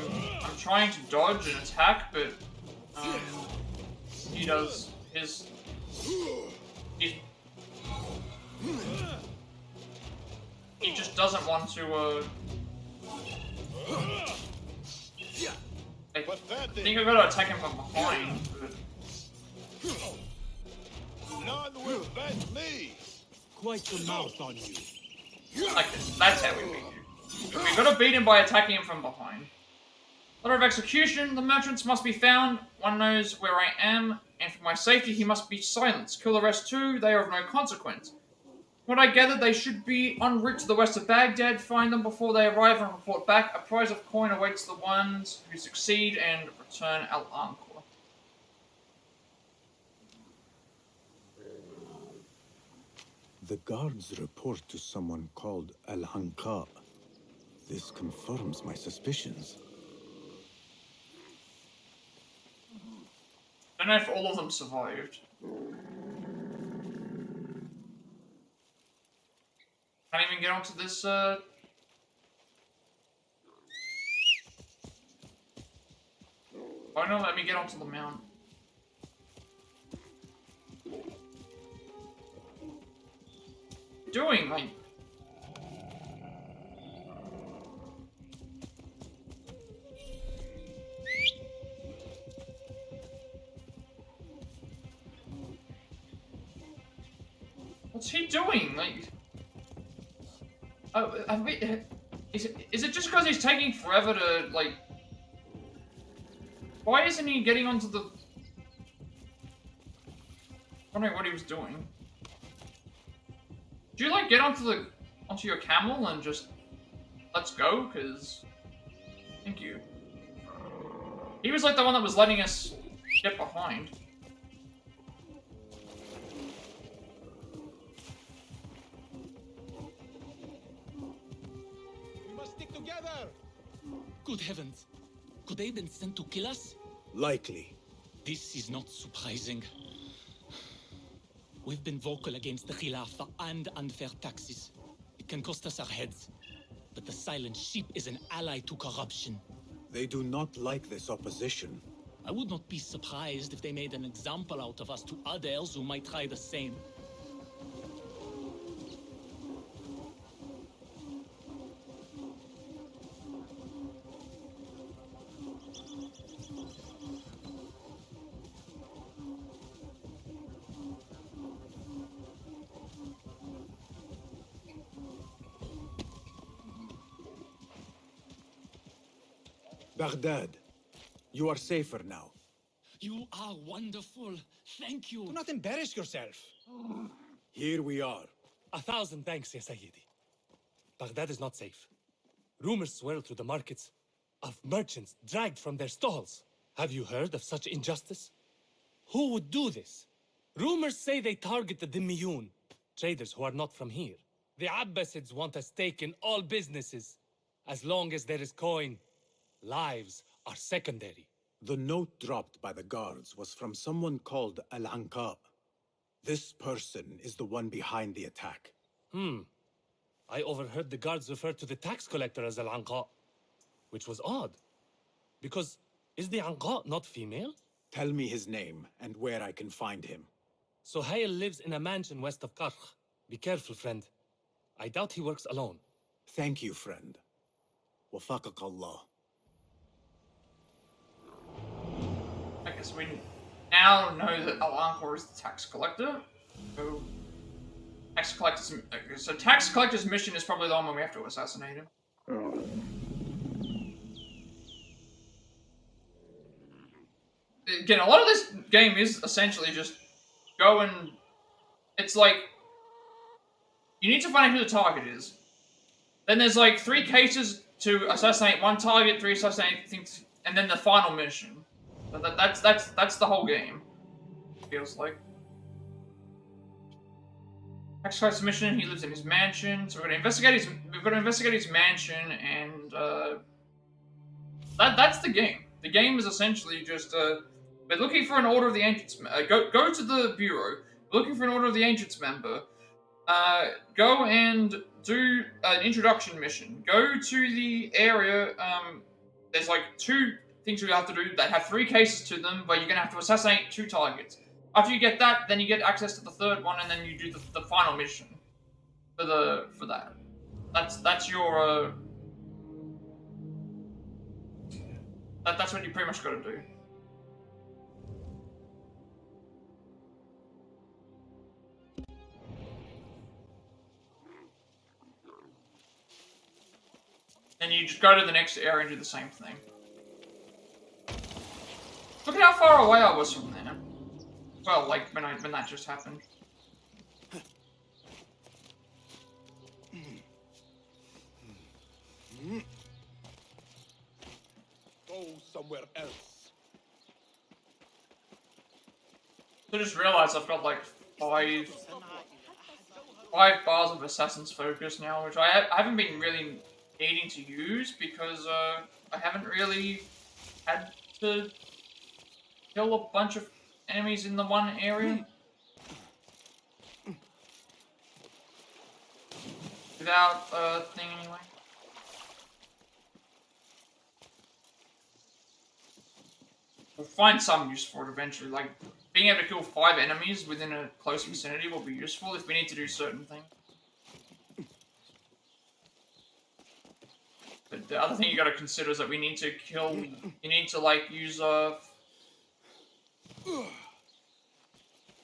trying to dodge and attack, but he does his. He just doesn't want to. I think I gotta attack him from behind. None will bend me. Quite the mouth on you. Like this. That's how we beat you. We gotta beat him by attacking him from behind. Letter of execution. The merchants must be found. One knows where I am, and for my safety, he must be silenced. Kill the rest too. They are of no consequence. What I gather, they should be en route to the west of Baghdad. Find them before they arrive and report back. A prize of coin awaits the ones who succeed and return Al-Ankor. The guards report to someone called Al-Hanqa. This confirms my suspicions. I don't know if all of them survived. Can't even get onto this, Why not let me get onto the mount? Doing, like... What's he doing? Like... Oh, is it just because he's taking forever to, like... Why isn't he getting onto the... I don't know what he was doing. Do you, like, get onto your camel and just... Let's go? Because... Thank you. He was, like, the one that was letting us get behind. Good heavens. Could they have been sent to kill us? Likely. This is not surprising. We've been vocal against the Khilafah and unfair taxes. It can cost us our heads. But the silent sheep is an ally to corruption. They do not like this opposition. I would not be surprised if they made an example out of us to others who might try the same. Baghdad, you are safer now. You are wonderful. Thank you. Do not embarrass yourself. Here we are. 1,000 thanks, Ya Sayyidi. Baghdad is not safe. Rumors swirl through the markets of merchants dragged from their stalls. Have you heard of such injustice? Who would do this? Rumors say they target the Dhimmiyun, traders who are not from here. The Abbasids want a stake in all businesses. As long as there is coin, lives are secondary. The note dropped by the guards was from someone called Al-Hanqa. This person is the one behind the attack. I overheard the guards refer to the tax collector as Al-Hanqa, which was odd. Because is the Hanqa not female? Tell me his name and where I can find him. Suhail lives in a mansion west of Karkh. Be careful, friend. I doubt he works alone. Thank you, friend. Wafaqak Allah. I guess we now know that Al-Ankor is the tax collector. So tax collector's mission is probably the one where we have to assassinate him. Again, a lot of this game is essentially just go and... It's like... You need to find out who the target is. Then there's like 3 cases to assassinate one target, 3 assassinate things, and then the final mission. That's the whole game. Feels like. Tax collector's mission. He lives in his mansion, so we've got to investigate his mansion, and that's the game. The game is essentially just we're looking for an Order of the Ancients. Go to the bureau. We're looking for an Order of the Ancients member. Go and do an introduction mission. Go to the area. There's like 2 things you have to do that have 3 cases to them, where you're gonna have to assassinate 2 targets. After you get that, then you get access to the 3rd one, and then you do the final mission for that. That's your that's what you pretty much got to do. Then you just go to the next area and do the same thing. Look at how far away I was from there. Well, like when that just happened. Go somewhere else. I just realized I've got like 5 bars of Assassin's Focus now, which I haven't been really needing to use because I haven't really had to kill a bunch of enemies in the one area without a thing anyway. We'll find some use for it eventually, like being able to kill 5 enemies within a close vicinity will be useful if we need to do certain things. But the other thing you gotta consider is that we need to kill, you need to like use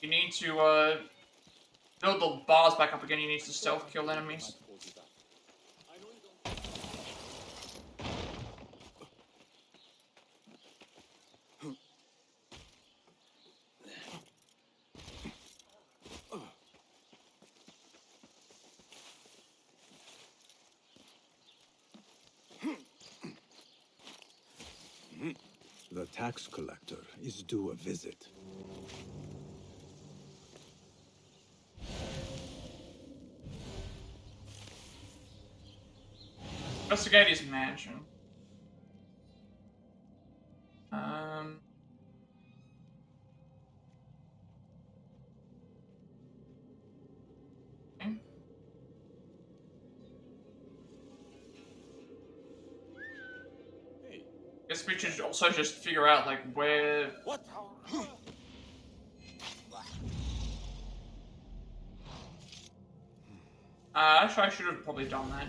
you need to build the bars back up again, you need to stealth kill enemies. The tax collector is due a visit. Investigate his mansion. Okay. Guess we should also just figure out like where. What? Actually, I should have probably done that.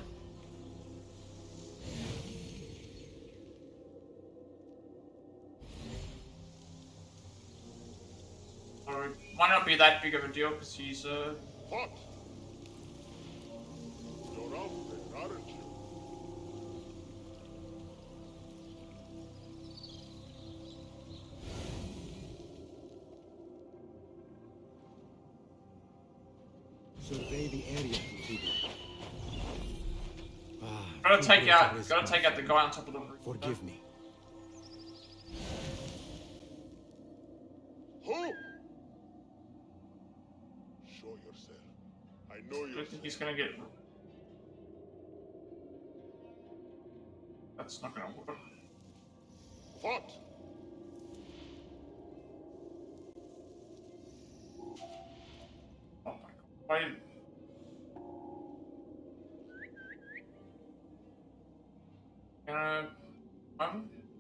Or it might not be that big of a deal because he's What? You're out there, aren't you? Survey the area completely. Gotta take out the guy on top of the roof. Forgive me. Who? Show yourself. I know I you. don't think he's gonna get. That's not gonna work. What? Oh my god. Why?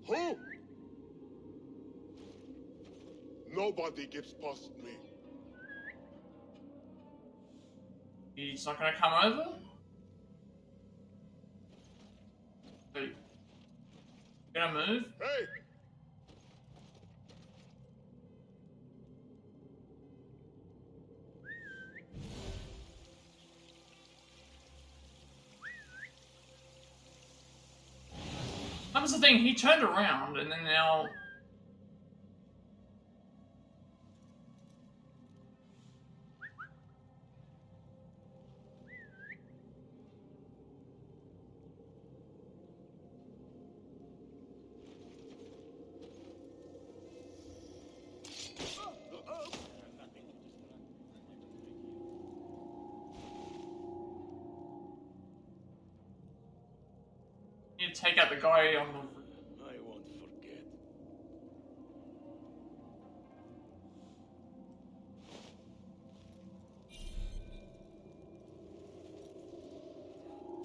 Who? Nobody gets past me. He's not gonna come over? Hey. Gonna move? Hey! That was the thing, he turned around and then now. You take out the guy on the. I won't forget.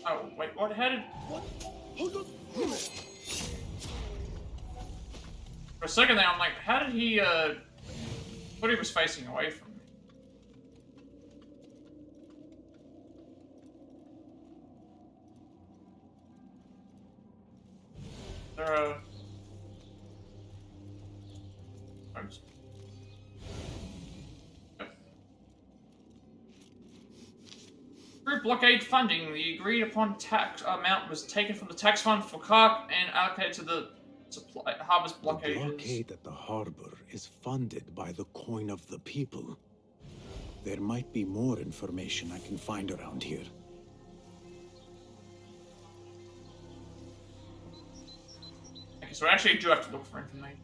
Oh, wait, what? How did... What? Hold on. For a second there, I'm like, how did he, thought he was facing away from me. There are... Oops. Through blockade funding, the agreed upon tax amount was taken from the tax fund for Kark and allocated to the supply harbor's blockade. The blockade at the harbor is funded by the coin of the people. There might be more information I can find around here. Okay, so I actually do have to look for information.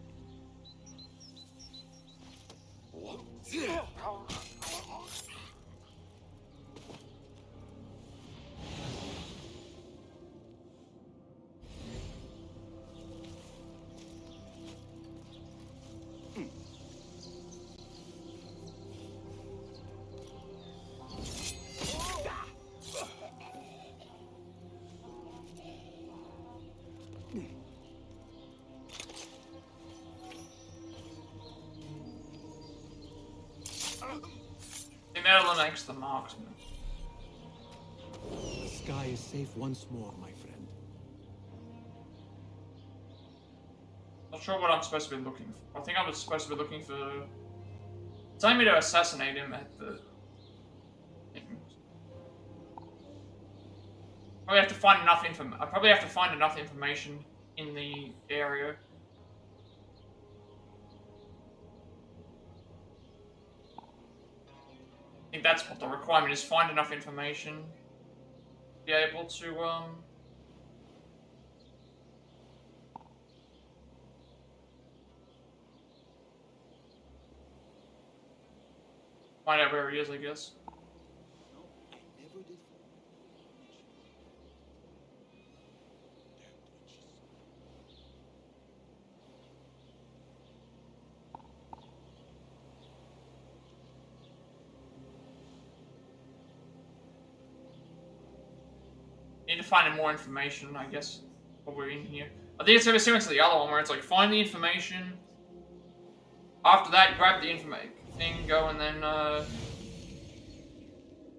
That eliminates the marksman. The sky is safe once more, my friend. Not sure what I'm supposed to be looking for. I think I was supposed to be looking for... Telling me to assassinate him at the... Probably have to find enough I probably have to find enough information in the area. I think that's what the requirement is, find enough information. Be able to, find out where he is, I guess. Need to find more information, I guess, while we're in here. I think it's very similar to the other one, where it's like, find the information. After that, grab the information thing, go and then,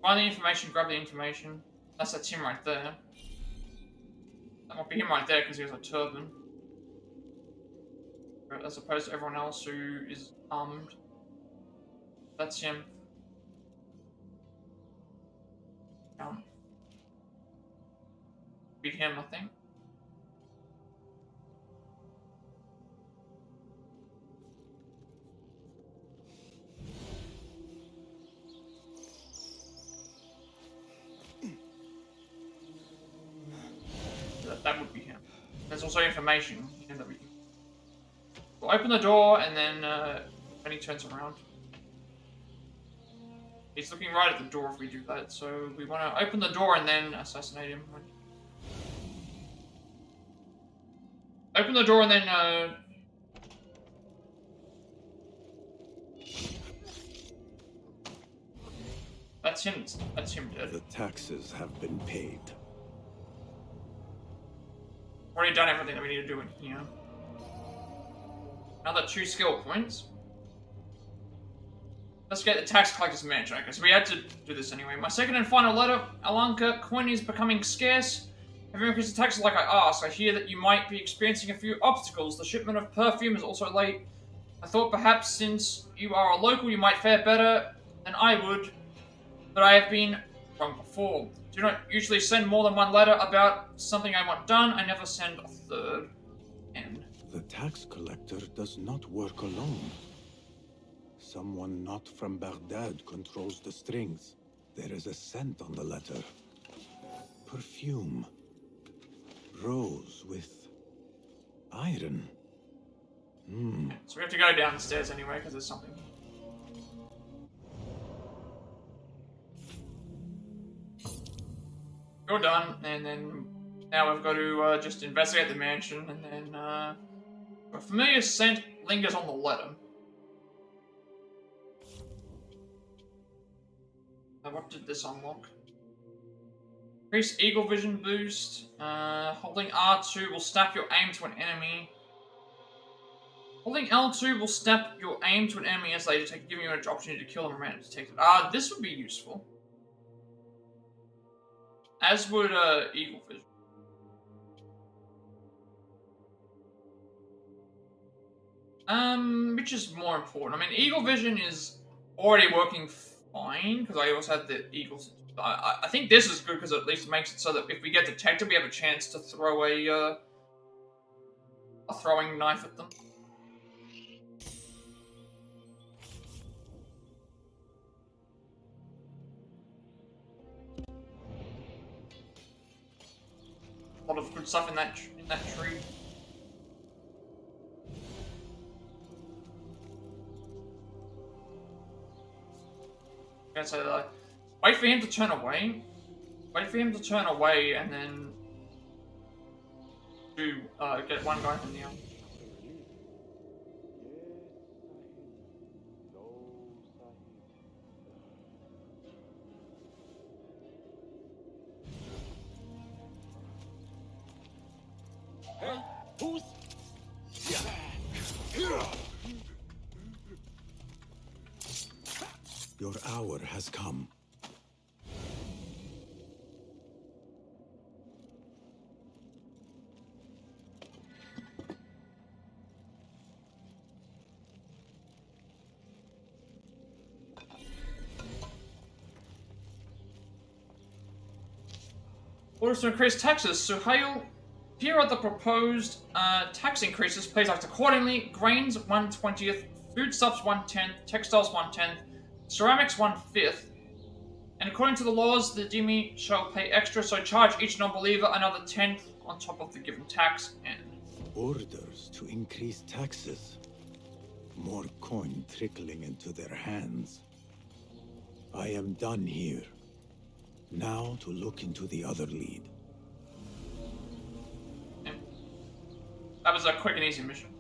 find the information, grab the information. That's him right there. That might be him right there, because he has a turban. As opposed to everyone else who is armed. That's him. Beat him, I think. That would be him. There's also information that we can... We'll open the door and then when he turns around. He's looking right at the door if we do that, so we want to open the door and then assassinate him. Open the door and then, That's him dead. The taxes have been paid. Already done everything that we need to do in here. Another 2 skill points. Let's get the tax collector's mansion. Okay, so we had to do this anyway. My second and final letter, Alanka, coin is becoming scarce. Have you increased the taxes like I asked? I hear that you might be experiencing a few obstacles. The shipment of perfume is also late. I thought perhaps since you are a local, you might fare better than I would. But I have been wrong before. Do not usually send more than 1 letter about something I want done. I never send a third. And the tax collector does not work alone. Someone not from Baghdad controls the strings. There is a scent on the letter. Perfume. Rose with iron. So we have to go downstairs anyway, because there's something. You're done, and then now we've got to just investigate the mansion, and then a familiar scent lingers on the letter. Now what did this unlock? Increase Eagle Vision boost. Holding R2 will snap your aim to an enemy. Holding L2 will snap your aim to an enemy as they detect, giving you an opportunity to kill them and detect it. This would be useful. As would Eagle Vision. Which is more important? I mean, Eagle Vision is already working fine because I also had the Eagles. I think this is good because at least it makes it so that if we get detected, we have a chance to throw a throwing knife at them. A lot of good stuff in that tree. I'm gonna say that. Wait for him to turn away. Wait for him to turn away, and then do get one guy from the other. Hey, who's? Your hour has come. Orders to increase taxes. So here are the proposed tax increases. Please act accordingly. Grains 1/20th, foodstuffs 1/10th, textiles 1/10th, ceramics 1/5. And according to the laws, the dhimmi shall pay extra, so charge each non-believer another 10th on top of the given tax. And Orders to increase taxes. More coin trickling into their hands. I am done here. Now to look into the other lead. that was a quick and easy mission.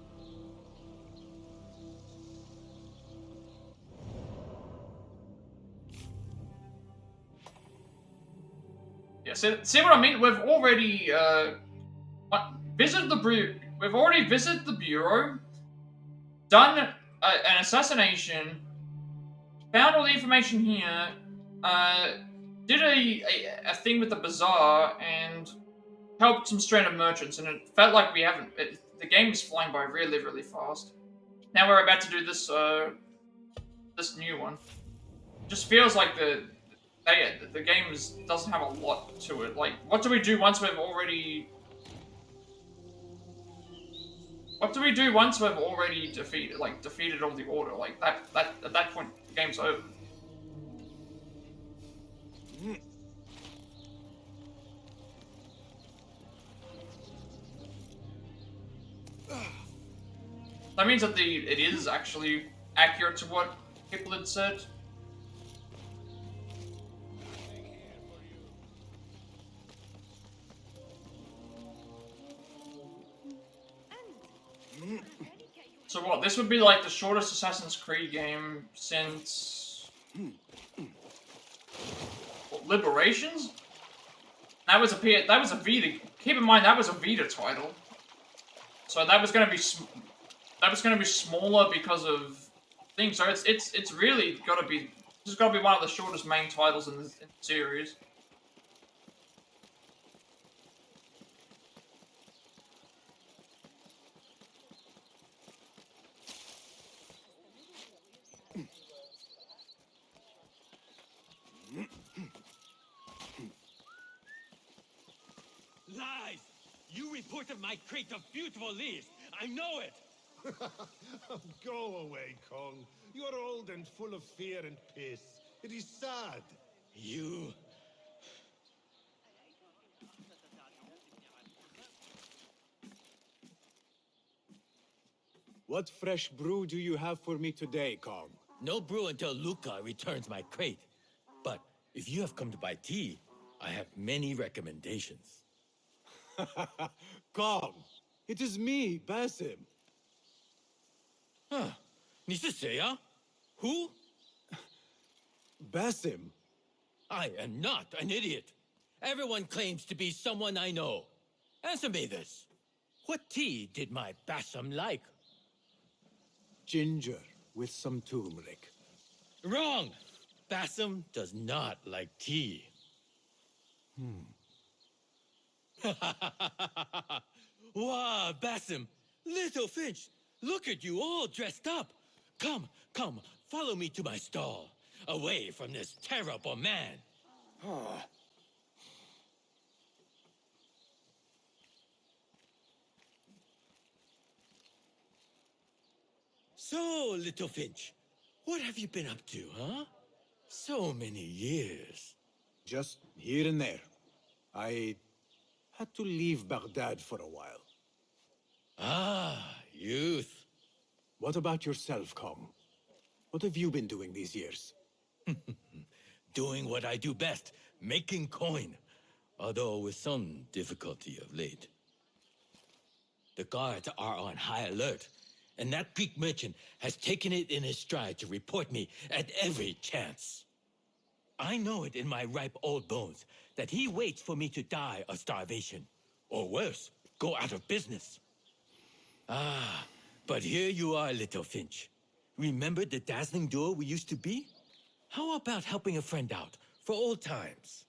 Yeah, see what I mean? We've already visited the bureau. We've already visited the bureau, done an assassination, found all the information here, did a thing with the bazaar, and helped some stranded merchants. And it felt like we haven't. The game is flying by really, really fast. Now we're about to do this this new one. It just feels like the game doesn't have a lot to it. Like, what do we do once we've already... What do we do once we've already defeated all the Order? Like, at that point, the game's over. That means that it is actually accurate to what people had said. So what, this would be like the shortest Assassin's Creed game since... what, Liberations? That was a Vita... Keep in mind, that was a Vita title. So that was gonna be smaller because of things. So it's really gotta be... This has gotta be one of the shortest main titles in the series. Lies! You reported my crate of beautiful leaves. I know it. Go away, Kong. You're old and full of fear and piss. It is sad. You... What fresh brew do you have for me today, Kong? No brew until Luca returns my crate. But if you have come to buy tea, I have many recommendations. Kong, it is me, Basim. Huh. 你是谁啊? Who? Basim. I am not an idiot. Everyone claims to be someone I know. Answer me this. What tea did my Bassam like? Ginger with some turmeric. Wrong! Bassam does not like tea. Wow, Bassam! Little Finch! Look at you all dressed up! Come, come, follow me to my stall. Away from this terrible man. So, Little Finch, what have you been up to, huh? So many years. Just here and there. I had to leave Baghdad for a while. Ah, youth. What about yourself, Kong? What have you been doing these years? Doing what I do best, making coin. Although with some difficulty of late. The guards are on high alert, and that Greek merchant has taken it in his stride to report me at every chance. I know it in my ripe old bones that he waits for me to die of starvation, or worse, go out of business. Ah, but here you are, Little Finch. Remember the dazzling duo we used to be? How about helping a friend out, for old times?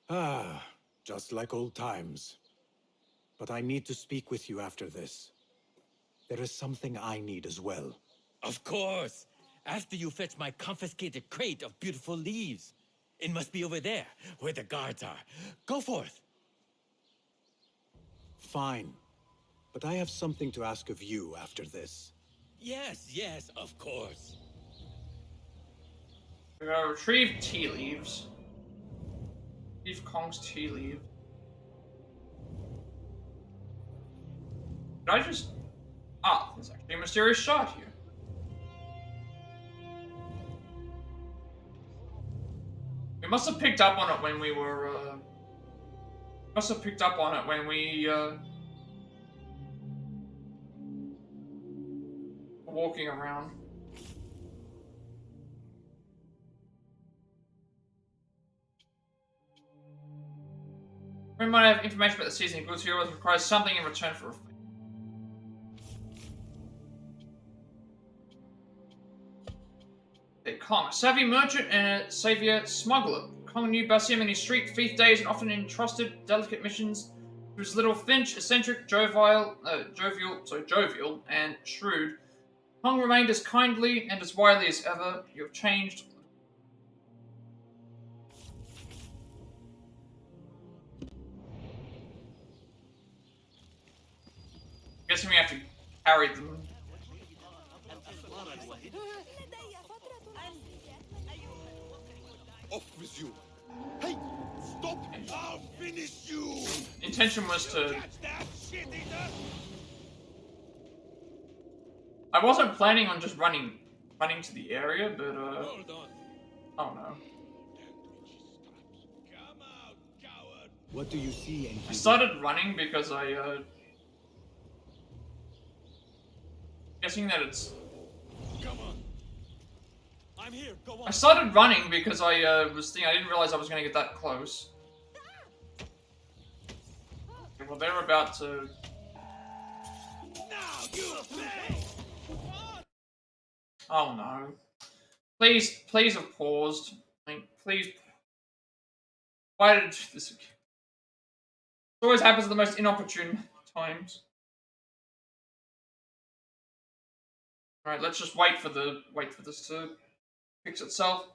Ah, just like old times. But I need to speak with you after this. There is something I need as well. Of course! After you fetch my confiscated crate of beautiful leaves. It must be over there, where the guards are. Go forth! Fine. But I have something to ask of you after this. Yes, yes, of course. We're gonna retrieve tea leaves. Retrieve Kong's tea leaf. Did I just... Ah, there's actually a mysterious shard here. We must have picked up on it when we were, Must have picked up on it when we, were walking around. We might have information about the seasoning goods here, requires something in return for a fee. They Kong, a savvy merchant and a savior smuggler. Kong knew Basim in his street thief days and often entrusted delicate missions to his little Finch, eccentric, jovial, and shrewd. Kong remained as kindly and as wily as ever. You have changed. Guessing we have to carry them. Off with you! Hey! Stop! I'll finish you! Intention was to... Catch that shit eater! I wasn't planning on just running to the area, but Hold on. I don't know. Come out, coward! What do you see, Enki? I started running because guessing that it's... Come on! I'm here, go on! I started running because I didn't realize I was gonna get that close. Okay, well, they're about to... Now you pay! Oh no. Please have paused. Like, please... Why did I do this again? It always happens at the most inopportune times. Alright, let's just wait for this to fix itself.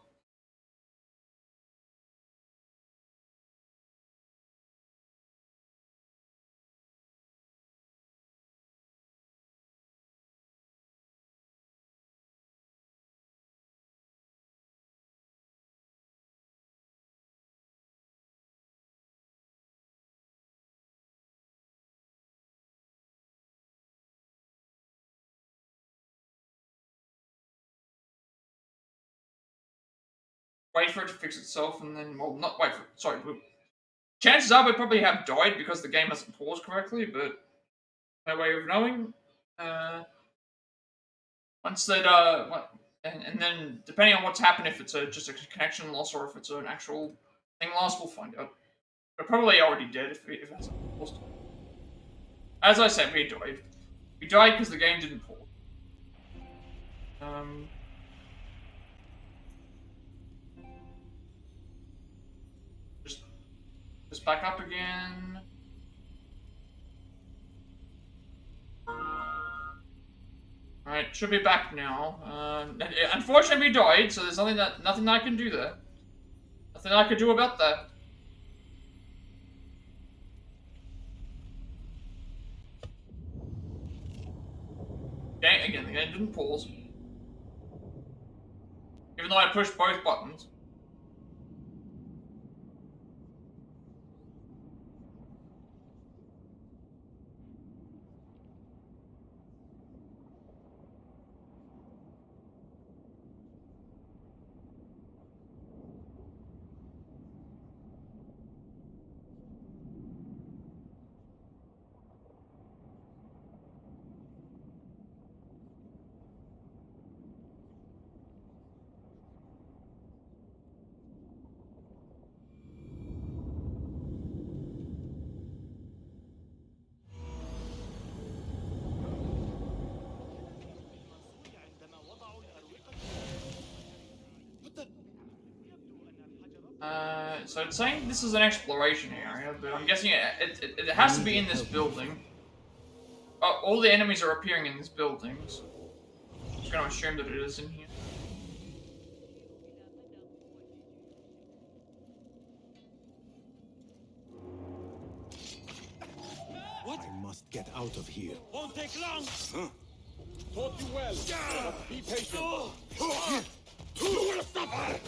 Wait for it to fix itself and then, well, not wait for it, sorry. Chances are we probably have died because the game hasn't paused correctly, but no way of knowing. Once that, and then depending on what's happened, if it's just a connection loss or if it's an actual thing loss, we'll find out. We're probably already dead if that's possible. As I said, we died. We died because the game didn't pause. Just back up again. Alright, should be back now. Unfortunately we died, so there's nothing I can do there. Nothing I could do about that. Okay, again, the game didn't pause. Even though I pushed both buttons. So it's saying this is an exploration area, but I'm guessing it has to be in this building. Oh, all the enemies are appearing in these buildings. I'm just gonna assume that it is in here. What? I must get out of here. Won't take long. Huh? Taught you well. Be patient. You will stop.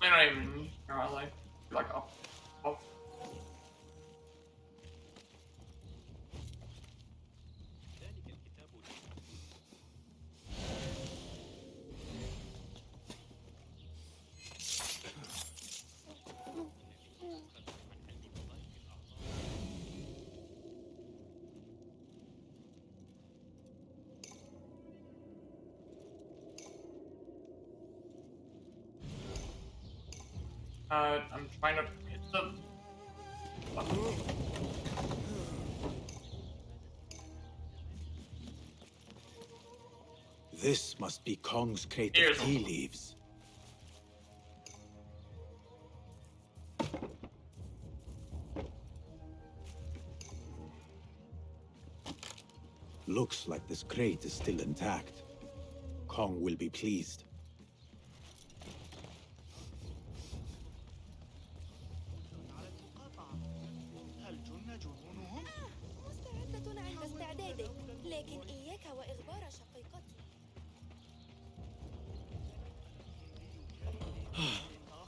May not even like up. I'm trying to hit the button. This must be Kong's crate of tea leaves. Looks like this crate is still intact. Kong will be pleased.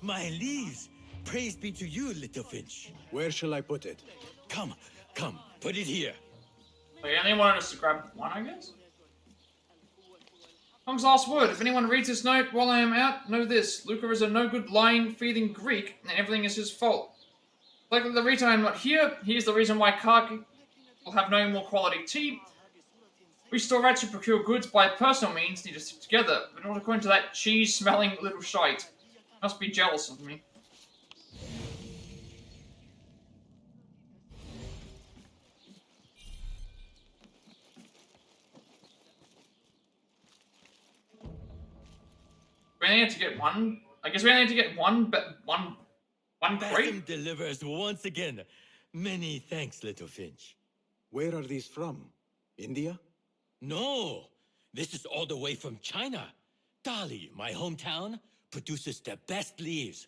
My leaves! Praise be to you, little Finch. Where shall I put it? Come, put it here. Wait, only wanted us to grab one, I guess? Kong's last word. If anyone reads this note while I am out, know this. Luca is a no-good, lying, feeding Greek, and everything is his fault. Like the reason I'm not here, here's the reason why Kark will have no more quality tea. We store rats who procure goods by personal means need to stick together, but not according to that cheese-smelling little shite. Must be jealous of me. We only need to get one. I guess we only need to get one crate. Basim delivers once again. Many thanks, little Finch. Where are these from? India? No, this is all the way from China. Dali, my hometown, produces the best leaves.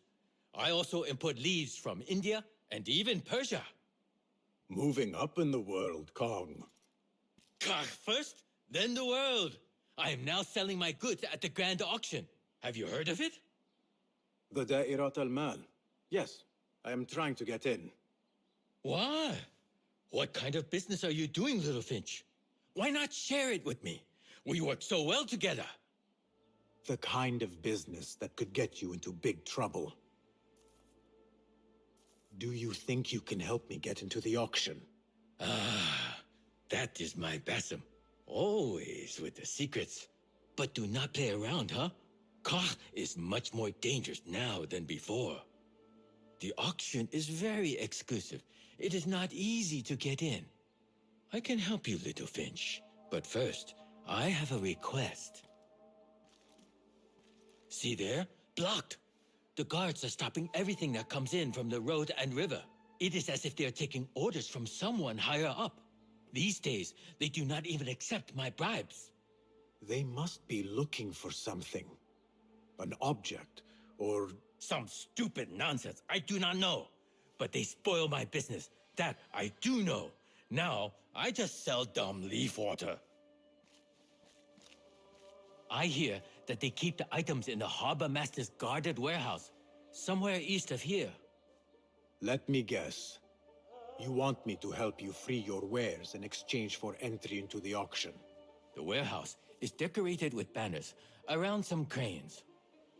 I also import leaves from India and even Persia. Moving up in the world, Kong. First, then the world. I am now selling my goods at the grand auction. Have you heard of it? The Da'irat al-Mal. Yes, I am trying to get in. Why? What kind of business are you doing, little Finch? Why not share it with me? We work so well together. The kind of business that could get you into big trouble. Do you think you can help me get into the auction? Ah, that is my Basim. Always with the secrets. But do not play around, huh? Kah is much more dangerous now than before. The auction is very exclusive. It is not easy to get in. I can help you, little Finch. But first, I have a request. See there? Blocked. The guards are stopping everything that comes in from the road and river. It is as if they are taking orders from someone higher up. These days, they do not even accept my bribes. They must be looking for something. An object, or... Some stupid nonsense. I do not know. But they spoil my business. That I do know. Now, I just sell dumb leaf water. I hear that they keep the items in the harbor master's guarded warehouse, somewhere east of here. Let me guess. You want me to help you free your wares in exchange for entry into the auction. The warehouse is decorated with banners around some cranes.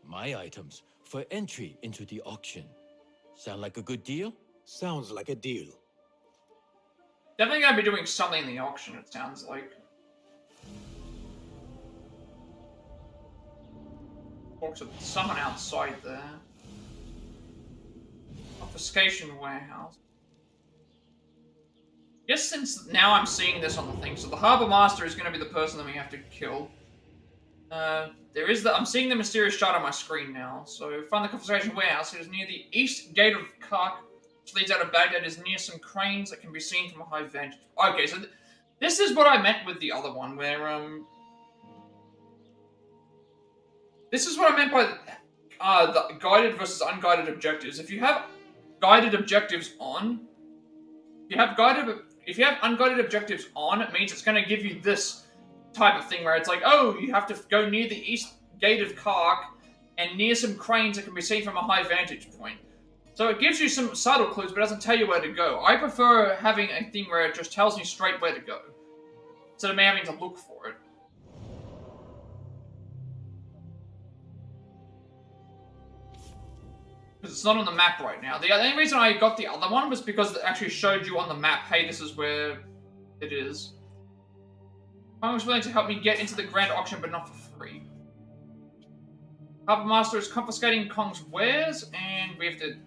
My items for entry into the auction. Sound like a good deal? Sounds like a deal. Definitely gonna be doing something in the auction, it sounds like. Talks of someone outside there. Obfuscation warehouse. Yes, since now I'm seeing this on the thing, so the Harbor Master is going to be the person that we have to kill. I'm seeing the mysterious shard on my screen now. So, find the confiscation warehouse. It is near the east gate of Kark, which leads out of Baghdad. It is near some cranes that can be seen from a high vantage. Okay, so this is what I meant with the other one, where, this is what I meant by, the guided versus unguided objectives. If you have guided objectives on, if you have unguided objectives on, it means it's going to give you this type of thing where it's like, oh, you have to go near the east gate of Kark and near some cranes that can be seen from a high vantage point. So it gives you some subtle clues, but doesn't tell you where to go. I prefer having a thing where it just tells me straight where to go, instead of me having to look for it. Because it's not on the map right now. The only reason I got the other one was because it actually showed you on the map, hey, this is where it is. Kong was willing to help me get into the grand auction, but not for free. Harbor Master is confiscating Kong's wares, and we have to...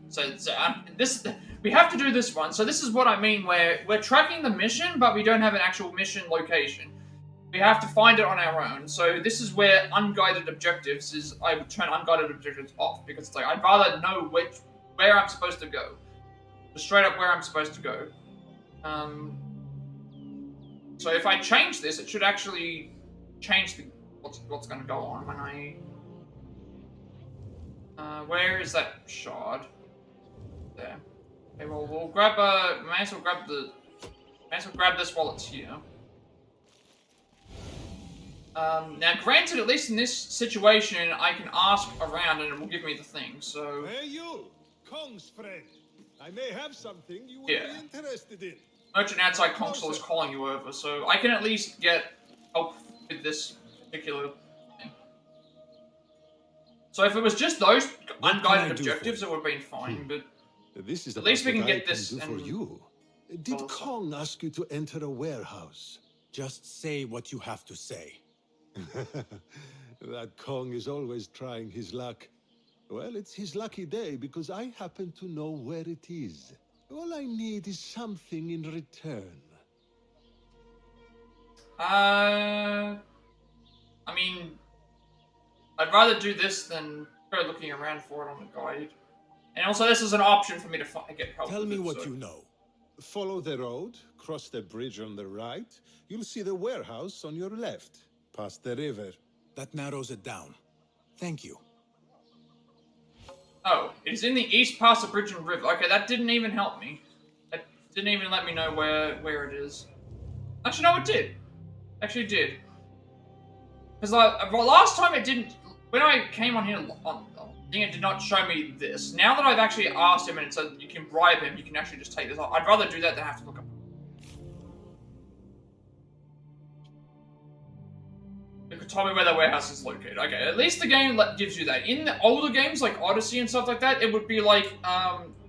we have to do this one. So this is what I mean, where we're tracking the mission, but we don't have an actual mission location. We have to find it on our own. So this is where unguided objectives is... I would turn unguided objectives off, because it's like, I'd rather know where I'm supposed to go. Just straight up where I'm supposed to go. So if I change this, it should actually change what's going to go on when I... where is that shard? There. Okay, well, we'll grab may as well grab this while it's here. Now, granted, at least in this situation, I can ask around and it will give me the thing, so... Hey, you! Kong's friend. I may have something you would be interested in. Merchant outside console is calling you over, so I can at least get help with this particular thing. So if it was just those unguided objectives, it would have been fine, but this is at least we can get this for you. Did Kong ask you to enter a warehouse? Just say what you have to say. That Kong is always trying his luck. Well, it's his lucky day because I happen to know where it is. All I need is something in return. I mean, I'd rather do this than go looking around for it on the guide. And also, this is an option for me to get help. Tell me what you know. Follow the road, cross the bridge on the right. You'll see the warehouse on your left, past the river. That narrows it down. Thank you. Oh, it's in the east past the bridge and river. Okay, that didn't even help me. That didn't even let me know where it is. Actually, no, it did. Actually, it did. Because last time it didn't... When I came on here on the thing, it did not show me this. Now that I've actually asked him and it said you can bribe him, you can actually just take this off. I'd rather do that than have to look up. It could tell me where the warehouse is located. Okay, at least the game gives you that. In the older games like Odyssey and stuff like that, it would be like,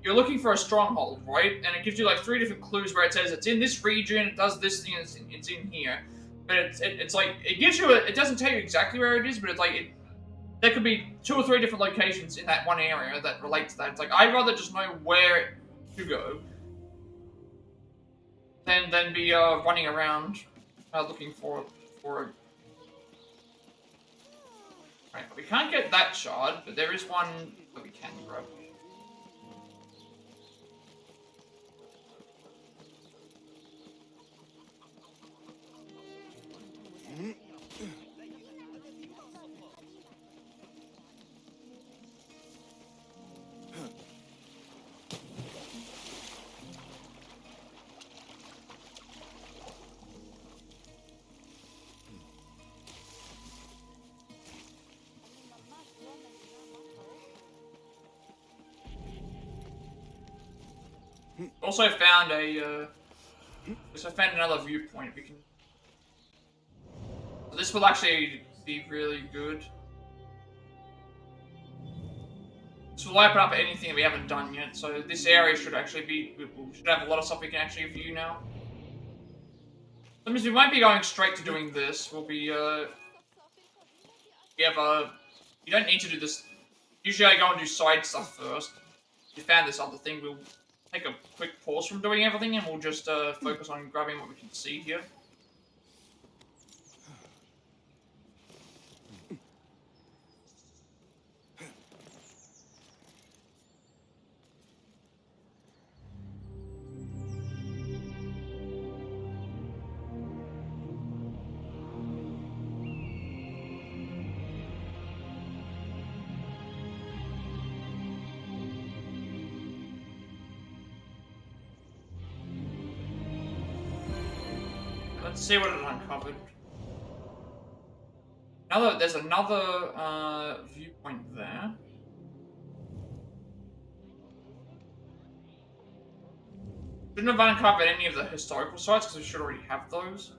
you're looking for a stronghold, right? And it gives you like 3 different clues where it says it's in this region, it does this thing, and it's in here. But it's like it gives you it doesn't tell you exactly where it is, but it's like there could be 2 or 3 different locations in that one area that relate to that. It's like I'd rather just know where to go than be running around looking for it. Right, we can't get that shard, but there is one that we can grab. Also found another viewpoint. We can. So this will actually be really good. This will open up anything we haven't done yet. So this area should actually be. We should have a lot of stuff we can actually view now. That means we won't be going straight to doing this. We'll be. We have a. You don't need to do this. Usually I go and do side stuff first. If you found this other thing, we'll take a quick pause from doing everything and we'll just focus on grabbing what we can see here. Let's see what it uncovered. There's another viewpoint there. Shouldn't have uncovered any of the historical sites because we should already have those.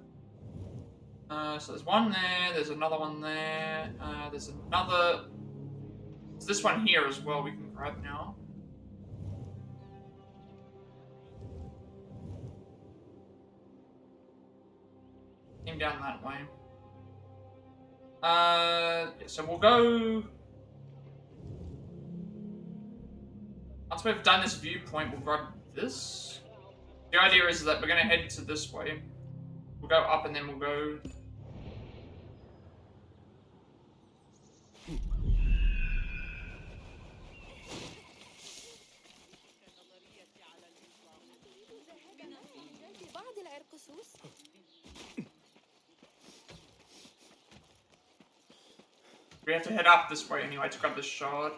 So there's one there, there's another one there, there's another. There's this one here as well we can grab now. Came down that way. So we'll go. Once we've done this viewpoint, we'll grab this. The idea is that we're going to head to this way. We'll go up and then we'll go. We have to head up this way anyway to grab this shard.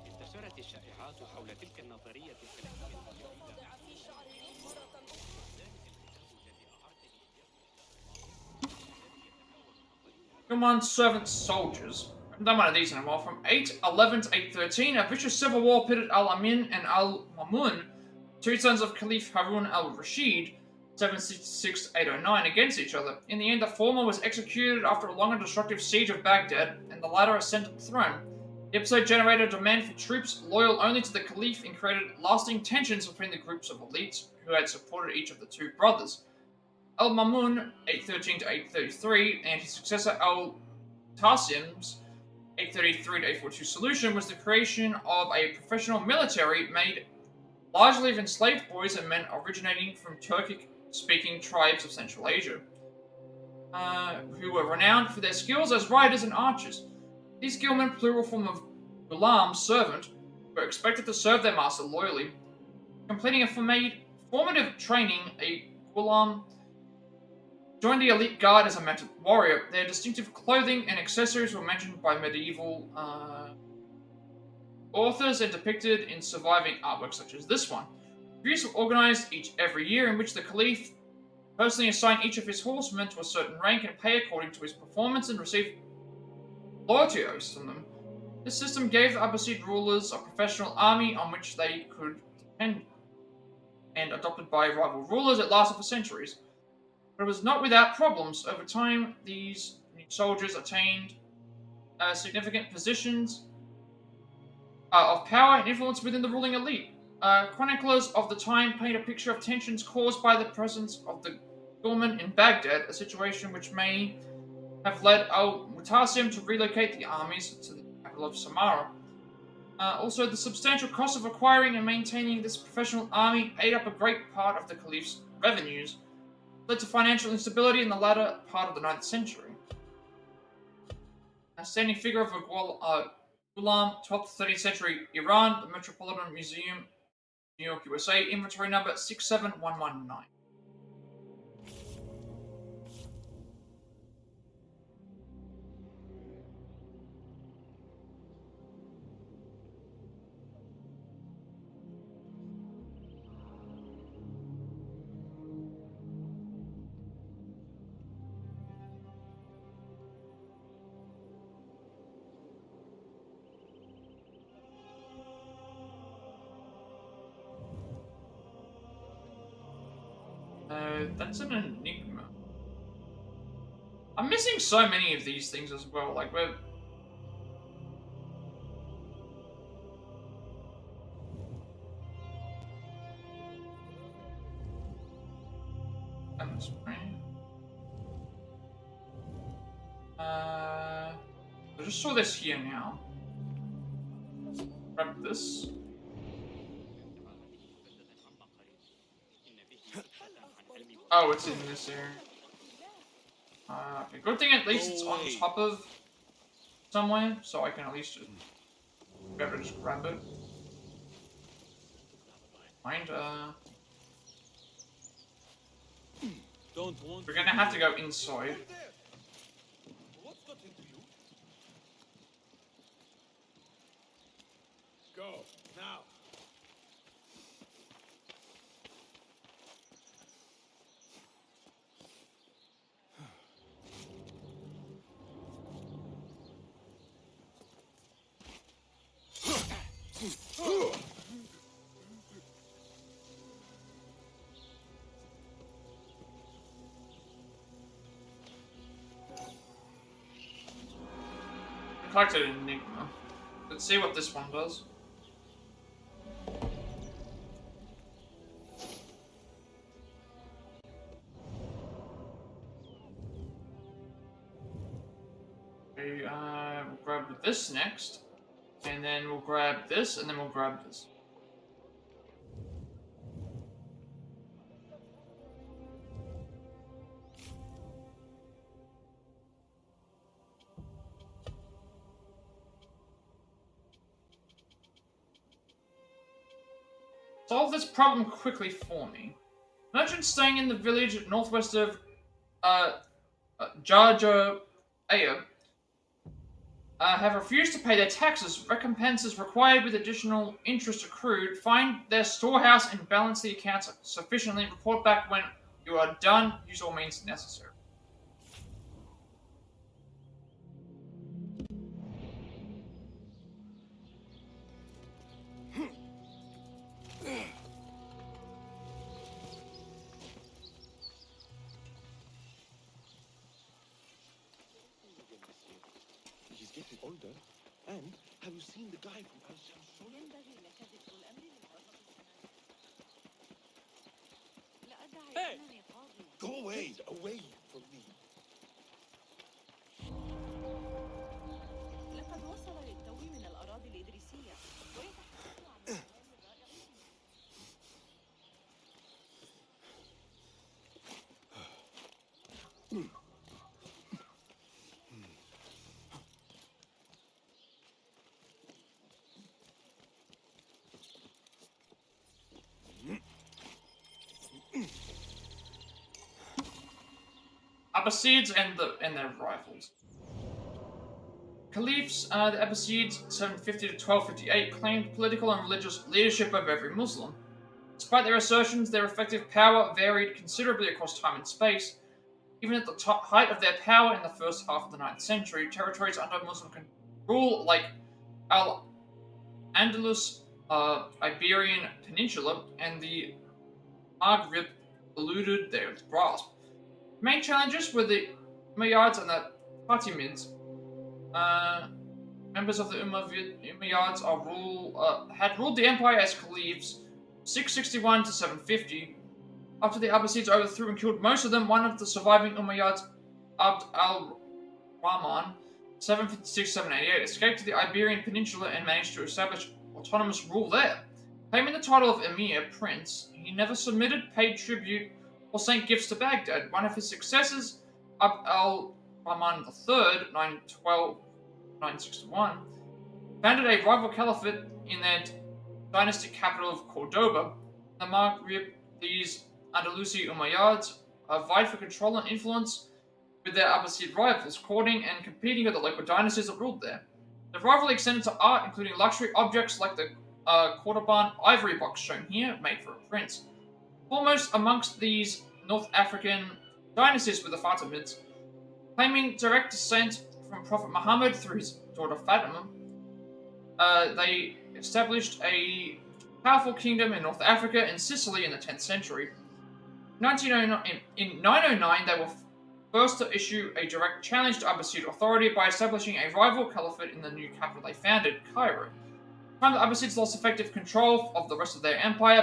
انتشرت الشائعات حول تلك النظرية Command servant soldiers. I haven't done one of these in a while. From 811 to 813, a vicious civil war pitted Al-Amin and Al-Mamun, 2 sons of Caliph Harun al-Rashid, 766-809, against each other. In the end, the former was executed after a long and destructive siege of Baghdad, and the latter ascended the throne. The episode generated a demand for troops loyal only to the Caliph and created lasting tensions between the groups of elites who had supported each of the 2 brothers. Al-Mamun, 813 to 833, and his successor Al-Tasim's 833 to 842 solution was the creation of a professional military made largely of enslaved boys and men originating from Turkic-speaking tribes of Central Asia, who were renowned for their skills as riders and archers. These skillmen, plural form of ghulam, servant, were expected to serve their master loyally. Completing a formative training, a ghulam joined the elite guard as a mounted warrior. Their distinctive clothing and accessories were mentioned by medieval authors and depicted in surviving artworks such as this one. Reviews were organized every year in which the Caliph personally assigned each of his horsemen to a certain rank and pay according to his performance and received loyalty oaths from them. This system gave the Abbasid rulers a professional army on which they could depend. and adopted by rival rulers, it lasted for centuries. But it was not without problems. Over time, these new soldiers attained significant positions of power and influence within the ruling elite. Chroniclers of the time paint a picture of tensions caused by the presence of the Ghulman in Baghdad, a situation which may have led al-Mutasim to relocate the armies to the capital of Samarra. Also, the substantial cost of acquiring and maintaining this professional army ate up a great part of the Caliph's revenues, led to financial instability in the latter part of the 9th century. A standing figure of a Ghulam, 12th to 13th century Iran, the Metropolitan Museum, New York, USA, inventory number 67119. That's an enigma. I'm missing so many of these things as well. Like, we're... I just saw this here now. Grab this. Oh, it's in this area. Okay, good thing at least it's on top of somewhere, so I can at least just be able to just grab it. We're gonna have to go inside. Go, now. Collected an enigma. Let's see what this one does. Okay, we'll grab this next, and then we'll grab this, and then we'll grab this. Solve this problem quickly for me. Merchants staying in the village northwest of Jarja Aya have refused to pay their taxes. Recompenses required with additional interest accrued. Find their storehouse and balance the accounts sufficiently. Report back when you are done. Use all means necessary. He's getting older. And have you seen the guy from Al-Rabisu? Hey! Go away! Get away from me! لقد وصل للتو من الأراضي الإدريسية ويتحدث عن Abbasids and their rivals. Caliphs, the Abbasids, 750 to 1258, claimed political and religious leadership of every Muslim. Despite their assertions, their effective power varied considerably across time and space. Even at the height of their power in the first half of the 9th century, territories under Muslim rule like Al-Andalus, Iberian Peninsula, and the Maghrib eluded their grasp. The main challenges were the Umayyads and the Fatimids. Members of the Umayyads had ruled the empire as caliphs 661 to 750. After the Abbasids overthrew and killed most of them, one of the surviving Umayyads, Abd al-Rahman, 756-788, escaped to the Iberian Peninsula and managed to establish autonomous rule there. Claiming the title of Emir, Prince, he never submitted, paid tribute, or sent gifts to Baghdad. One of his successors, Abd al-Rahman III, 961, founded a rival caliphate in their dynastic capital of Cordoba. The Maghrib, these Andalusi Umayyads vied for control and influence with their Abbasid rivals, courting and competing with the local dynasties that ruled there. The rivalry extended to art, including luxury objects like the Cordoban ivory box shown here, made for a prince. Foremost amongst these North African dynasties were the Fatimids. Claiming direct descent from Prophet Muhammad through his daughter Fatima, they established a powerful kingdom in North Africa and Sicily in the 10th century. In 909, they were first to issue a direct challenge to Abbasid authority by establishing a rival caliphate in the new capital they founded, Cairo. At the time, the Abbasids lost effective control of the rest of their empire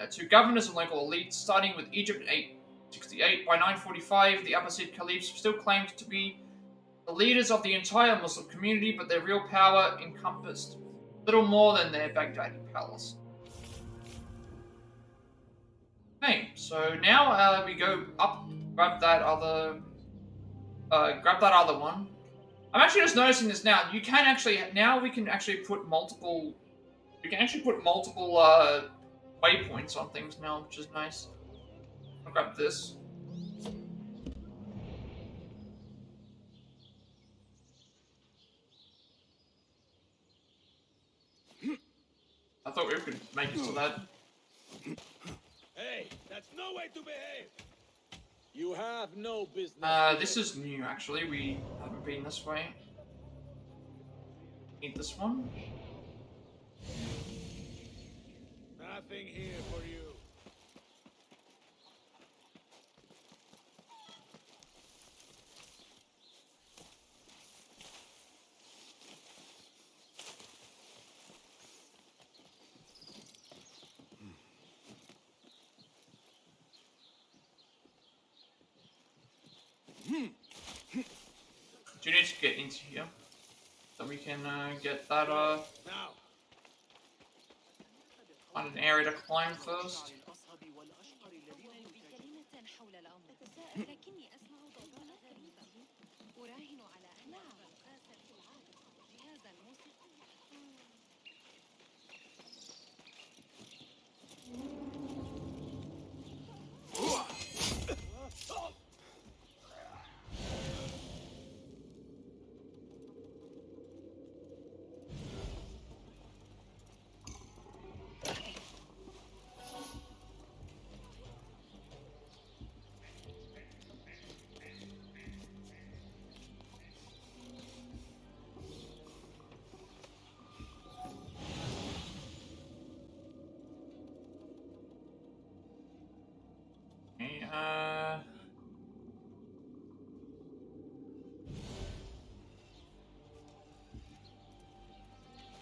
to governors and local elites, starting with Egypt in 868. By 945, the Abbasid caliphs still claimed to be the leaders of the entire Muslim community, but their real power encompassed little more than their Baghdadi palace. Okay, so now we go up, grab that other one. I'm actually just noticing this now. We can actually put multiple. We can actually put multiple waypoints on things now, which is nice. I'll grab this. I thought we could make it to that. Hey, that's no way to behave. You have no business. This is new actually. We haven't been this way. Need this one. Nothing here for you. Do you need to get into here? So we can get that find an area to climb first.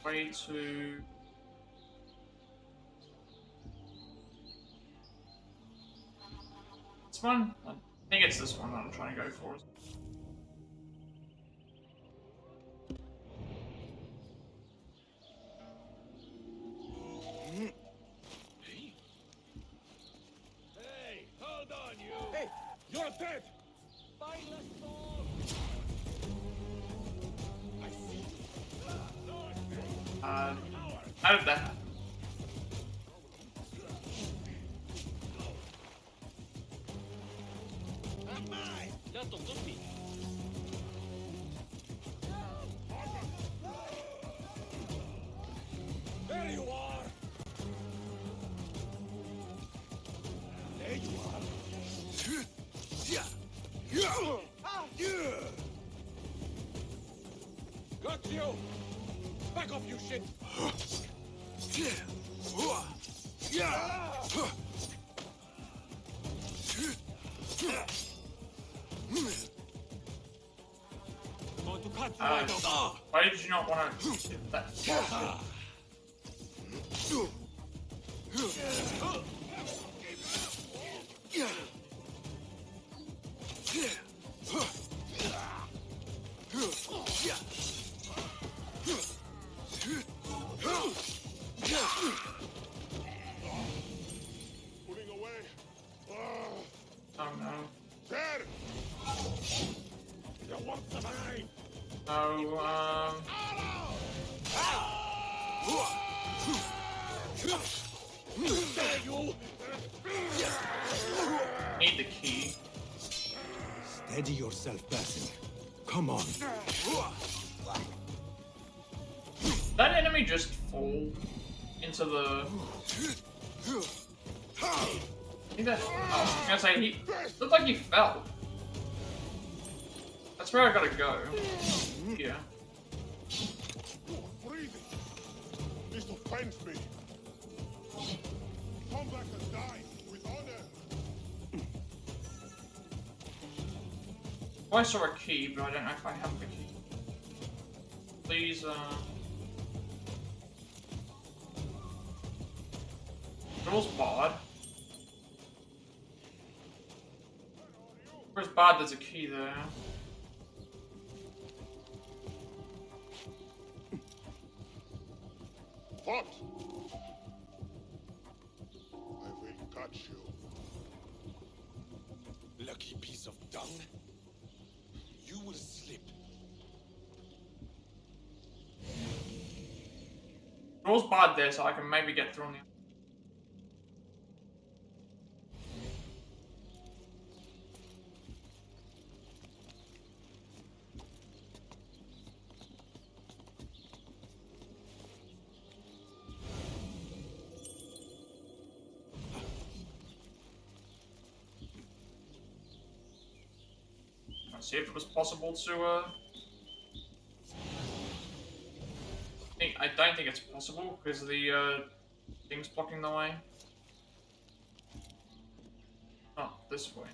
Way to this one? I think it's this one that I'm trying to go for. Hey, hold on, you! Hey, you're dead! Spineless ball! I see. How did that happen? لا تنقذني. There you are. There you are. Got you. Back off, you shit. Why did you not want to hit that? Pulling away. Oh no. There. You want the mine? Oh, need the key. Steady yourself, Basim. Come on. Did that enemy just fall into the... I think that... Oh, I was gonna say, he looked like he fell. That's where I gotta go. Yeah. Breathing. This offends me. Come back and die with honor. Oh, I saw a key, but I don't know if I have the key. Please, Door's barred. Where's barred? There's a key there. What? I will catch you. Lucky piece of dung. You will slip. Door's barred there, so I can maybe get through on the... See if it was possible to, I don't think it's possible because the thing's blocking the way. Oh, this way.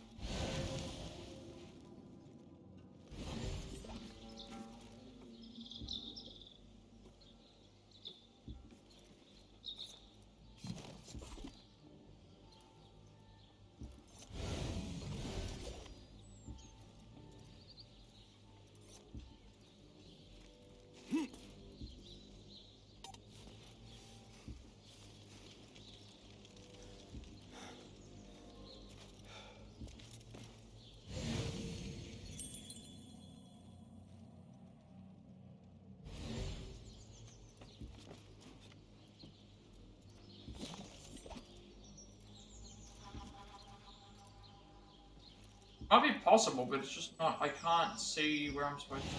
Might be possible, but it's just not. I can't see where I'm supposed to.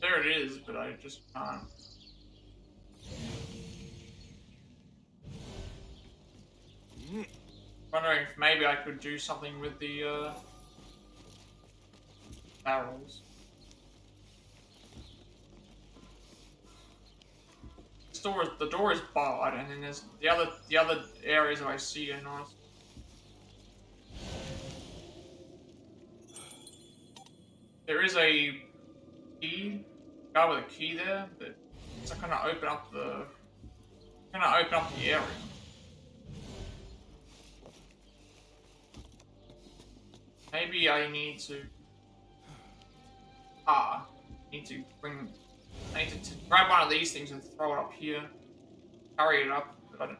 There it is, but I just can't. Wondering if maybe I could do something with the barrels. The door is barred, and then there's the other areas that I see are not. There is a key, guy with a key there, but it's not gonna open up the area. Maybe I need to. I need to grab one of these things and throw it up here, carry it up, but I don't.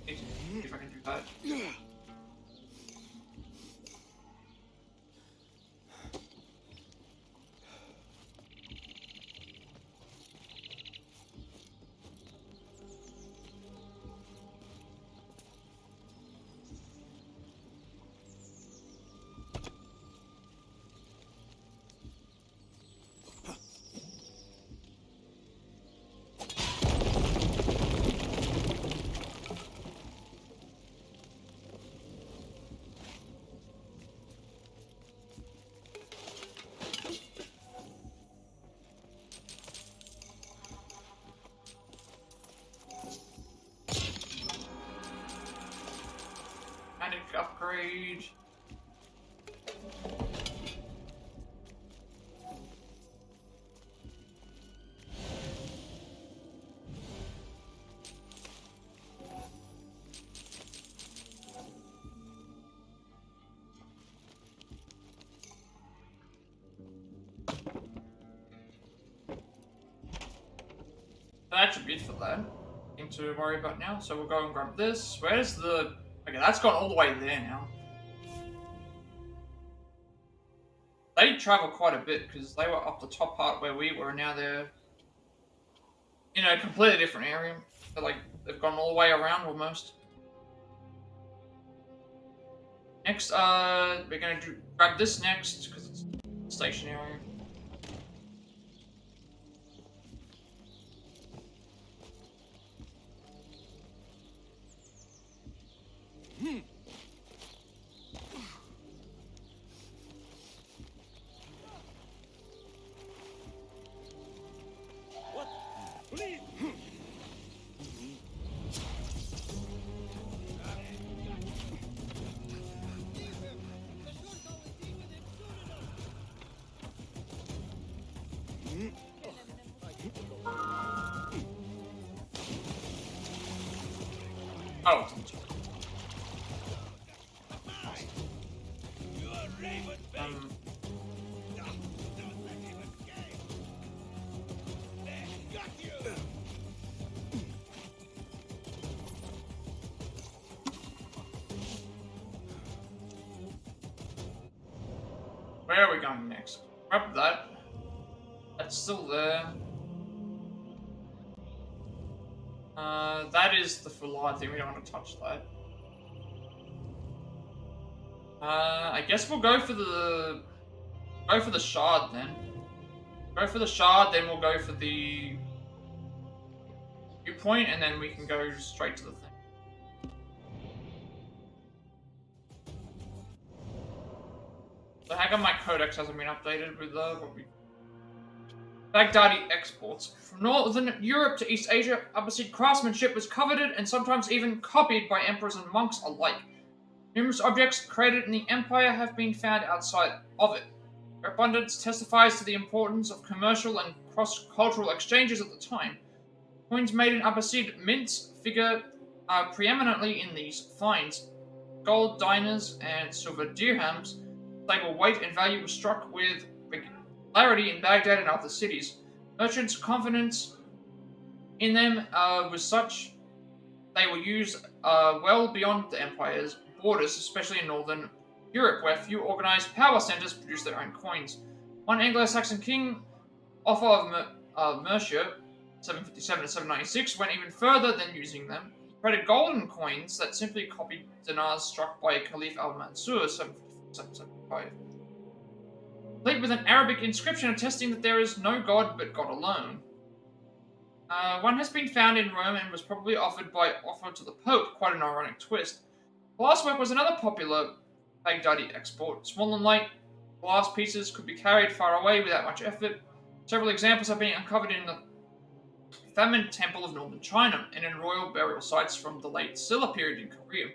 Need to see if I can do that. that. Panic upgrade. Attribute for that. Thing to worry about now. So we'll go and grab this. Where's the... Okay, that's gone all the way there now. They travel quite a bit because they were up the top part where we were, and now they're in a completely different area. They're like, they've gone all the way around almost. Next, we're gonna grab this next because it's stationary. What? Please! Oh. Where are we going next? Grab that. That's still there. That is the Fulad thing. We don't want to touch that. I guess we'll go for the shard then. Go for the shard, then we'll go for the viewpoint, and then we can go straight to the thing. So how come my codex hasn't been updated with what we... Baghdadi exports. From northern Europe to East Asia, Abbasid craftsmanship was coveted and sometimes even copied by emperors and monks alike. Numerous objects created in the empire have been found outside of it. Their abundance testifies to the importance of commercial and cross-cultural exchanges at the time. Coins made in Abbasid mints figure preeminently in these finds. Gold dinars and silver dirhams, stable weight and value, were struck with regularity in Baghdad and other cities. Merchants' confidence in them was such they were used well beyond the empire's borders, especially in northern Europe, where few organized power centers produced their own coins. One Anglo-Saxon king, Offa of Mercia, 757 to 796, went even further than using them. He created golden coins that simply copied dinars struck by Caliph Al-Mansur, 775. Complete with an Arabic inscription attesting that there is no god but God alone. One has been found in Rome and was probably offered by offer to the Pope, quite an ironic twist. Glasswork was another popular Baghdadi export. Small and light glass pieces could be carried far away without much effort. Several examples are being uncovered in the Famine Temple of northern China and in royal burial sites from the late Silla period in Korea.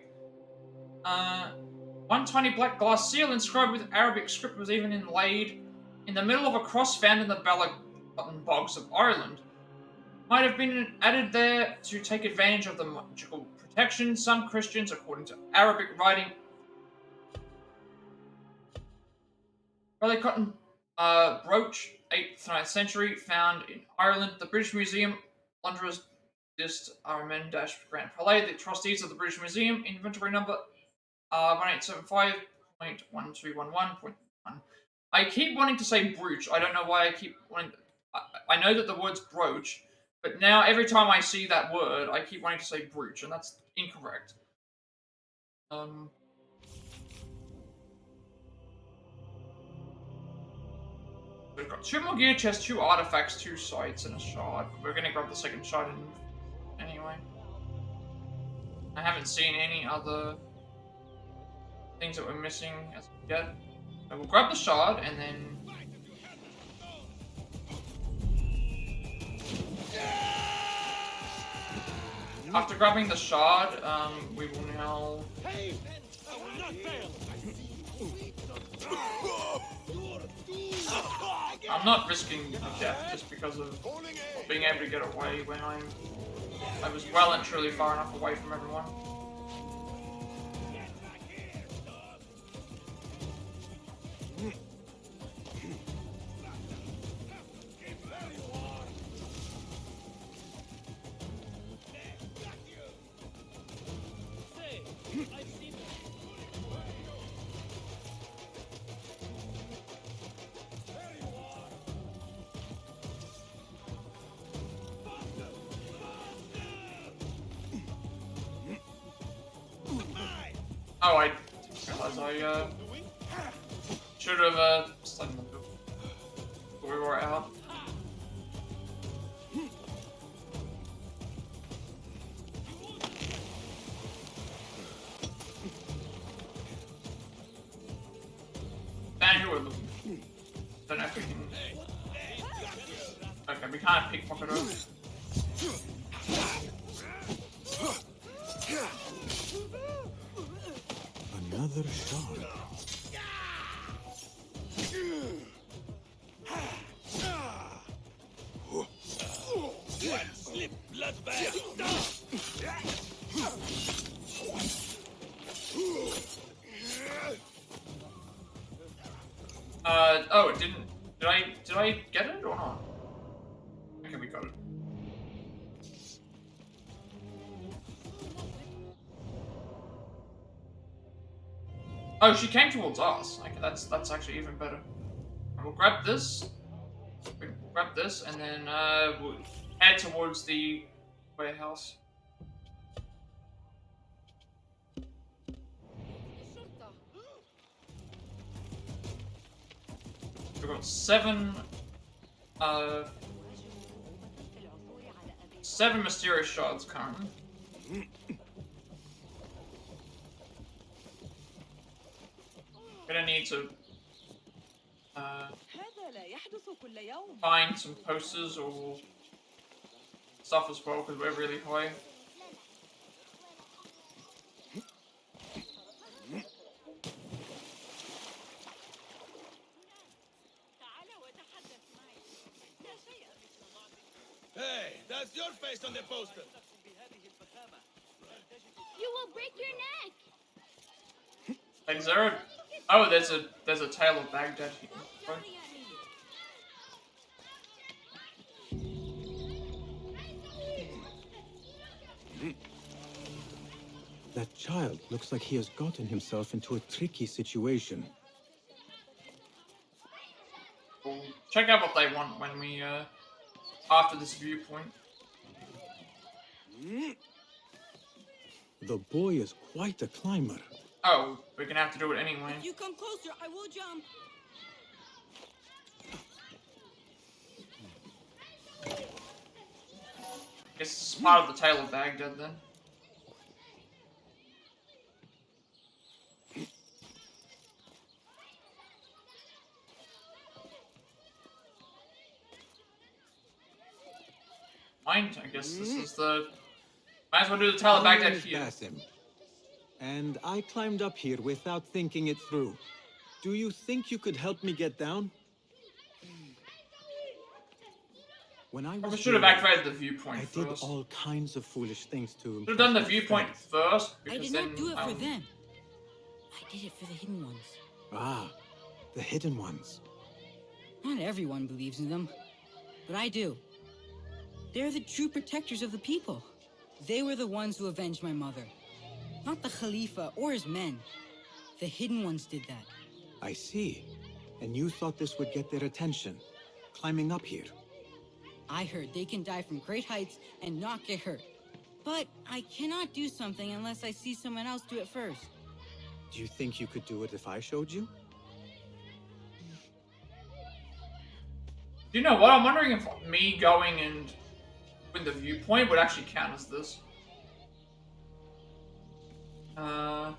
One tiny black glass seal inscribed with Arabic script was even inlaid in the middle of a cross found in the Ballaghan bogs of Ireland. Might have been added there to take advantage of the magical protection. Some Christians, according to Arabic writing, Raleigh cotton brooch, 8th to 9th century, found in Ireland. The British Museum, London's List RMN dash Grant Palais, the trustees of the British Museum, inventory number 1875.1211.1. I keep wanting to say brooch. I don't know why I keep wanting. I know that the word's brooch, but now every time I see that word, I keep wanting to say brooch, and that's incorrect. We've got 2 more gear chests, 2 artifacts, 2 sites, and a shard. We're gonna grab the second shard anyway. I haven't seen any other things that we're missing as of yet. So we'll grab the shard and then. After grabbing the shard, we will now. Hey, I will not fail. I'm not risking death just because of being able to get away when I was well and truly far enough away from everyone. Oh, I realized I should have stunned them before we were out. Dan, who are looking? Don't know if we can. Okay, we can't pickpocket her. Another shard. One slip, bloodbath. Oh, it didn't. Did I get it or not? Okay, we got it. Oh, she came towards us. Okay, that's actually even better. And we'll grab this. We'll grab this, and then we'll head towards the warehouse. We've got 7 mysterious shards currently. Gonna need to find some posters or stuff as well because we're really high. Hey, that's your face on the poster. You will break your neck. Is there a... Oh, there's a tale of Baghdad here. That child looks like he has gotten himself into a tricky situation. We'll check out what they want when we, after this viewpoint. The boy is quite a climber. Oh, we're gonna have to do it anyway. If you come closer, I will jump. Guess it's part of the tale of Baghdad then. Mind, I guess this is the... Might as well do the tale of Baghdad here. And I climbed up here without thinking it through. Do you think you could help me get down? When I was should have activated the viewpoint I first. did all kinds of foolish things to... Should have done the viewpoint first, I because did then... not do it for them. I did it for the hidden ones. Ah, the hidden ones. Not everyone believes in them, but I do. They're the true protectors of the people. They were the ones who avenged my mother. Not the Khalifa or his men. The Hidden Ones did that. I see. And you thought this would get their attention, climbing up here. I heard they can die from great heights and not get hurt. But I cannot do something unless I see someone else do it first. Do you think you could do it if I showed you? You know what? I'm wondering if me going and with the viewpoint would actually count as this. I'm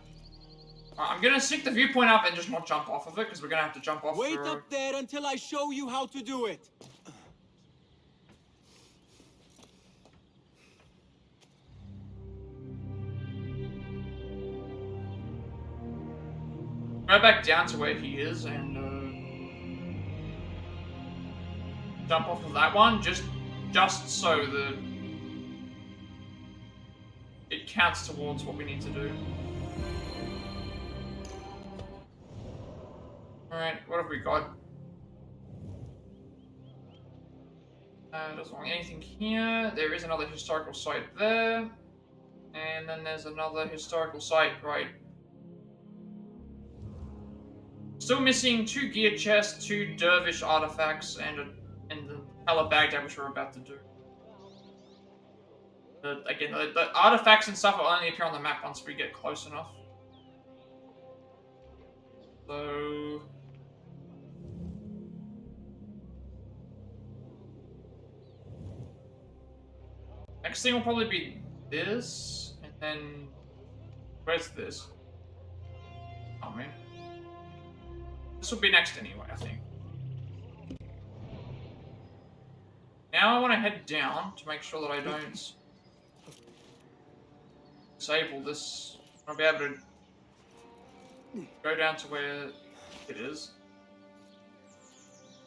gonna sync the viewpoint up and just not jump off of it because we're gonna have to jump off. Wait up there until I show you how to do it. Go back down to where he is and jump off of that one, just so that it counts towards what we need to do. Alright, what have we got? Doesn't want anything here. There is another historical site there. And then there's another historical site right. Still missing 2 gear chests, 2 dervish artifacts, and the Pala Baghdad, which we're about to do. Again, the artifacts and stuff will only appear on the map once we get close enough. So... next thing will probably be this, and then... where's this? Oh man. This will be next anyway, I think. Now I want to head down to make sure that I don't disable this. I'll be able to go down to where it is.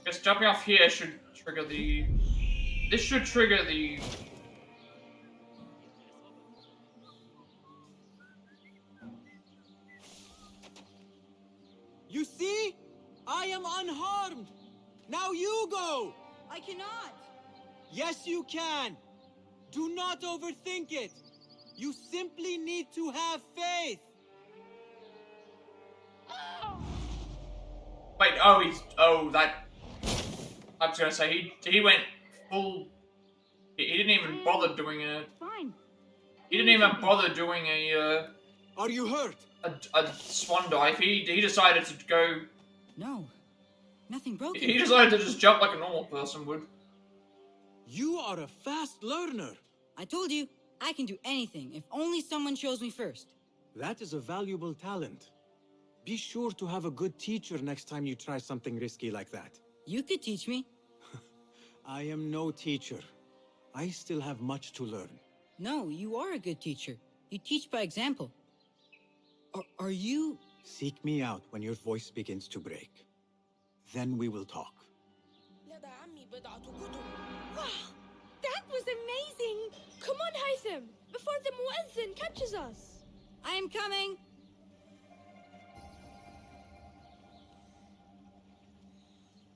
I guess jumping off here should trigger the... this should trigger the... You see? I am unharmed. Now you go. I cannot. Yes, you can. Do not overthink it. You simply need to have faith. Wait, that... I was gonna say, he went full... He didn't even bother doing a... Fine. He didn't even bother doing a, Are you hurt? A swan dive. He decided to go... No. Nothing broken. He decided to just jump like a normal person would. You are a fast learner. I told you, I can do anything if only someone shows me first. That is a valuable talent. Be sure to have a good teacher next time you try something risky like that. You could teach me. I am no teacher. I still have much to learn. No, you are a good teacher. You teach by example. Are you... Seek me out when your voice begins to break. Then we will talk. Wow, that was amazing! Come on, Haytham, before the Muezzin catches us. I am coming.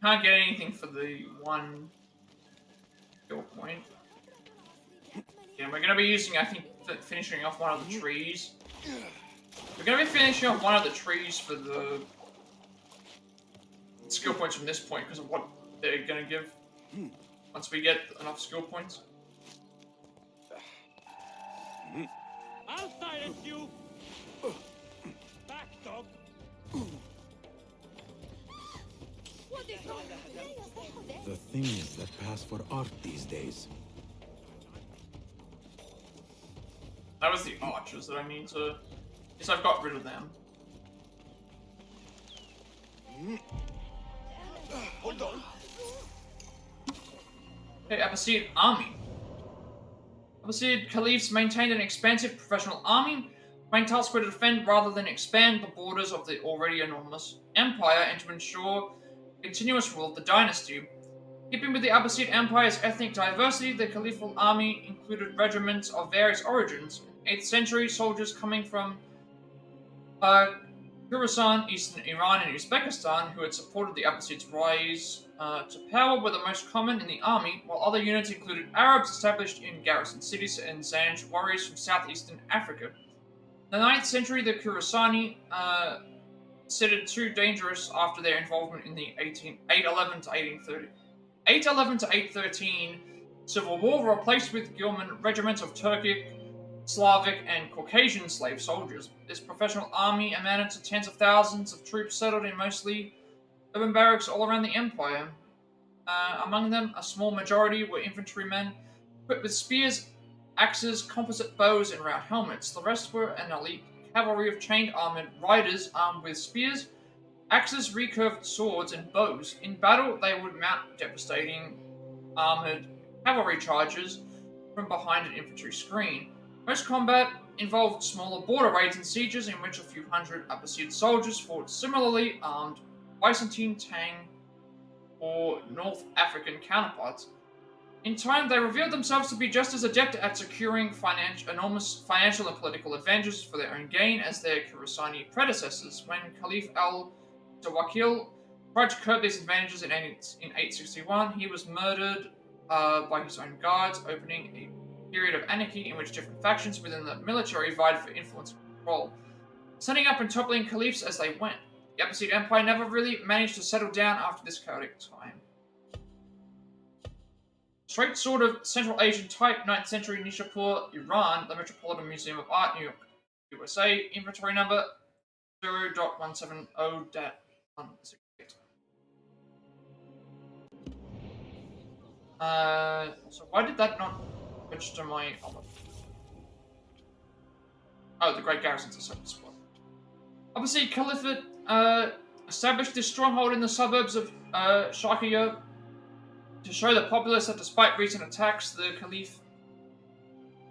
Can't get anything for the one skill point. Yeah, we're gonna be using, I think, finishing off one of the trees. We're gonna be finishing off one of the trees for the skill points from this point because of what they're gonna give once we get enough skill points. I'll silence you. Back, dog. The things that pass for art these days. That was the archers that I need to... Yes, I've got rid of them. Hold on. Hey, Abbasid army. Abbasid caliphs maintained an expansive professional army, main task were to defend rather than expand the borders of the already enormous empire and to ensure continuous rule of the dynasty. Keeping with the Abbasid Empire's ethnic diversity, the caliphal army included regiments of various origins. 8th century soldiers coming from Khorasan, Eastern Iran, and Uzbekistan, who had supported the Abbasids' rise to power, were the most common in the army, while other units included Arabs established in garrison cities and Zanj warriors from southeastern Africa. In the 9th century, the Khorasani considered too dangerous after their involvement in the 811 to 813 civil war, were replaced with Gilman regiments of Turkic, Slavic, and Caucasian slave soldiers. This professional army amounted to tens of thousands of troops settled in mostly urban barracks all around the empire. Among them, a small majority were infantrymen equipped with spears, axes, composite bows, and round helmets. The rest were an elite cavalry of chained armored riders armed with spears, axes, recurved swords, and bows. In battle, they would mount devastating armored cavalry charges from behind an infantry screen. Most combat involved smaller border raids and sieges in which a few hundred Abbasid soldiers fought similarly armed Byzantine, Tang, or North African counterparts. In time, they revealed themselves to be just as adept at securing enormous financial and political advantages for their own gain as their Khorasani predecessors. When Caliph al-Tawakkil tried to curb these advantages in 861, he was murdered by his own guards, opening a period of anarchy in which different factions within the military vied for influence and control, setting up and toppling caliphs as they went. The Abbasid Empire never really managed to settle down after this chaotic time. Straight sort of Central Asian type, 9th century Nishapur, Iran, the Metropolitan Museum of Art, New York, USA, inventory number 0.170-168. So why did that not register my... Oh, the Great Garrisons are separate spot. Abbasid Caliphate established this stronghold in the suburbs of Sharqiya to show the populace that despite recent attacks, the Caliph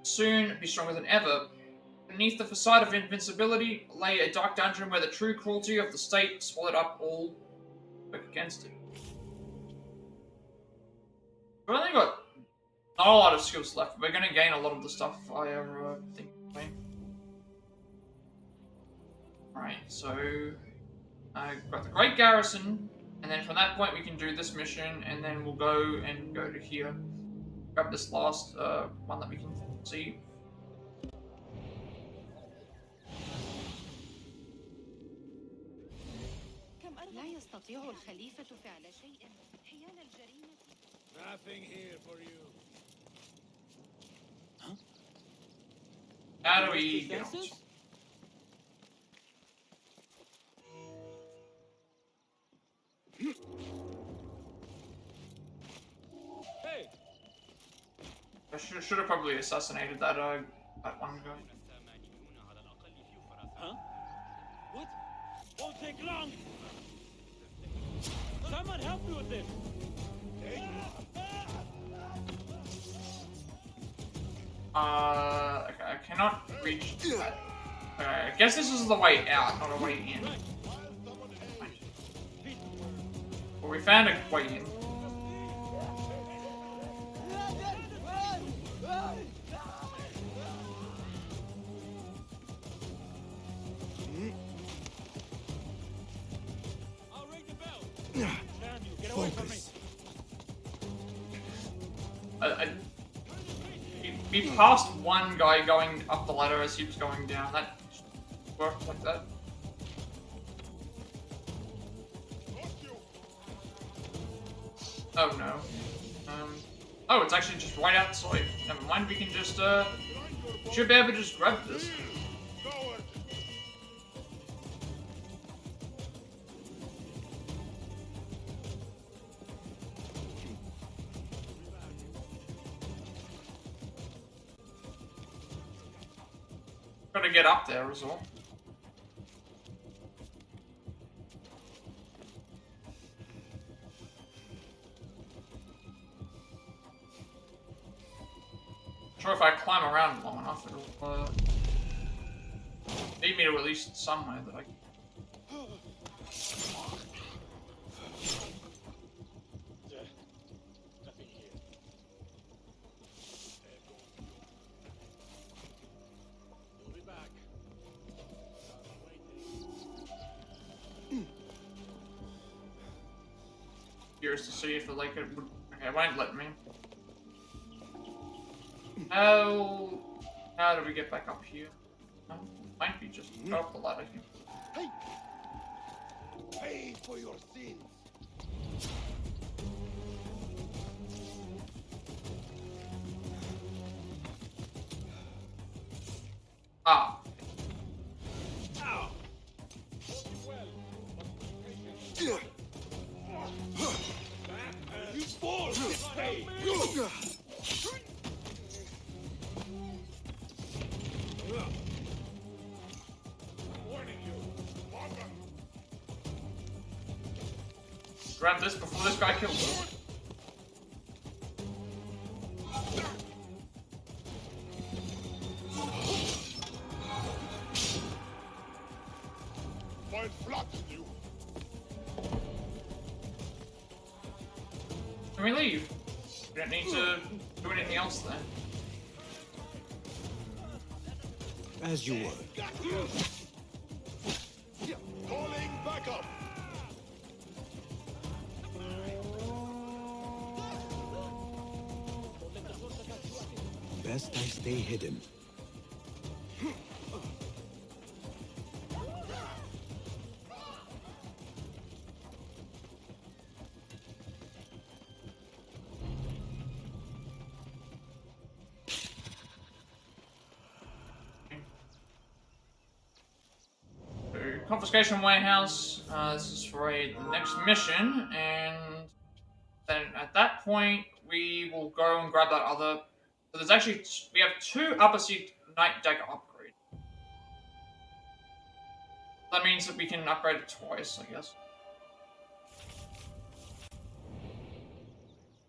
soon be stronger than ever. Beneath the facade of invincibility lay a dark dungeon where the true cruelty of the state swallowed up all work against it. We've only got not a lot of skills left. We're going to gain a lot of the stuff via thing. Alright, so I've got the Great Garrison, and then from that point we can do this mission, and then we'll go to here. Grab this last one that we can see. لا يستطيع الخليفة فعل شيء حيال الجريمة. Nothing here for you. Huh? How do we get on? Hey! I should have probably assassinated that one guy. Huh? What? Won't take long! Someone help me with this! Okay, I cannot reach that. Okay, I guess this is the way out, not a way in. Well, we found a way in. I'll ring the bell! Damn you, get away from me! We passed one guy going up the ladder as he was going down. That worked like that. Oh no. Oh, it's actually just right outside. Never mind, we can just, should be able to just grab this. Gotta get up there as well. Sure, if I climb around long enough, it'll lead me to at least somewhere that I can. curious to see if the lake would. Okay, it won't let me. How do we get back up here? Might be just go up the ladder here. Hey! Pay for your sins! Ah. Ow. You fall! Stay! Grab this before this guy kills us. Find Plat in you. Can we leave? We don't need to do anything else then. As you were. Calling backup. Best I stay hidden. Confiscation warehouse. This is for the next mission, and then at that point we will go and grab that other. So there's actually we have 2 upper seat night deck upgrades. That means that we can upgrade it twice, I guess.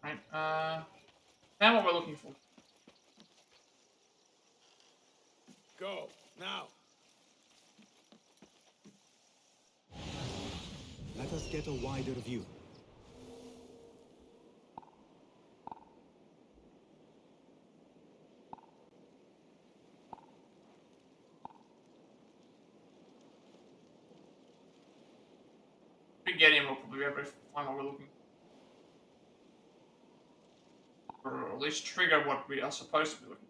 Right. Found what we're looking for. Go now. Let us get a wider view. If we get him, we'll probably be able to find what we're looking for. Or at least trigger what we are supposed to be looking for.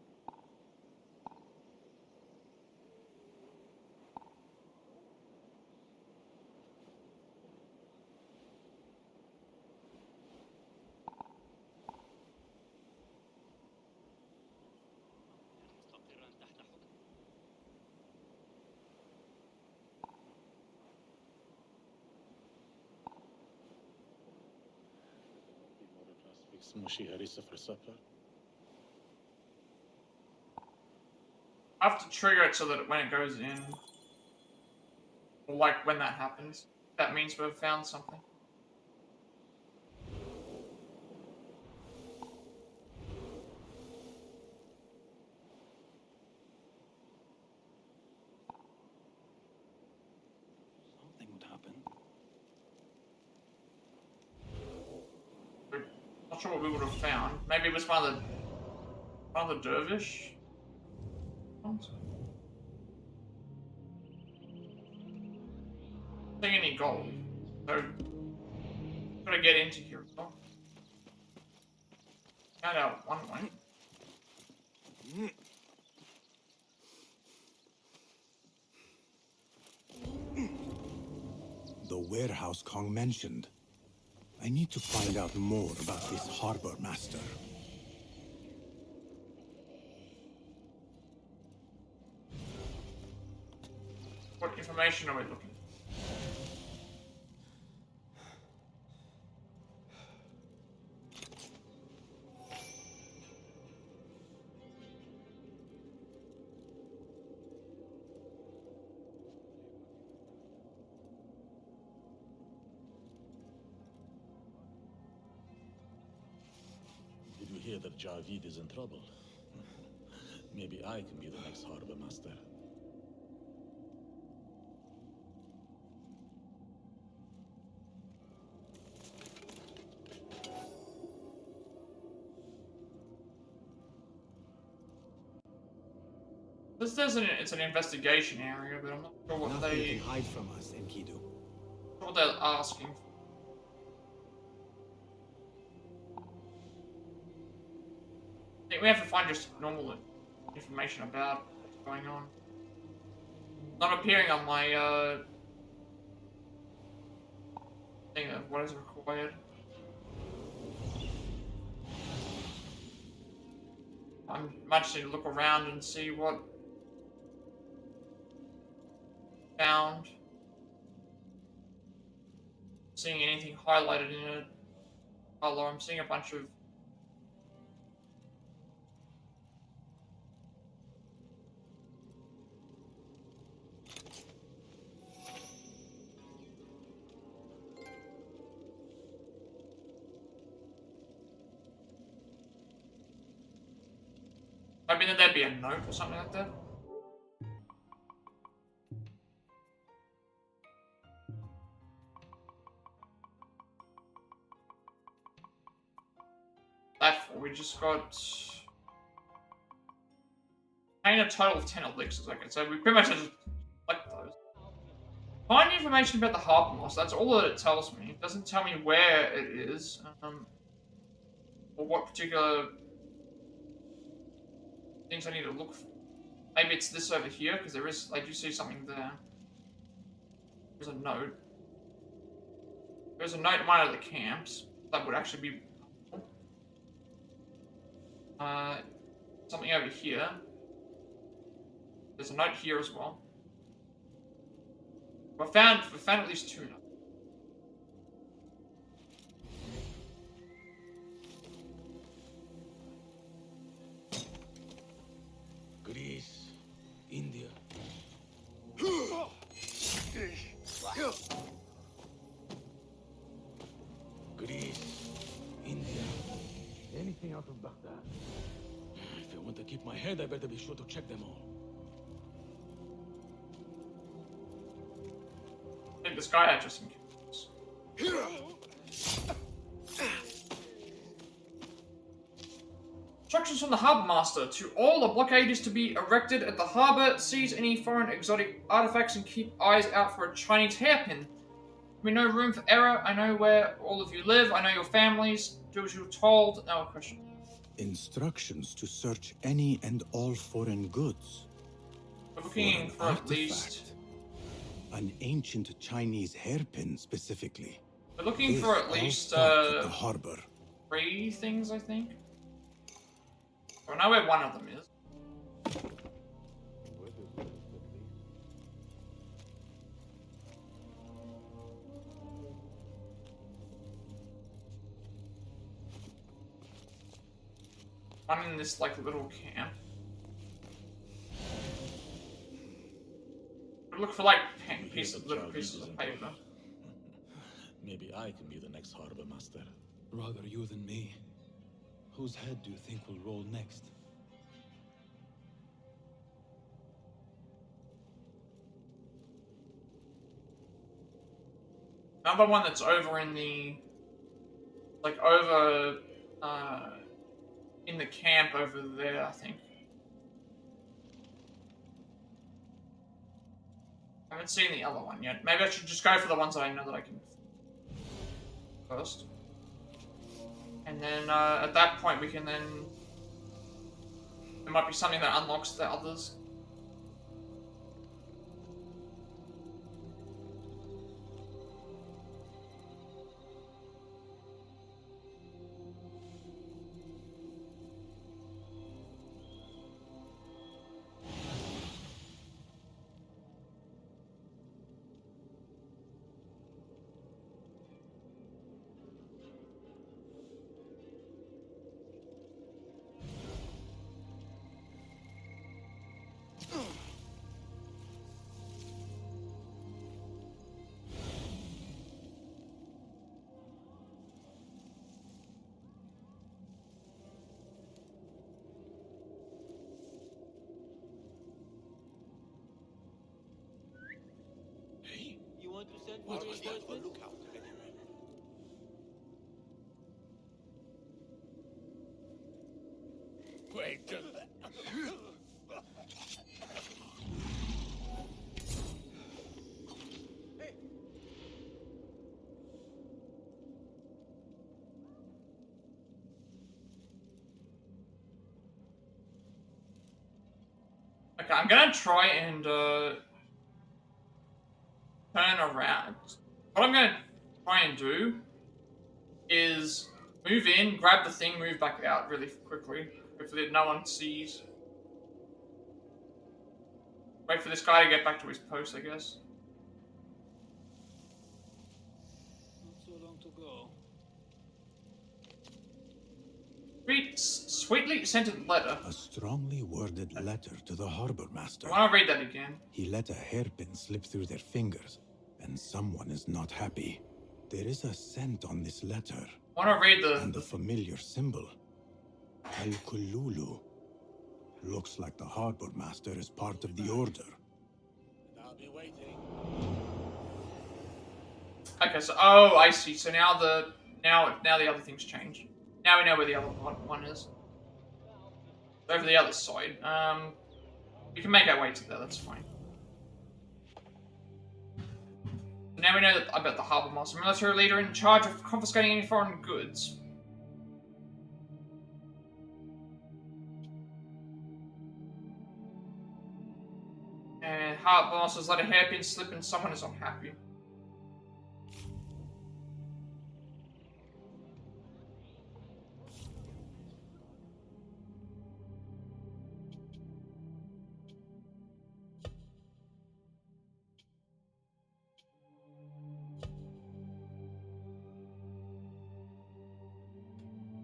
I have to trigger it so that when it goes in, or like when that happens, that means we've found something. Something would happen. Not sure what we would have found. Maybe it was one of the dervish ones. I don't see any gold, so gotta get into here. Found out one way. The warehouse Kong mentioned. I need to find out more about this harbor master. What information are we looking for? Did you hear that Javid is in trouble? Maybe I can be the next harbor master. This isn't. It's an investigation area, but I'm not sure what Nothing they can hide from us, Enkidu. what they're asking for. we have to find just normal information about what's going on. Not appearing on my thing of what is required. I might just need to look around and see what found. Seeing anything highlighted in it. Color. I'm seeing a bunch of I mean, there'd be a note or something like that. We just got a total of 10 elixirs. Okay, so we pretty much have to collect those. Find information about the Harper Moss. That's all that it tells me. It doesn't tell me where it is, or what particular things I need to look for. Maybe it's this over here, because there is. I do see something there. There's a note. There's a note in one of the camps. That would actually be. Something over here. There's a note here as well. We found at least 2 notes. Greece, India. Greece, India. Anything out of Baghdad? If I want to keep my head, I better be sure to check them all. I think this guy had just in case. Instructions from the Harbour Master. To all, a blockade is to be erected at the harbour. Seize any foreign exotic artifacts and keep eyes out for a Chinese hairpin. There'll be no room for error. I know where all of you live. I know your families. Do as you're told. No question. Instructions to search any and all foreign goods. We're looking for at least an ancient Chinese hairpin, specifically. We're looking for at least the harbor. 3 things, I think. I know where one of them is. One in this like little camp. Look for like little pieces of paper. Maybe I can be the next harbor master. Rather you than me. Whose head do you think will roll next? Another one that's over in the in the camp over there, I think. I haven't seen the other one yet. Maybe I should just go for the ones that I know that I can first. And then at that point we can then... There might be something that unlocks the others. What was that? Look out, anyway. Wait. Okay, I'm gonna try and turn around. What I'm gonna try and do is move in, grab the thing, move back out really quickly. Hopefully no one sees. Wait for this guy to get back to his post, I guess. Not so long to go. Sweetly scented letter. A strongly worded letter to the harbor master. I want to read that again. He let a hairpin slip through their fingers, and someone is not happy. There is a scent on this letter. I want to read and the familiar symbol. Al-Kululu. Looks like the harbor master is part of the order. I'll be waiting. Okay, so I see. So now the other things change. Now we know where the other one is. Over the other side. We can make our way to there. That's fine. Now we know about the harbour master, military leader in charge of confiscating any foreign goods. And harbour master's let a hairpin slip and someone is unhappy.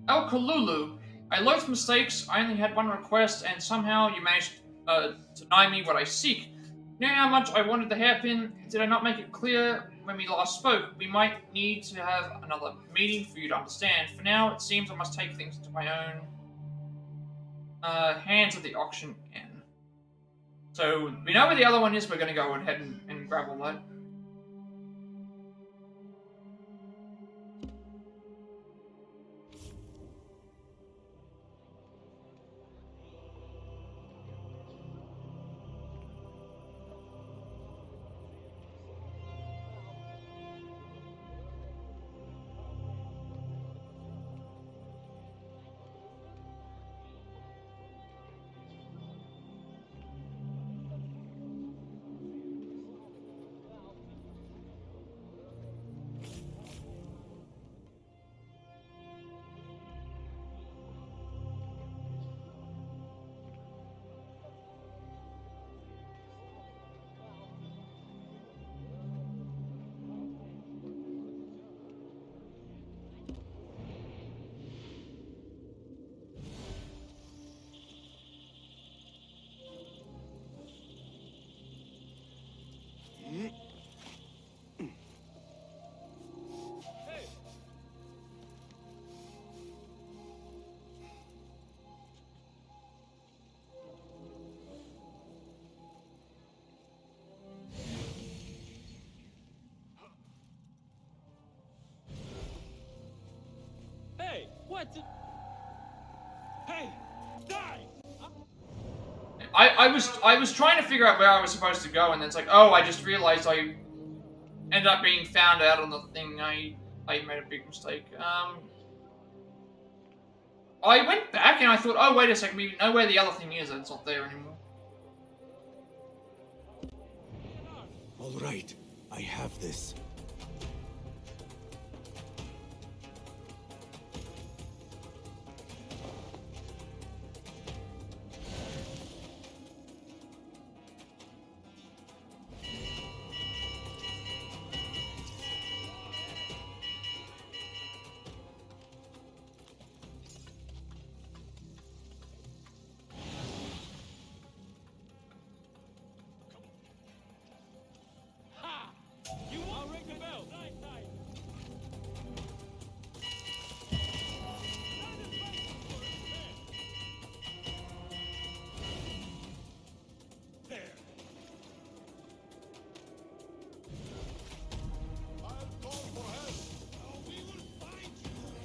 Al-Kululu, I loathe mistakes. I only had one request, and somehow you managed to deny me what I seek. You know how much I wanted the hairpin? Did I not make it clear when we last spoke? We might need to have another meeting for you to understand. For now, it seems I must take things into my own hands at the auction end. So, we know where the other one is. We're going to go ahead and grab all that. Hey, what? Hey, die! I was trying to figure out where I was supposed to go, and then it's like, oh, I just realized I ended up being found out on the thing. I made a big mistake. I went back and I thought, oh, wait a second, we know where the other thing is, and it's not there anymore. All right, I have this.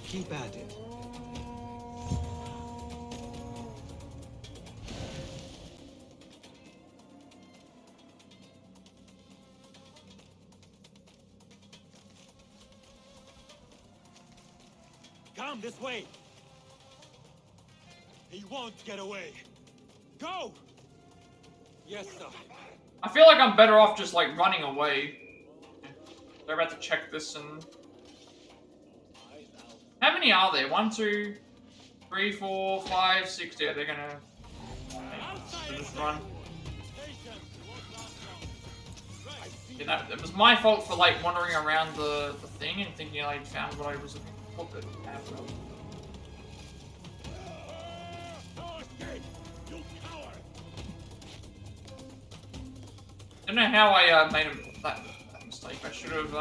Keep at it. Come this way. He won't get away. Go! Yes, sir. I feel like I'm better off just like running away. They're about to check this and... How many are there? 1, 2, 3, 4, 5, 6. Yeah, they're gonna just run. You know, it was my fault for like wandering around the thing and thinking I'd found what I was looking for, but I have no. I don't know how I made that mistake. I should have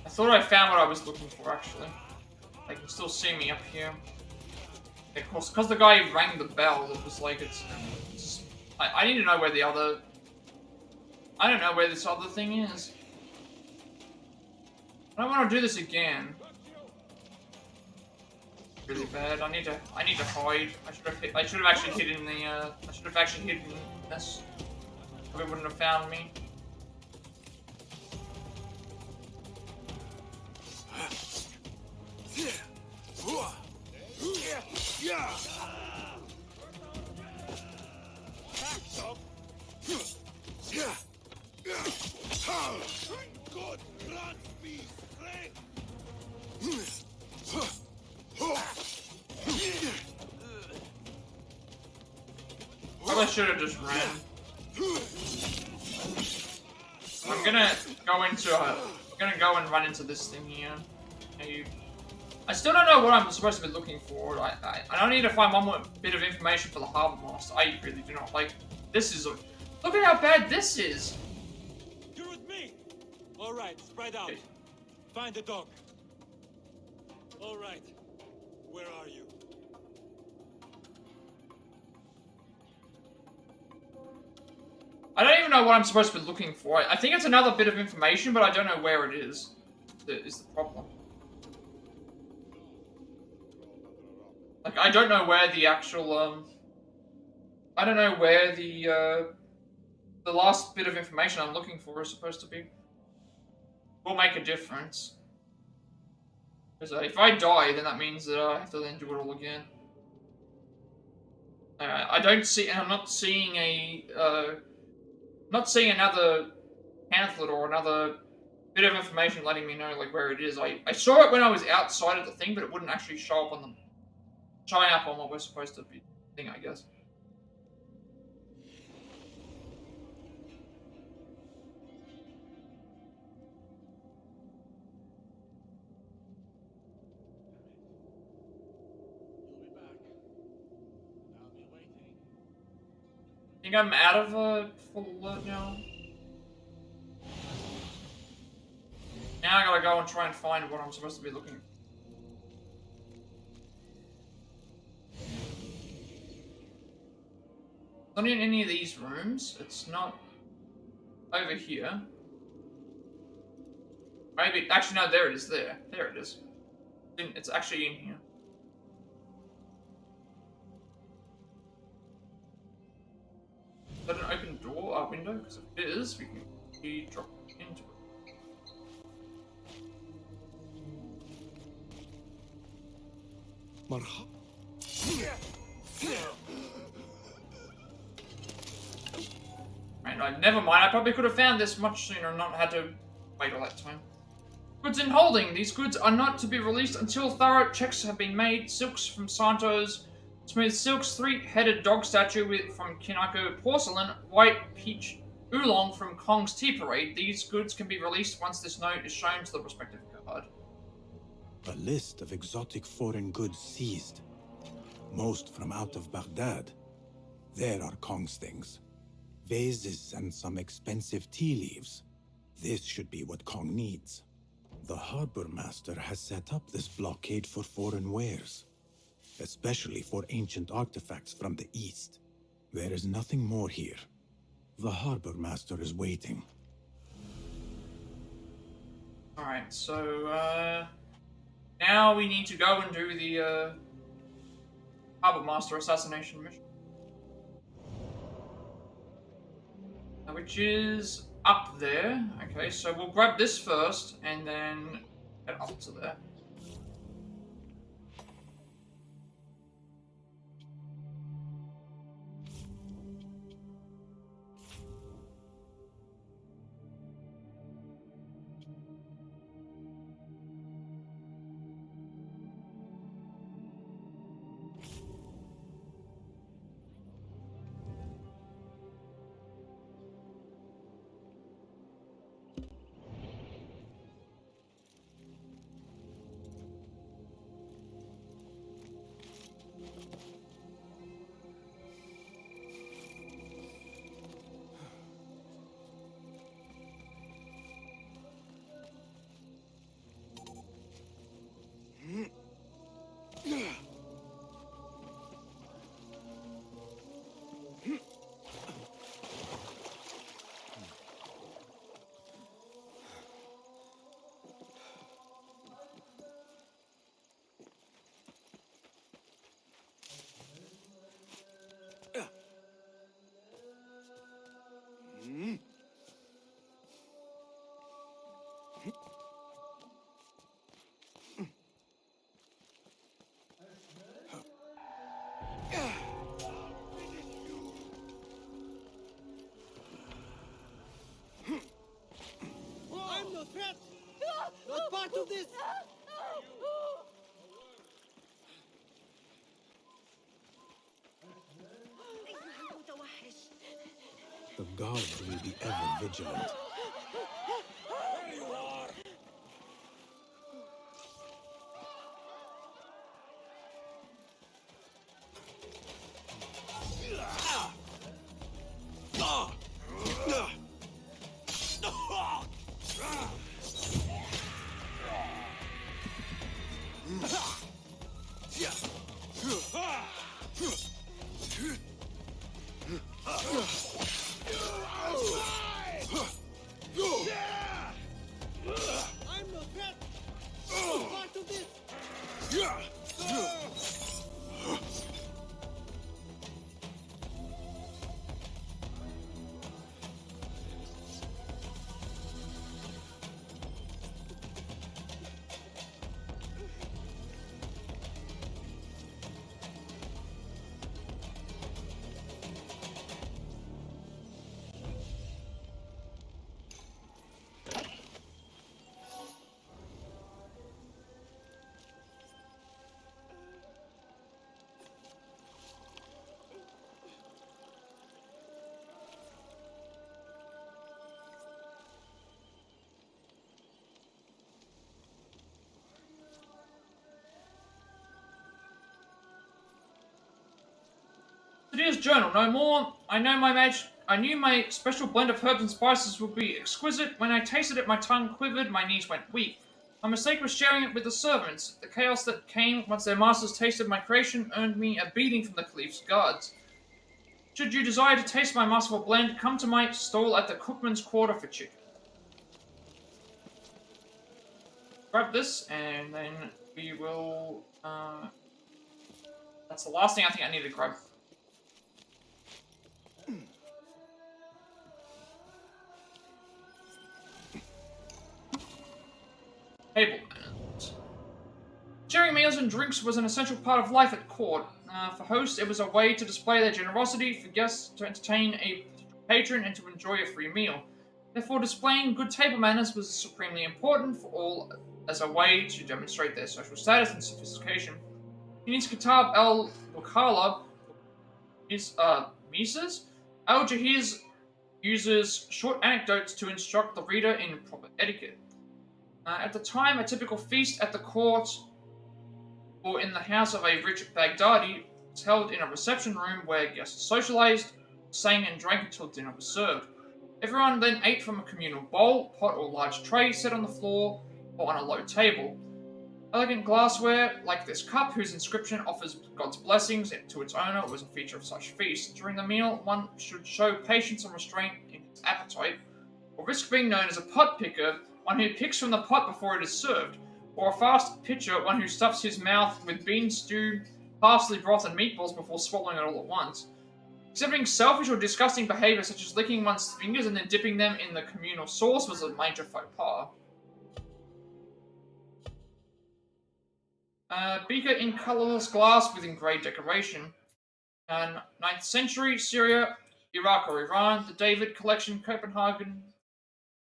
I thought I found what I was looking for, actually. They can still see me up here. Yeah, of course, because the guy rang the bell, it was like, it's I need to know where the other... I don't know where this other thing is. I don't want to do this again. Really bad. I need to hide. I should have actually hidden the I should have actually hidden this. Probably wouldn't have found me. God grant me strength. Probably should have just ran. I'm gonna go and run into this thing here. I still don't know what I'm supposed to be looking for. I don't need to find one more bit of information for the Harbor Master. I really do not. Like, this is a... Look at how bad this is! You're with me! Alright, spread out. Find the dog. Alright. Where are you? I don't even know what I'm supposed to be looking for. I think it's another bit of information, but I don't know where it is. Is the problem. Like, I don't know where the actual, I don't know where the last bit of information I'm looking for is supposed to be. Will make a difference. Because if I die, then that means that I have to then do it all again. I don't see, and I'm not seeing another pamphlet or another bit of information letting me know like where it is. I saw it when I was outside of the thing, but it wouldn't actually show up on the showing up on what we're supposed to be thing, I guess. I think I'm out of full alert now. Now I gotta go and try and find what I'm supposed to be looking for. It's not in any of these rooms. It's not over here. Maybe, actually no, there it is, there. There it is. It's actually in here. Is that an open door, window? Because if it is, we can drop into it. Marhaba. Right, never mind. I probably could have found this much sooner and not had to wait all that time. Goods in holding. These goods are not to be released until thorough checks have been made. Silks from Santos, smooth silks, 3-headed dog statue from Kinako porcelain, white peach oolong from Kong's Tea Parade. These goods can be released once this note is shown to the respective guard. A list of exotic foreign goods seized. Most from out of Baghdad. There are Kong's things. Vases and some expensive tea leaves. This should be what Kong needs. The Harbor Master has set up this blockade for foreign wares. Especially for ancient artifacts from the East. There is nothing more here. The Harbor Master is waiting. Alright, so, now we need to go and do the, Harbor Master assassination mission. Which is up there. Okay, so we'll grab this first and then head up to there. I'm no threat! Not part of this! The gods will be ever vigilant. There you are! I'm no threat! Not part of this! Today's journal, no more. I knew my special blend of herbs and spices would be exquisite. When I tasted it, my tongue quivered, my knees went weak. My mistake was sharing it with the servants. The chaos that came once their masters tasted my creation earned me a beating from the Caliph's guards. Should you desire to taste my masterful blend, come to my stall at the Cookman's Quarter for chicken. Grab this, and then we will... that's the last thing I think I need to grab. Table manners. Sharing meals and drinks was an essential part of life at court. For hosts, it was a way to display their generosity, for guests to entertain a patron, and to enjoy a free meal. Therefore, displaying good table manners was supremely important for all as a way to demonstrate their social status and sophistication. In his Kitab al-Bukhala, Mises, Al-Jahiz uses short anecdotes to instruct the reader in proper etiquette. At the time, a typical feast at the court or in the house of a rich Baghdadi was held in a reception room where guests socialized, sang and drank until dinner was served. Everyone then ate from a communal bowl, pot or large tray set on the floor or on a low table. Elegant glassware, like this cup, whose inscription offers God's blessings to its owner, was a feature of such feasts. During the meal, one should show patience and restraint in his appetite, or risk being known as a pot picker, one who picks from the pot before it is served, or a fast pitcher, one who stuffs his mouth with bean stew, parsley broth, and meatballs before swallowing it all at once. Exhibiting selfish or disgusting behavior such as licking one's fingers and then dipping them in the communal sauce was a major faux pas. Beaker in colorless glass with engraved decoration. 9th century, Syria, Iraq or Iran, the David Collection, Copenhagen,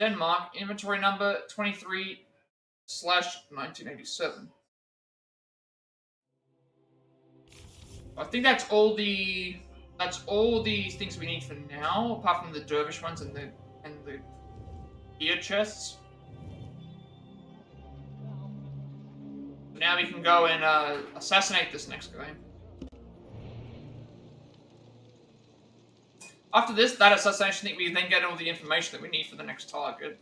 Denmark, inventory number 23/1987. I think that's all the things we need for now, apart from the dervish ones and the gear chests. Now we can go and assassinate this next guy. After that assassination, we then get all the information that we need for the next target.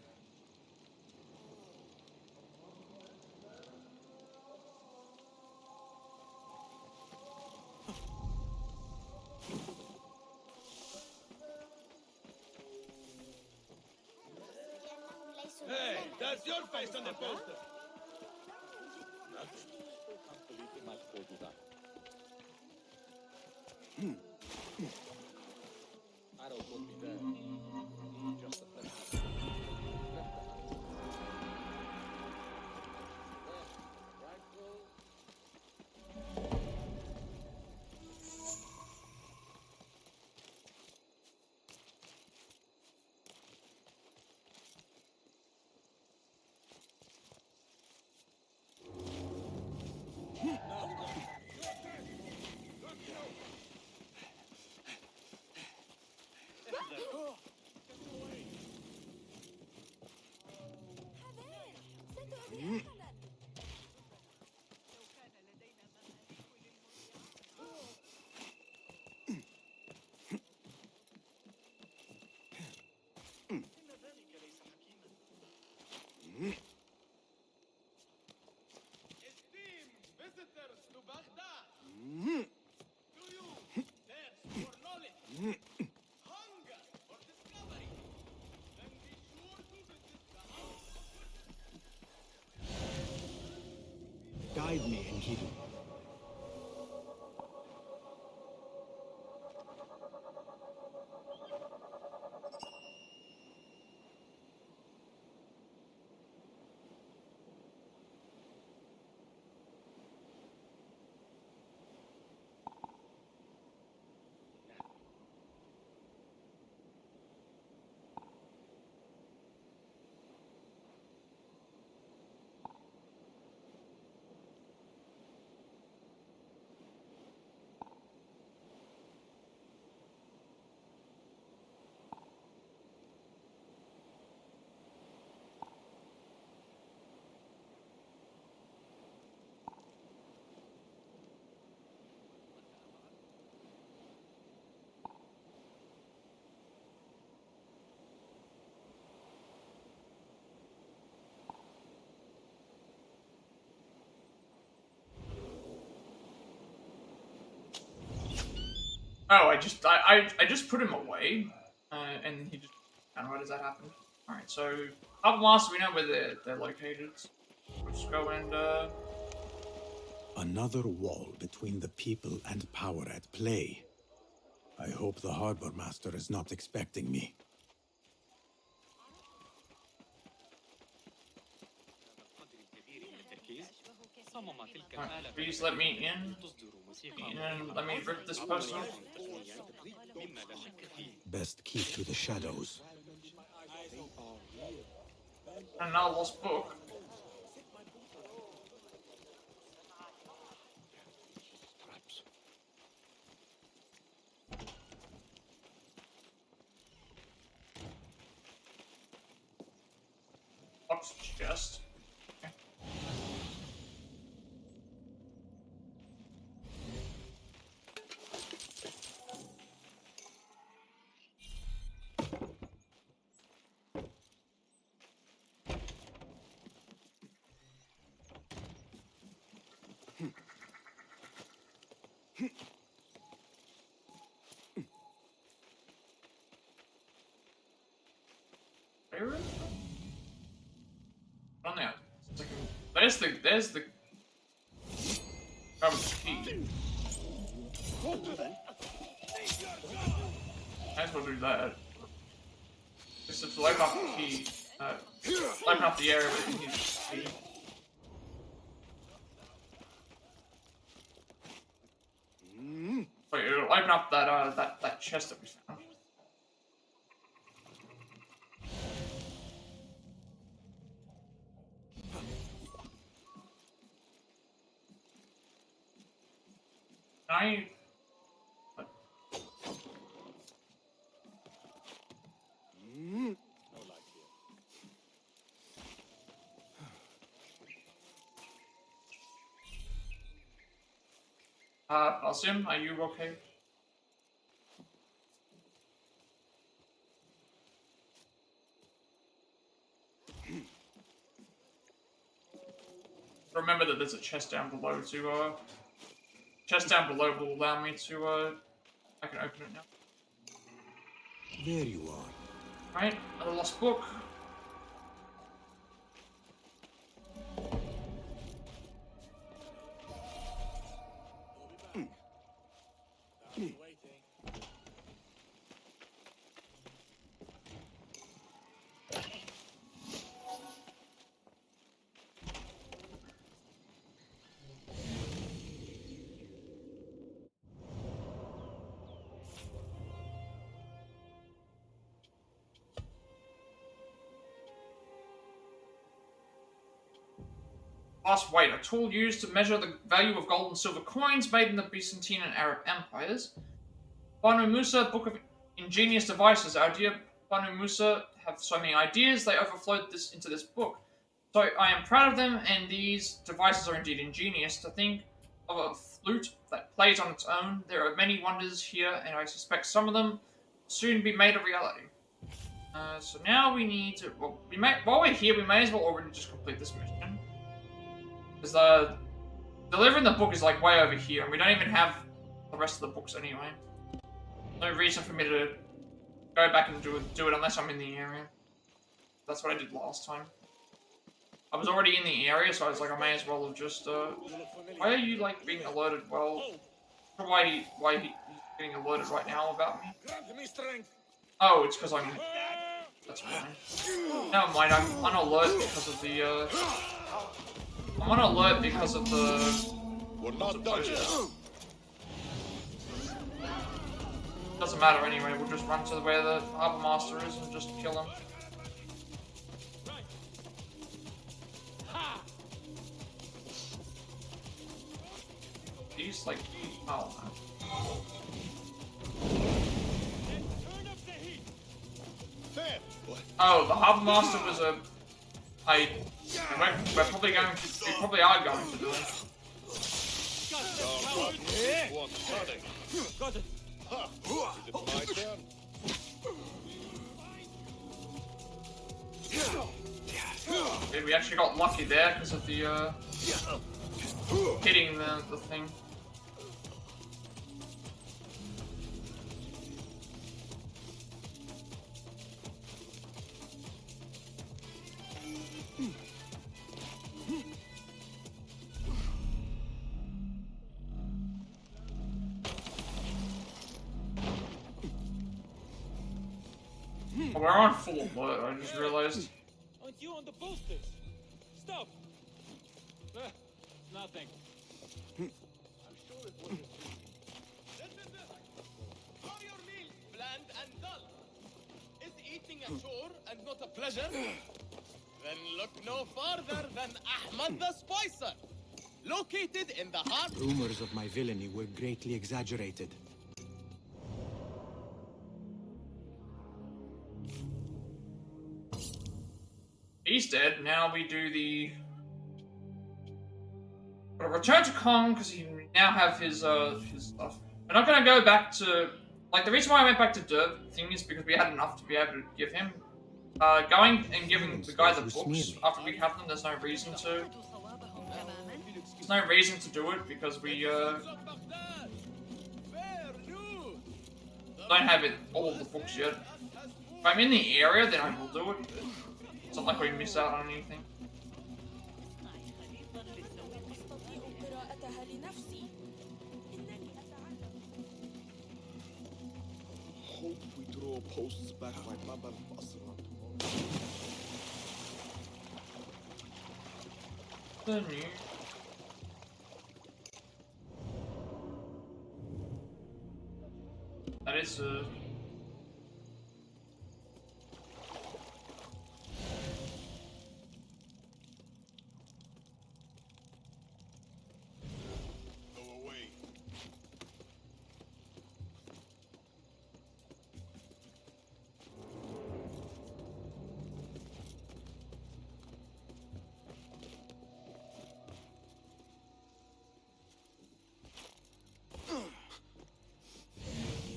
Hey, that's your face on the poster. Arrow put me there. Just a flash. Guide me, Enkidu. Oh, I just put him away, and he just. And why does that happen? All right, so Harbor Master, we know where they're located. Let's go and. Another wall between the people and power at play. I hope the Harbor Master is not expecting me. Please let me in. And let me rip this person. Best keep to the shadows. And now lost book. Box chest. On there. There's the garbage key. Might as well do that. Just to open up the key. Open up the area where you need the key. So it'll open up that chest that we found. Can Basim, are you okay? Remember that there's a chest down below to, chest down below will allow me to, I can open it now. There you are. Right, another lost book. Last weight, a tool used to measure the value of gold and silver coins made in the Byzantine and Arab empires. Banu Musa, Book of Ingenious Devices. Our dear Banu Musa have so many ideas, they overflowed this into this book. So I am proud of them, and these devices are indeed ingenious. To think of a flute that plays on its own, there are many wonders here, and I suspect some of them will soon be made a reality. So now we need to, well, while we're here, we may as well already just complete this mission. Because delivering the book is like way over here, and we don't even have the rest of the books anyway. No reason for me to go back and do it unless I'm in the area. That's what I did last time. I was already in the area, so I was like, I may as well have just, why are you, like, being alerted? Well, why he's getting alerted right now about me? Oh, it's because I'm... That's fine. Never mind, I'm on alert because of the, I'm on alert because of the... We're not done yet. Doesn't matter anyway, we'll just run to where the Harbour Master is and just kill him. He's like... Oh, oh, the Harbour Master was a... We're probably going to... We probably are going to do it. Got it. Is it my turn? Yeah, we actually got lucky there because of the, hitting the thing. Oh, we're on full alert, I just realized. Aren't you on the posters? Stop! Nothing. I'm sure it wasn't. Are your meals bland and dull? Is eating a chore and not a pleasure? Then look no farther than Ahmad the Spicer, located in the heart. Rumors of my villainy were greatly exaggerated. He's dead. Now we do the... But return to Kong because he now have his stuff. We're not gonna go back to... Like, the reason why I went back to Derb thing is because we had enough to be able to give him. Going and giving the guy the books after we have them, there's no reason to. There's no reason to do it because we don't have all of the books yet. If I'm in the area, then I will do it. It's not like we miss out on anything. Hope we Doorposts back by Baba Basra. That is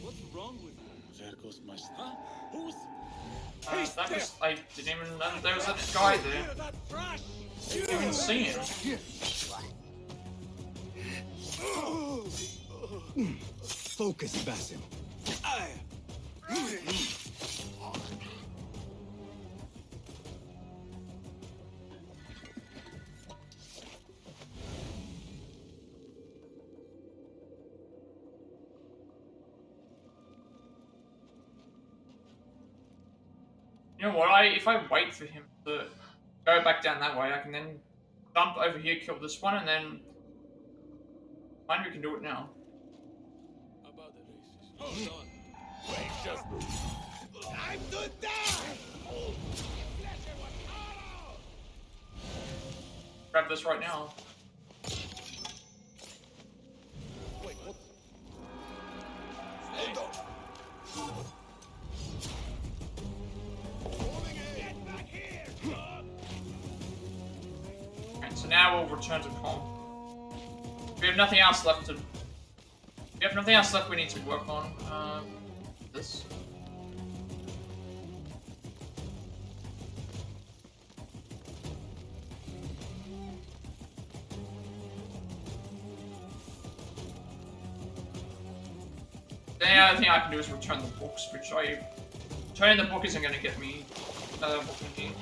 What's wrong with you? There goes my stuff. Huh? Who's? that was, I didn't even know there was a guy there. Didn't even see him. Focus, Basim. You know what? If I wait for him to go back down that way, I can then jump over here, kill this one, and then maybe we can do it now. About the races. Hold on. Wait, just time to die! Grab this right now. Wait, what? Hold on. Alright, so now we'll return to calm. We have nothing else left to. We have nothing else left we need to work on. This. The other thing I can do is return the books, which returning the book isn't going to get me another book in here.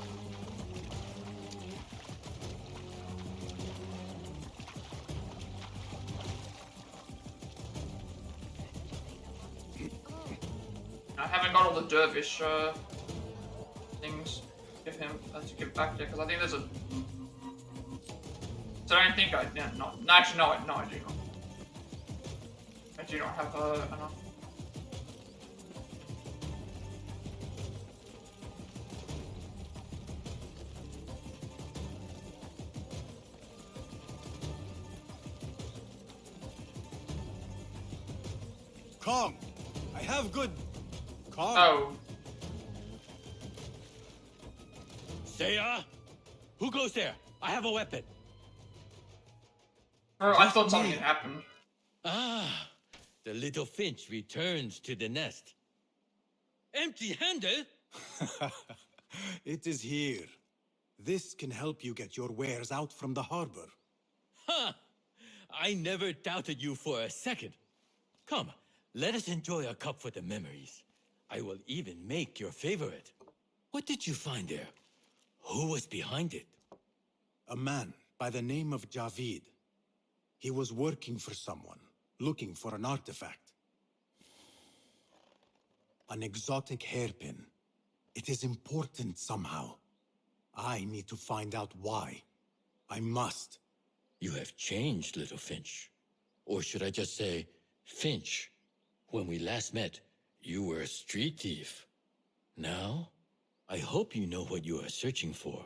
I haven't got all the dervish things to give back yet, because I think there's a. So I don't think I. Yeah, no, actually, no, I do not. I do not have enough. Calm. I have good. Calm. Oh. Saya? Who goes there? I have a weapon. I thought something had happened. Ah, the little finch returns to the nest. Empty-handed? It is here. This can help you get your wares out from the harbor. Ha! I never doubted you for a second. Come, let us enjoy a cup for the memories. I will even make your favorite. What did you find there? Who was behind it? A man by the name of Javid. He was working for someone, looking for an artifact. An exotic hairpin. It is important somehow. I need to find out why. I must. You have changed, little Finch. Or should I just say, Finch? When we last met, you were a street thief. Now, I hope you know what you are searching for.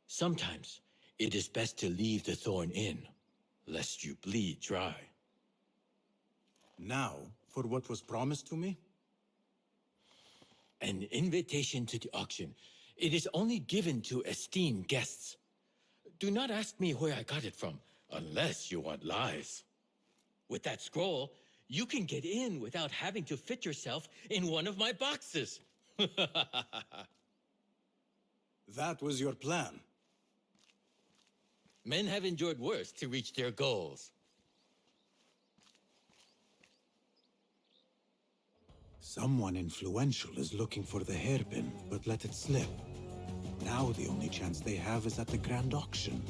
Sometimes, it is best to leave the thorn in, lest you bleed dry. Now, for what was promised to me? An invitation to the auction. It is only given to esteemed guests. Do not ask me where I got it from, unless you want lies. With that scroll, you can get in without having to fit yourself in one of my boxes. That was your plan. Men have endured worse to reach their goals. Someone influential is looking for the hairpin, but let it slip. Now the only chance they have is at the grand auction.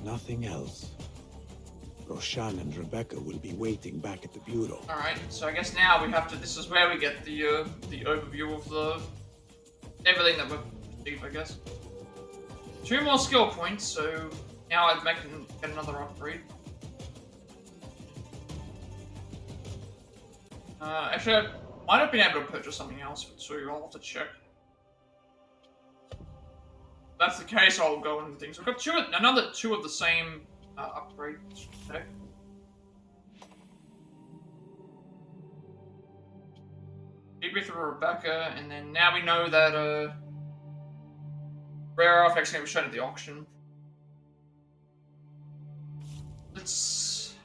Nothing else. Roshan and Rebecca will be waiting back at the bureau. Alright, so I guess now we have to, this is where we get the overview of the, everything that we've achieved, I guess. 2 more skill points, so now I can get another upgrade. Actually, I might have been able to purchase something else for 2, I'll have to check. If that's the case, I'll go into things. We've got another 2 of the same upgrade. Okay. Debrief with Rebecca, and then now we know that rare artifacts can be shown at the auction. Let's.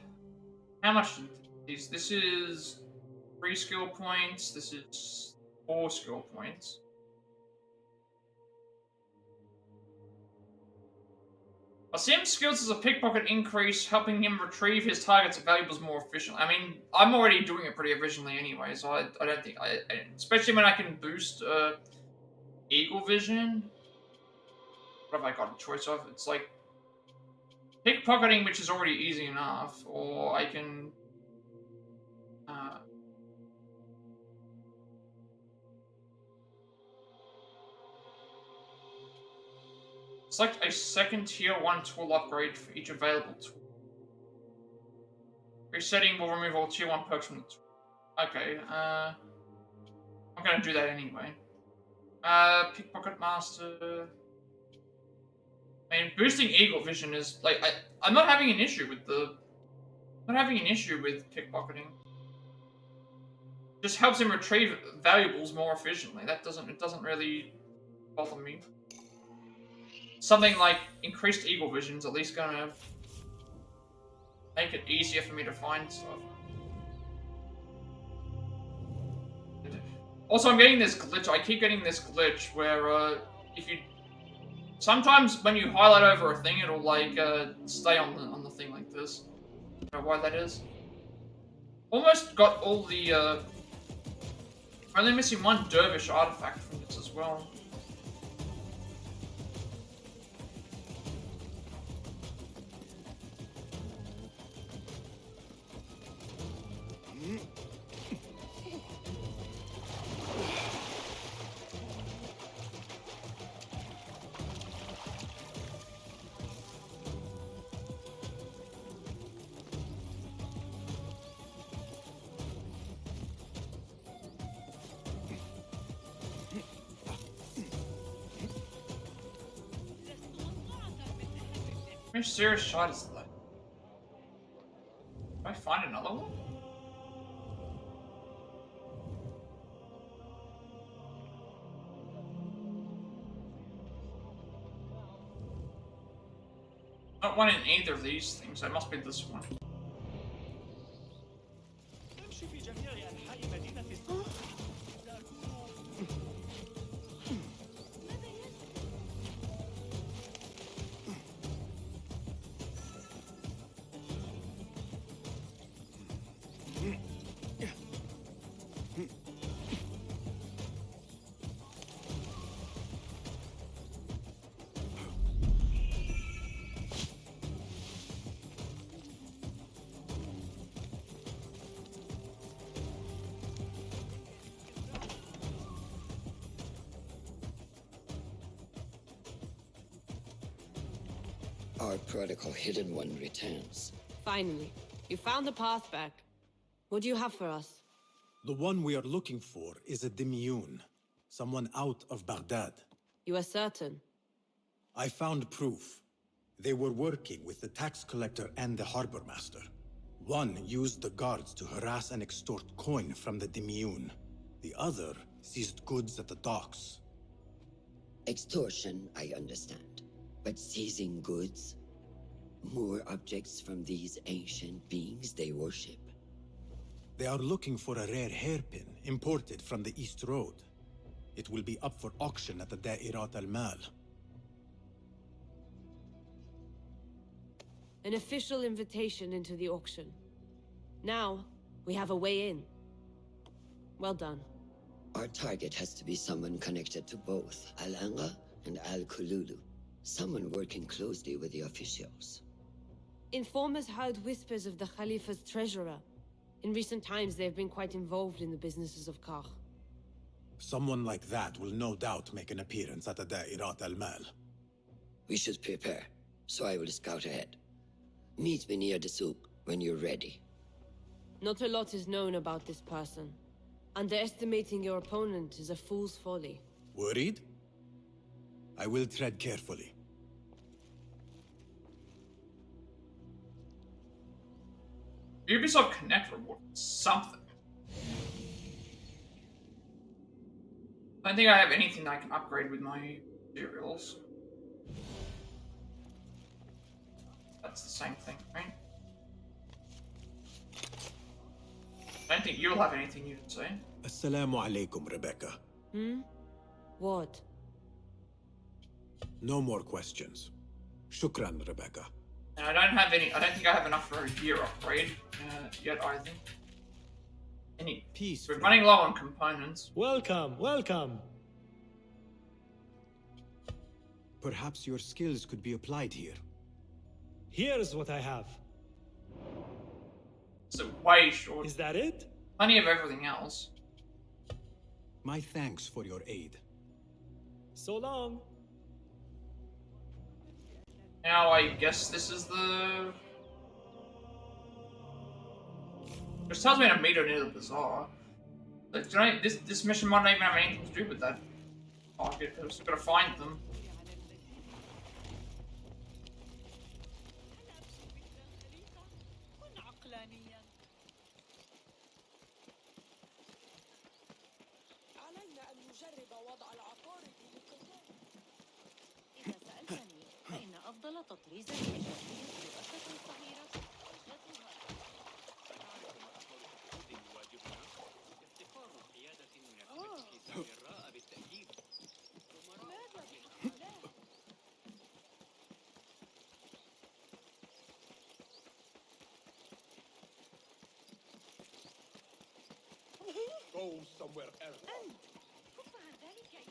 How much is this? Is 3 skill points. This is 4 skill points. Asim's skills as a pickpocket increase, helping him retrieve his target's valuables more efficiently. I mean, I'm already doing it pretty efficiently anyway, so I don't think especially when I can boost Eagle Vision. What have I got a choice of? It's like pickpocketing, which is already easy enough, or I can select a second tier 1 tool upgrade for each available tool. Resetting will remove all tier 1 perks from the tool. Okay, I'm gonna do that anyway. Pickpocket Master. I mean, boosting Eagle Vision is like I'm not having an issue with pickpocketing. Just helps him retrieve valuables more efficiently. It doesn't really bother me. Something like increased Eagle Vision's at least gonna make it easier for me to find stuff. Also, I'm getting this glitch. I keep getting this glitch where if you sometimes when you highlight over a thing, it'll like stay on the thing like this. I don't know why that is. Almost got all the. Only missing 1 dervish artifact from this as well. How much serious shot is that? Can I find another one? Not one in either of these things. It must be this one. Our prodigal hidden one returns. Finally, you found the path back. What do you have for us? The one we are looking for is a Dimyun, someone out of Baghdad. You are certain? I found proof. They were working with the tax collector and the harbor master. One used the guards to harass and extort coin from the Dimyun. The other seized goods at the docks. Extortion, I understand. But seizing goods? More objects from these ancient beings they worship? They are looking for a rare hairpin imported from the East Road. It will be up for auction at the Da'irat al-Mal. An official invitation into the auction. Now, we have a way in. Well done. Our target has to be someone connected to both Al-Anga and Al-Kululu. Someone working closely with the officials. Informers heard whispers of the Khalifa's treasurer. In recent times, they have been quite involved in the businesses of Kar. Someone like that will no doubt make an appearance at the Da'irat al-Mal. We should prepare, so I will scout ahead. Meet me near the souk when you're ready. Not a lot is known about this person. Underestimating your opponent is a fool's folly. Worried? I will tread carefully. Ubisoft Connect reward something. I don't think I have anything I can upgrade with my materials. That's the same thing, right? I don't think you'll have anything you can say. Assalamu alaikum, Rebecca. What? No more questions. Shukran, Rebecca. And I don't have any. I don't think I have enough for a gear upgrade yet either. Peace. We're running low on components. Welcome, welcome. Perhaps your skills could be applied here. Here's what I have. So way short. Is that it? Plenty of everything else. My thanks for your aid. So long. Now I guess this is the... Which tells me to meet her near the bazaar. Like, this mission might not even have anything to do with that target. I've just got to find them. أفضل تطريز إيجابية مؤسسة صغيرة أصلتها افتقار قيادة من الجراء بالتأكيد Go somewhere else. كف عن ذلك أيها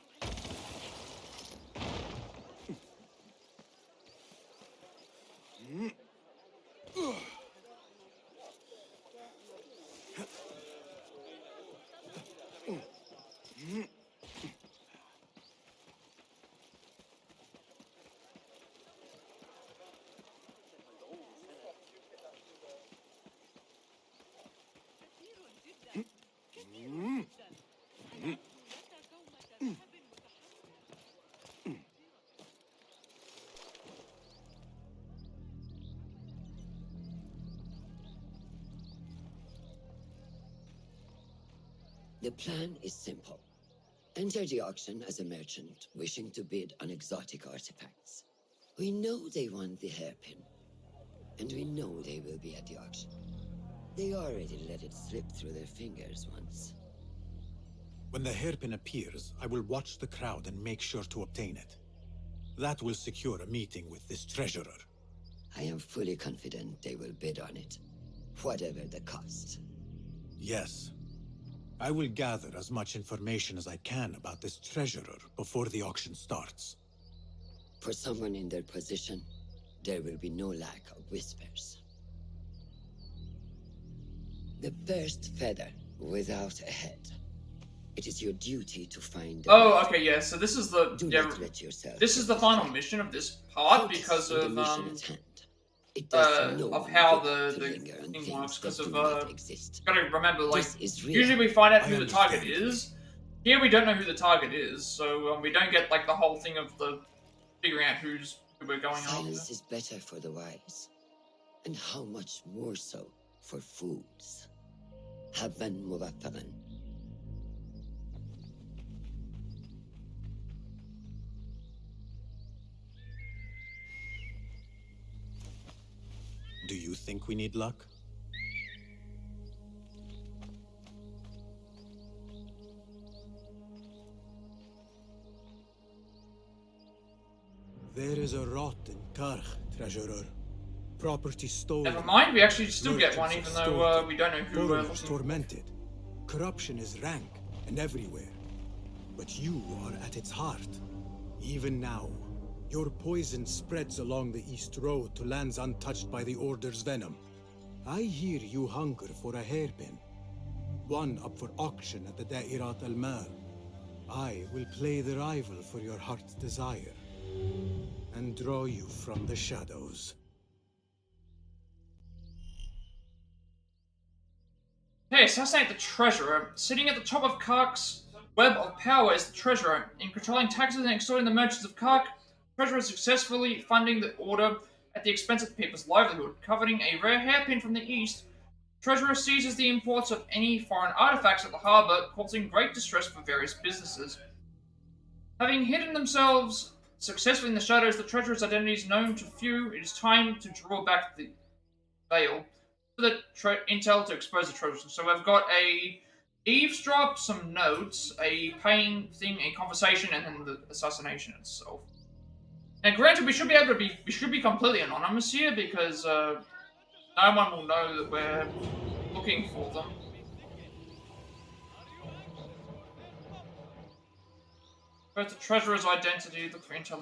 The plan is simple. Enter the auction as a merchant wishing to bid on exotic artifacts. We know they want the hairpin, and we know they will be at the auction. They already let it slip through their fingers once. When the hairpin appears, I will watch the crowd and make sure to obtain it. That will secure a meeting with this treasurer. I am fully confident they will bid on it, whatever the cost. Yes. I will gather as much information as I can about this treasurer before the auction starts. For someone in their position, there will be no lack of whispers. The first feather without a head. It is your duty to find the... Oh, okay, yeah, so this is the... Do not let yourself this is the final mission of this part because of how the thing works, because of, gotta remember, like, usually we find out who the target is. Here we don't know who the target is, so we don't get, like, the whole thing of the figuring out who we're going after. Silence is better for the wise, and how much more so for fools. Habban muwaffaqan. Do you think we need luck? There is a rot in Karch, treasurer. Property stolen. Never mind, we actually still get one, even though we don't know who we're looking for. Tormented. Corruption is rank and everywhere. But you are at its heart. Even now, Your poison spreads along the East Road to lands untouched by the Order's venom. I hear you hunger for a hairpin. One up for auction at the Da'irat al-Mal. I will play the rival for your heart's desire and draw you from the shadows. Hey, assassinate the treasurer. Sitting at the top of Kark's web of power is the treasurer. In controlling taxes and extorting the merchants of Kark, the treasurer is successfully funding the order at the expense of the people's livelihood. Coveting a rare hairpin from the east, the treasurer seizes the imports of any foreign artifacts at the harbor, causing great distress for various businesses. Having hidden themselves successfully in the shadows, the treasurer's identity is known to few. It is time to draw back the veil. The intel to expose the treasure. So we've got a eavesdrop, some notes, a paying thing, a conversation, and then the assassination itself. Now, granted, we should be completely anonymous here because no one will know that we're looking for them. Where's the treasurer's identity? Look for intel.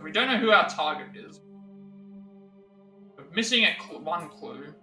We don't know who our target is. Missing one clue.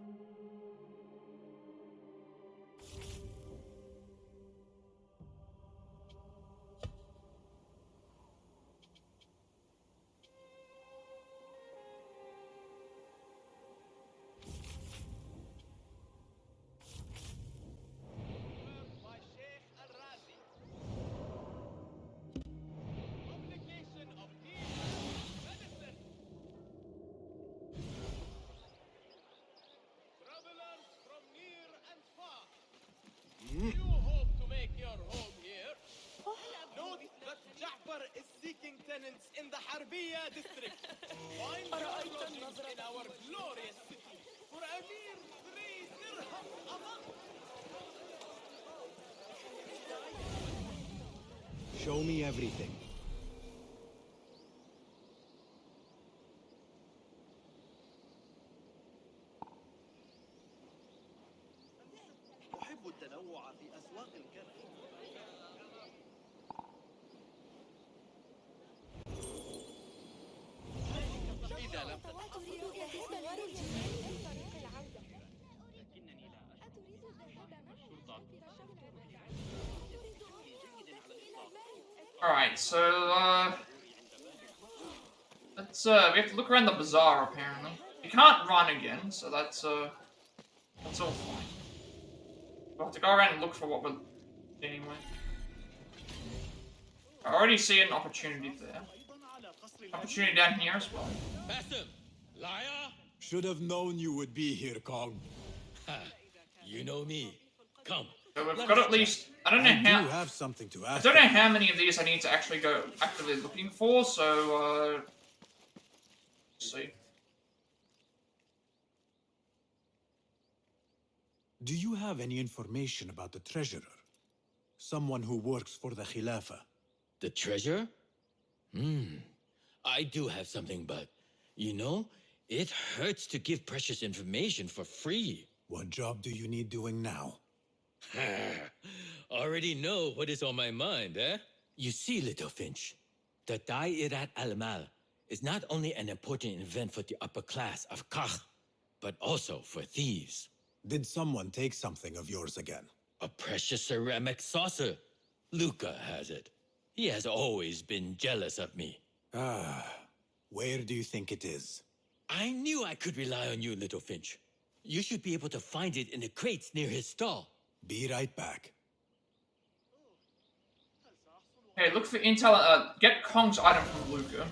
You hope to make your home here? Note that Ja'far is seeking tenants in the Harbiya district. Find your lodgings in our glorious city for a mere 3 dirhams a month. Show me everything. أحب التنوع في أسواق الكرك. إذا لم Alright, so let's we have to look around the bazaar apparently. You can't run again, so that's all fine. We'll have to go around and look for what we're anyway. I already see an opportunity there. Opportunity down here as well. Liar! Should have known you would be here, Kong. Ha! You know me. Come. So we've got at least I don't know how. You have something to I ask. don't know how many of these I need to actually go actively looking for. So let's see. Do you have any information about the treasurer? Someone who works for the Khilafah. The treasure? I do have something, but you know, it hurts to give precious information for free. What job do you need doing now? Already know what is on my mind, eh? You see, little Finch, the Da'irat al-Mal is not only an important event for the upper class of Kach, but also for thieves. Did someone take something of yours again? A precious ceramic saucer. Luca has it. He has always been jealous of me. Where do you think it is? I knew I could rely on you, little Finch. You should be able to find it in the crates near his stall. Be right back. Okay, look for intel. Get Kong's item from Luca.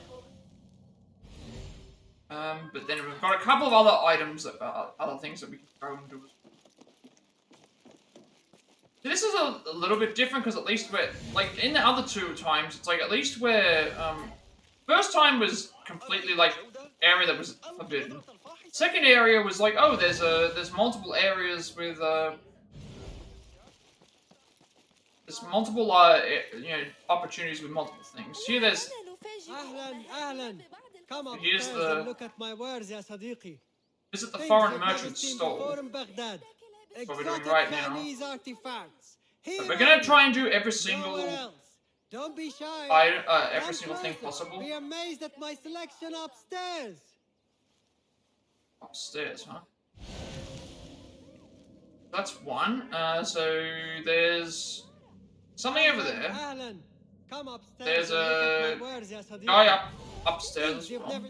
But then we've got a couple of other items that other things that we can throw into it. This is a little bit different because at least we're like in the other two times, it's like at least we're first time was completely like area that was forbidden. Second area was like, oh, there's multiple areas with there's multiple opportunities with multiple things. Here there's Come up here's and the look at my wares, ya Sadiqi. visit the Things foreign that never merchant seen stall. before in Baghdad. That's what we're doing Exotic right now. Chinese artifacts. But we're gonna try and do every single. Nowhere else. Don't be shy. every Come single thing closer. possible. Be amazed at my selection upstairs. Upstairs, huh? That's one. So there's something over there. Alan, come upstairs. There's and look a at my words, ya Sadiq. guy upstairs Things as you've well. never-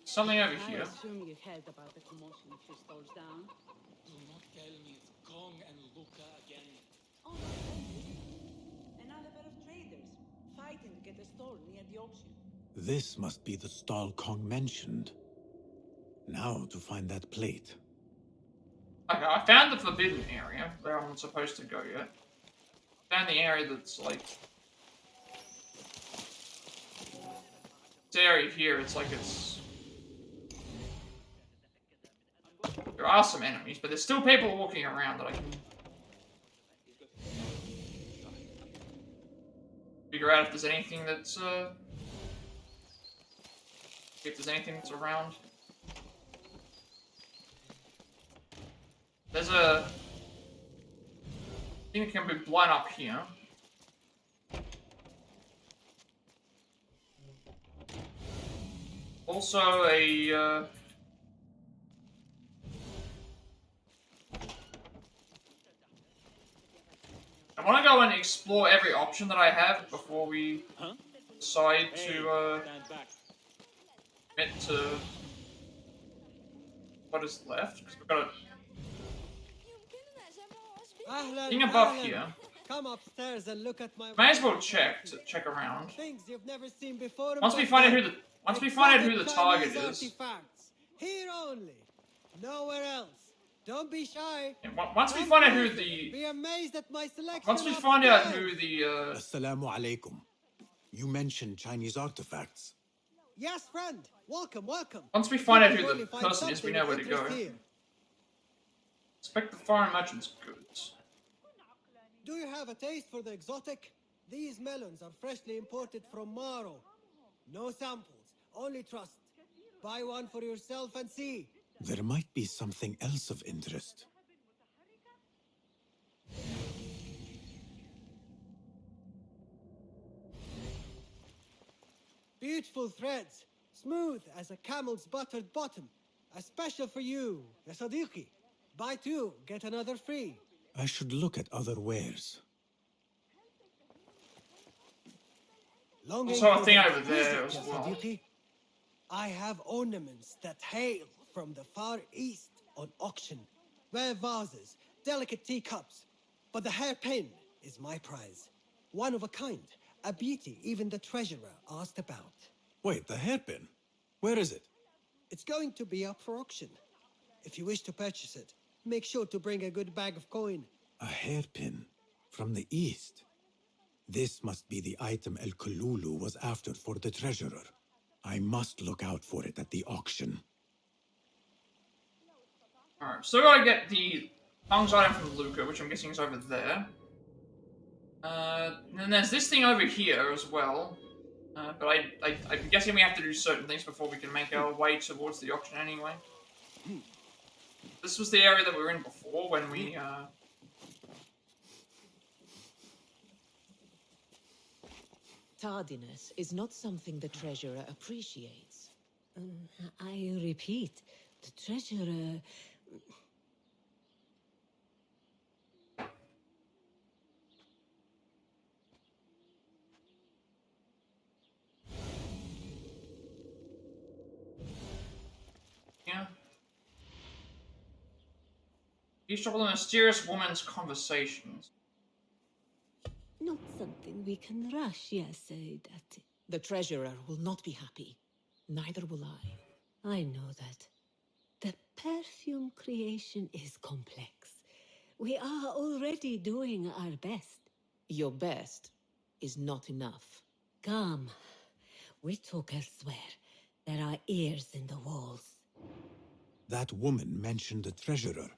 Something over I here. assume you heard about the commotion a few stalls down. Do not tell me it's Kong and Luca again. Oh, no, another pair of traders fighting to get a stall near the auction. This must be the stall Kong mentioned. Now to find that plate. Okay, I found the forbidden area where I'm supposed to go yet. Found the area that's like... This area here, it's like it's... There are some enemies, but there's still people walking around that I can... figure out if there's anything that's, if there's anything that's around. There's a thing that can be blown up here. Also a I want to go and explore every option that I have before we decide to commit to what is left. Because we've got a thing above here. Come upstairs and look at my. May as well check around. Things you've never seen before. Once we find out who the target is. Artifacts. Here only, nowhere else. Don't be shy. Once we find out who the. Be amazed at my selection. Once we find out who the. Assalamu alaikum. You mentioned Chinese artifacts. Yes, friend. Welcome, welcome. Once we find out You who will the find person is, we know where to go. something of interest here. Inspect the foreign merchant's goods. Do you have a taste for the exotic? These melons are freshly imported from Maro. No samples, only trust. Buy one for yourself and see. There might be something else of interest. Beautiful threads, smooth as a camel's buttered bottom. A special for you, ya Sadiqi. Buy two, get another free. I should look at other wares. Also a thing over there as well. Sadiqi. I have ornaments that hail from the Far East on auction. Rare vases, delicate teacups. But the hairpin is my prize. One of a kind. A beauty even the treasurer asked about. Wait, the hairpin? Where is it? It's going to be up for auction. If you wish to purchase it, make sure to bring a good bag of coin. A hairpin from the east. This must be the item El Kululu was after for the treasurer. I must look out for it at the auction. Alright, so I get the tongues item from Luca, which I'm guessing is over there. And then there's this thing over here as well. But I'm guessing we have to do certain things before we can make our way towards the auction anyway. This was the area that we were in before when we, Tardiness is not something the treasurer appreciates. I repeat, the treasurer... yeah. Eavesdrop on the mysterious woman's conversations. Not something we can rush, yes, that... The treasurer will not be happy. Neither will I. I know that. The perfume creation is complex. We are already doing our best. Your best is not enough. Come. We talk elsewhere. There are ears in the walls. That woman mentioned the treasurer.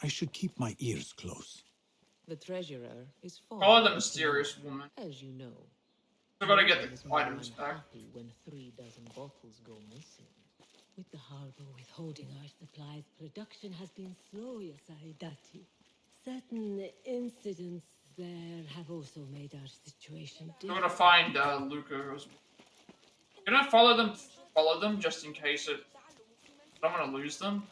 I should keep my ears close. The treasurer is far. Oh, the mysterious woman. As you know. I gotta get Is the more items back. unhappy when 3 dozen bottles go missing. With the harbor withholding our supplies, production has been slow, Yasaidati. Certain incidents there have also made our situation I'm gonna difficult. find Luca. Can I follow them? Follow them just in case it. I don't want to lose them.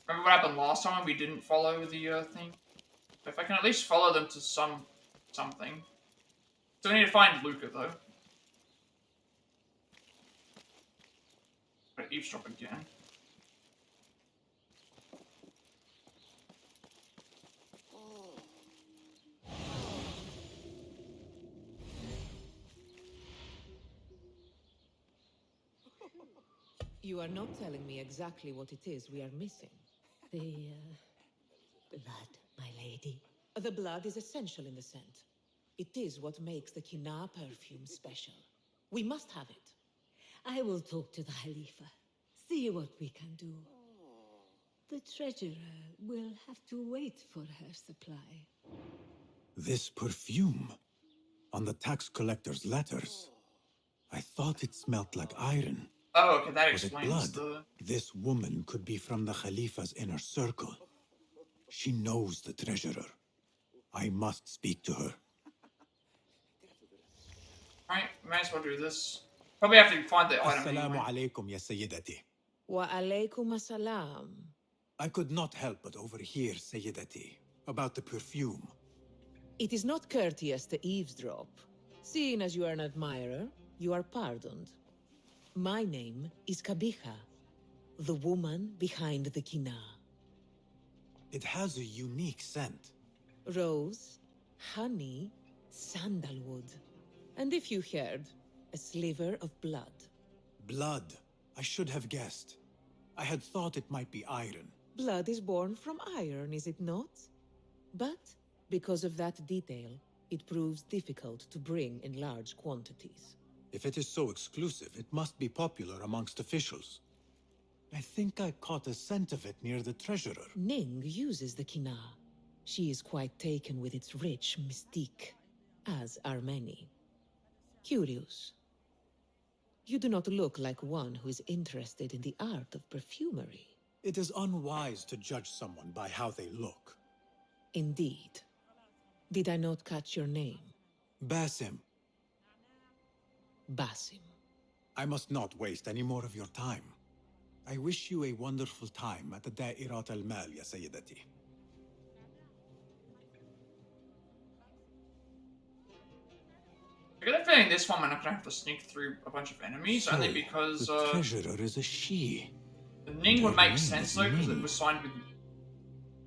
Remember what happened last time when we didn't follow the thing? If I can at least follow them to something. So we need to find Luca though. I'm gonna eavesdrop again. You are not telling me exactly what it is we are missing. The blood, my lady. The blood is essential in the scent. It is what makes the Kina perfume special. We must have it. I will talk to the Khalifa. See what we can do. The treasurer will have to wait for her supply. This perfume on the tax collector's letters. I thought it smelt like iron. Oh, okay, that Was it explains blood? This woman could be from the Khalifa's inner circle. She knows the treasurer. I must speak to her. Alright, may as well do this. Probably have to find the item Assalamu anyway. alaikum, ya Sayyidati. Wa alaykum assalam. I could not help but overhear, Sayyidati, about the perfume. It is not courteous to eavesdrop. Seeing as you are an admirer, you are pardoned. My name is Kabiha, the woman behind the Kina. It has a unique scent. Rose, honey, sandalwood. And if you heard, a sliver of blood. Blood. I should have guessed. I had thought it might be iron. Blood is born from iron, is it not? But because of that detail, it proves difficult to bring in large quantities. If it is so exclusive, it must be popular amongst officials. I think I caught a scent of it near the treasurer. Ning uses the Kina. She is quite taken with its rich mystique, as are many. Curious. You do not look like one who is interested in the art of perfumery. It is unwise to judge someone by how they look. Indeed. Did I not catch your name? Basim. Basim. I must not waste any more of your time. I wish you a wonderful time at the Da'irat al-Mal, ya Sayyidati. I get a feeling this one I'm not gonna have to sneak through a bunch of enemies, only So, because the treasurer is a she. the Ning would make Ning sense is though, because it Ning. was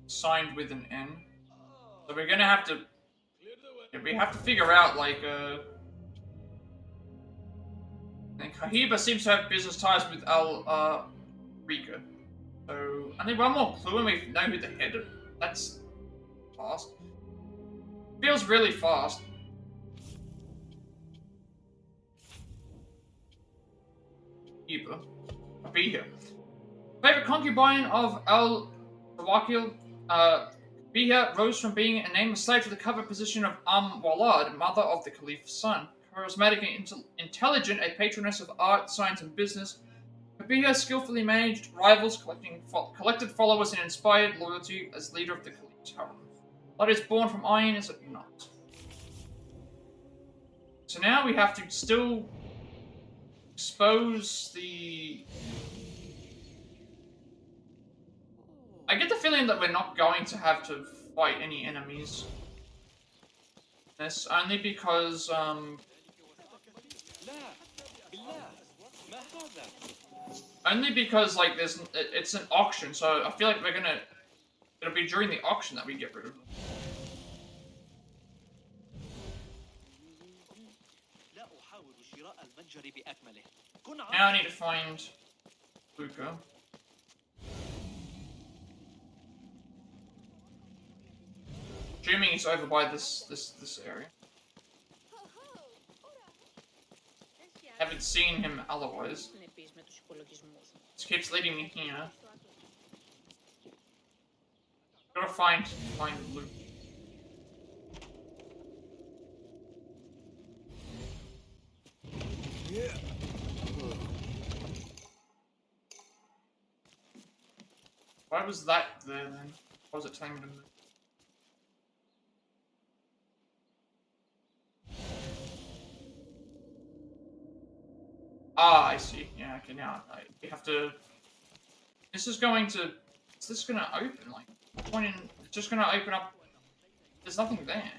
signed with an N. So we're gonna have to we have to figure out like and Kahiba seems to have business ties with Al-Pairika. So I need one more clue and we know who the head of. That's fast. Feels really fast. I'll be here. Favorite concubine of Al-Rabisu, Biha rose from being a nameless slave to the covered position of Walad, mother of the Caliph's son. Charismatic and intelligent, a patroness of art, science, and business, Biha skillfully managed rivals, collected followers, and inspired loyalty as leader of the Caliph's harem. Blood is born from iron, is it not? So now we have to still expose the... I get the feeling that we're not going to have to fight any enemies. This only because, like, it's an auction, so I feel like it'll be during the auction that we get rid of them. Now I need to find Luca. Assuming he's over by this area. Haven't seen him otherwise. This keeps leading me here. Gotta find Luke. Why was that there then? Why was it telling me to move? Ah, I see. Yeah, okay, now we have to... This is going to... Is this going to open? Like, it's just going to open up... There's nothing there.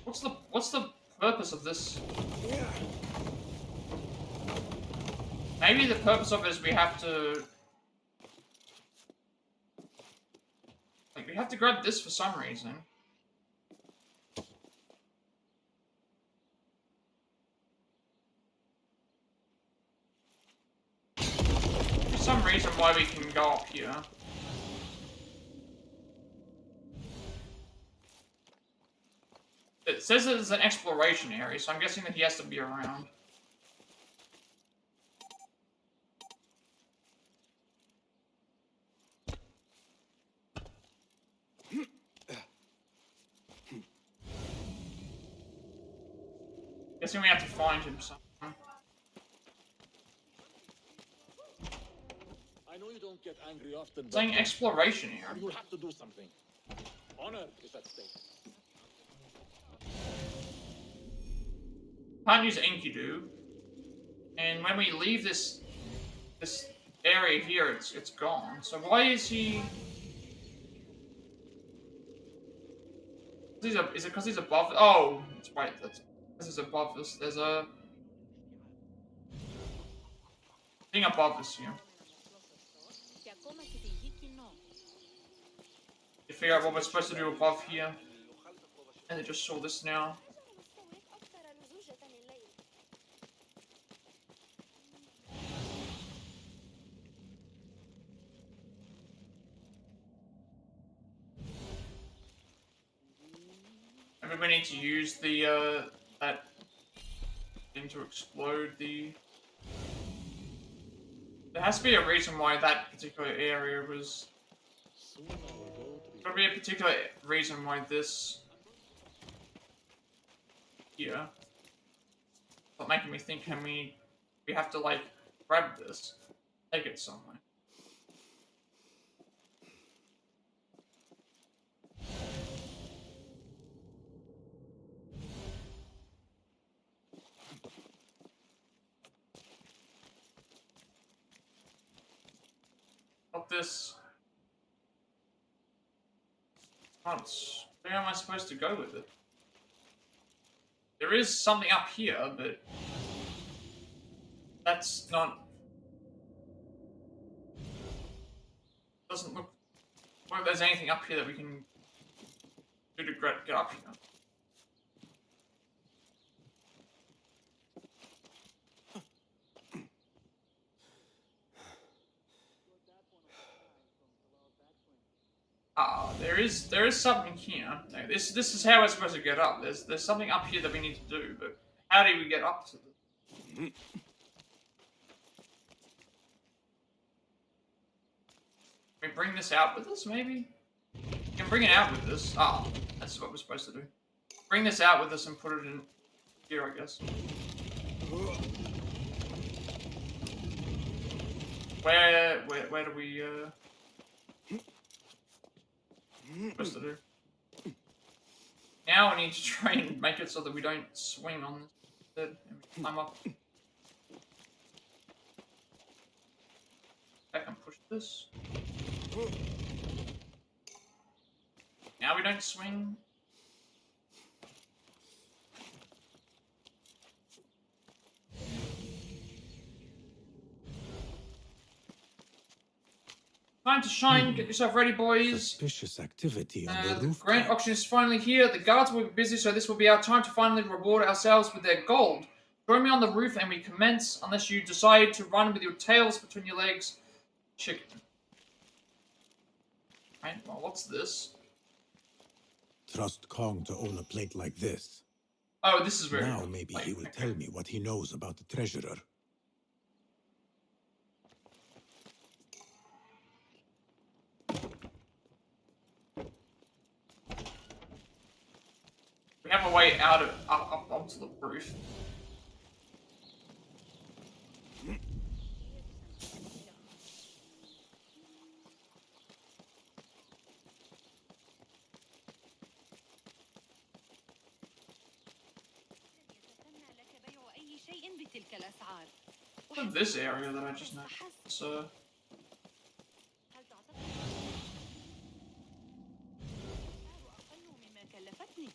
What's the purpose of this? Maybe the purpose of it is we have to... Like, we have to grab this for some reason. There's some reason why we can go up here. It says it's an exploration area, so I'm guessing that he has to be around. Guessing we have to find him somewhere. I know you don't get angry often, Saying but exploration area. you'll have to do something. Honor is at stake. Can't use Enkidu. And when we leave this area here, it's gone. So why is he... Is it because he's above... Oh, it's right. That's because he's above us. There's a thing above us here. To figure out what we're supposed to do above here. And I just saw this now. Maybe we need to use the, that thing to explode the... There has to be a reason why that particular area was... There's gotta be a particular reason why this... Here... Not making me think, can we have to, like, grab this, take it somewhere. Not this. Where am I supposed to go with it? There is something up here, but that's not... Doesn't look like there's anything up here that we can do to get up here. There is something here. No, this is how we're supposed to get up. There's something up here that we need to do, but how do we get up to this? Can we bring this out with us, maybe? We can bring it out with us. Ah, that's what we're supposed to do. Bring this out with us and put it in here, I guess. Where do we supposed to do? Now we need to try and make it so that we don't swing on this and we climb up. I can push this. Now we don't swing. Time to shine, get yourself ready, boys. Suspicious activity on the roof. Grand auction is finally here. The guards will be busy, so this will be our time to finally reward ourselves with their gold. Join me on the roof and we commence, unless you decide to run with your tails between your legs. Chicken. Right, well, what's this? Trust Kong to own a plate like this. Oh, this is where... Now maybe he will tell me what he knows about the treasurer. We have a way out of up onto the roof. شيء بتلك الأسعار. What's this area that I just know? So. هل تعتقد أقل مما كلفتني؟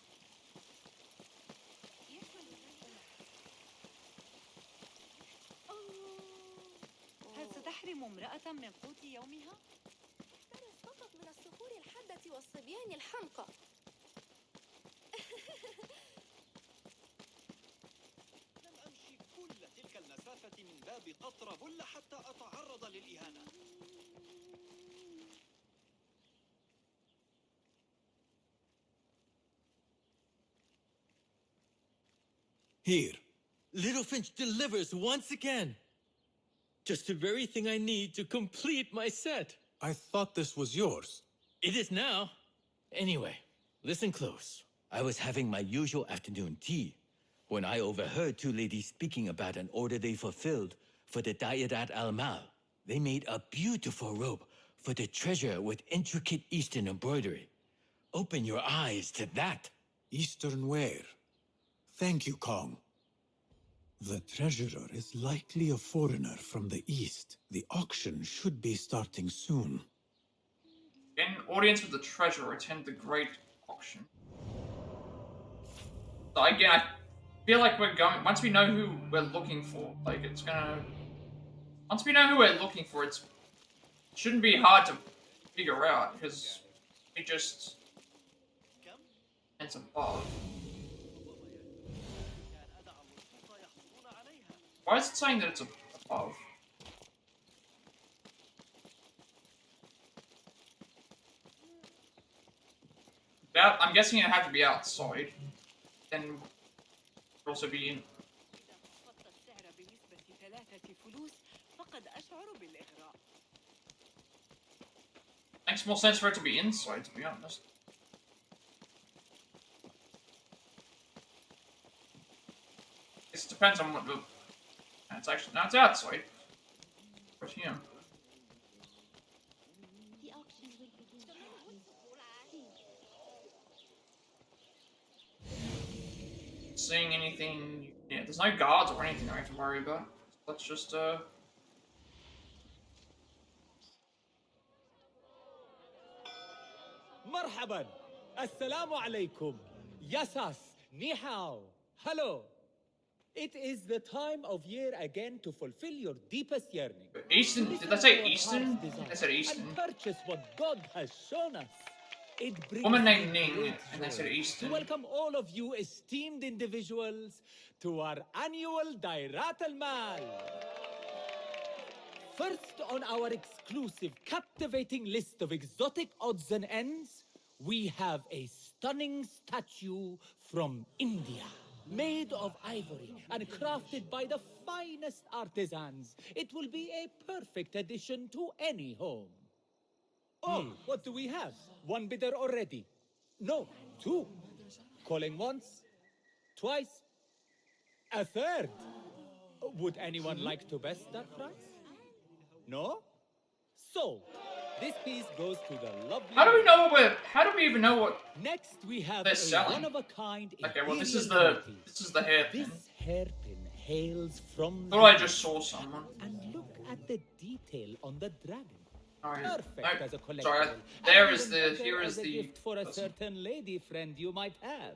هل ستحرم امرأة من قوت يومها؟ اقترب فقط من الصخور الحادة والصبيان الحمقى. لم أمشي كل تلك المسافة من باب قطر بل حتى أتعرض للإهانة. Here, Littlefinch delivers once again. Just the very thing I need to complete my set. I thought this was yours. It is now. Anyway, listen close. I was having my usual afternoon tea when I overheard two ladies speaking about an order they fulfilled for the Diadat al-Mal. They made a beautiful robe for the treasure with intricate Eastern embroidery. Open your eyes to that. Eastern ware. Thank you, Kong. The treasurer is likely a foreigner from the east. The auction should be starting soon. In audience with the treasurer, attend the great auction. So again, I feel like we're going, once we know who we're looking for, like it's gonna, once we know who we're looking for, it shouldn't be hard to figure out, because it just, it's above. Why is it saying that it's above? I'm guessing it had to be outside. Then also be in. Makes more sense for it to be inside, to be honest. It depends on what the. It's actually not outside. Right here. Seeing anything? Yeah, there's no guards or anything I have to worry about. Let's just مرحبا. السلام عليكم. Yasas. Ni hao. Hello. It is the time of year again to fulfill your deepest yearning. Eastern? Did I say Eastern? I said Eastern. And purchase what God has shown us. It brings Woman named Ning, and I said Eastern. To welcome all of you esteemed individuals to our annual Dairat al-Mal. First on our exclusive, captivating list of exotic odds and ends, we have a stunning statue from India. Made of ivory and crafted by the finest artisans, it will be a perfect addition to any home. Oh, what do we have? One bidder already? No, two. Calling once, twice, a third. Would anyone like to best that price? No? So, this piece goes to the lovely... How do we know what how do we even know what Next we have they're a selling? one-of-a-kind... Okay, well this is the hairpin. This hairpin hails from... Thought I just saw someone. And look at the detail on the dragon. Alright. Perfect as a collectible. Sorry, here is the gift for a certain lady friend you might have.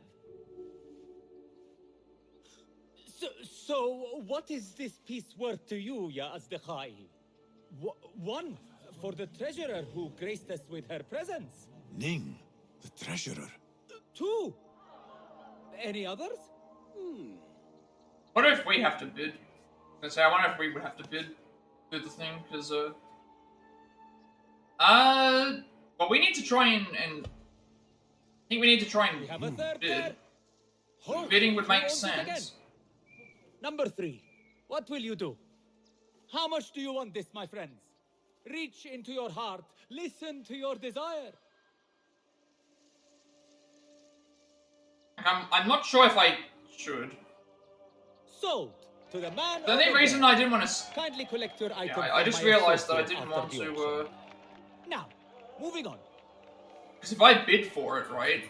So what is this piece worth to you, Ya Asdiqai? One, for the treasurer who graced us with her presence. Ning, the treasurer. Two. Any others? What if we have to bid? I wonder if we would have to bid the thing, because well, we need to try and I think we need to try and bid. Bidding would make sense. Number 3. What will you do? How much do you want this, my friends? Reach into your heart. Listen to your desire. I'm not sure if I should. Sold to the man. The only reason I didn't want to. Kindly collect your item. Yeah, I just realized that I didn't want to. Now, moving on. Because if I bid for it, right?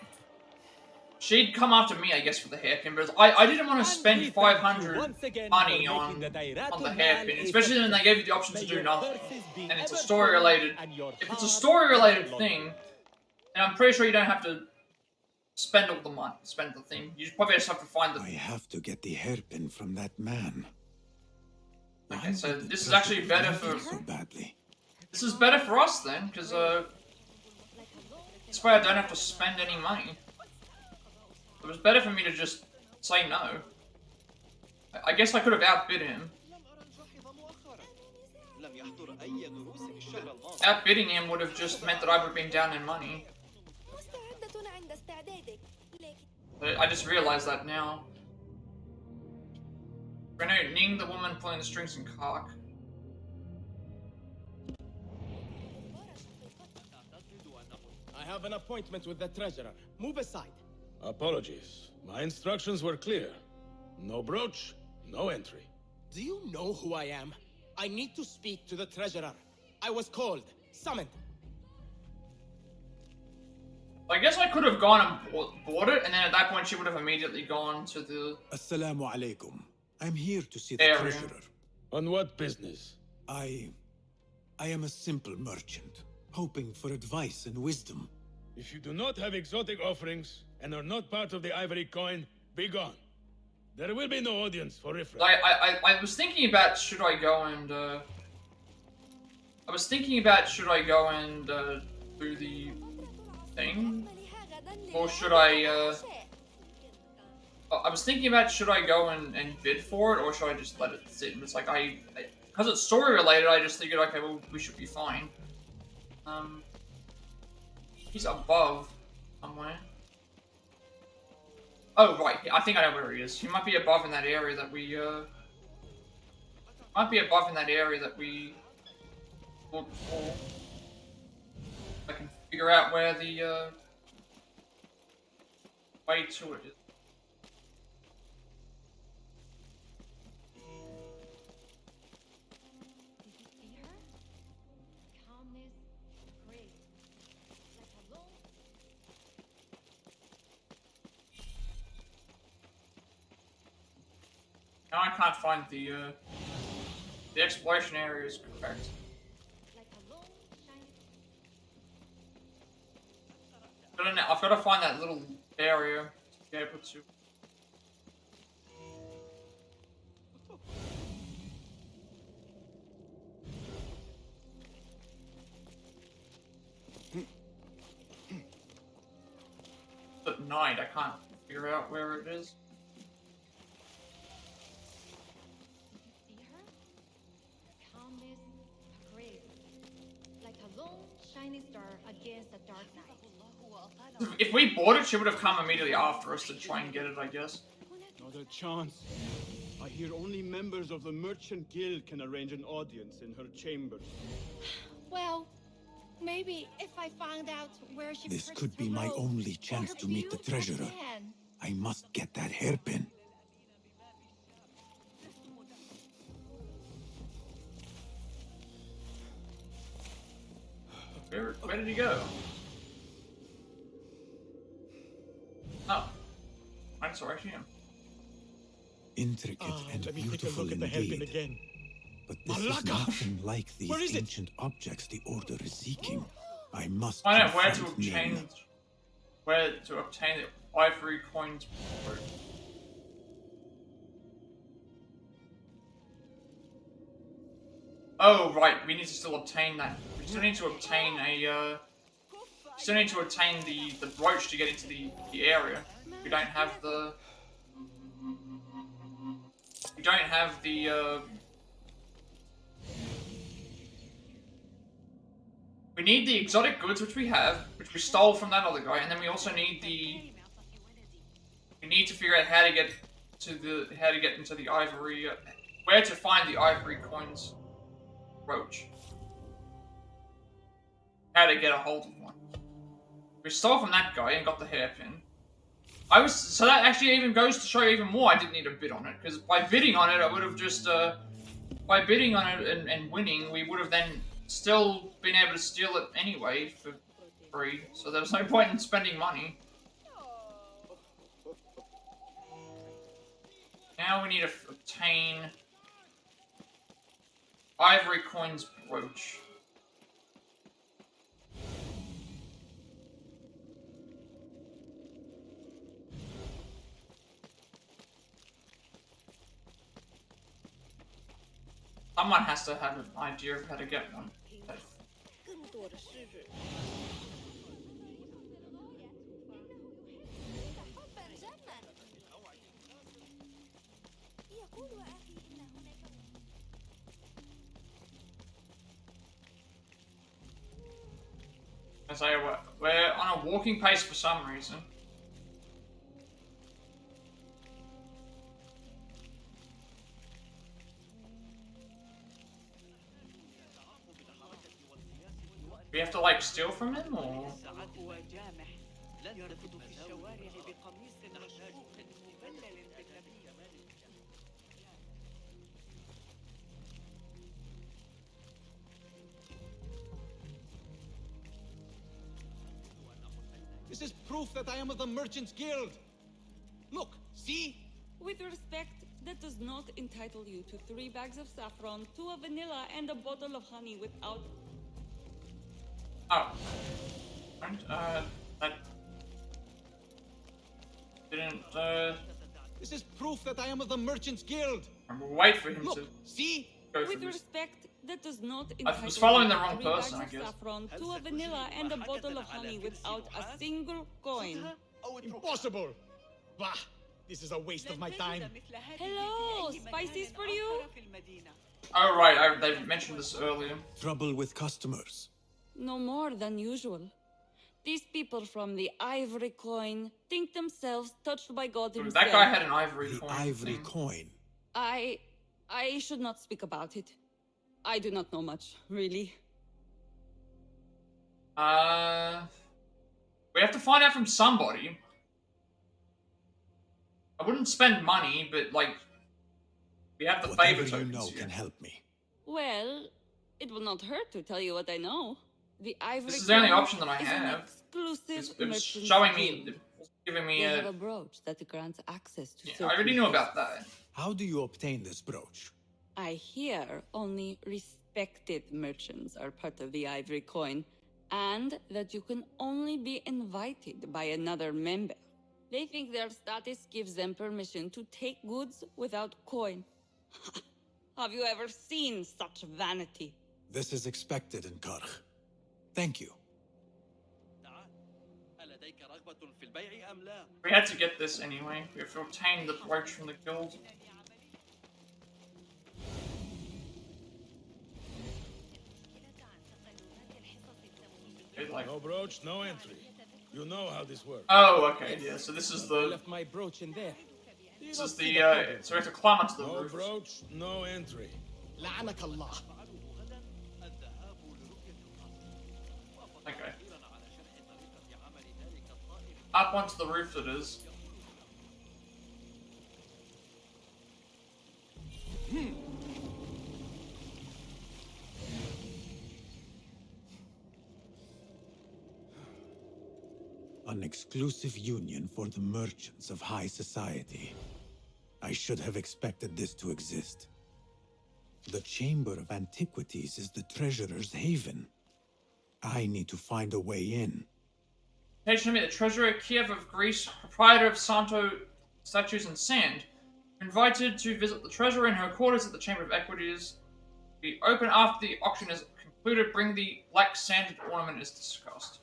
she'd come after me, I guess, for the hairpin, but I didn't want to spend 500 money on the hairpin, especially when they gave you the option to do nothing, and it's a story-related. If it's a story-related thing, then I'm pretty sure you don't have to spend all the money, spend the thing. You probably just have to find the. I have to get the hairpin from that man. Okay, so this is actually better for. So badly. This is better for us then, because this way I don't have to spend any money. It was better for me to just say no. I guess I could have outbid him. Outbidding him would have just meant that I would have been down in money. But I just realized that now. Renault, Ning, the woman pulling the strings, and Kark. I have an appointment with the treasurer. Move aside. Apologies. My instructions were clear. No brooch, no entry. Do you know who I am? I need to speak to the treasurer. I was called, summoned. I guess I could have gone and bought it, and then at that point she would have immediately gone to the... Assalamu alaikum. I'm here to see the area. treasurer. On what business? I am a simple merchant, hoping for advice and wisdom. If you do not have exotic offerings and are not part of the ivory coin, be gone. There will be no audience for riffraff. I was thinking about should I go and do the thing, or should I was thinking about should I go and bid for it, or should I just let it sit? And it's like because it's story related, I just figured, okay, well, we should be fine. He's above somewhere. Oh, right. I think I know where he is. He might be above in that area that we, looked for. I can figure out where the, way to it is. Now I can't find the exploration area is correct. I've got to find that little area to be able to. At night, I can't figure out where it is. If we bought it, she would have come immediately after us to try and get it, I guess. Not a chance. I hear only members of the Merchant Guild can arrange an audience in her chambers. Well, maybe if I found out where she... This could be my only chance to meet the treasurer. I must get that hairpin. Where did he go? Oh. I'm sorry, him. Intricate and beautiful indeed. But this is nothing like these ancient objects the Order is seeking. I must find out where to obtain the ivory coins. Oh right, we need to still obtain that. We still need to obtain a still need to obtain the brooch to get into the area. We don't have the we need the exotic goods, which we have, which we stole from that other guy, and then we also need we need to figure out how to get into the ivory, where to find the ivory coins brooch. How to get a hold of one. We stole from that guy and got the hairpin. So that actually even goes to show you even more I didn't need a bid on it, because by bidding on it, I would have just, by bidding on it and winning, we would have then still been able to steal it anyway for free, so there was no point in spending money. Now we need to obtain Ivory Coin's brooch. Someone has to have an idea of how to get one. I say we're on a walking pace for some reason. We have to like steal from him, or? This is proof that I am of the Merchants Guild. Look, see? With respect, that does not entitle you to 3 bags of saffron, 2 of vanilla, and a bottle of honey without... Oh. And, I didn't, This is proof that I am of the Merchants Guild. I'm gonna wait for him Look, to see? go With for this. respect, that does not I entitle was following you the to wrong 3 person, I bags of guess. saffron, 2 of vanilla, and a bottle of honey without a single coin. Impossible. Bah, this is a waste of my time. Hello, spices for you? Oh right, they mentioned this earlier. Trouble with customers. No more than usual. These people from the Ivory Coin think themselves touched by God himself. That guy had an ivory The coin. ivory coin. I should not speak about it. I do not know much, really. We have to find out from somebody. I wouldn't spend money, but like, we have the favor Whatever you tokens know here. can help me. Well, it will not hurt to tell you what I know. The Ivory This is the only Coin option that I is an have. exclusive It was merchant's showing me, guild. giving me They a. have a brooch that grants access to Yeah, certain I already knew gifts. about that. How do you obtain this brooch? I hear only respected merchants are part of the Ivory Coin, and that you can only be invited by another member. They think their status gives them permission to take goods without coin. Have you ever seen such vanity? This is expected in Karch. Thank you. We had to get this anyway. We have to obtain the brooch from the guild. No brooch, no entry. You know how this works. Oh, okay, yeah. So this is I the. left my brooch in there. This is the. So we have to climb onto the No roof. brooch, no entry. لعنك الله. Okay. Up onto the roof it is. An exclusive union for the merchants of high society. I should have expected this to exist. The Chamber of Antiquities is the treasurer's haven. I need to find a way in. Attention to me, the treasurer Kiev of Greece, proprietor of Santo Statues and Sand, invited to visit the treasurer in her quarters at the Chamber of Equities. Be open after the auction is concluded. Bring the black sanded ornament as discussed.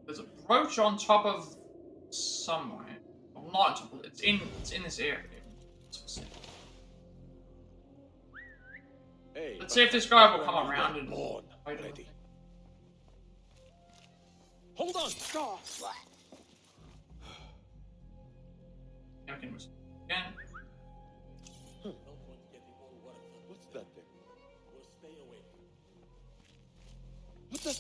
There's a brooch on top of somewhere. Well, not on top of it. It's in this area. Hey, Let's see if this guy will come around and ready. Hold on! Now we can again. What's that thing? We'll stay away. What the?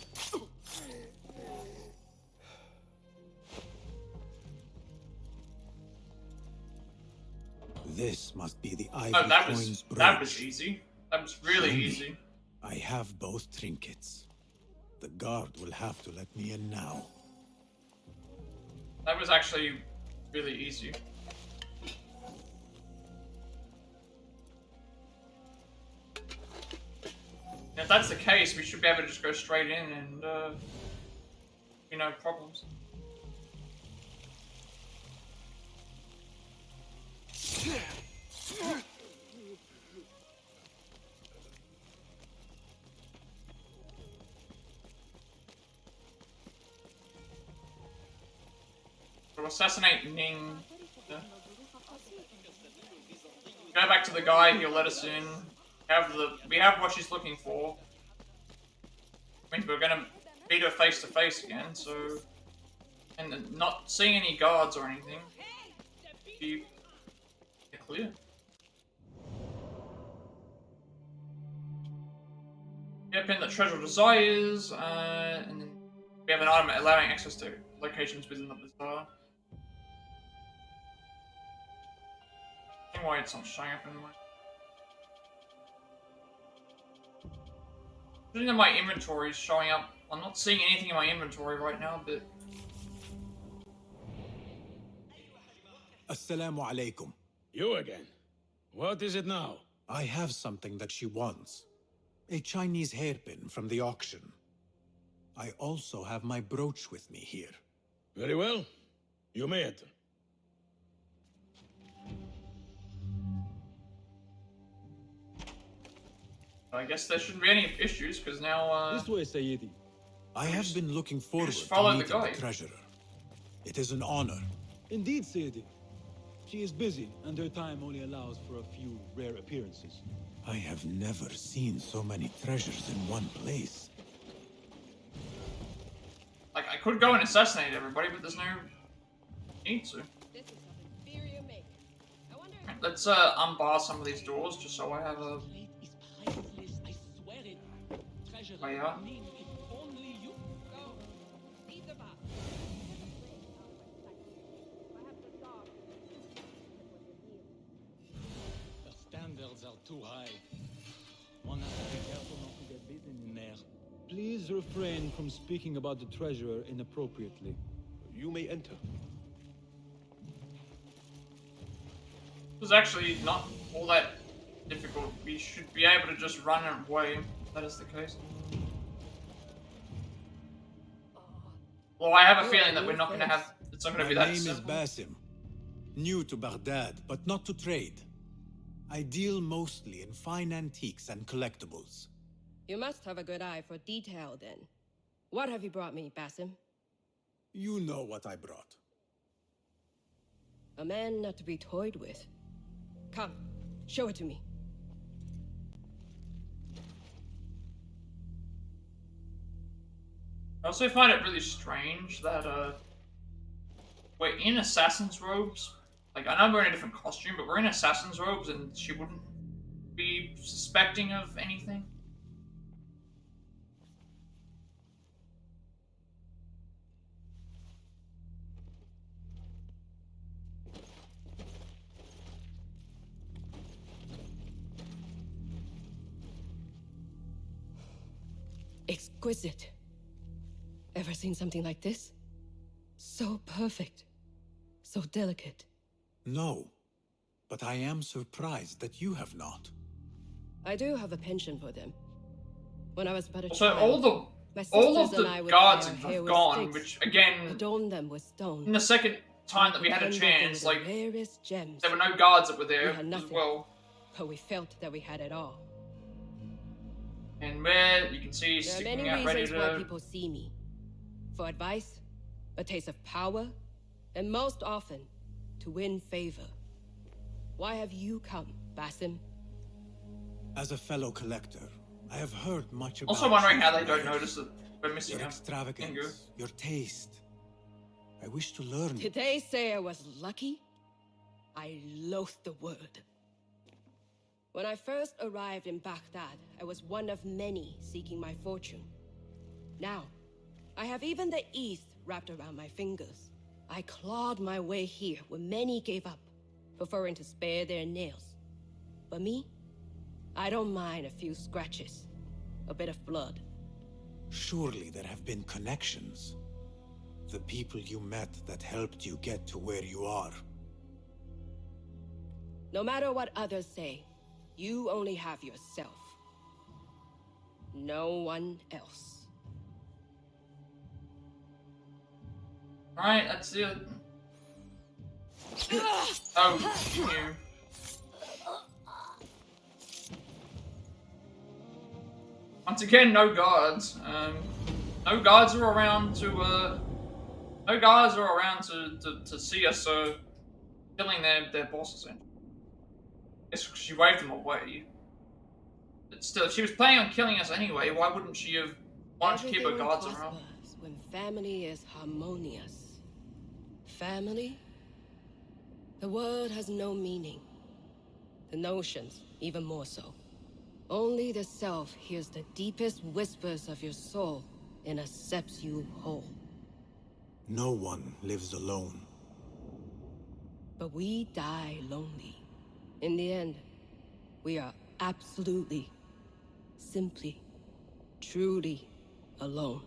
This must be the Oh, ivory that coin's was brooch. easy. That was really Show me. easy. I have both trinkets. The guard will have to let me in now. That was actually really easy. And if that's the case, we should be able to just go straight in and, no problems. So assassinate Ning. Yeah. Go back to the guy, he'll let us in. We have what she's looking for. I mean, we're gonna meet her face to face again, so... And then not seeing any guards or anything. Be clear. Get a pin that treasure desires, and then we have an item allowing access to locations within the bazaar. I don't know why it's not showing up anyway. Something in my inventory is showing up. I'm not seeing anything in my inventory right now, but... Assalamu alaikum. You again? What is it now? I have something that she wants. A Chinese hairpin from the auction. I also have my brooch with me here. Very well. You may enter. I guess there shouldn't be any issues, because now, This way, Sayyidi. I have been looking forward to follow the meeting guy. the treasurer. It is an honor. Indeed, Sayyidi. She is busy, and her time only allows for a few rare appearances. I have never seen so many treasures in one place. like, I could go and assassinate everybody, but there's no need to. Right, let's, unbar some of these doors, just so I have a way out. The standards are too high. One has to be careful not to get bitten in there. Please refrain from speaking about the treasurer inappropriately. You may enter. It was actually not all that difficult. We should be able to just run away, if that is the case. Well, I have a feeling that we're not going to have... It's not going to be My that name simple. is Basim. New to Baghdad, but not to trade. I deal mostly in fine antiques and collectibles. You must have a good eye for detail, then. What have you brought me, Basim? You know what I brought. A man not to be toyed with. Come, show it to me. I also find it really strange that, we're in assassin's robes. Like, I know we're in a different costume, but we're in assassin's robes and she wouldn't be suspecting of anything. Exquisite. Ever seen something like this? So perfect. So delicate. No, but I am surprised that you have not. I do have a penchant for them. When I was but a So child, my all of sisters and I the would guards tie our have hair with gone, sticks, which again, adorn them with stone. in the second time that we had a Pretended they were chance, the like, rarest gems. there were no guards that were there We had as nothing, well. but we felt that we had it all. And where you can see There are sticking many out ready reasons why to... people see me. For advice, a taste of power, and most often, to win favor. Why have you come, Basim? As a fellow collector, I have heard much about Also wondering you how they from don't others. notice that we're missing Your a finger. extravagance, your taste. I wish to learn. Did they say I was lucky? I loathe the word. When I first arrived in Baghdad, I was one of many seeking my fortune. Now, I have even the East wrapped around my fingers. I clawed my way here when many gave up. preferring to spare their nails. But me, I don't mind a few scratches, a bit of blood. Surely there have been connections. The people you met that helped you get to where you are. No matter what others say, you only have yourself. No one else. Alright, that's it. Oh, you. Once again, no guards. No guards are around to no guards are around to see us killing their bosses in. Guess she waved them away. But still, if she was planning on killing us anyway, why wouldn't she have wanted to keep her Everything guards around? prospers when family is harmonious. Family? The word has no meaning. The notions, even more so. Only the self hears the deepest whispers of your soul and accepts you whole. No one lives alone. But we die lonely. In the end, we are absolutely, simply, truly alone.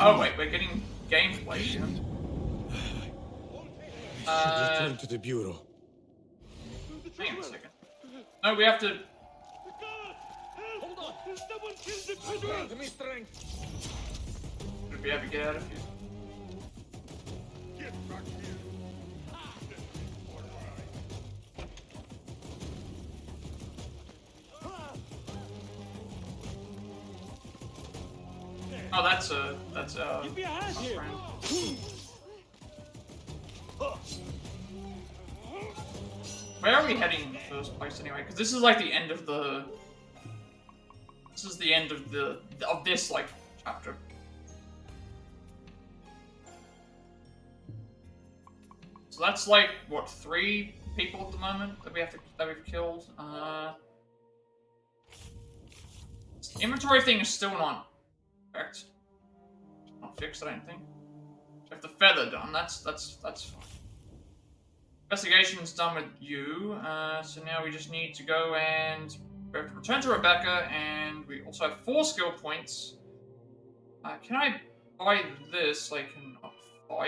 Oh wait, we're getting gameplay here. Return to the bureau. Hang on a second. No, we have to. Hold on! Someone killed the prisoner! Give me strength! Should we have to get out of here? Get back here! Oh, that's Give me a hand our here! friend. Where are we heading in the first place anyway? Because this is like the end of the. This is the end of this like chapter. So that's like what, 3 people at the moment that we've killed. Inventory thing is still not correct. Not fixed, I don't think. We have the feather done. That's fine. Investigation's done with you, so now we just need to go and we have to return to Rebecca, and we also have 4 skill points. Can I buy this like in 5?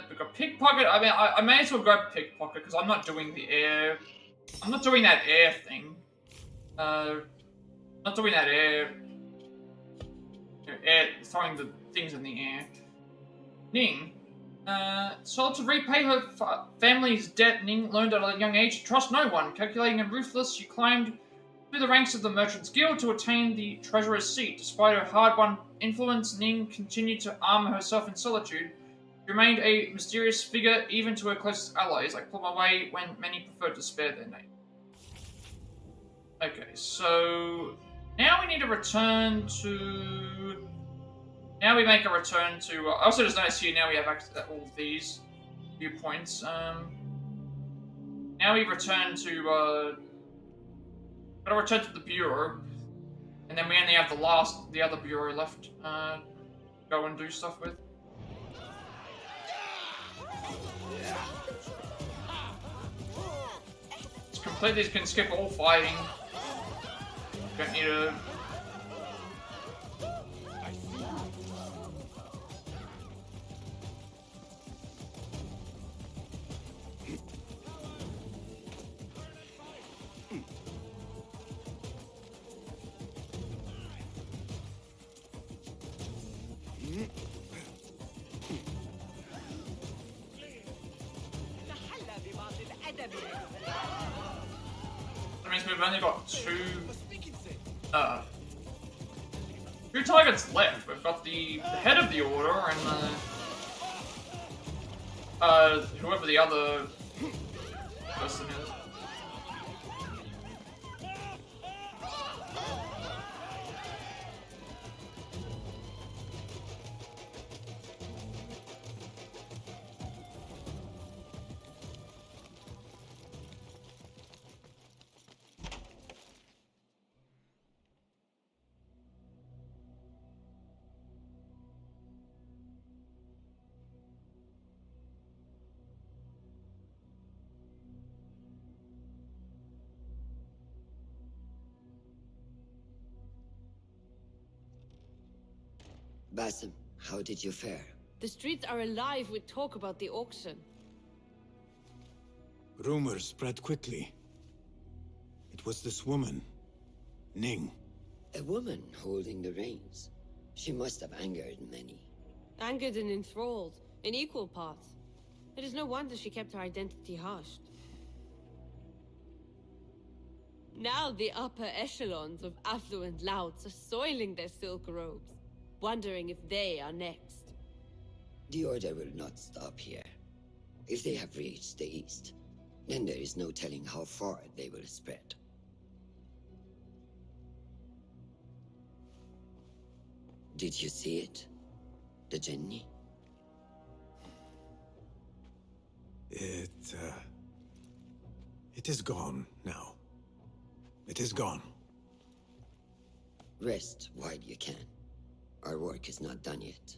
We've got pickpocket. I mean, I may as well grab pickpocket because I'm not doing the air. I'm not doing that air thing. Not doing that air throwing the things in the air. Ning. So to repay her family's debt, Ning learned at a young age to trust no one. Calculating and ruthless, she climbed through the ranks of the Merchants Guild to attain the Treasurer's seat. Despite her hard-won influence, Ning continued to armor herself in solitude. She remained a mysterious figure even to her closest allies, like Plum Away, when many preferred to spare their name. Okay, so now we need to return to... Now we make a return to... I also just noticed here now we have access to all of these viewpoints. Now we return to... gotta return to the bureau. And then we only have the other bureau left go and do stuff with. Let's complete these, can skip all fighting. Don't need to... That means we've only got two targets left. We've got the head of the order and whoever the other person is. Basim, how did you fare? The streets are alive with talk about the auction. Rumors spread quickly. It was this woman, Ning. A woman holding the reins. She must have angered many. Angered and enthralled, in equal parts. It is no wonder she kept her identity hushed. Now the upper echelons of affluent louts are soiling their silk robes, wondering if they are next. The Order will not stop here. If they have reached the east, then there is no telling how far they will spread. Did you see it? The Jinni? It is gone now. It is gone. Rest while you can. Our work is not done yet.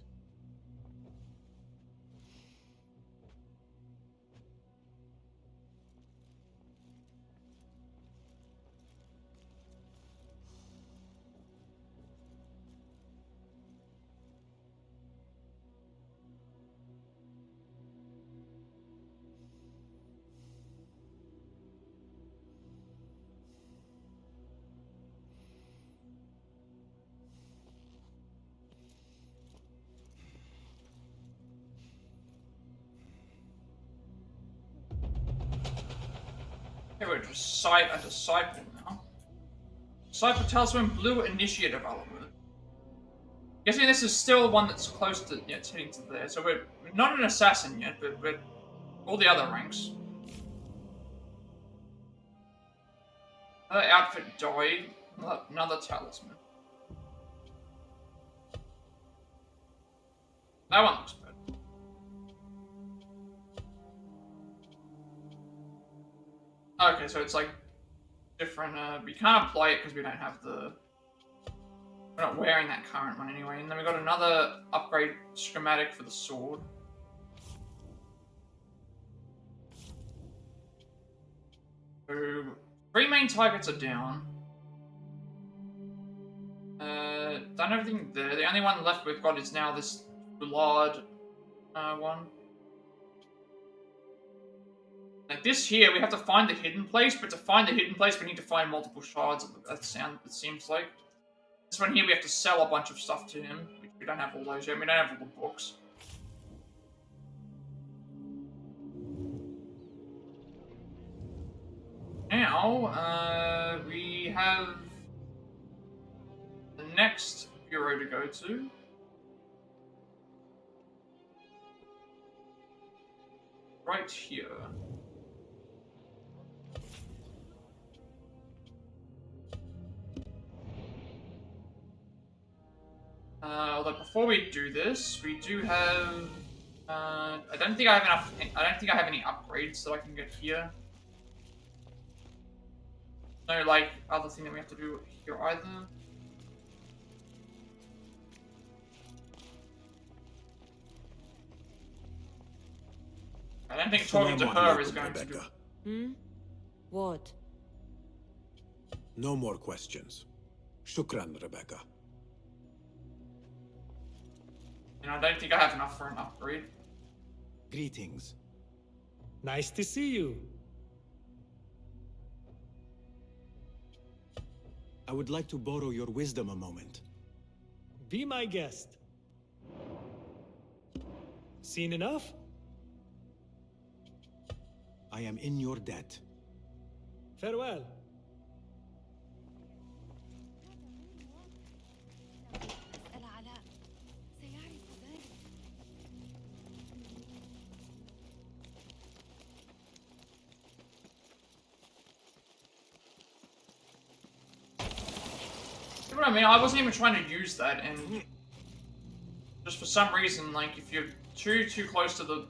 Okay, we're just a disciple now. Disciple Talisman Blue Initiate Development. Guessing this is still one that's close to, yeah, it's heading to there. So we're not an assassin yet, but we're all the other ranks. Another outfit died. Another talisman. That one looks better. Okay, so it's like different. We can't apply it because we don't have the. We're not wearing that current one anyway. And then we got another upgrade schematic for the sword. So 3 main targets are down. Done everything there. The only one left we've got is now this Blood one. Like this here, we have to find the hidden place, but to find the hidden place, we need to find multiple shards. It seems like. This one here, we have to sell a bunch of stuff to him, which we don't have all those yet. We don't have all the books. Now, we have the next bureau to go to. Right here. Although before we do this, we do have. I don't think I have enough. I don't think I have any upgrades that I can get here. No, like other thing that we have to do here either. I don't think talking to her is going to do. Hmm? What? No more questions. Shukran, Rebecca. And I don't think I have enough for an upgrade. Greetings. Nice to see you. I would like to borrow your wisdom a moment. Be my guest. Seen enough? I am in your debt. Farewell. اسأل علاء سيعرف ذلك. You know what I mean? I wasn't even trying to use that, and just for some reason, like, if you're too close to the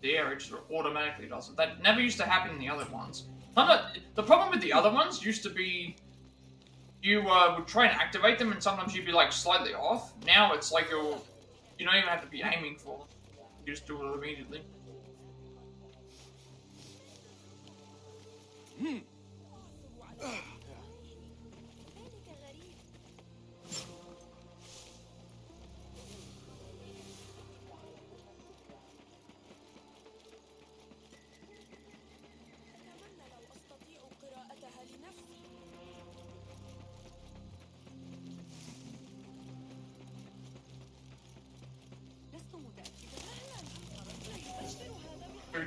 air, it just automatically does it. That never used to happen in the other ones. The problem with the other ones used to be you would try and activate them, and sometimes you'd be like slightly off. Now it's like you don't even have to be aiming for them. You just do it immediately.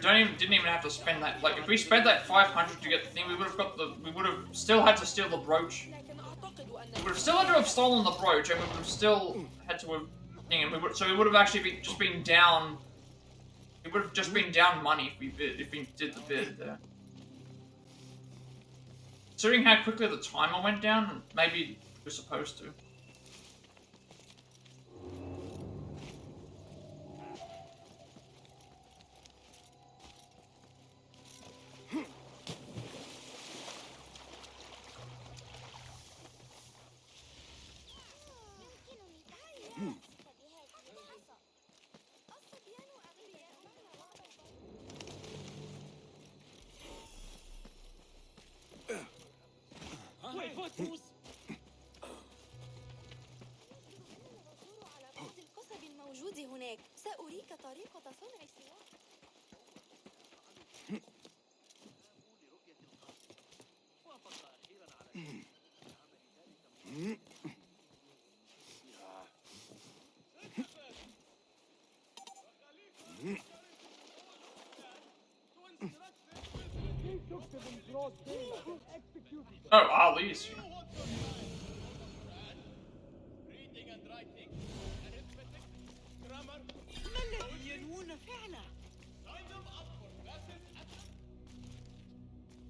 We didn't even have to spend that. Like, if we spent that 500 to get the thing, we would have still had to steal the brooch. We would have still had to have stolen the brooch, and we would have still had to have so we would have actually just been down. We would have just been down money if we did the bid there. Considering how quickly the timer went down, maybe we're supposed to. القصب الموجود هناك سأريك طريقة صنع السلاح. Oh, Ali's.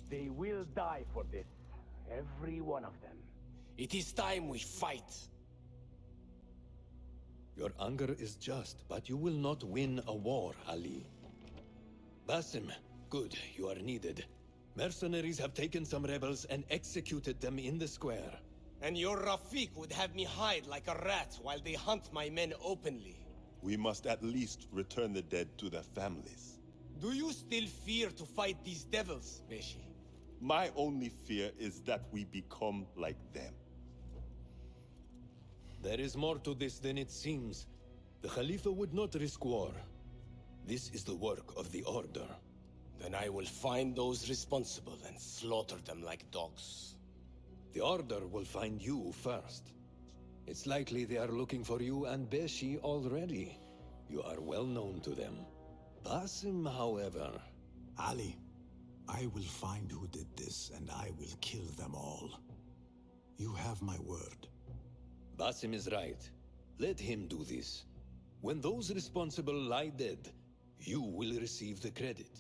They will die for this. Every one of them. It is time we fight. Your anger is just, but you will not win a war, Ali. Basim, good, you are needed. Mercenaries have taken some rebels and executed them in the square. And your Rafiq would have me hide like a rat while they hunt my men openly. We must at least return the dead to their families. Do you still fear to fight these devils, Beshi? My only fear is that we become like them. There is more to this than it seems. The Khalifa would not risk war. This is the work of the Order. Then I will find those responsible and slaughter them like dogs. The Order will find you first. It's likely they are looking for you and Beshi already. You are well known to them. Basim, however... Ali, I will find who did this, and I will kill them all. You have my word. Basim is right. Let him do this. When those responsible lie dead, you will receive the credit.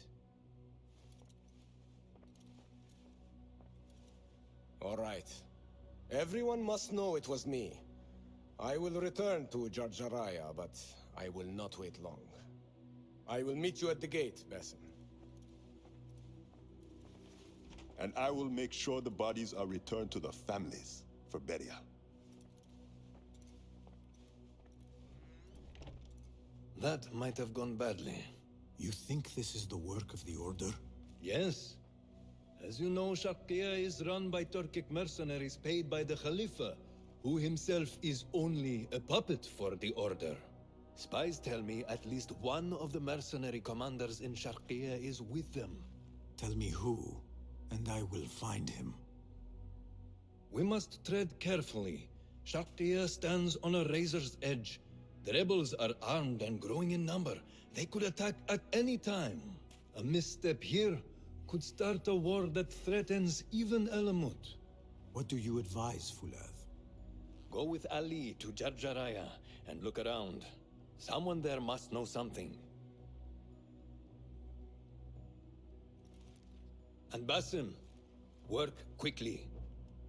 All right. Everyone must know it was me. I will return to Jarjaraya, but I will not wait long. I will meet you at the gate, Basim. And I will make sure the bodies are returned to the families for burial. That might have gone badly. You think this is the work of the Order? Yes. As you know, Sharqiya is run by Turkic mercenaries paid by the Khalifa, who himself is only a puppet for the Order. Spies tell me at least one of the mercenary commanders in Sharqiya is with them. Tell me who, and I will find him. We must tread carefully. Sharqiya stands on a razor's edge. The rebels are armed and growing in number. They could attack at any time. A misstep here could start a war that threatens even Elamut. What do you advise, Fulad? Go with Ali to Jarjaraya and look around. Someone there must know something. And Basim, work quickly.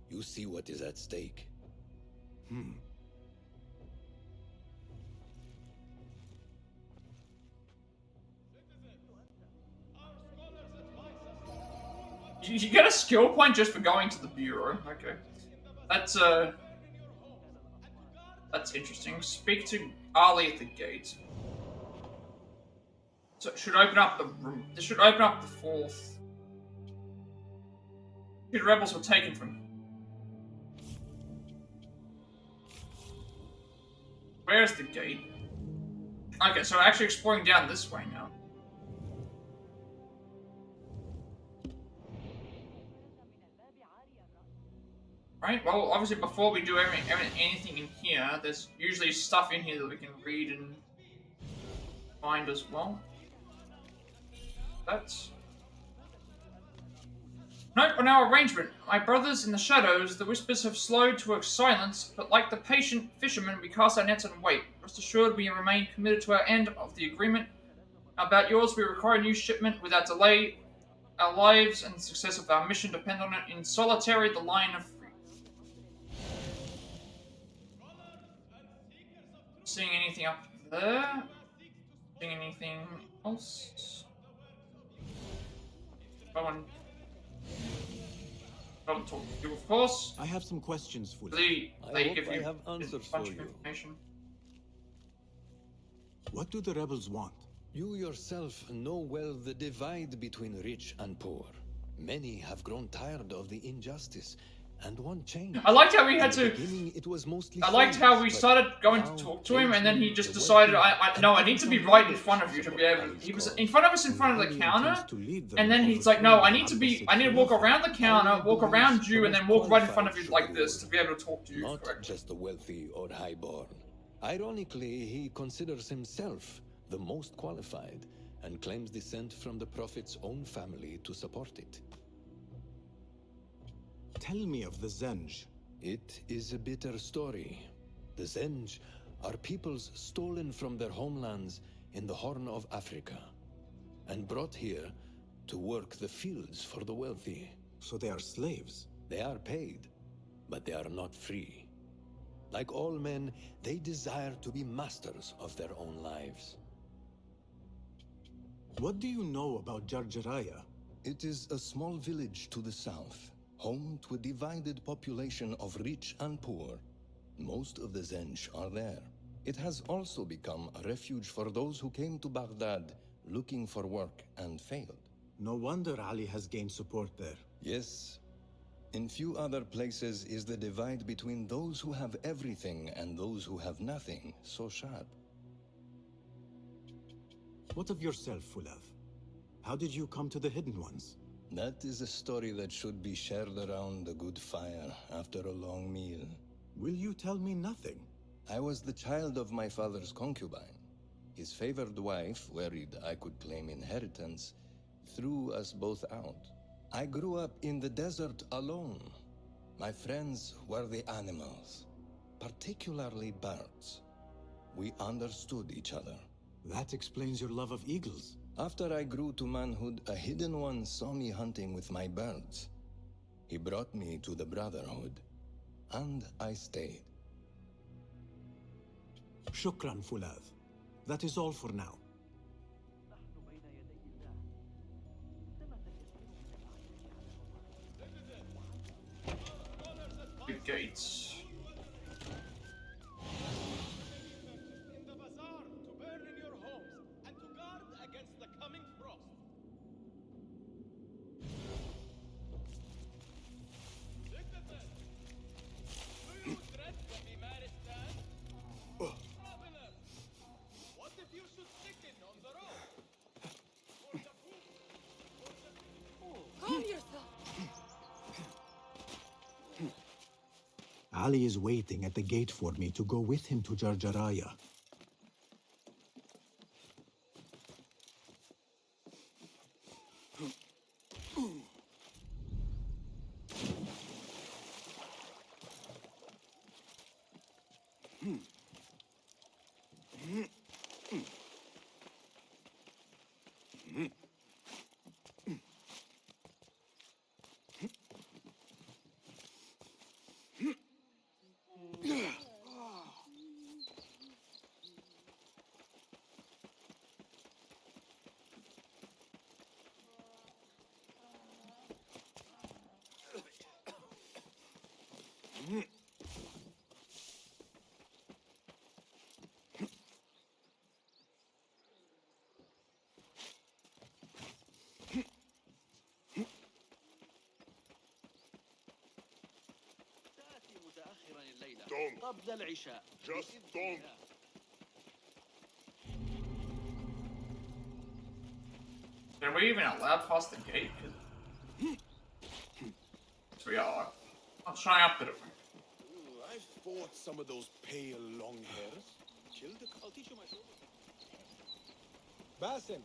You see what is at stake. You get a skill point just for going to the bureau. Okay, that's interesting. Speak to Ali at the gate. So it should open up the room. This should open up the fourth. The rebels were taken from. Where's the gate? Okay, so we're actually exploring down this way now. Right, well, obviously before we do anything in here, there's usually stuff in here that we can read and find as well. That's... Note on our arrangement. My brothers in the shadows, the whispers have slowed to a silence, but like the patient fishermen, we cast our nets and wait. Rest assured, we remain committed to our end of the agreement. About yours, we require a new shipment without delay. Our lives and the success of our mission depend on it. In solitary, the line of... Seeing anything up there? Seeing anything else? Go on talk to you, of course. I have some questions for I hope I have answers for you. What do the rebels want? You yourself know well the divide between rich and poor. Many have grown tired of the injustice and want change. I liked how we had to. I liked how we started going to talk to him, and then he just decided, I need to be right in front of you to be able. He was in front of us in front of the counter, and then he's like, no, I need to walk around the counter, walk around you, and then walk right in front of you like this to be able to talk to you. Not just the wealthy or highborn. Ironically, he considers himself the most qualified and claims descent from the Prophet's own family to support it. Tell me of the Zenj. It is a bitter story. The Zenj are peoples stolen from their homelands in the Horn of Africa and brought here to work the fields for the wealthy. So they are slaves? They are paid, but they are not free. Like all men, they desire to be masters of their own lives. What do you know about Jarjaraya? It is a small village to the south, home to a divided population of rich and poor. Most of the Zenj are there. It has also become a refuge for those who came to Baghdad looking for work and failed. No wonder Ali has gained support there. Yes. In few other places is the divide between those who have everything and those who have nothing so sharp. What of yourself, Fulad? How did you come to the Hidden Ones? That is a story that should be shared around a good fire after a long meal. Will you tell me nothing? I was the child of my father's concubine. His favored wife, worried I could claim inheritance, threw us both out. I grew up in the desert alone. My friends were the animals, particularly birds. We understood each other. That explains your love of eagles. After I grew to manhood, a hidden one saw me hunting with my birds. He brought me to the Brotherhood, and I stayed. Shukran, Fulad. That is all for now. The gates. Ali is waiting at the gate for me to go with him to Jarjaraya. Just don't. Are we even allowed past the gate? Yes, we are. I'll try up it. I fought some of those pale long hairs. Killed the I'll teach you my trouble. Basim.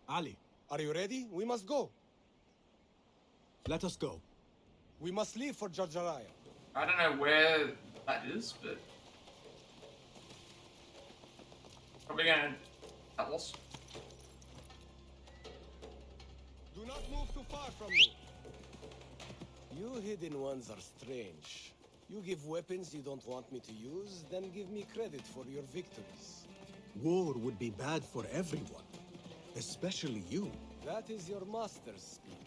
Ali, Are you ready? We must go. let us go. We must leave for Jarjaraya. I don't know where that is, but probably gonna tell us. Do not move too far from me. You hidden ones are strange. You give weapons you don't want me to use, then give me credit for your victories. War would be bad for everyone, especially you. That is your master speaking.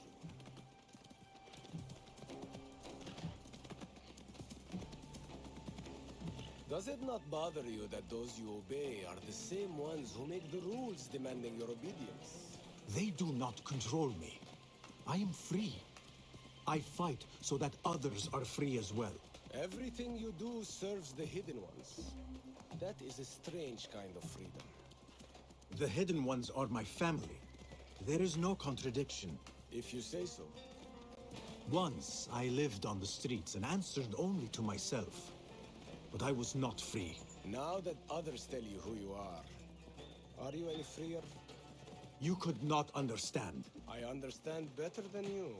Does it not bother you that those you obey are the same ones who make the rules demanding your obedience? They do not control me. I am free. I fight so that others are free as well. Everything you do serves the hidden ones. That is a strange kind of freedom. The hidden ones are my family. There is no contradiction. If you say so. Once I lived on the streets and answered only to myself. But I was not free. Now that others tell you who you are you any freer? You could not understand. I understand better than you.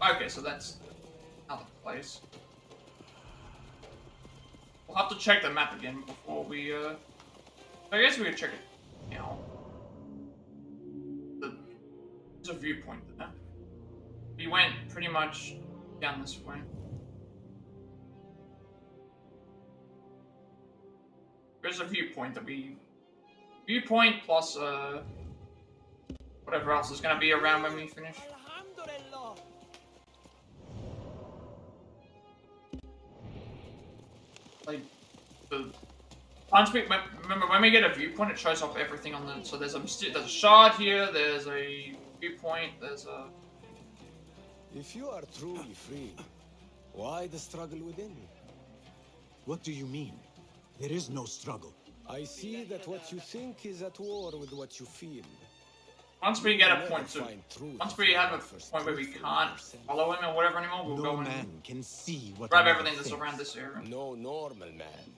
Okay, so that's another place. We'll have to check the map again before we, I guess we could check it now. There's a viewpoint there. We went pretty much down this way. There's a viewpoint that we... Viewpoint plus, whatever else is gonna be around when we finish. Like, remember when we get a viewpoint, it shows off everything on the. So there's a shard here. There's a viewpoint. There's a. If you are truly free, why the struggle within? What do you mean? There is no struggle. I see that what you think is at war with what you feel. Once we get a point to, once we have a point where we can't follow him or whatever anymore, we'll go man and can see what grab everything that's around this area. No normal man.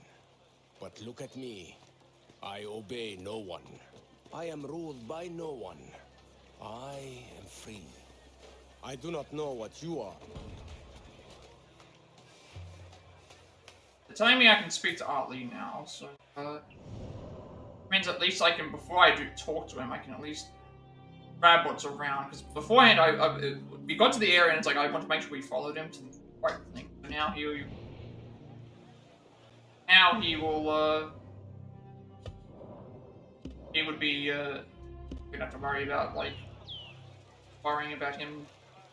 But look at me. I obey no one. I am ruled by no one. I am free. I do not know what you are. They're telling me I can speak to Ali now, so means at least I can, before I do talk to him, I can at least grab what's around, because beforehand we got to the area and it's like I want to make sure we followed him to the right thing. So now he will he would be we don't have to worry about worrying about him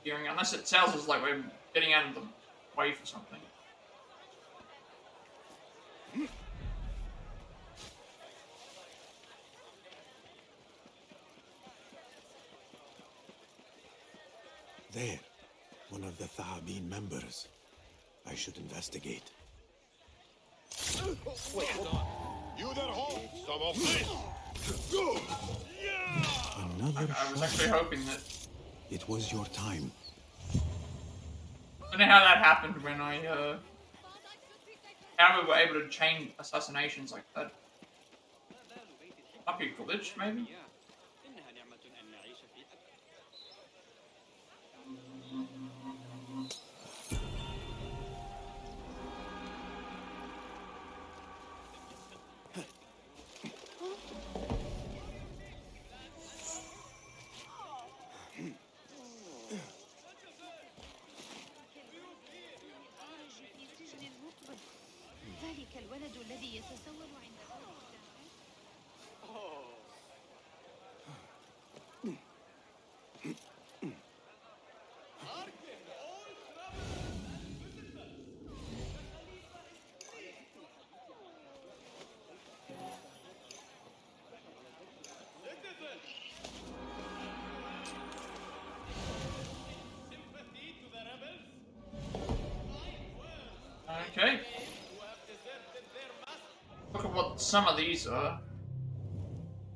hearing, unless it tells us like we're getting out of the way for something. There, one of the Thaabin members. I should investigate. Wait, you that home? Some of this! Another I was actually hoping that... It was your time. don't know how that happened when I, how we were able to chain assassinations like that. Might be a glitch, maybe? ذلك الولد الذي يتسول عند Okay. Look at what some of these are.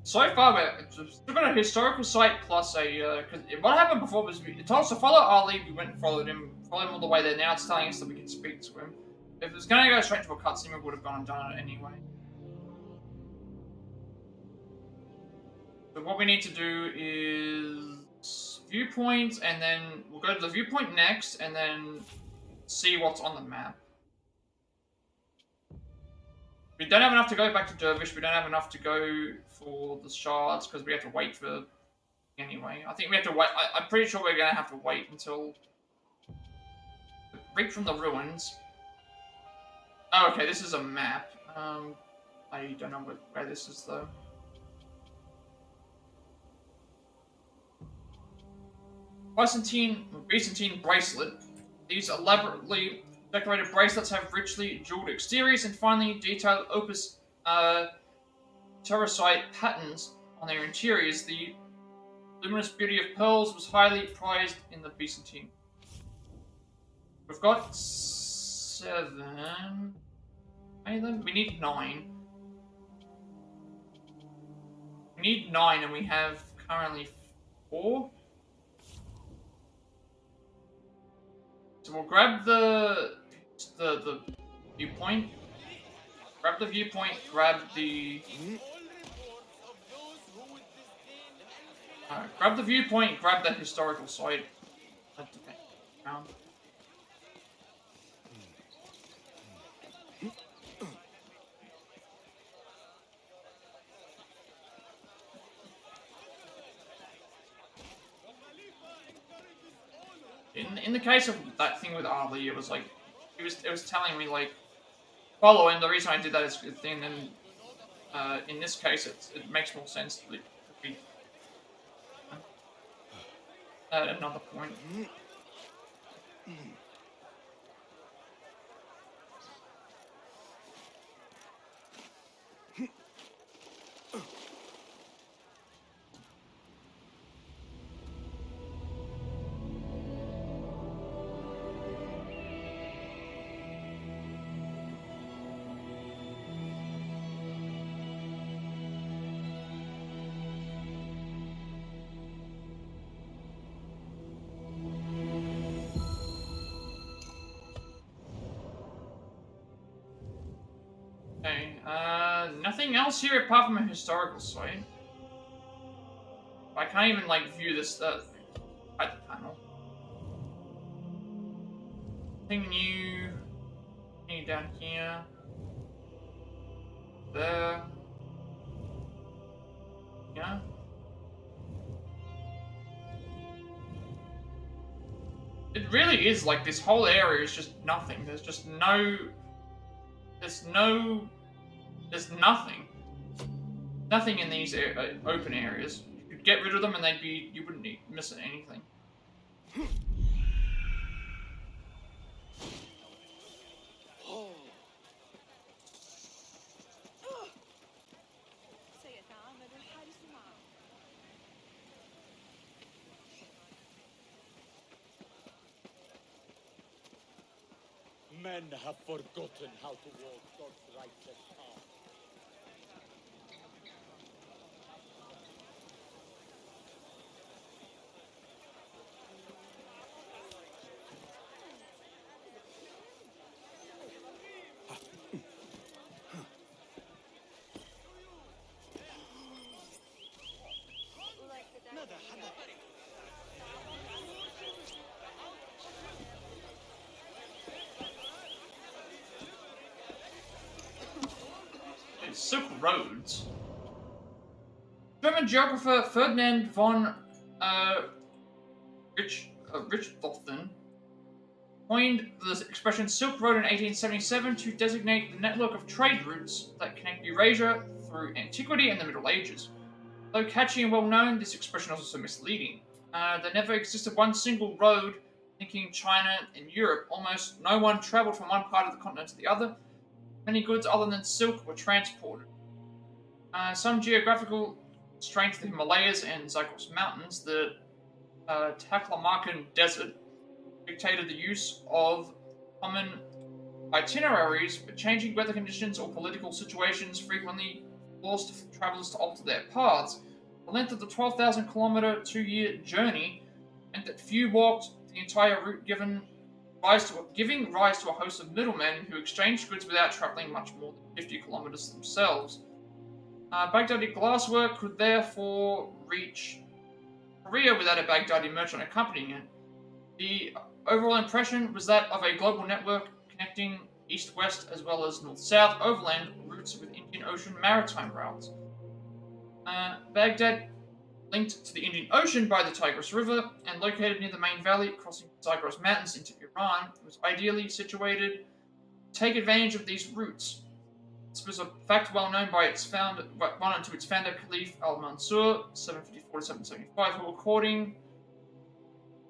So far, we've got a historical site plus a. Cause what happened before was it told us to follow Ali. We went and followed him all the way there. Now it's telling us that we can speak to him. If it was going to go straight to a cutscene, we would have gone and done it anyway. So what we need to do is viewpoint, and then we'll go to the viewpoint next, and then see what's on the map. We don't have enough to go back to Dervish. We don't have enough to go for the shards because we have to wait for. Anyway, I think we have to wait. I'm pretty sure we're gonna have to wait until break from the ruins. Oh, okay. This is a map. I don't know where this is though. Byzantine bracelet. These elaborately decorated bracelets have richly jeweled exteriors and finely detailed opus terracite patterns on their interiors. The luminous beauty of pearls was highly prized in the Byzantine. We've got 7. We need 9. We need 9, and we have currently 4. So we'll grab the viewpoint. Grab the viewpoint. Grab the. Grab the viewpoint. Grab the historical site. In the case of that thing with Ali, it was like it was telling me like follow, and the reason I did that is then in this case it makes more sense to be at another point. Okay, nothing else here apart from a historical site. I can't even like view this at the panel. Nothing new. Anything down here. There. Yeah. It really is like this whole area is just nothing. There's just no. There's nothing. Nothing in these open areas. You could get rid of them and you wouldn't miss anything. Men have forgotten how to walk God's righteous path. Silk Roads. German geographer Ferdinand von Richthofen coined the expression Silk Road in 1877 to designate the network of trade routes that connect Eurasia through antiquity and the Middle Ages. Though catchy and well known, this expression is also misleading. There never existed one single road linking China and Europe. Almost no one traveled from one part of the continent to the other. Many goods other than silk were transported. Some geographical constraints, the Himalayas and Zagros Mountains, the Taklamakan Desert, dictated the use of common itineraries, but changing weather conditions or political situations frequently forced travelers to alter their paths. The length of the 12,000-kilometer 2-year journey meant that few walked the entire route, giving rise to a host of middlemen who exchanged goods without traveling much more than 50 kilometers themselves. Baghdadi glasswork could therefore reach Korea without a Baghdadi merchant accompanying it. The overall impression was that of a global network connecting east-west as well as north-south overland routes with Indian Ocean maritime routes. Baghdad, linked to the Indian Ocean by the Tigris River and located near the main valley crossing the Zagros Mountains into Iran, was ideally situated to take advantage of these routes. This was a fact well known to its founder, Caliph Al-Mansur, 754-775, who, according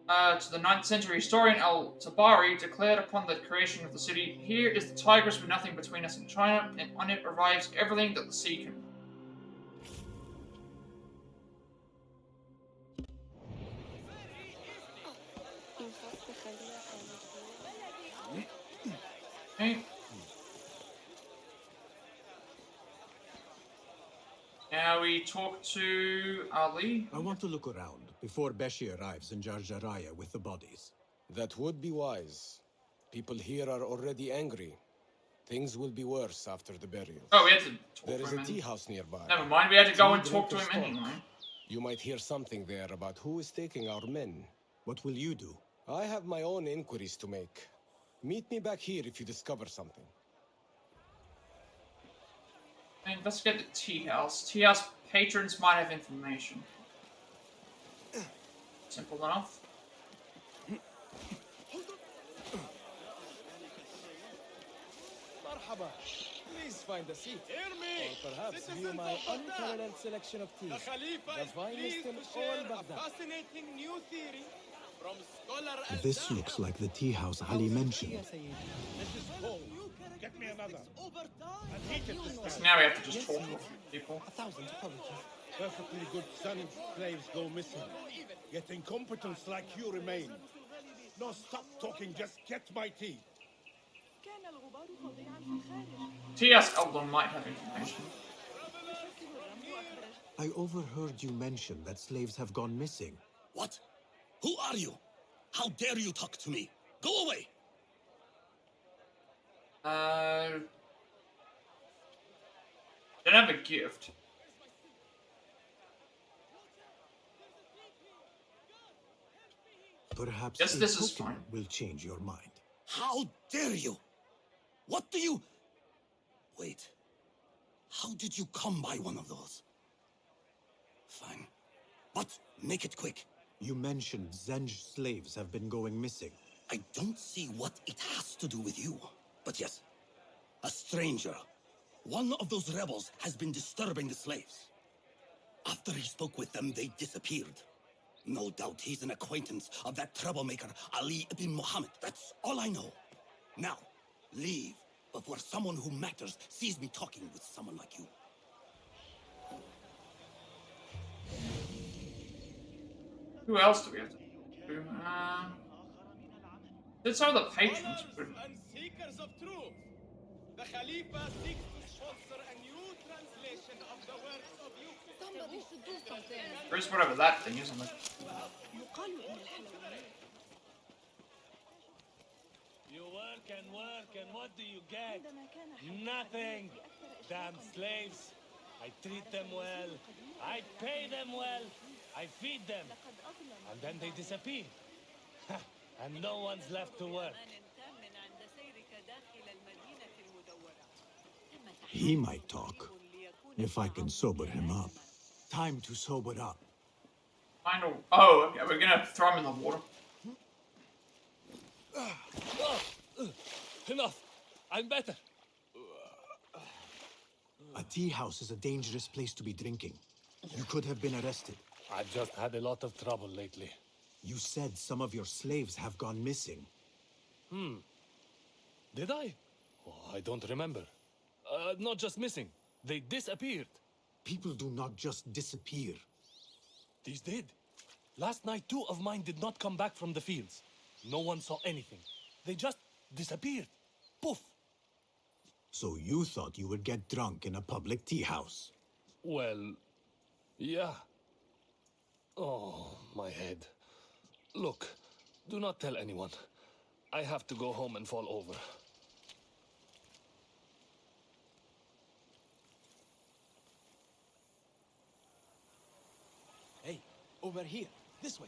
to the 9th century historian Al-Tabari, declared upon the creation of the city, "Here is the Tigris with nothing between us and China, and on it arrives everything that the sea can." Okay. Now we talk to Ali. I want to look around before Beshi arrives in Jarjaraya with the bodies. That would be wise. People here are already angry. Things will be worse after the burial. Oh, we had to talk There to is him. a tea house nearby. Never mind, we had to go and Tea talk to drinkers him talk. anyway. You might hear something there about who is taking our men. What will you do? I have my own inquiries to make. Meet me back here if you discover something. Investigate the tea house. Tea house patrons might have information. Simple enough. Marhaba. Please find a seat. Hear me! Or perhaps Citizens view my of Baghdad. unparalleled selection of teas. The Khalifa The is finest pleased in to all share a Baghdad. fascinating new theory from scholar This looks like the tea house Ali mentioned. This is cold. Get me another. And heat it this So time. now we have to just talk to a few people. 1,000 apologies. Perfectly good son slaves go missing. Yet incompetents like you remain. No, stop talking. Just get my tea. Tea house Eldon might have information. I overheard you mention that slaves have gone missing. What? Who are you? How dare you talk to me? Go away! Don't have a gift. Perhaps Yes, a this is token fine. will change your mind. How dare you? What do you... Wait. How did you come by one of those? Fine. But make it quick. You mentioned Zenj slaves have been going missing. I don't see what it has to do with you. But yes, a stranger. One of those rebels has been disturbing the slaves. After he spoke with them, they disappeared. No doubt he's an acquaintance of that troublemaker, Ali ibn Muhammad. That's all I know. Now, leave before someone who matters sees me talking with someone like you. Who else do we have to do? Did some of the patrons. and seekers of truth. The Khalifa seeks to sponsor a new translation of the works of Euclid. Somebody should do something. Where's whatever that thing is on the. You work, and what do you get? Nothing. Damn slaves. I treat them well. I pay them well. I feed them. And then they disappear. And no one's left to work. He might talk, if I can sober him up. Time to sober up. Final. Oh, okay, we're gonna throw him in the water. Enough. I'm better. A tea house is a dangerous place to be drinking. You could have been arrested. I've just had a lot of trouble lately. You said some of your slaves have gone missing. Did I? Oh, I don't remember. Not just missing. They disappeared. People do not just disappear. These did. Last night, 2 of mine did not come back from the fields. No one saw anything. They just disappeared. Poof. So you thought you would get drunk in a public tea house? Well, yeah. Oh, my head. Look, do not tell anyone. I have to go home and fall over. Hey, over here. This way.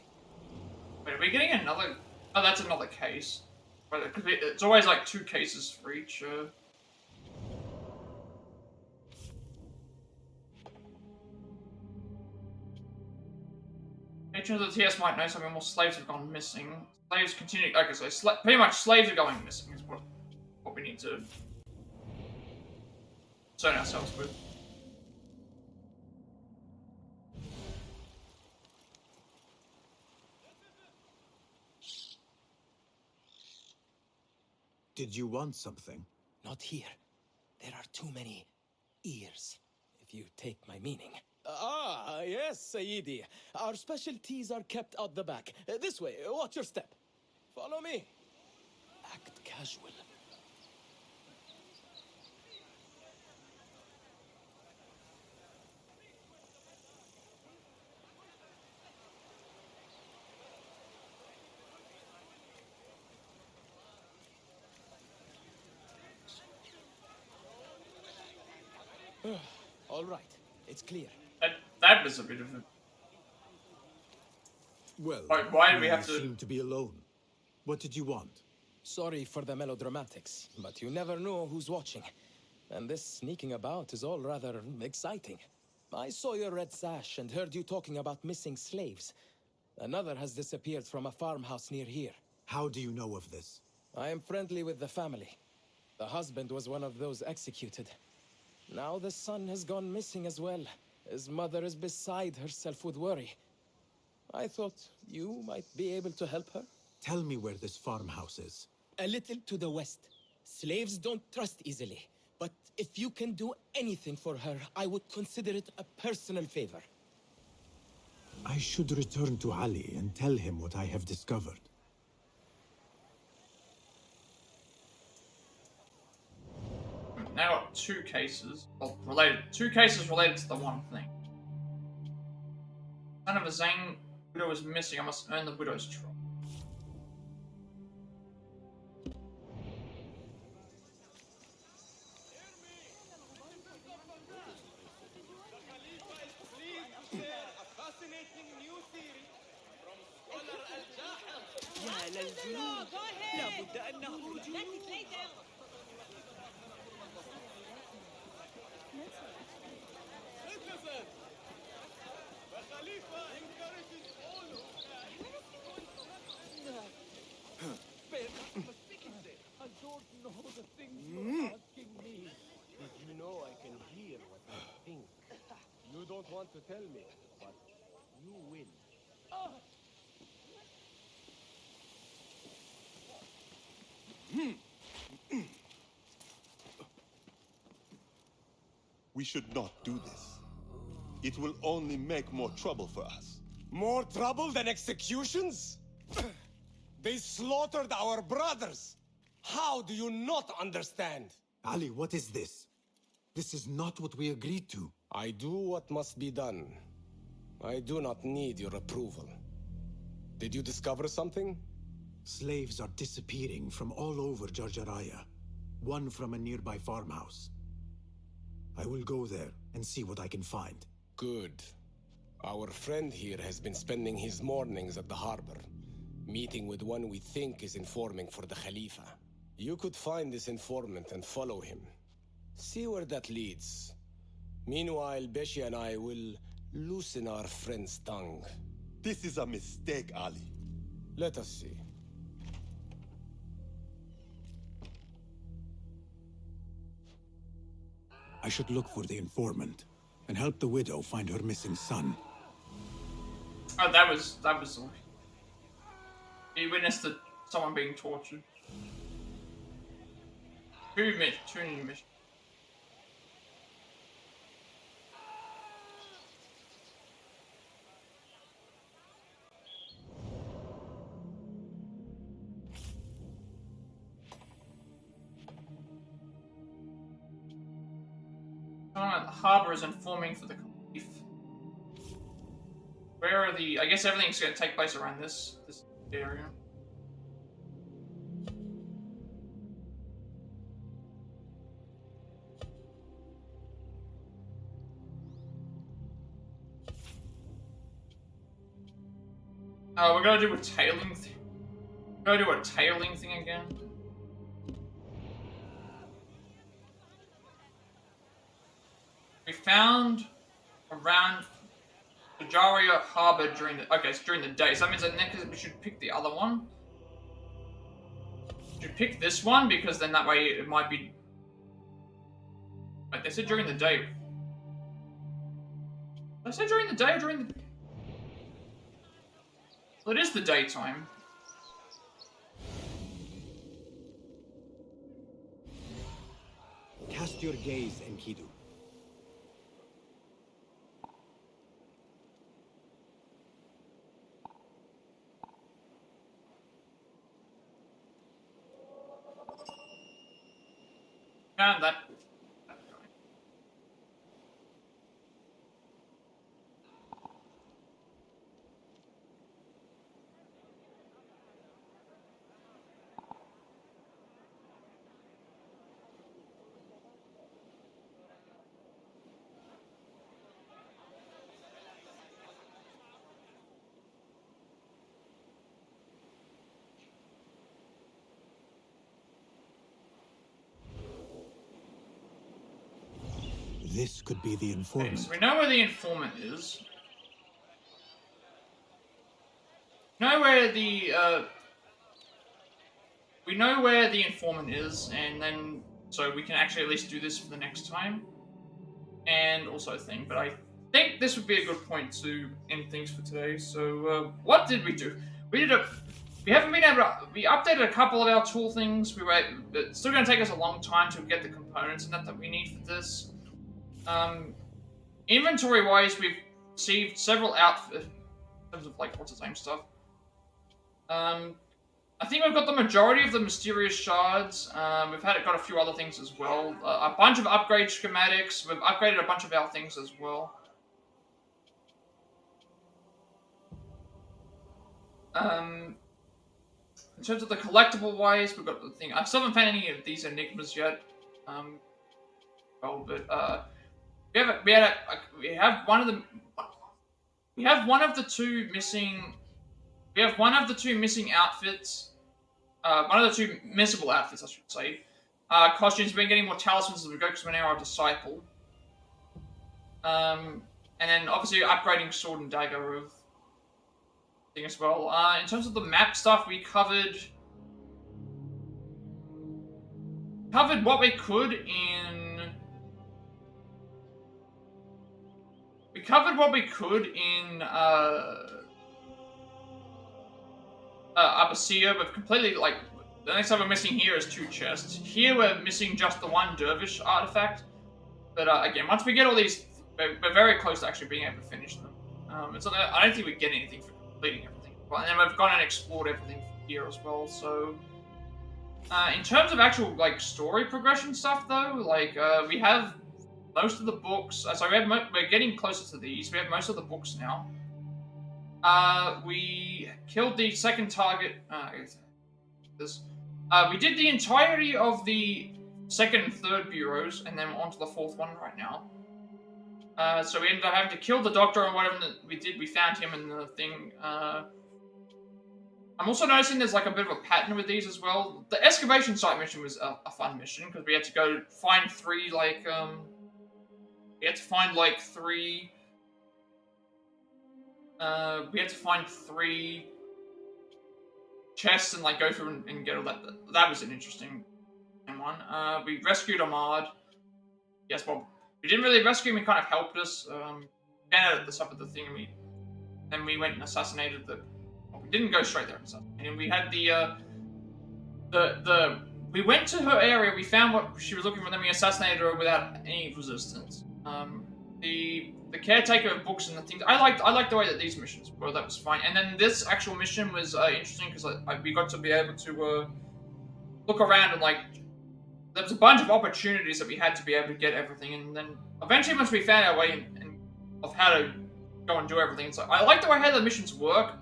Wait, are we getting another? Oh, that's another case. But it's always like 2 cases for each. Patrons of the TS might know something more. Slaves have gone missing. Slaves continue. Okay, so pretty much slaves are going missing is what we need to concern ourselves with. Did you want something? Not here. There are too many ears, if you take my meaning. Ah, yes, Sayyidi. Our specialties are kept out the back. This way, watch your step. Follow me. Act casual. All right, it's clear. That was a bit of a... Well, why do we have to... You seem to be alone. What did you want? Sorry for the melodramatics, but you never know who's watching. And this sneaking about is all rather exciting. I saw your red sash and heard you talking about missing slaves. Another has disappeared from a farmhouse near here. How do you know of this? I am friendly with the family. The husband was one of those executed. Now the son has gone missing as well. His mother is beside herself with worry. I thought you might be able to help her. Tell me where this farmhouse is. A little to the west. Slaves don't trust easily. But if you can do anything for her, I would consider it a personal favor. I should return to Ali and tell him what I have discovered. Now got 2 cases. Well, related. 2 cases related to the one thing. Son of a Zane, widow is missing. I must earn the widow's trust. يا للجنود لابد أن نخرج. I don't know the things you're asking me. You know I can hear what you think. You don't want to tell me, but you will. We should not do this. It will only make more trouble for us. More trouble than executions? They slaughtered our brothers! How do you not understand? Ali, what is this? This is not what we agreed to. I do what must be done. I do not need your approval. Did you discover something? Slaves are disappearing from all over Jarjaraya. One from a nearby farmhouse. I will go there and see what I can find. Good. Our friend here has been spending his mornings at the harbor, meeting with one we think is informing for the Khalifa. You could find this informant and follow him. See where that leads. Meanwhile, Beshi and I will loosen our friend's tongue. This is a mistake, Ali. Let us see. I should look for the informant and help the widow find her missing son. Oh, that was he witnessed someone being tortured. Two new missions. The harbor is informing for the Caliph. Where are the... I guess everything's going to take place around this area. We're going to do a tailing thing. We're going to do a tailing thing again. We found around Pajaria Harbor during the... Okay, it's during the day. So that means that next we should pick the other one. We should pick this one because then that way it might be... Wait, they said during the day. Did I say during the day or during the... Well, it is the daytime. Cast your gaze, Enkidu. Found that. This could be the informant. Okay, so we know where the informant is. We know where the informant is, and then so we can actually at least do this for the next time. And also a thing, but I think this would be a good point to end things for today. So what did we do? We haven't been able to... We updated a couple of our tool things. It's still going to take us a long time to get the components and that we need for this. Inventory-wise, we've received several outfits in terms of, like, what's-its-name stuff. I think we've got the majority of the mysterious shards. We've got a few other things as well. A bunch of upgrade schematics. We've upgraded a bunch of our things as well. In terms of the collectible-wise, we've got the thing. I still haven't found any of these enigmas yet. We have one of the two missing outfits. One of the two missable outfits, I should say. Costumes. We've been getting more talismans as we go because we're now a disciple. And then obviously upgrading sword and dagger of thing as well. In terms of the map stuff, we covered what we could in. We covered what we could in Abyssinia. We've completely, like, the next time we're missing here is 2 chests. Here we're missing just the 1 dervish artifact. But again, once we get all these, we're very close to actually being able to finish them. I don't think we get anything for completing everything. And then we've gone and explored everything here as well. So in terms of actual, like, story progression stuff, though, like, we have most of the books. So we're getting closer to these. We have most of the books now. We killed the second target. We did the entirety of the second and third bureaus, and then on to the 4th one right now. So we ended up having to kill the doctor or whatever we did. We found him in the thing. I'm also noticing there's like a bit of a pattern with these as well. The excavation site mission was a fun mission because we had to go find three we had to find like three. We had to find three chests and like go through and get all that. That was an interesting one. We rescued Ahmad. Yes, well, we didn't really rescue him. He kind of helped us. Found out the stuff of the thing. Then we went and assassinated the. Well, we didn't go straight there and assassinated him. We had we went to her area. We found what she was looking for. Then we assassinated her without any resistance. The caretaker of books and the things. I liked the way that these missions were. That was fine. And then this actual mission was interesting because we got to be able to look around and like. There was a bunch of opportunities that we had to be able to get everything, and then eventually once we found our way of how to go and do everything, so I like the way how the missions work,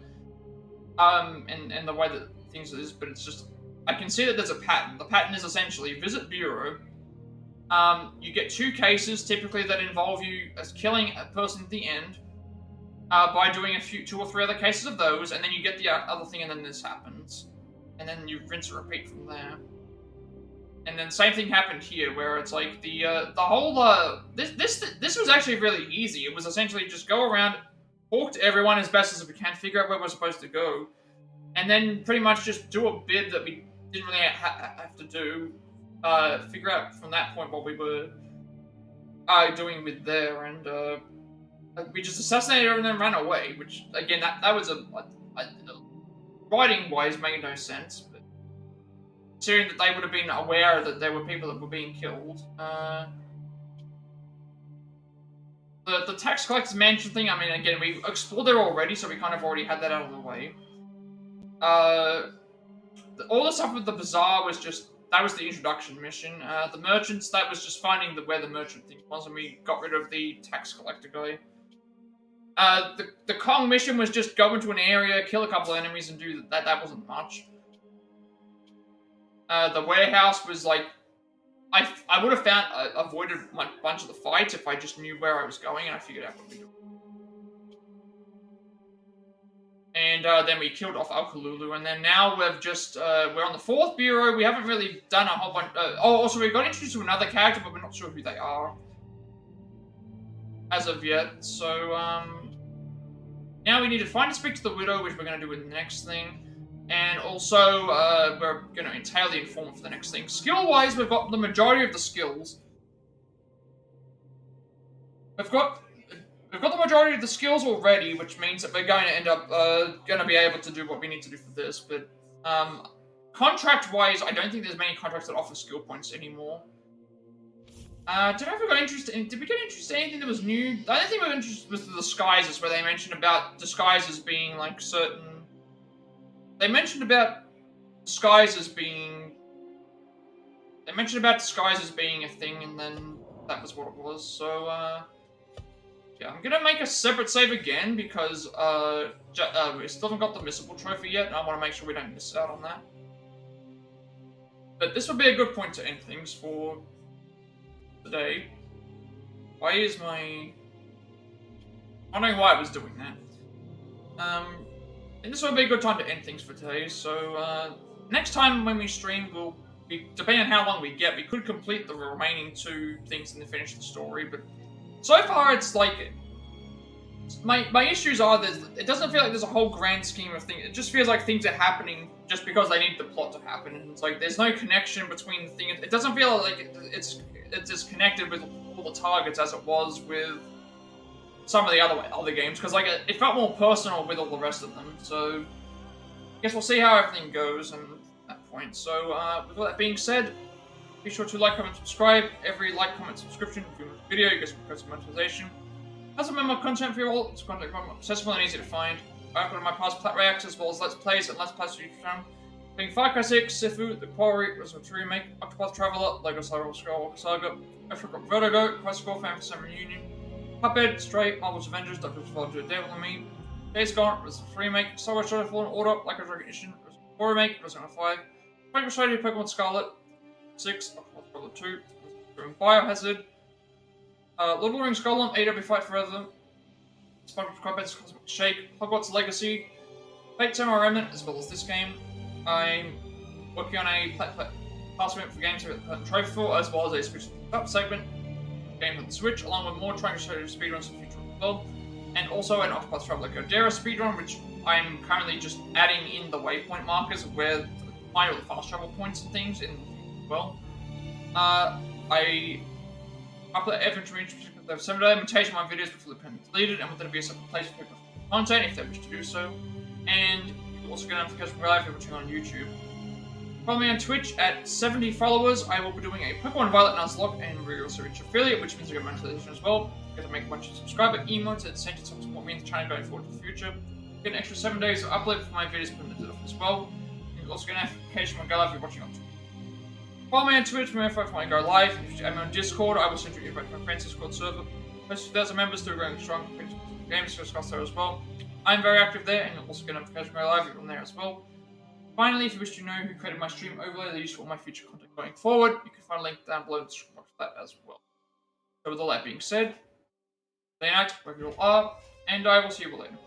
and the way that things is, but it's just I can see that there's a pattern. The pattern is essentially visit bureau. You get 2 cases typically that involve you as killing a person at the end, by doing 2 or 3 other cases of those, and then you get the other thing, and then this happens, and then you rinse and repeat from there. And then same thing happened here, where it's like the whole this was actually really easy. It was essentially just go around, talk to everyone as best as we can, figure out where we're supposed to go, and then pretty much just do a bid that we didn't really have to do. Figure out from that point what we were doing with there, and we just assassinated her and then ran away. Which again, that was writing wise made no sense. But considering that they would have been aware that there were people that were being killed. The tax collector's mansion thing, I mean, again, we explored there already, so we kind of already had that out of the way. All the stuff with the bazaar was just, that was the introduction mission. The merchants, that was just finding where the merchant thing was, and we got rid of the tax collector guy. The Kong mission was just go into an area, kill a couple of enemies, and do that. That wasn't much. The warehouse was like, I would have avoided a bunch of the fights if I just knew where I was going and I figured out what to do. And then we killed off Al-Kalulu, and then now we've just, we're on the 4th bureau. We haven't really done a whole bunch, also we got introduced to another character, but we're not sure who they are as of yet. So, now we need to find and speak to the widow, which we're going to do with the next thing. And also, we're going to entail the informant for the next thing. Skill-wise, we've got the majority of the skills. We've got the majority of the skills already, which means that we're going to end up, going to be able to do what we need to do for this. But, contract-wise, I don't think there's many contracts that offer skill points anymore. Did we get interested in anything that was new? The only thing we were interested was the disguises, where they mentioned about disguises being, like, certain... They mentioned about disguises being a thing, and then that was what it was. So, yeah, I'm gonna make a separate save again because we still haven't got the missable trophy yet, and I want to make sure we don't miss out on that. But this would be a good point to end things for today. Why is my... I don't know why I was doing that. And this would be a good time to end things for today, so next time when we stream, we'll be, depending on how long we get, we could complete the remaining 2 things and then finish the story, but so far it's like, my issues are, it doesn't feel like there's a whole grand scheme of things. It just feels like things are happening just because they need the plot to happen, and it's like, there's no connection between things. It doesn't feel like it's connected with all the targets as it was with some of the other games, because like it felt more personal with all the rest of them. So I guess we'll see how everything goes at that point. So with all that being said, be sure to like, comment, subscribe. Every like, comment, subscription for the video, you get some monetization. As a member of content for you all, it's content accessible and easy to find. I upload my past Plat reacts as well as Let's Plays and Let's Plays YouTube channel, including Far Cry 6, Sifu, The Quarry, Resident Evil Remake, Octopath Traveler, Lego Star Wars Skywalker Saga, Vertigo, Quest Score, Fan for Summer Reunion, Cuphead, Stray, Marvel's Avengers, Dr. Father, Devil and Me, Days Gone, Resident Evil Remake, Star Wars Shadow Fallen Order, Like a Recognition, Resident Evil Remake, Resident Evil 5, Pokemon Strategy, Pokemon Scarlet, 6, Octopath Traveler 2, Biohazard, Lord of the Rings Golem, AW Fight Forever, SpongeBob SquarePants Cosmic Shake, Hogwarts Legacy, Fate Samurai Remnant, as well as this game. I'm working on a Plat pass event for games to trophy for, as well as a Switch Up segment game on the Switch, along with more trying to show speedruns in the future as well. And also an Octopath Traveler Godera speedrun, which I'm currently just adding in the waypoint markers of where to find all the fast travel points and things in as well. I upload every 7-day limitation on my videos before they're deleted, and want there to be a separate place for people to content if they wish to do so. And you'll also get notifications when live watching on YouTube. Follow me on Twitch at 70 followers. I will be doing a Pokemon Violet Nuzlocke and we also reach affiliate, which means I get monetization as well. Get to make a bunch of subscriber emotes and send it to support me in the channel going forward in the future. Get an extra 7 days of upload for my videos permitted off as well. You'll also get a notification when I go live if you're watching on Twitch. Follow me on Twitch for info when I go live. If I'm on Discord, I will send you an invite to my friend's Discord server. Most 2,000 members still growing strong. Games to discuss there as well. I'm very active there, and you'll also get a notification when I go live if you're on there as well. Finally, if you wish to know who created my stream overlay that is used for my future content going forward, you can find a link down below in the description box for that as well. So with all that being said, day night, wherever you all are, and I will see you all later.